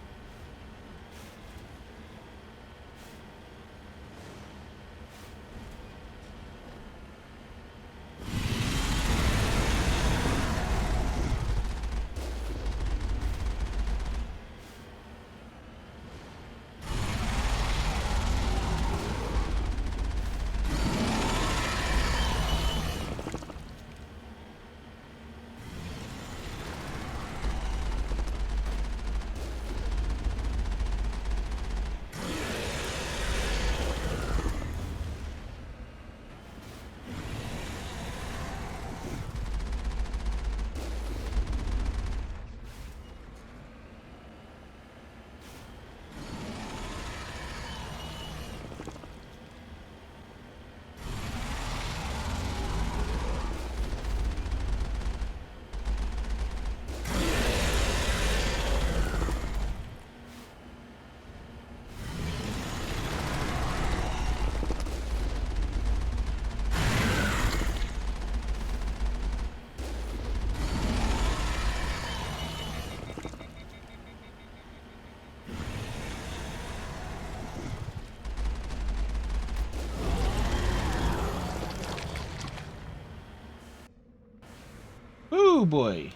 Speaker 1: Oh boy.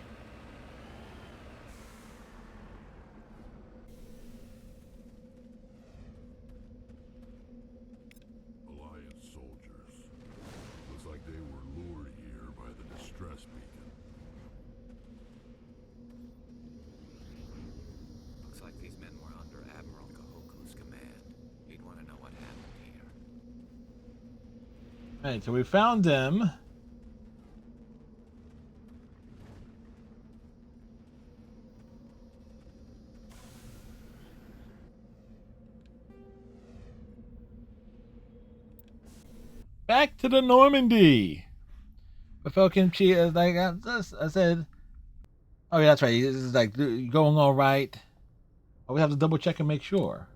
Speaker 18: Alliance soldiers. Looks like they were lured here by the distress beacon.
Speaker 19: Looks like these men were under Admiral Kahoku's command. He'd want to know what happened here.
Speaker 1: Alright, so we found them. Back to the Normandy. But fellow Kimchi is like I said. Oh yeah, that's right. This is like going all right. But we have to double check and make sure.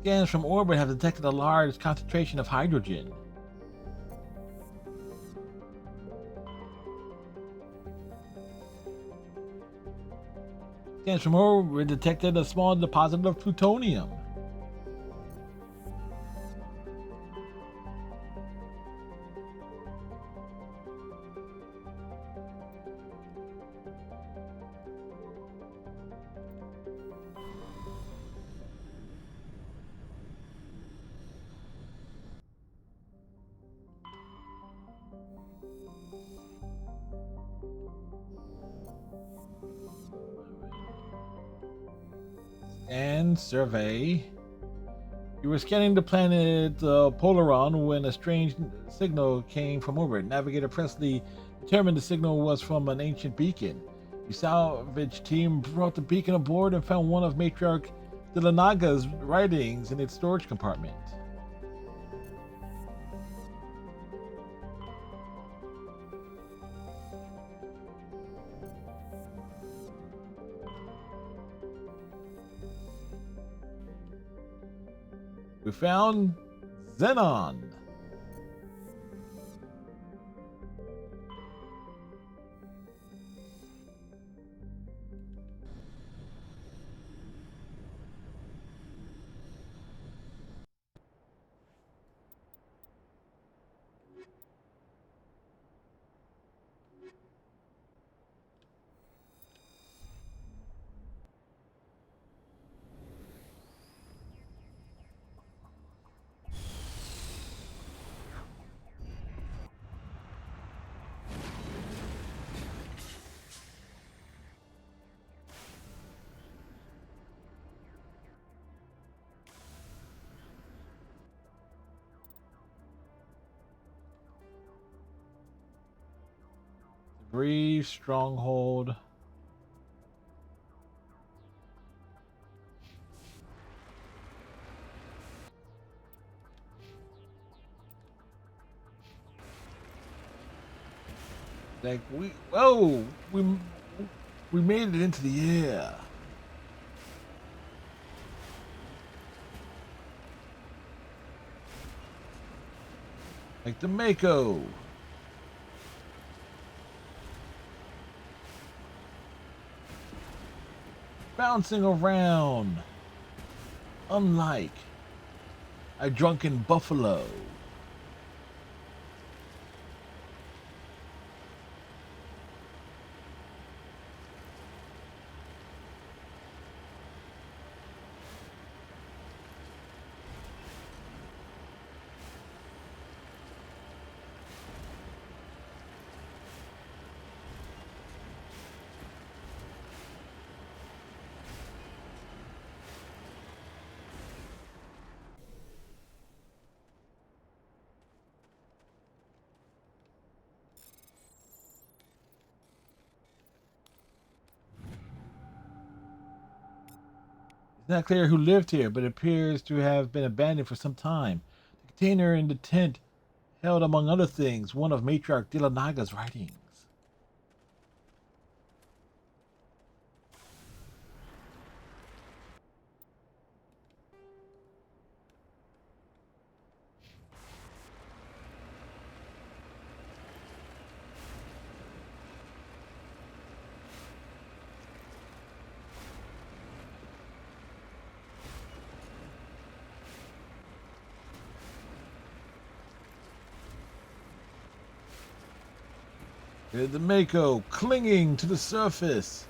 Speaker 1: Scans from orbit have detected a large concentration of hydrogen. Scans from orbit detected a small deposit of plutonium. And survey. You were scanning the planet Polaron when a strange signal came from orbit. Navigator Presley determined the signal was from an ancient beacon. The salvage team brought the beacon aboard and found one of Matriarch Dilanaga's writings in its storage compartment. We found Xenon. Debris stronghold. Like we made it into the air. Like the Mako. Bouncing around. Unlike a drunken buffalo. It's not clear who lived here, but it appears to have been abandoned for some time. The container in the tent held, among other things, one of Matriarch Dilanaga's writings. There's the Mako clinging to the surface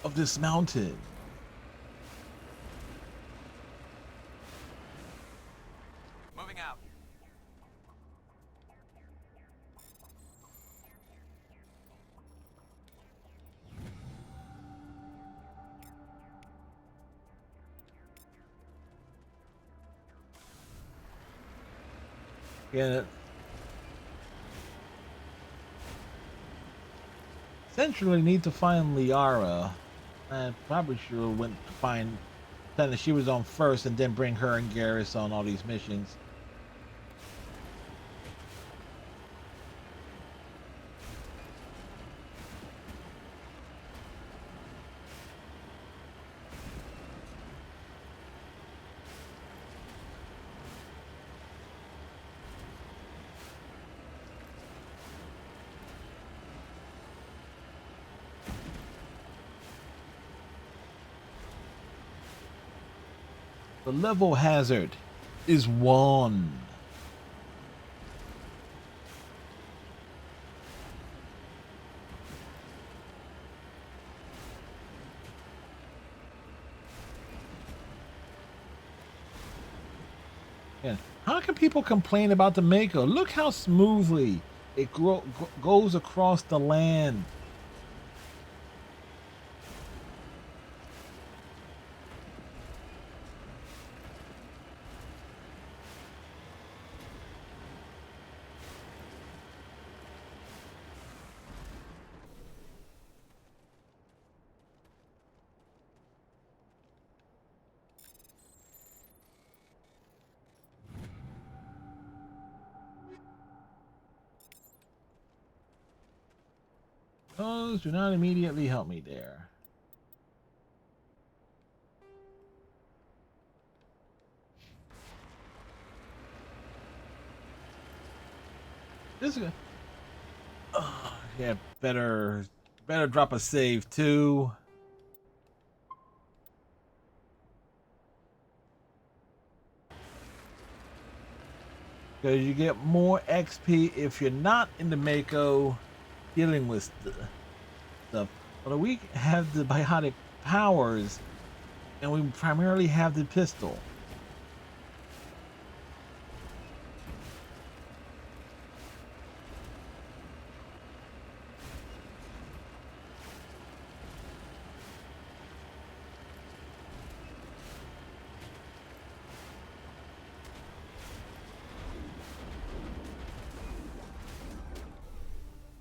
Speaker 1: of this mountain.
Speaker 2: Moving out.
Speaker 1: Yeah. Essentially need to find Liara. I probably should have went to find that she was on first and then bring her and Garrus on all these missions. The level hazard is 1. And how can people complain about the Mako? Look how smoothly it goes across the land. Those do not immediately help me there. This is yeah, better drop a save too. Because you get more XP if you're not in the Mako dealing with stuff. But we have the biotic powers, and we primarily have the pistol.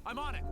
Speaker 2: I'm on it.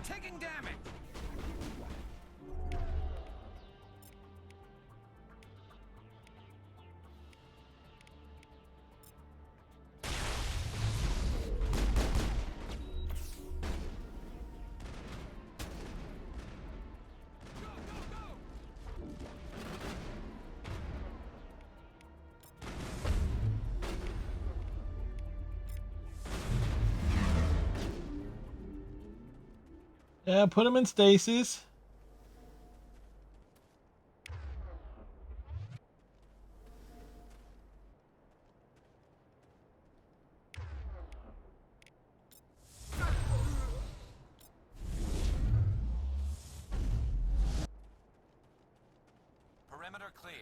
Speaker 2: We're taking damage!
Speaker 1: Yeah, put him in stasis.
Speaker 2: Perimeter clear.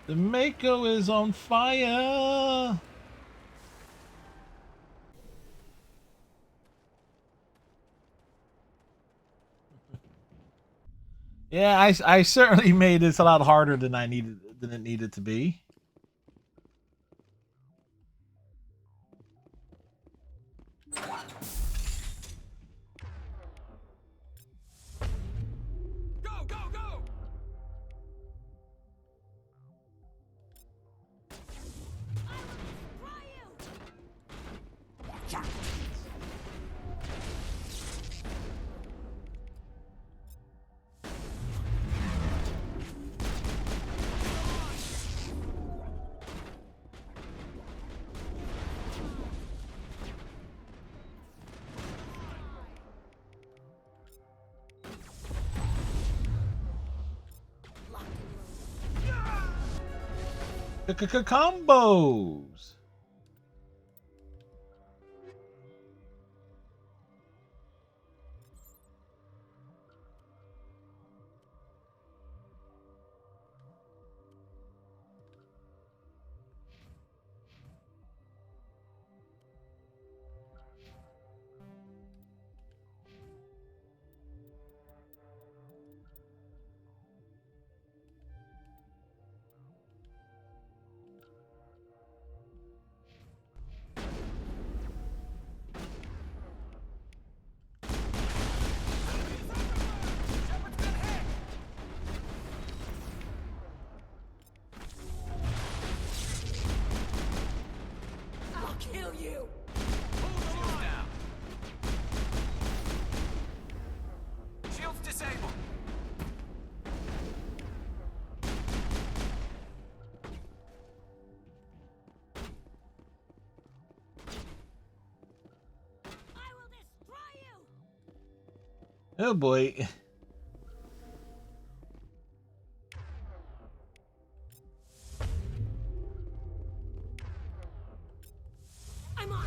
Speaker 1: The Mako is on fire. Yeah, I certainly made this a lot harder than it needed to be.
Speaker 2: Go, go, go!
Speaker 1: Combos.
Speaker 2: I'll kill you! Shields down. Shields disabled.
Speaker 1: Oh boy.
Speaker 2: I'm on.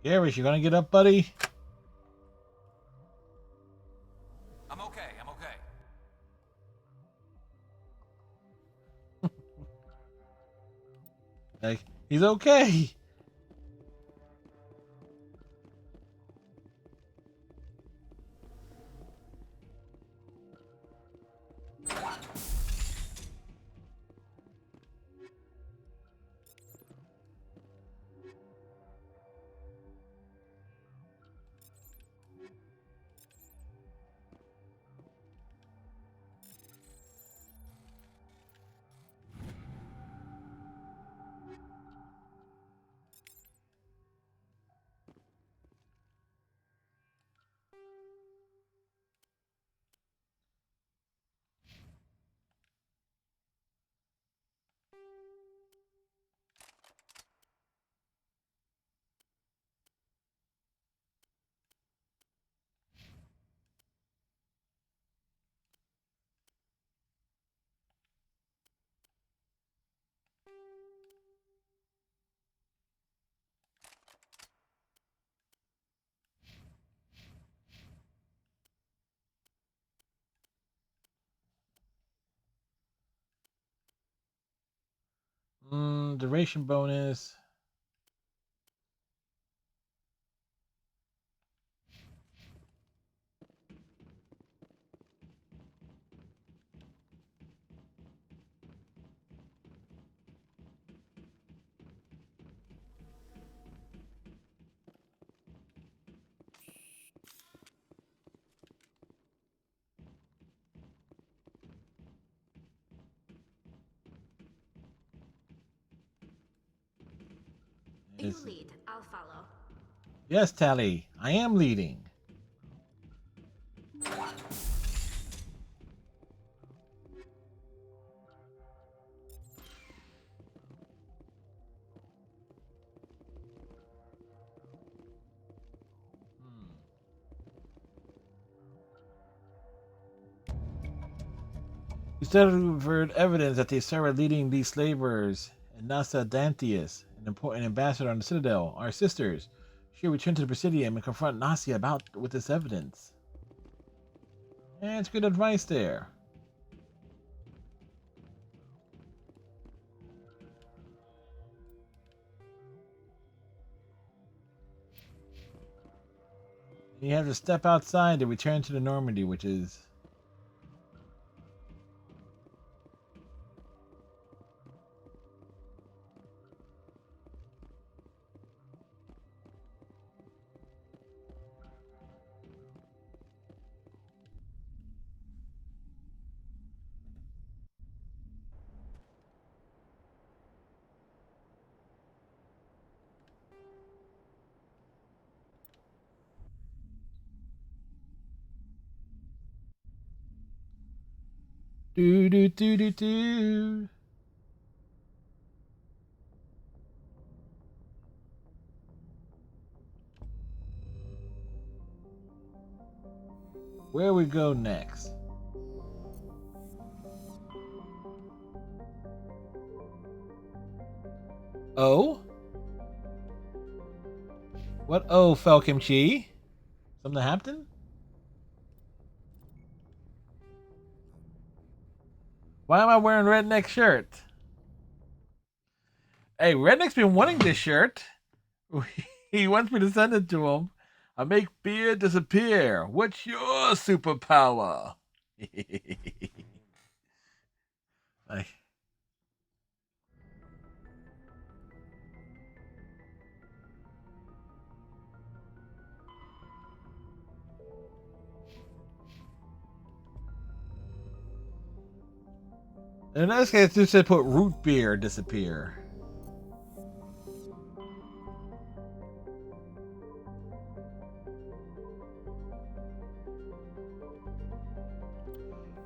Speaker 1: Garrus, you gonna get up, buddy?
Speaker 2: I'm okay. I'm okay.
Speaker 1: Like, he's okay. Duration bonus.
Speaker 22: You lead. I'll follow.
Speaker 1: Yes, Tally. I am leading. We discovered evidence that the Sarah leading these slavers and Nasa Dantius, an important ambassador on the Citadel, are sisters. She will return to the Presidium and confront Nasia about with this evidence. And it's good advice there. You have to step outside to return to the Normandy, which is... Do do do do do. Where we go next? Oh? What oh, Falcon Chi? Something happened? Why am I wearing Redneck shirt? Hey, Redneck's been wanting this shirt. He wants me to send it to him. I make beer disappear. What's your superpower? Like, in this case, just said put root beer disappear.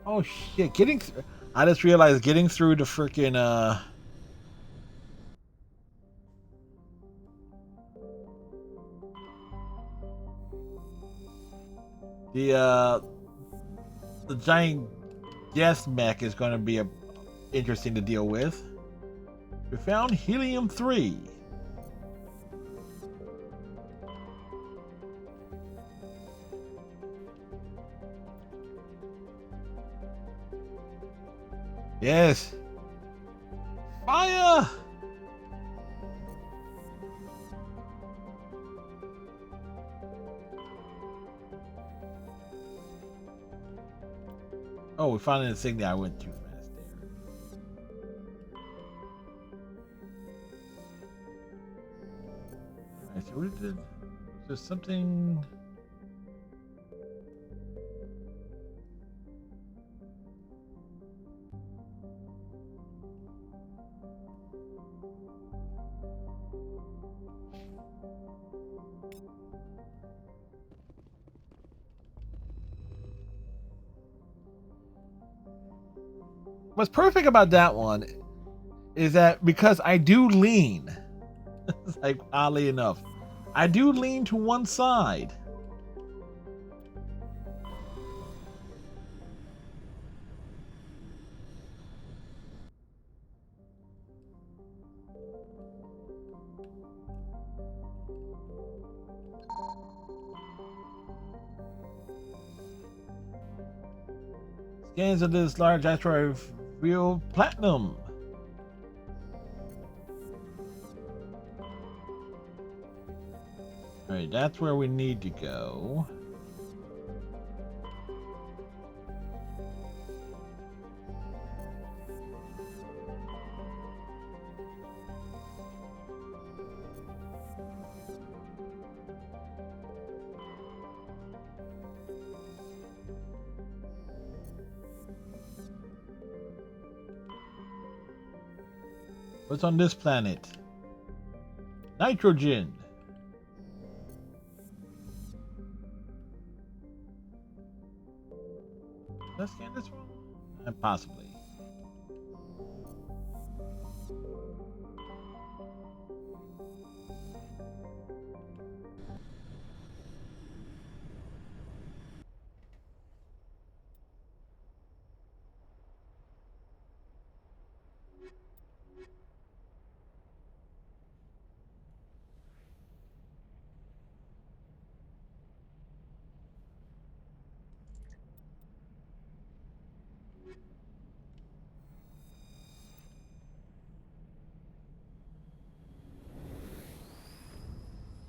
Speaker 1: Oh shit! I just realized getting through the freaking the uh the giant gas mech is going to be interesting to deal with. We found helium-3. Yes. Fire! Oh, we found an insignia. I went too fast there. Alright, so what did... There's something... What's perfect about that one is that because I do lean, like oddly enough, I do lean to one side. Scans of this large asteroid reveal platinum. Alright, that's where we need to go. What's on this planet? Nitrogen. Did I scan this one? Possibly.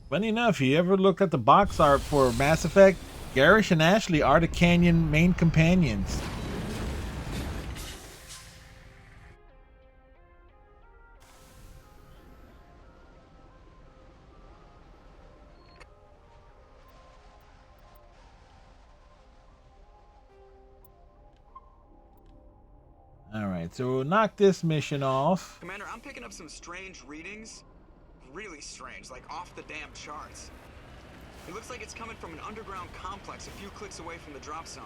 Speaker 1: Funny enough, you ever looked at the box art for Mass Effect? Garrish and Ashley are the Canyon main companions. Alright, so we'll knock this mission off.
Speaker 7: Commander, I'm picking up some strange readings. Really strange, like off the damn charts. It looks like it's coming from an underground complex a few clicks away from the drop zone.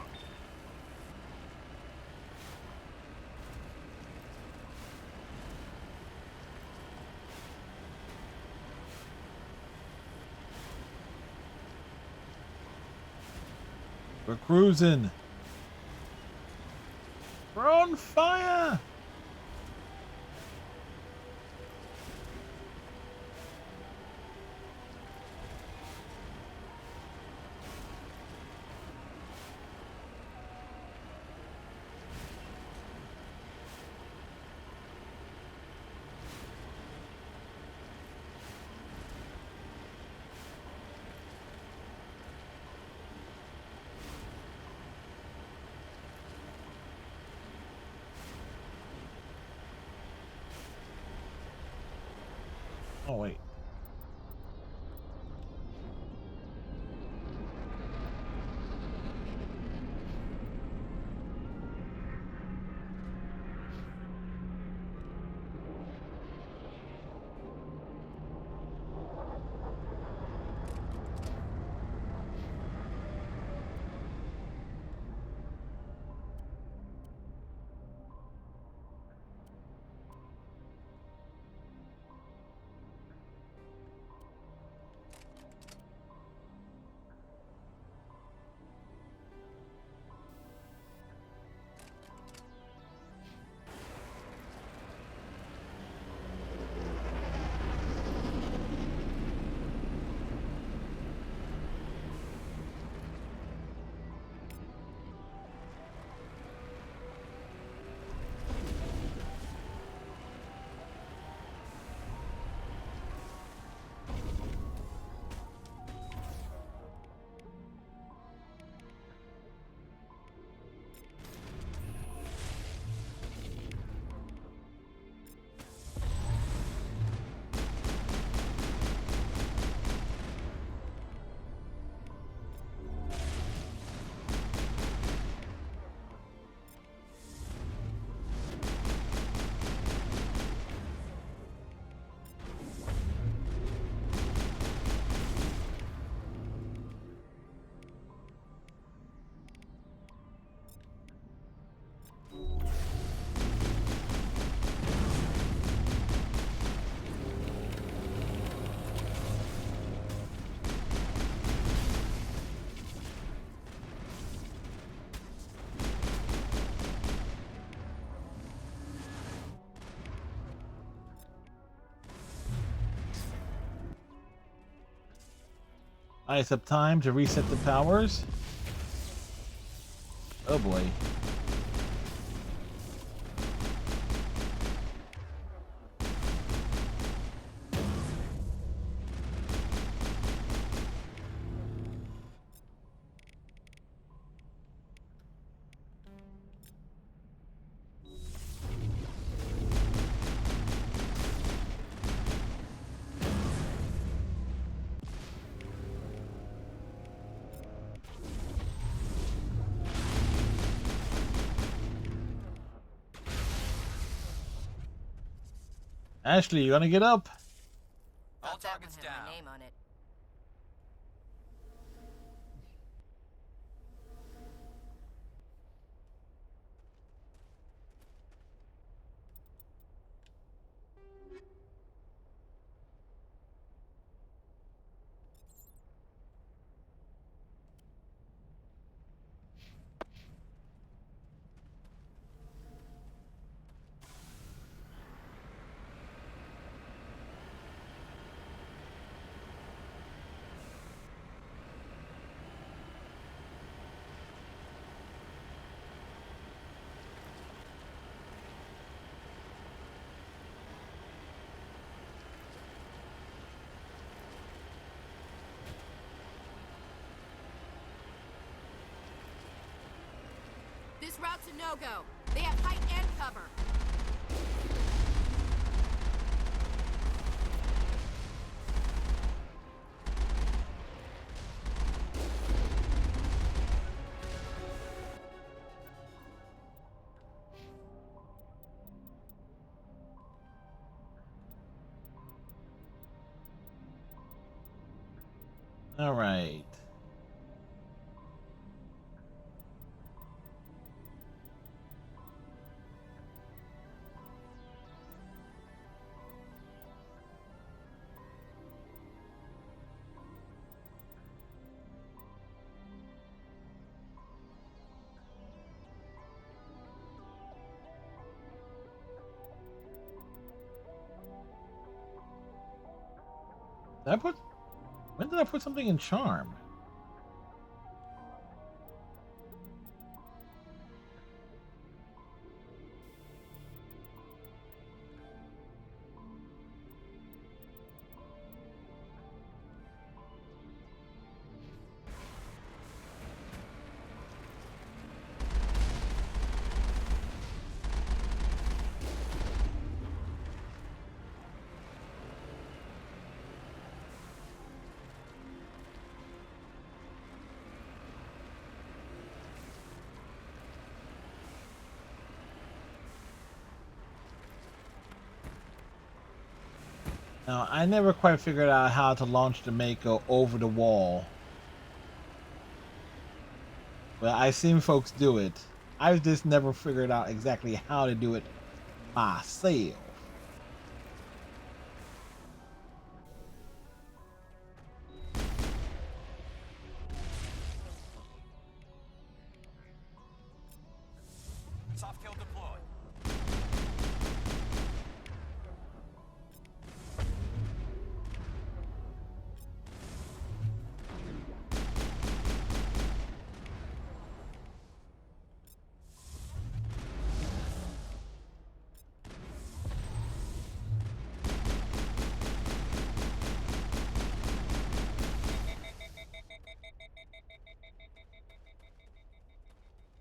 Speaker 1: We're cruising. We're on fire. Oh, wait. Ice up time to reset the powers. Oh boy. Ashley, you gonna get up?
Speaker 12: All targets down. My name on it.
Speaker 3: This route's a no-go. They have height and cover.
Speaker 1: All right. Did I put? When did I put something in charm? Now, I never quite figured out how to launch the Mako over the wall. But I've seen folks do it. I've just never figured out exactly how to do it myself.
Speaker 2: Soft kill deployed.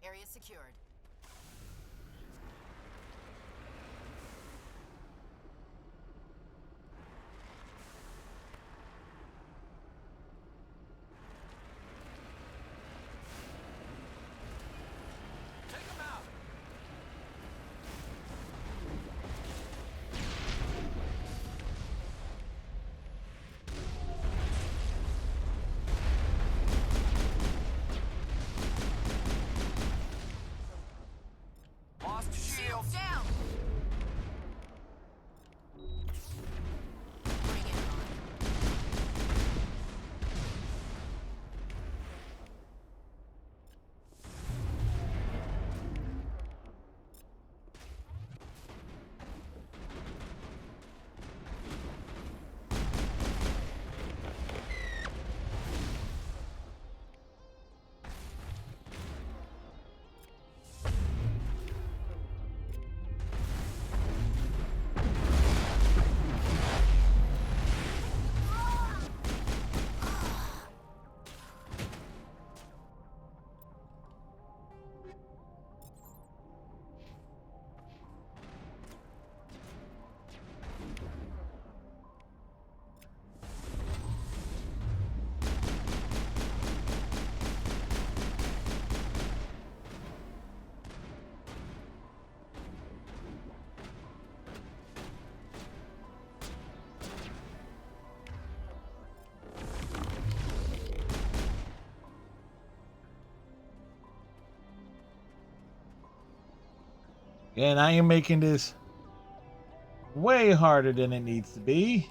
Speaker 3: Area secured.
Speaker 1: And I am making this way harder than it needs to be.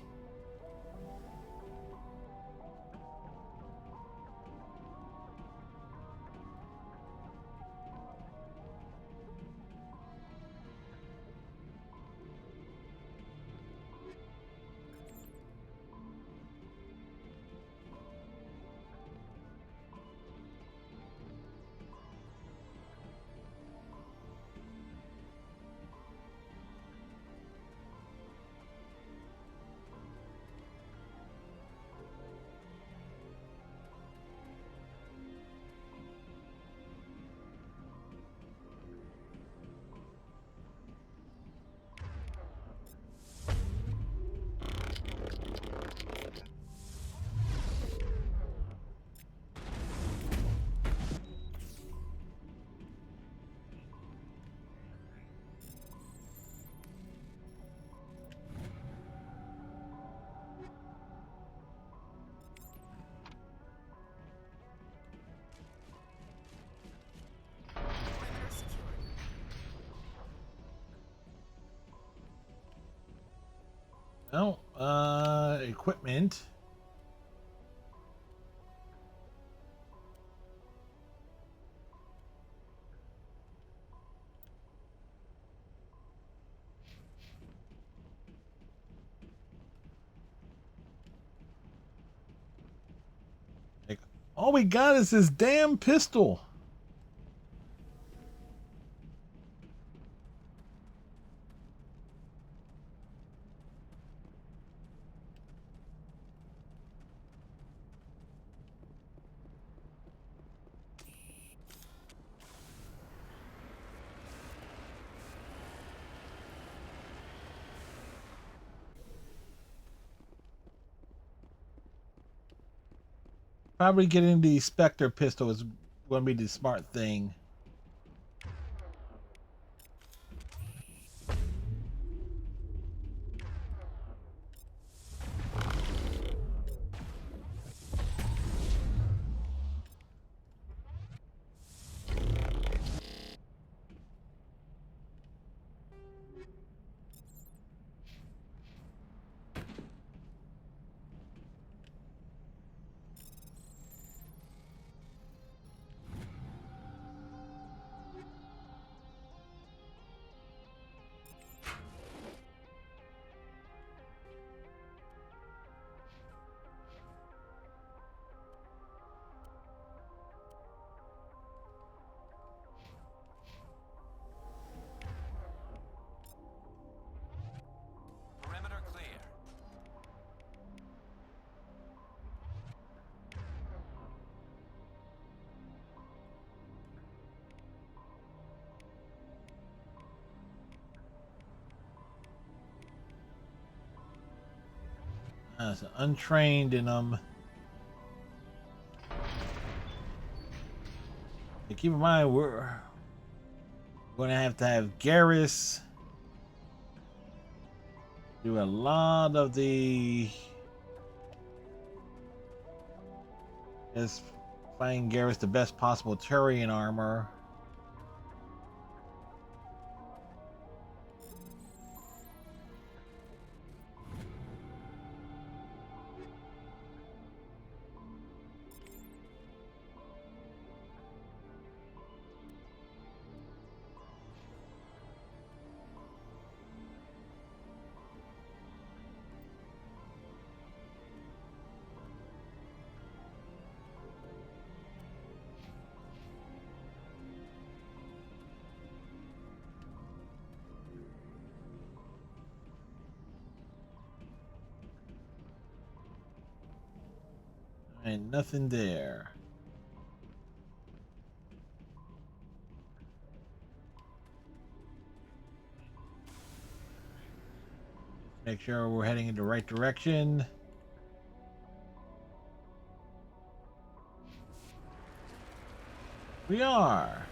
Speaker 1: Oh, equipment. Like, all we got is this damn pistol. Probably getting the Spectre pistol is going to be the smart thing.
Speaker 2: Perimeter clear.
Speaker 1: So untrained in them. Keep in mind, we're going to have Garrus do a lot of the is finding Garrus the best possible Turian armor. Ain't nothing there. Make sure we're heading in the right direction. We are.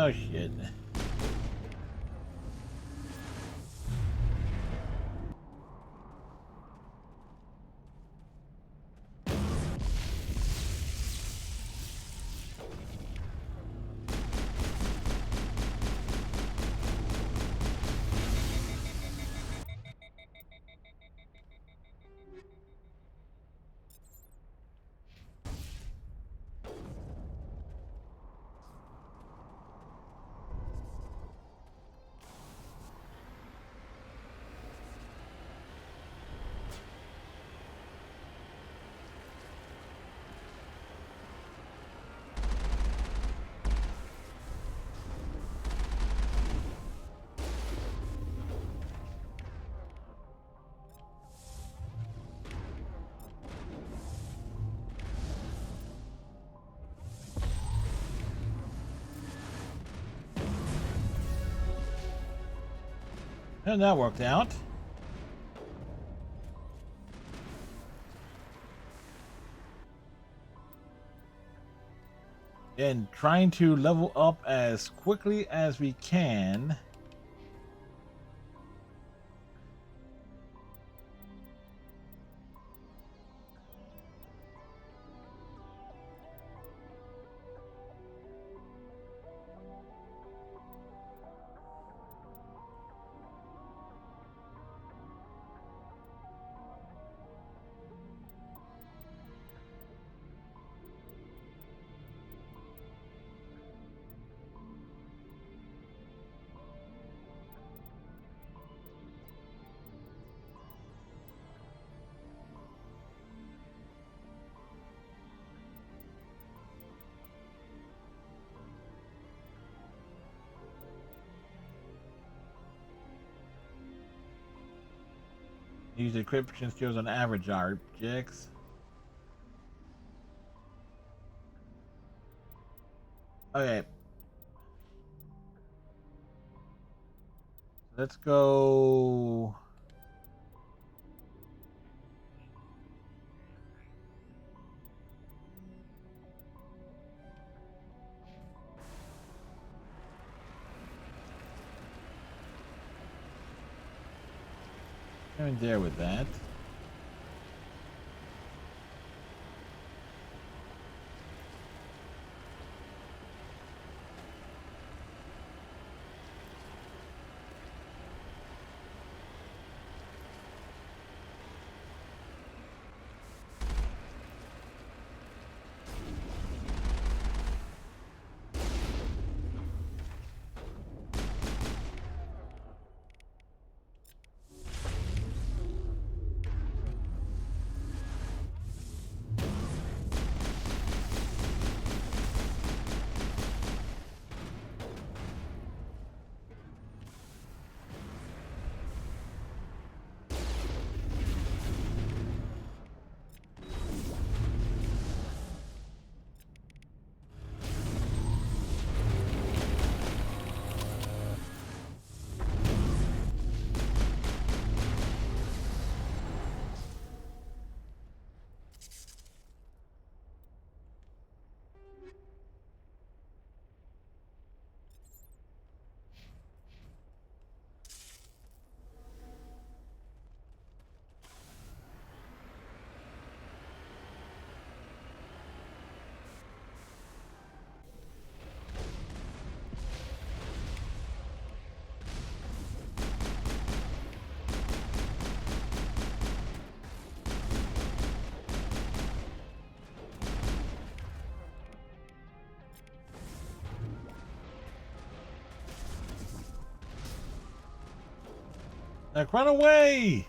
Speaker 1: Oh shit. And that worked out. And trying to level up as quickly as we can. Use encryption skills on average objects. Okay. Let's go. I'm there with that. Like, run away!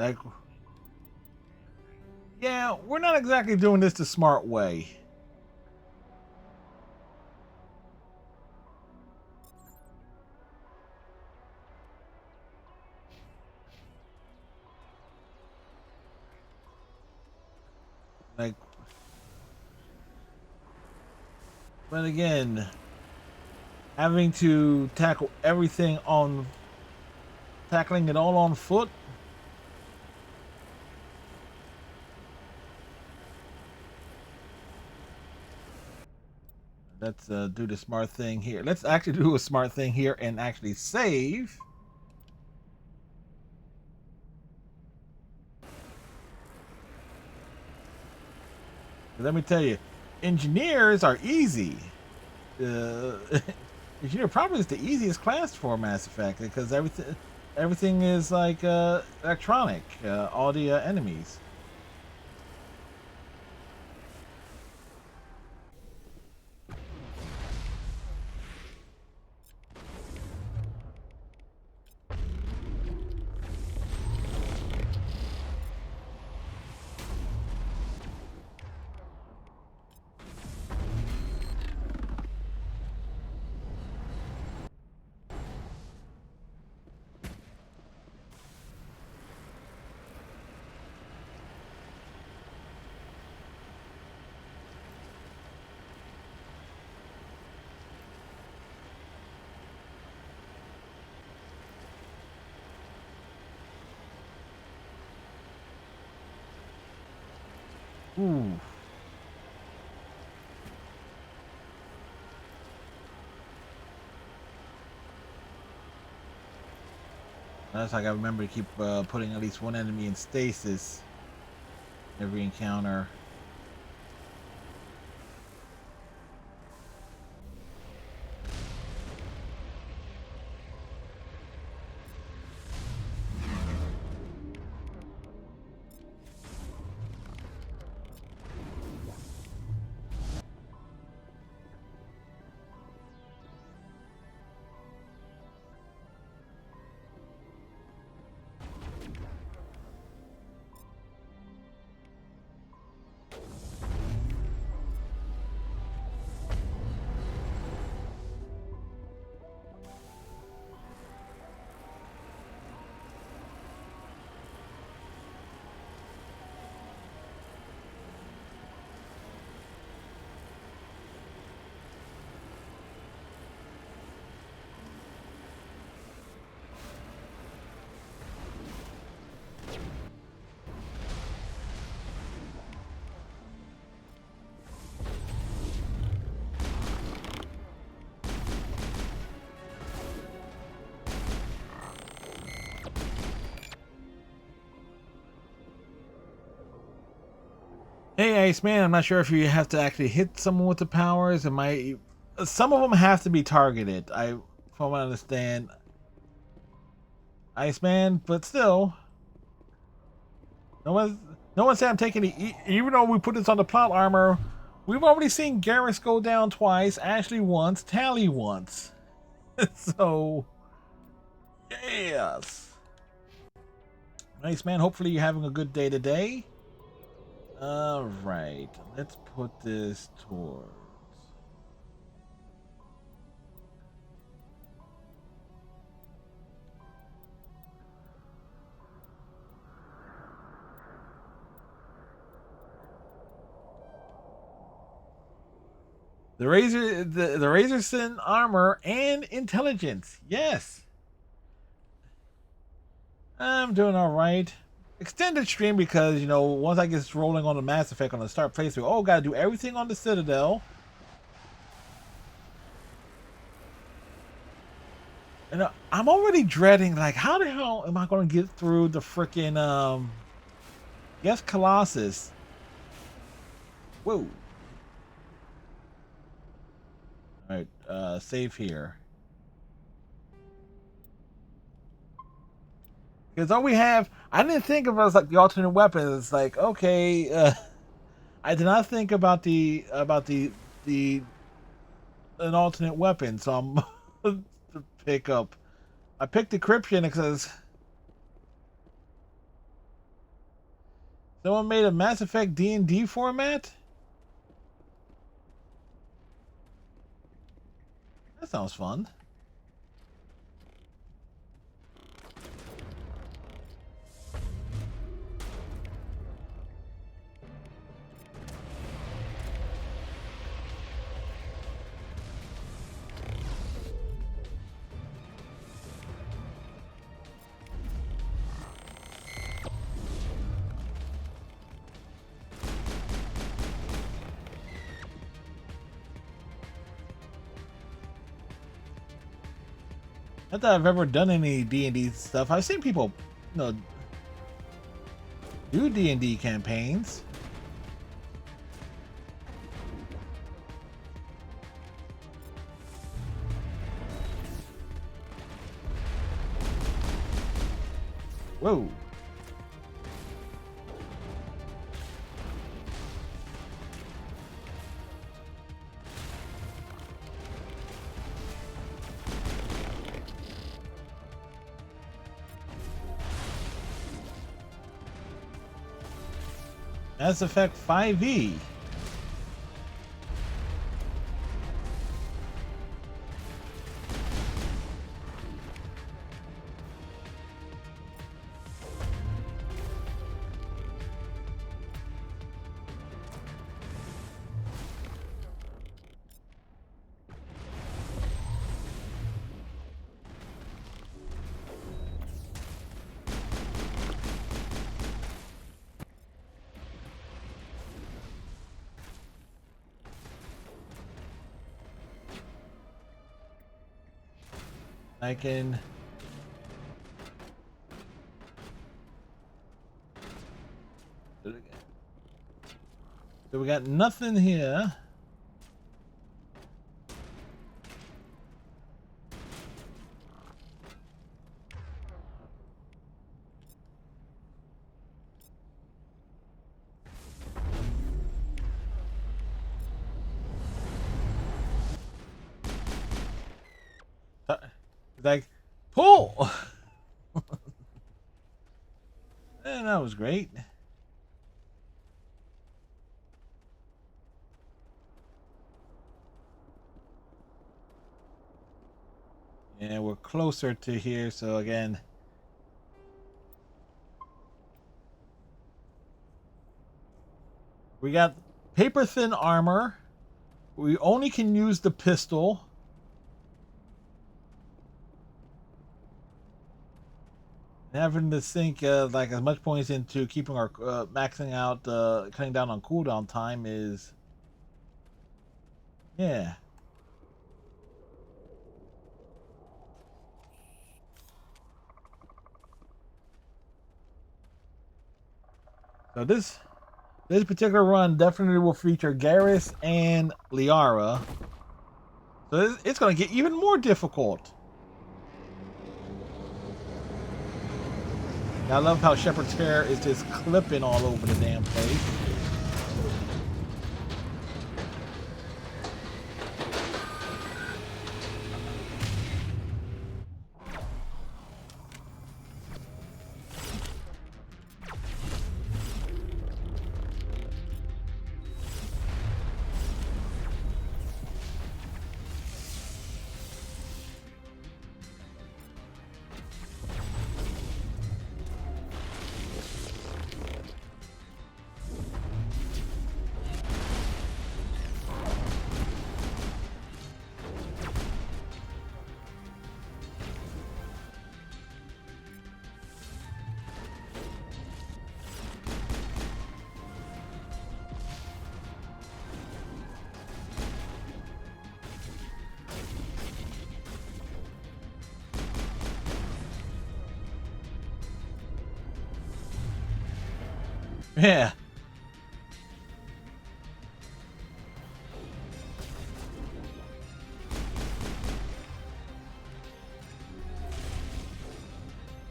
Speaker 1: Like, yeah, we're not exactly doing this the smart way. Like, but again, having to tackle everything on, tackling it all on foot. Let's do the smart thing here. Let's actually do a smart thing here and actually save. Let me tell you, engineers are easy. Engineer probably is the easiest class for Mass Effect because everything is like electronic. All the enemies. Ooh. That's like I remember to keep putting at least one enemy in stasis every encounter. Hey, Iceman, I'm not sure if you have to actually hit someone with the powers. It might. Some of them have to be targeted. From what I understand, Iceman, but still, no one said I'm taking it. Even though we put this on the plot armor, we've already seen Garrus go down twice, Ashley once, Tally once. So, yes, Iceman. Hopefully, you're having a good day today. All right, let's put this towards. The Razor Sin armor and intelligence. Yes. I'm doing all right. Extended stream because, once I get rolling on the Mass Effect on the start playthrough, gotta do everything on the Citadel. And I'm already dreading, like, how the hell am I going to get through the freaking, yes, Colossus. Whoa. All right, save here. Because all we have, I didn't think of it as like the alternate weapons. It's like, okay, I did not think about the an alternate weapon, so I'm to pick up. I picked decryption because Someone made a Mass Effect D&D format? That sounds fun. Not that I've ever done any D&D stuff. I've seen people, do D&D campaigns. Whoa. Mass Effect 5e. I can do it again. So we got nothing here. Like, pull! And that was great. Yeah, we're closer to here, so again. We got paper thin armor. We only can use the pistol. Having to sink like as much points into keeping our maxing out, cutting down on cooldown time is, yeah. So this particular run definitely will feature Garrus and Liara. So it's going to get even more difficult. I love how Shepard's hair is just clipping all over the damn place. Yeah.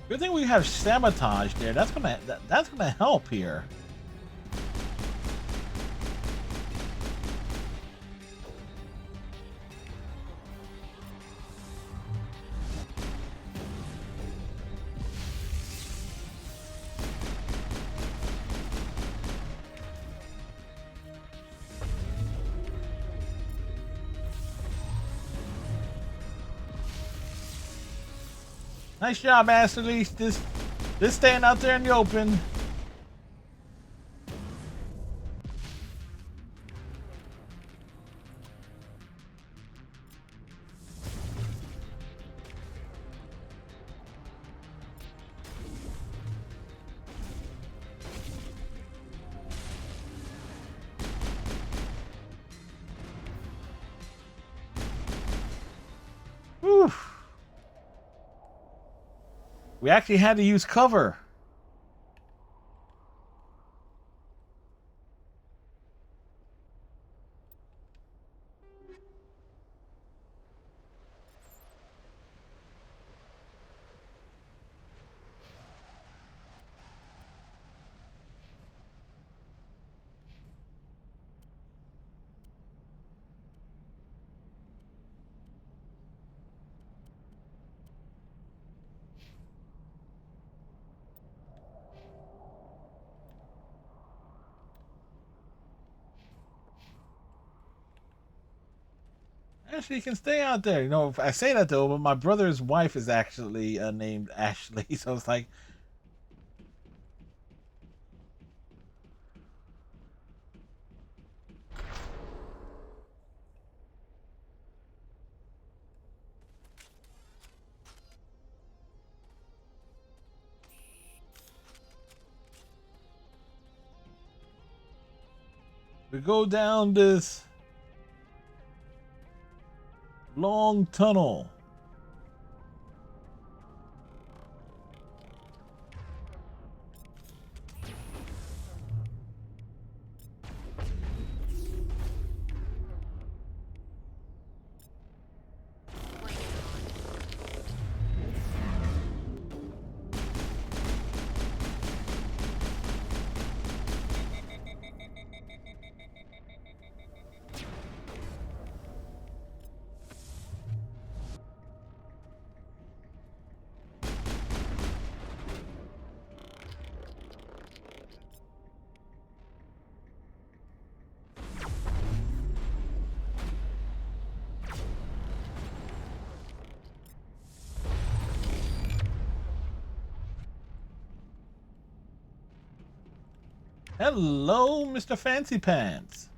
Speaker 1: Good thing we have sabotage there. That's gonna help here. Nice job, Ashley. Just staying out there in the open. Whew. We actually had to use cover. Ashley can stay out there. You know, I say that though, but my brother's wife is actually named Ashley, so it's like. We go down this long tunnel. Hello, Mr. Fancy Pants.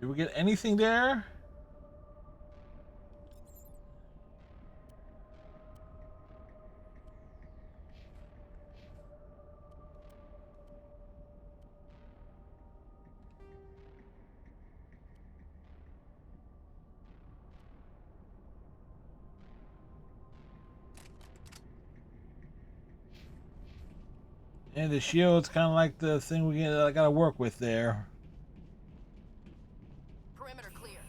Speaker 1: Did we get anything there? And the shield's kind of like the thing we gotta work with there.
Speaker 3: Perimeter clear.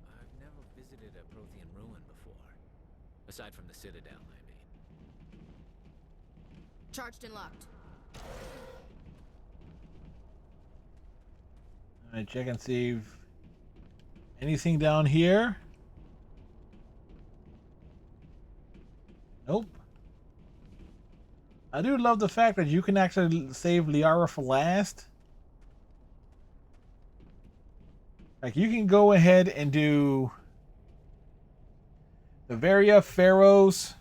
Speaker 19: I've never visited a Prothean ruin before. Aside from the Citadel, I mean.
Speaker 3: Charged and locked.
Speaker 1: Alright, check and see if anything down here. Nope. I do love the fact that you can actually save Liara for last. Like, you can go ahead and do the Varia, Pharaohs,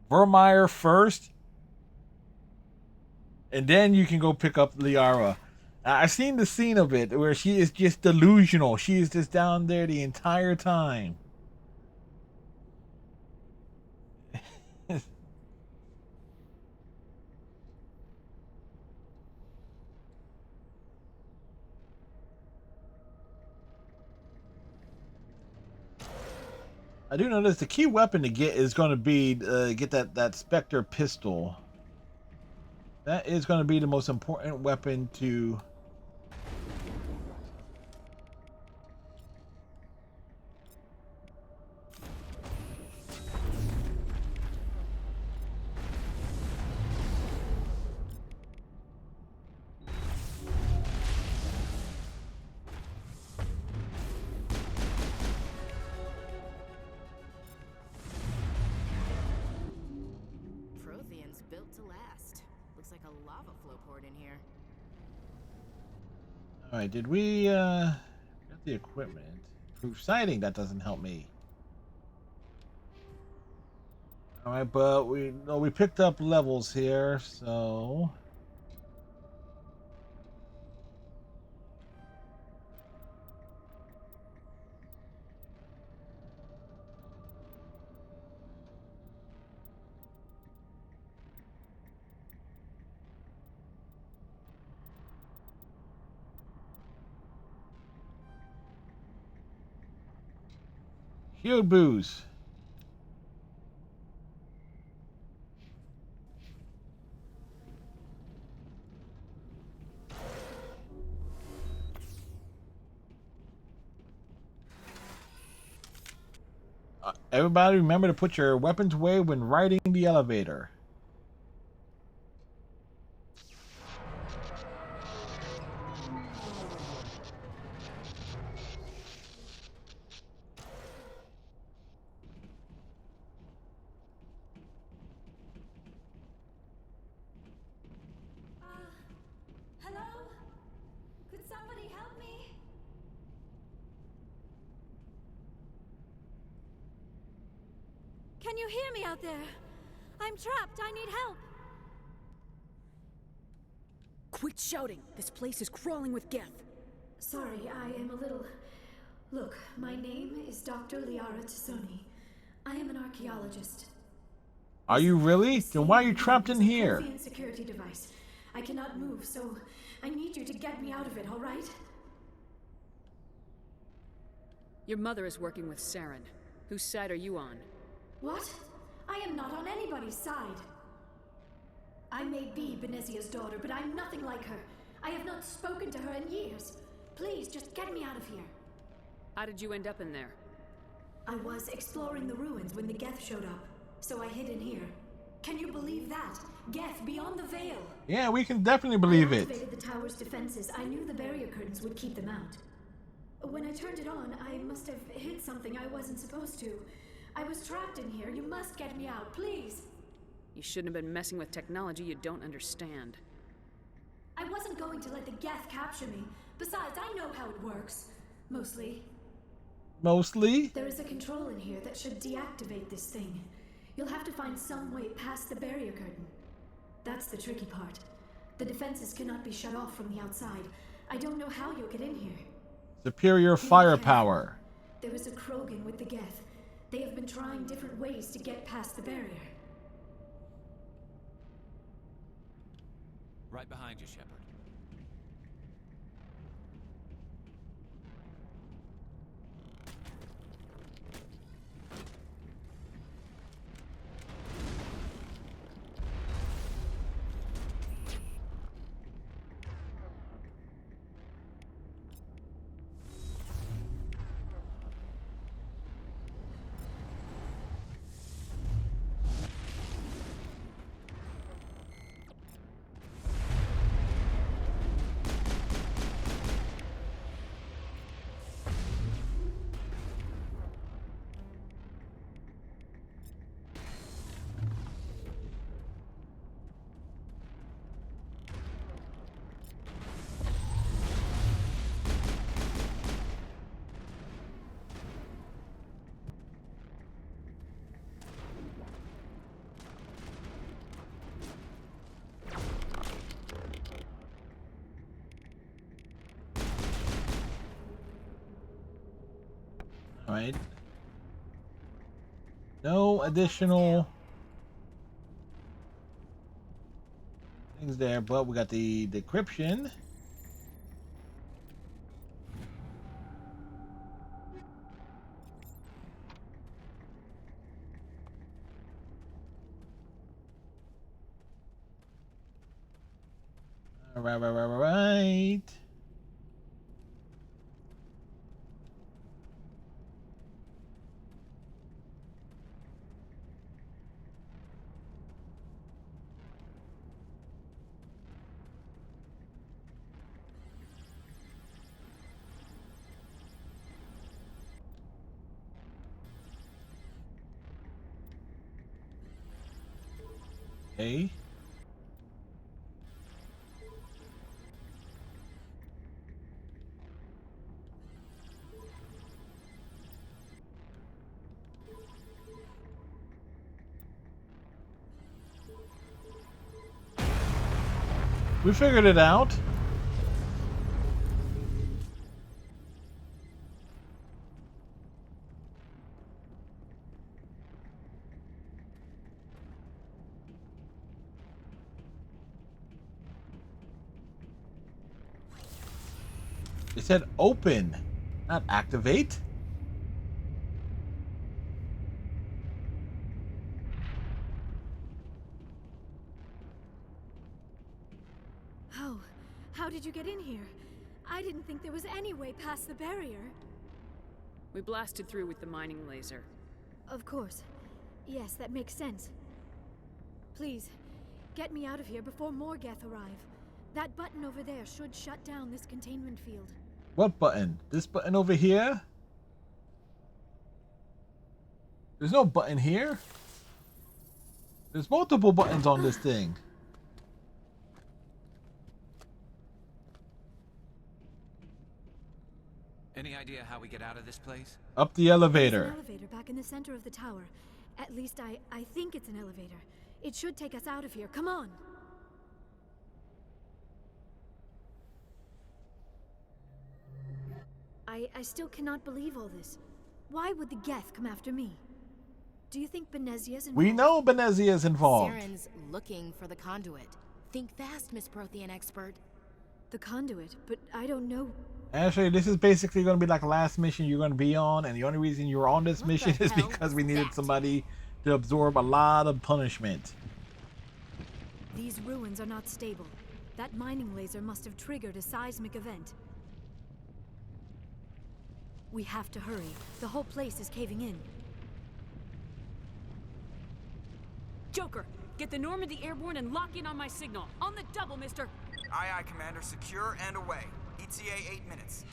Speaker 1: Vermeer first, and then you can go pick up Liara. I've seen the scene of it where she is just delusional. She is just down there the entire time. I do notice the key weapon to get is going to be get that Spectre pistol. That is going to be the most important weapon to.
Speaker 3: Built to last. Looks like a lava flow poured in here.
Speaker 1: All right, did we got the equipment? Proof sighting, that doesn't help me. All right, but we picked up levels here, so here booze. Everybody remember to put your weapons away when riding the elevator.
Speaker 22: Hello? Could somebody help me? Can you hear me out there? I'm trapped. I need help.
Speaker 10: Quit shouting! This place is crawling with Geth.
Speaker 22: Sorry, I am a little... Look, my name is Dr. Liara Tassoni. I am an archaeologist.
Speaker 1: Are you really? Then why are you trapped in here?
Speaker 22: It's a security device. I cannot move, so I need you to get me out of it, all right?
Speaker 10: Your mother is working with Saren. Whose side are you on?
Speaker 22: What? I am not on anybody's side. I may be Benezia's daughter, but I'm nothing like her. I have not spoken to her in years. Please, just get me out of here.
Speaker 10: How did you end up in there?
Speaker 22: I was exploring the ruins when the Geth showed up, so I hid in here. Can you believe that? Geth beyond the veil.
Speaker 1: Yeah, we can definitely believe
Speaker 22: I
Speaker 1: it.
Speaker 22: activated the tower's defenses. I knew the barrier curtains would keep them out. When I turned it on, I must have hit something I wasn't supposed to. I was trapped in here. You must get me out, please.
Speaker 10: You shouldn't have been messing with technology you don't understand.
Speaker 22: I wasn't going to let the Geth capture me. Besides, I know how it works. Mostly.
Speaker 1: Mostly?
Speaker 22: There is a control in here that should deactivate this thing. You'll have to find some way past the barrier curtain. That's the tricky part. The defenses cannot be shut off from the outside. I don't know how you'll get in here.
Speaker 1: Superior firepower.
Speaker 22: There is a Krogan with the Geth. They have been trying different ways to get past the barrier.
Speaker 19: Right behind you, Shepard.
Speaker 1: All right. No additional things there, but we got the decryption. All right. Okay. We figured it out. It said open, not activate.
Speaker 15: How did you get in here? I didn't think there was any way past the barrier.
Speaker 10: We blasted through with the mining laser.
Speaker 15: Of course. Yes, that makes sense. Please, get me out of here before more Geth arrive. That button over there should shut down this containment field.
Speaker 1: What button? This button over here? There's no button here. There's multiple buttons on this thing.
Speaker 2: Any idea how we get out of this place?
Speaker 1: Up the
Speaker 15: There's
Speaker 1: elevator.
Speaker 15: an elevator back in the center of the tower. At least I think it's an elevator. It should take us out of here. Come on. I still cannot believe all this. Why would the Geth come after me? Do you think Benezia's involved?
Speaker 1: We know Benezia's involved.
Speaker 3: Saren's looking for the conduit. Think fast, Miss Prothean expert.
Speaker 15: The conduit, but I don't know.
Speaker 1: Actually, this is basically going to be like the last mission you're going to be on, and the only reason you're on this mission is because we needed somebody to absorb a lot of punishment.
Speaker 15: These ruins are not stable. That mining laser must have triggered a seismic event. We have to hurry. The whole place is caving in.
Speaker 10: Joker, get the Normandy airborne and lock in on my signal. On the double, mister.
Speaker 7: Aye, aye, Commander. Secure and away. ETA 8 minutes.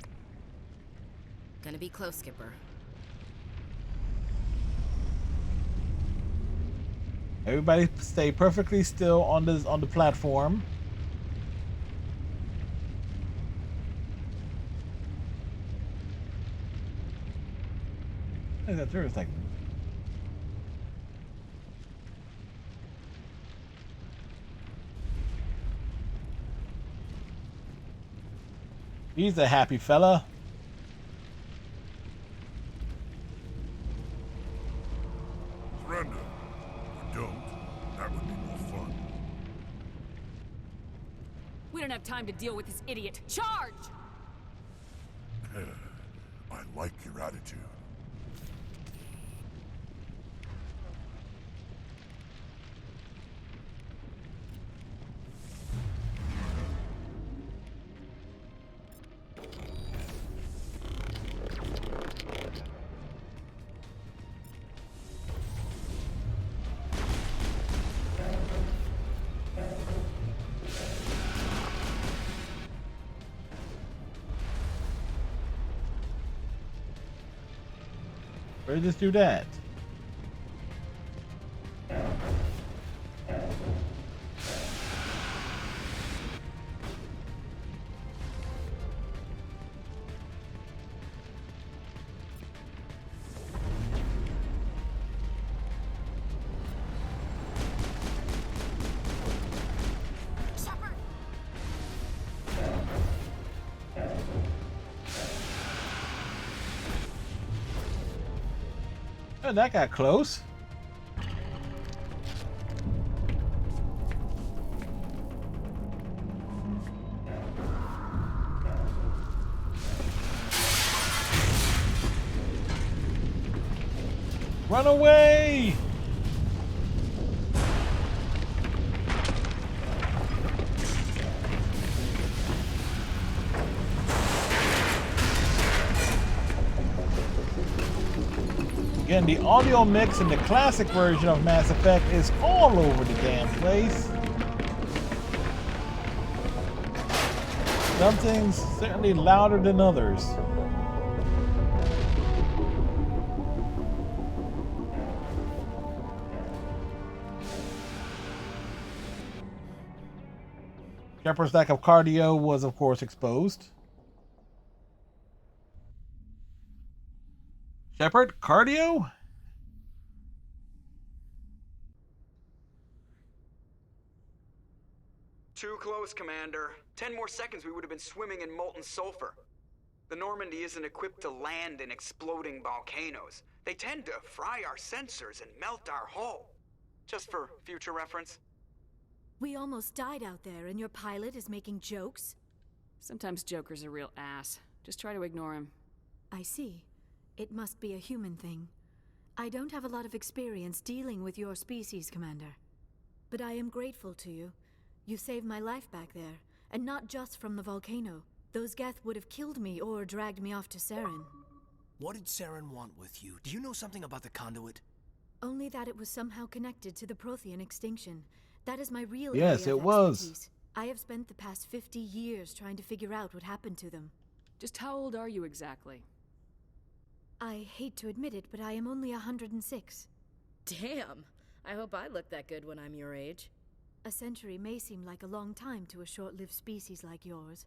Speaker 3: Gonna be close, Skipper.
Speaker 1: Everybody stay perfectly still on the platform. I think that's very like. He's a happy fella.
Speaker 18: Surrender. Or don't. That would be more fun.
Speaker 10: We don't have time to deal with this idiot. Charge!
Speaker 18: I like your attitude.
Speaker 1: Where did this do that? Oh, that got close. Run away! Again, the audio mix in the classic version of Mass Effect is all over the damn place. Some things certainly louder than others. Shepard's lack of cardio was, of course, exposed. Shepard, cardio?
Speaker 7: Too close, Commander. 10 more seconds we would have been swimming in molten sulfur. The Normandy isn't equipped to land in exploding volcanoes. They tend to fry our sensors and melt our hull. Just for future reference.
Speaker 15: We almost died out there, and your pilot is making jokes?
Speaker 10: Sometimes Joker's a real ass. Just try to ignore him.
Speaker 15: I see. It must be a human thing. I don't have a lot of experience dealing with your species, Commander. But I am grateful to you. You saved my life back there, and not just from the volcano. Those Geth would have killed me or dragged me off to Saren.
Speaker 14: What did Saren want with you? Do you know something about the conduit?
Speaker 15: Only that it was somehow connected to the Prothean extinction. That is my real
Speaker 1: Yes,
Speaker 15: area
Speaker 1: it
Speaker 15: of
Speaker 1: was.
Speaker 15: expertise. I have spent the past 50 years trying to figure out what happened to them.
Speaker 10: Just how old are you exactly?
Speaker 15: I hate to admit it, but I am only 106.
Speaker 9: Damn! I hope I look that good when I'm your age.
Speaker 15: A century may seem like a long time to a short-lived species like yours.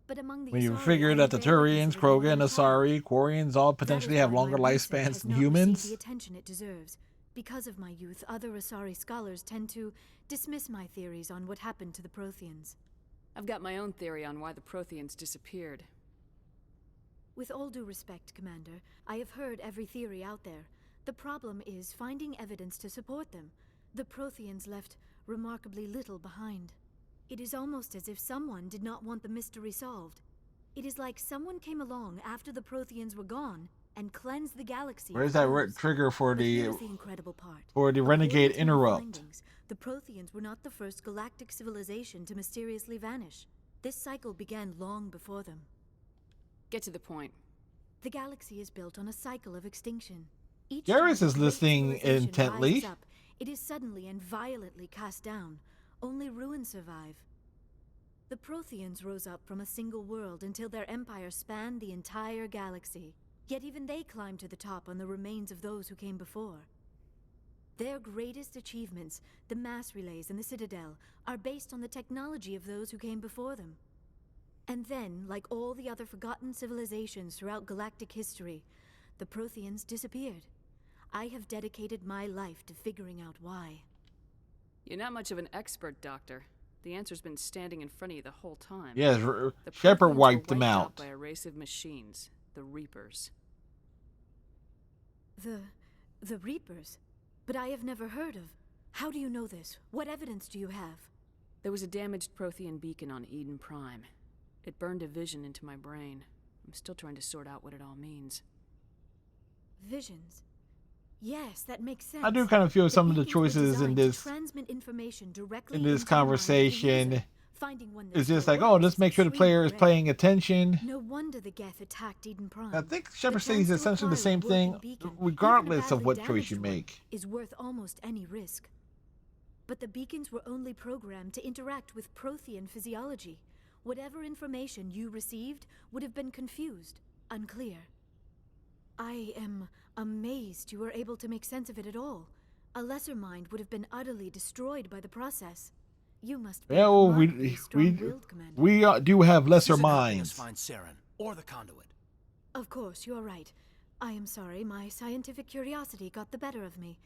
Speaker 15: But among the
Speaker 1: When you
Speaker 15: Asari,
Speaker 1: figure
Speaker 15: I
Speaker 1: that the
Speaker 15: am barely
Speaker 1: Turians,
Speaker 15: considered a
Speaker 1: Krogan,
Speaker 15: young child.
Speaker 1: Asari, Quarians all
Speaker 15: That is
Speaker 1: potentially have
Speaker 15: why
Speaker 1: longer
Speaker 15: my research
Speaker 1: lifespans
Speaker 15: has
Speaker 1: than
Speaker 15: not received
Speaker 1: humans.
Speaker 15: the attention it deserves. Because of my youth, other Asari scholars tend to dismiss my theories on what happened to the Protheans.
Speaker 10: I've got my own theory on why the Protheans disappeared.
Speaker 15: With all due respect, Commander, I have heard every theory out there. The problem is finding evidence to support them. The Protheans left remarkably little behind. It is almost as if someone did not want the mystery solved. It is like someone came along after the Protheans were gone and cleansed the galaxy.
Speaker 1: Where's
Speaker 15: of
Speaker 1: that
Speaker 15: clues.
Speaker 1: trigger for
Speaker 15: But
Speaker 1: the
Speaker 15: here's the incredible part.
Speaker 1: renegade
Speaker 15: According to my
Speaker 1: interrupt?
Speaker 15: findings, the Protheans were not the first galactic civilization to mysteriously vanish. This cycle began long before them.
Speaker 10: Get to the point.
Speaker 15: The galaxy is built on a cycle of extinction. Each
Speaker 1: Garrus
Speaker 15: time a
Speaker 1: is
Speaker 15: great
Speaker 1: listening
Speaker 15: civilization
Speaker 1: intently.
Speaker 15: rises up, it is suddenly and violently cast down. Only ruins survive. The Protheans rose up from a single world until their empire spanned the entire galaxy. Yet even they climbed to the top on the remains of those who came before. Their greatest achievements, the mass relays and the Citadel, are based on the technology of those who came before them. And then, like all the other forgotten civilizations throughout galactic history, the Protheans disappeared. I have dedicated my life to figuring out why.
Speaker 10: You're not much of an expert, Doctor. The answer's been standing in front of you the whole time.
Speaker 1: Yes,
Speaker 10: The
Speaker 1: Shepard
Speaker 10: Protheans
Speaker 1: wiped
Speaker 10: were
Speaker 1: them
Speaker 10: wiped
Speaker 1: out.
Speaker 10: by a race of machines, the Reapers.
Speaker 15: The Reapers? But I have never heard of. How do you know this? What evidence do you have?
Speaker 10: There was a damaged Prothean beacon on Eden Prime. It burned a vision into my brain. I'm still trying to sort out what it all means.
Speaker 15: Visions? Yes, that makes sense.
Speaker 1: I do kind of feel some of the
Speaker 15: beacons were
Speaker 1: choices in
Speaker 15: designed to
Speaker 1: this
Speaker 15: transmit information directly
Speaker 1: in this
Speaker 15: into the mind of the
Speaker 1: conversation.
Speaker 15: user. Finding one that
Speaker 1: It's just
Speaker 15: still
Speaker 1: like, oh,
Speaker 15: works
Speaker 1: let's
Speaker 15: is
Speaker 1: make sure the
Speaker 15: extremely
Speaker 1: player is
Speaker 15: rare.
Speaker 1: paying attention.
Speaker 15: No wonder the Geth attacked Eden Prime.
Speaker 1: I think
Speaker 15: The
Speaker 1: Shepard says
Speaker 15: chance to
Speaker 1: essentially the
Speaker 15: acquire a
Speaker 1: same thing,
Speaker 15: working beacon,
Speaker 1: regardless
Speaker 15: even a
Speaker 1: of what
Speaker 15: badly
Speaker 1: choice you
Speaker 15: damaged one,
Speaker 1: make.
Speaker 15: is worth almost any risk. But the beacons were only programmed to interact with Prothean physiology. Whatever information you received would have been confused, unclear. I am amazed you were able to make sense of it at all. A lesser mind would have been utterly destroyed by the process. You must be
Speaker 1: Well,
Speaker 15: remarkably strong-willed, Commander.
Speaker 1: we do have lesser
Speaker 14: This isn't helping us
Speaker 1: minds.
Speaker 14: find Saren or the conduit.
Speaker 15: Of course, you're right. I am sorry, my scientific curiosity got the better of me.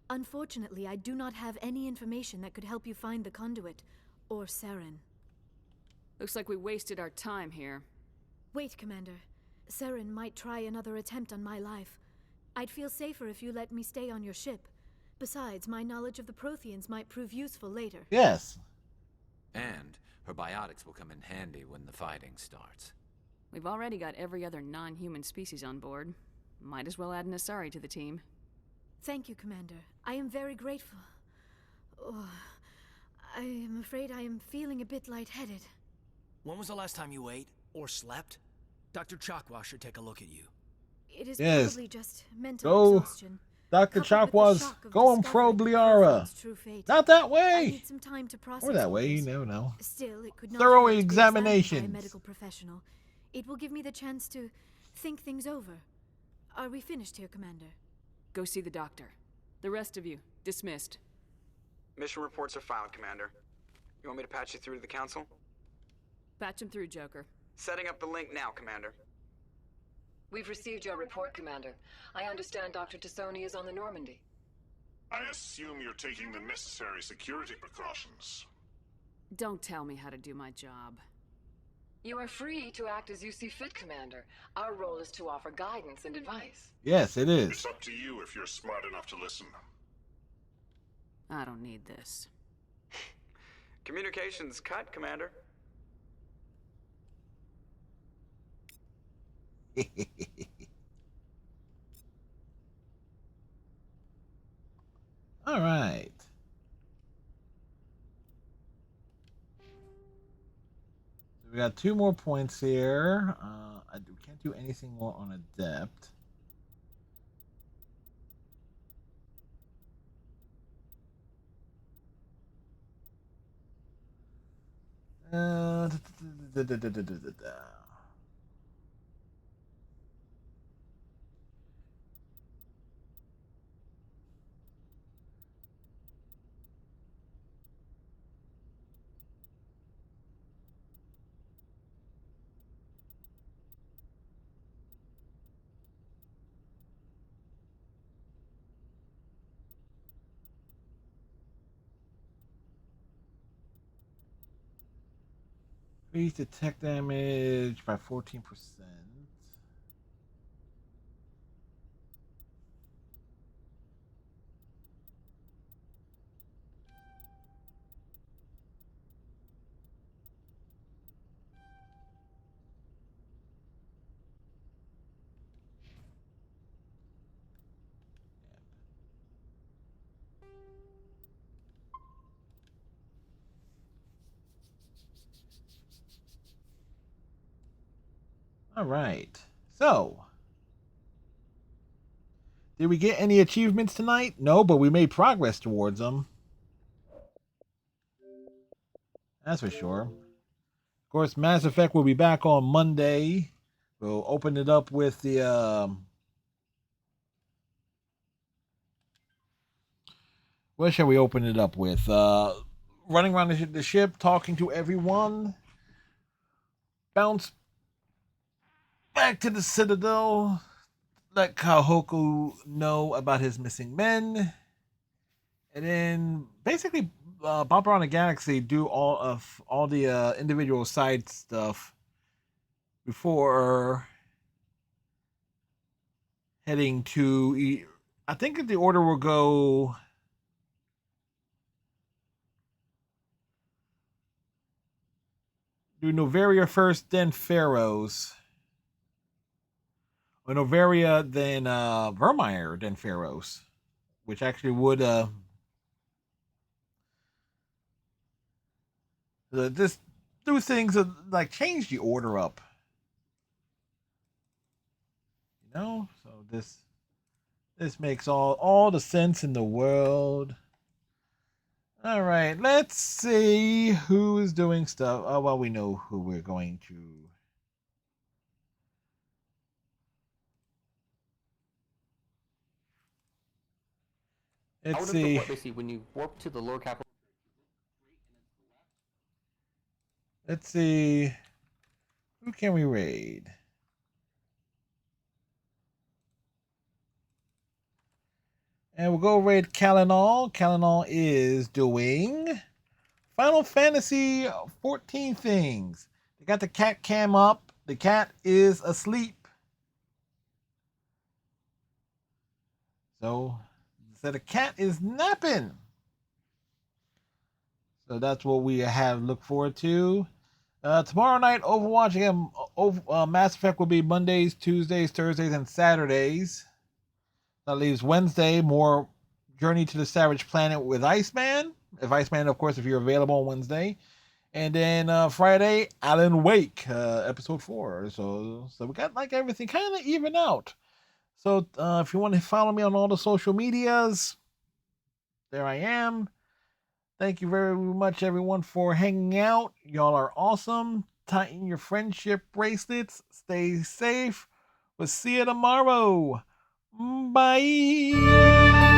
Speaker 15: Unfortunately, I do not have any information that could help you find the conduit, or Saren.
Speaker 10: Looks like we wasted our time here.
Speaker 15: Wait, Commander. Saren might try another attempt on my life. I'd feel safer if you let me stay on your ship. Besides, my knowledge of the Protheans might prove useful later.
Speaker 1: Yes.
Speaker 2: And her biotics will come in handy when the fighting starts.
Speaker 10: We've already got every other non-human species on board. Might as well add an Asari to the team.
Speaker 15: Thank you, Commander. I am very grateful. Oh, I am afraid I am feeling a bit lightheaded.
Speaker 14: When was the last time you ate or slept? Dr. Chakwa should take a look at you.
Speaker 15: It is
Speaker 1: Yes.
Speaker 15: probably just mental
Speaker 1: Go,
Speaker 15: exhaustion.
Speaker 1: Dr.
Speaker 15: coupled with the
Speaker 1: Chakwas,
Speaker 15: shock of
Speaker 1: go and
Speaker 15: discovering
Speaker 1: probe Liara.
Speaker 15: Kazan's true fate.
Speaker 1: Not that
Speaker 15: I
Speaker 1: way.
Speaker 15: need some time to process
Speaker 1: Or that
Speaker 15: all
Speaker 1: way, you
Speaker 15: this.
Speaker 1: never know.
Speaker 15: Still, it could not
Speaker 1: Thorough
Speaker 15: hurt to be examined by a
Speaker 1: examinations.
Speaker 15: medical professional. It will give me the chance to think things over. Are we finished here, Commander?
Speaker 10: Go see the doctor. The rest of you, dismissed.
Speaker 7: Mission reports are filed, Commander. You want me to patch you through to the Council?
Speaker 10: Patch him through, Joker.
Speaker 7: Setting up the link now, Commander.
Speaker 17: We've received your report, Commander. I understand Dr. Tassoni is on the Normandy.
Speaker 20: I assume you're taking the necessary security precautions.
Speaker 10: Don't tell me how to do my job.
Speaker 17: You are free to act as you see fit, Commander. Our role is to offer guidance and advice.
Speaker 1: Yes, it is.
Speaker 4: It's up to you if you're smart enough to listen.
Speaker 10: I don't need this.
Speaker 7: Communications cut, Commander.
Speaker 1: All right. So we got 2 more points here. Can't do anything more on Adept. Increase attack damage by 14%. All right. So, did we get any achievements tonight? No, but we made progress towards them. That's for sure. Of course, Mass Effect will be back on Monday. We'll open it up with the what shall we open it up with? Running around the ship, talking to everyone. Bounce back to the Citadel. Let Kahoku know about his missing men. And then basically bop around the galaxy, do all the individual side stuff before heading to. I think the order will go. Do Novaria first, then Pharaohs. Or Novaria, then Vermeer, then Pharaohs. Which actually would just do things like change the order up. You know? So this makes all the sense in the world. All right, let's see who is doing stuff. Oh, well, we know who we're going to. Let's see.
Speaker 8: Basically, when you warp to the lower capital.
Speaker 1: Let's see. Who can we raid? And we'll go raid Kalinal. Kalinal is doing Final Fantasy 14 things. They got the cat cam up. The cat is asleep. So the cat is napping. So that's what we have look forward to. Tomorrow night, Overwatch again. Mass Effect will be Mondays, Tuesdays, Thursdays, and Saturdays. That leaves Wednesday, more Journey to the Savage Planet with Iceman. If Iceman, of course, if you're available on Wednesday. And then Friday, Alan Wake, episode 4. So we got like everything kind of even out. So if you want to follow me on all the social medias, there I am. Thank you very much, everyone, for hanging out. Y'all are awesome. Tighten your friendship bracelets. Stay safe. We'll see you tomorrow. Bye.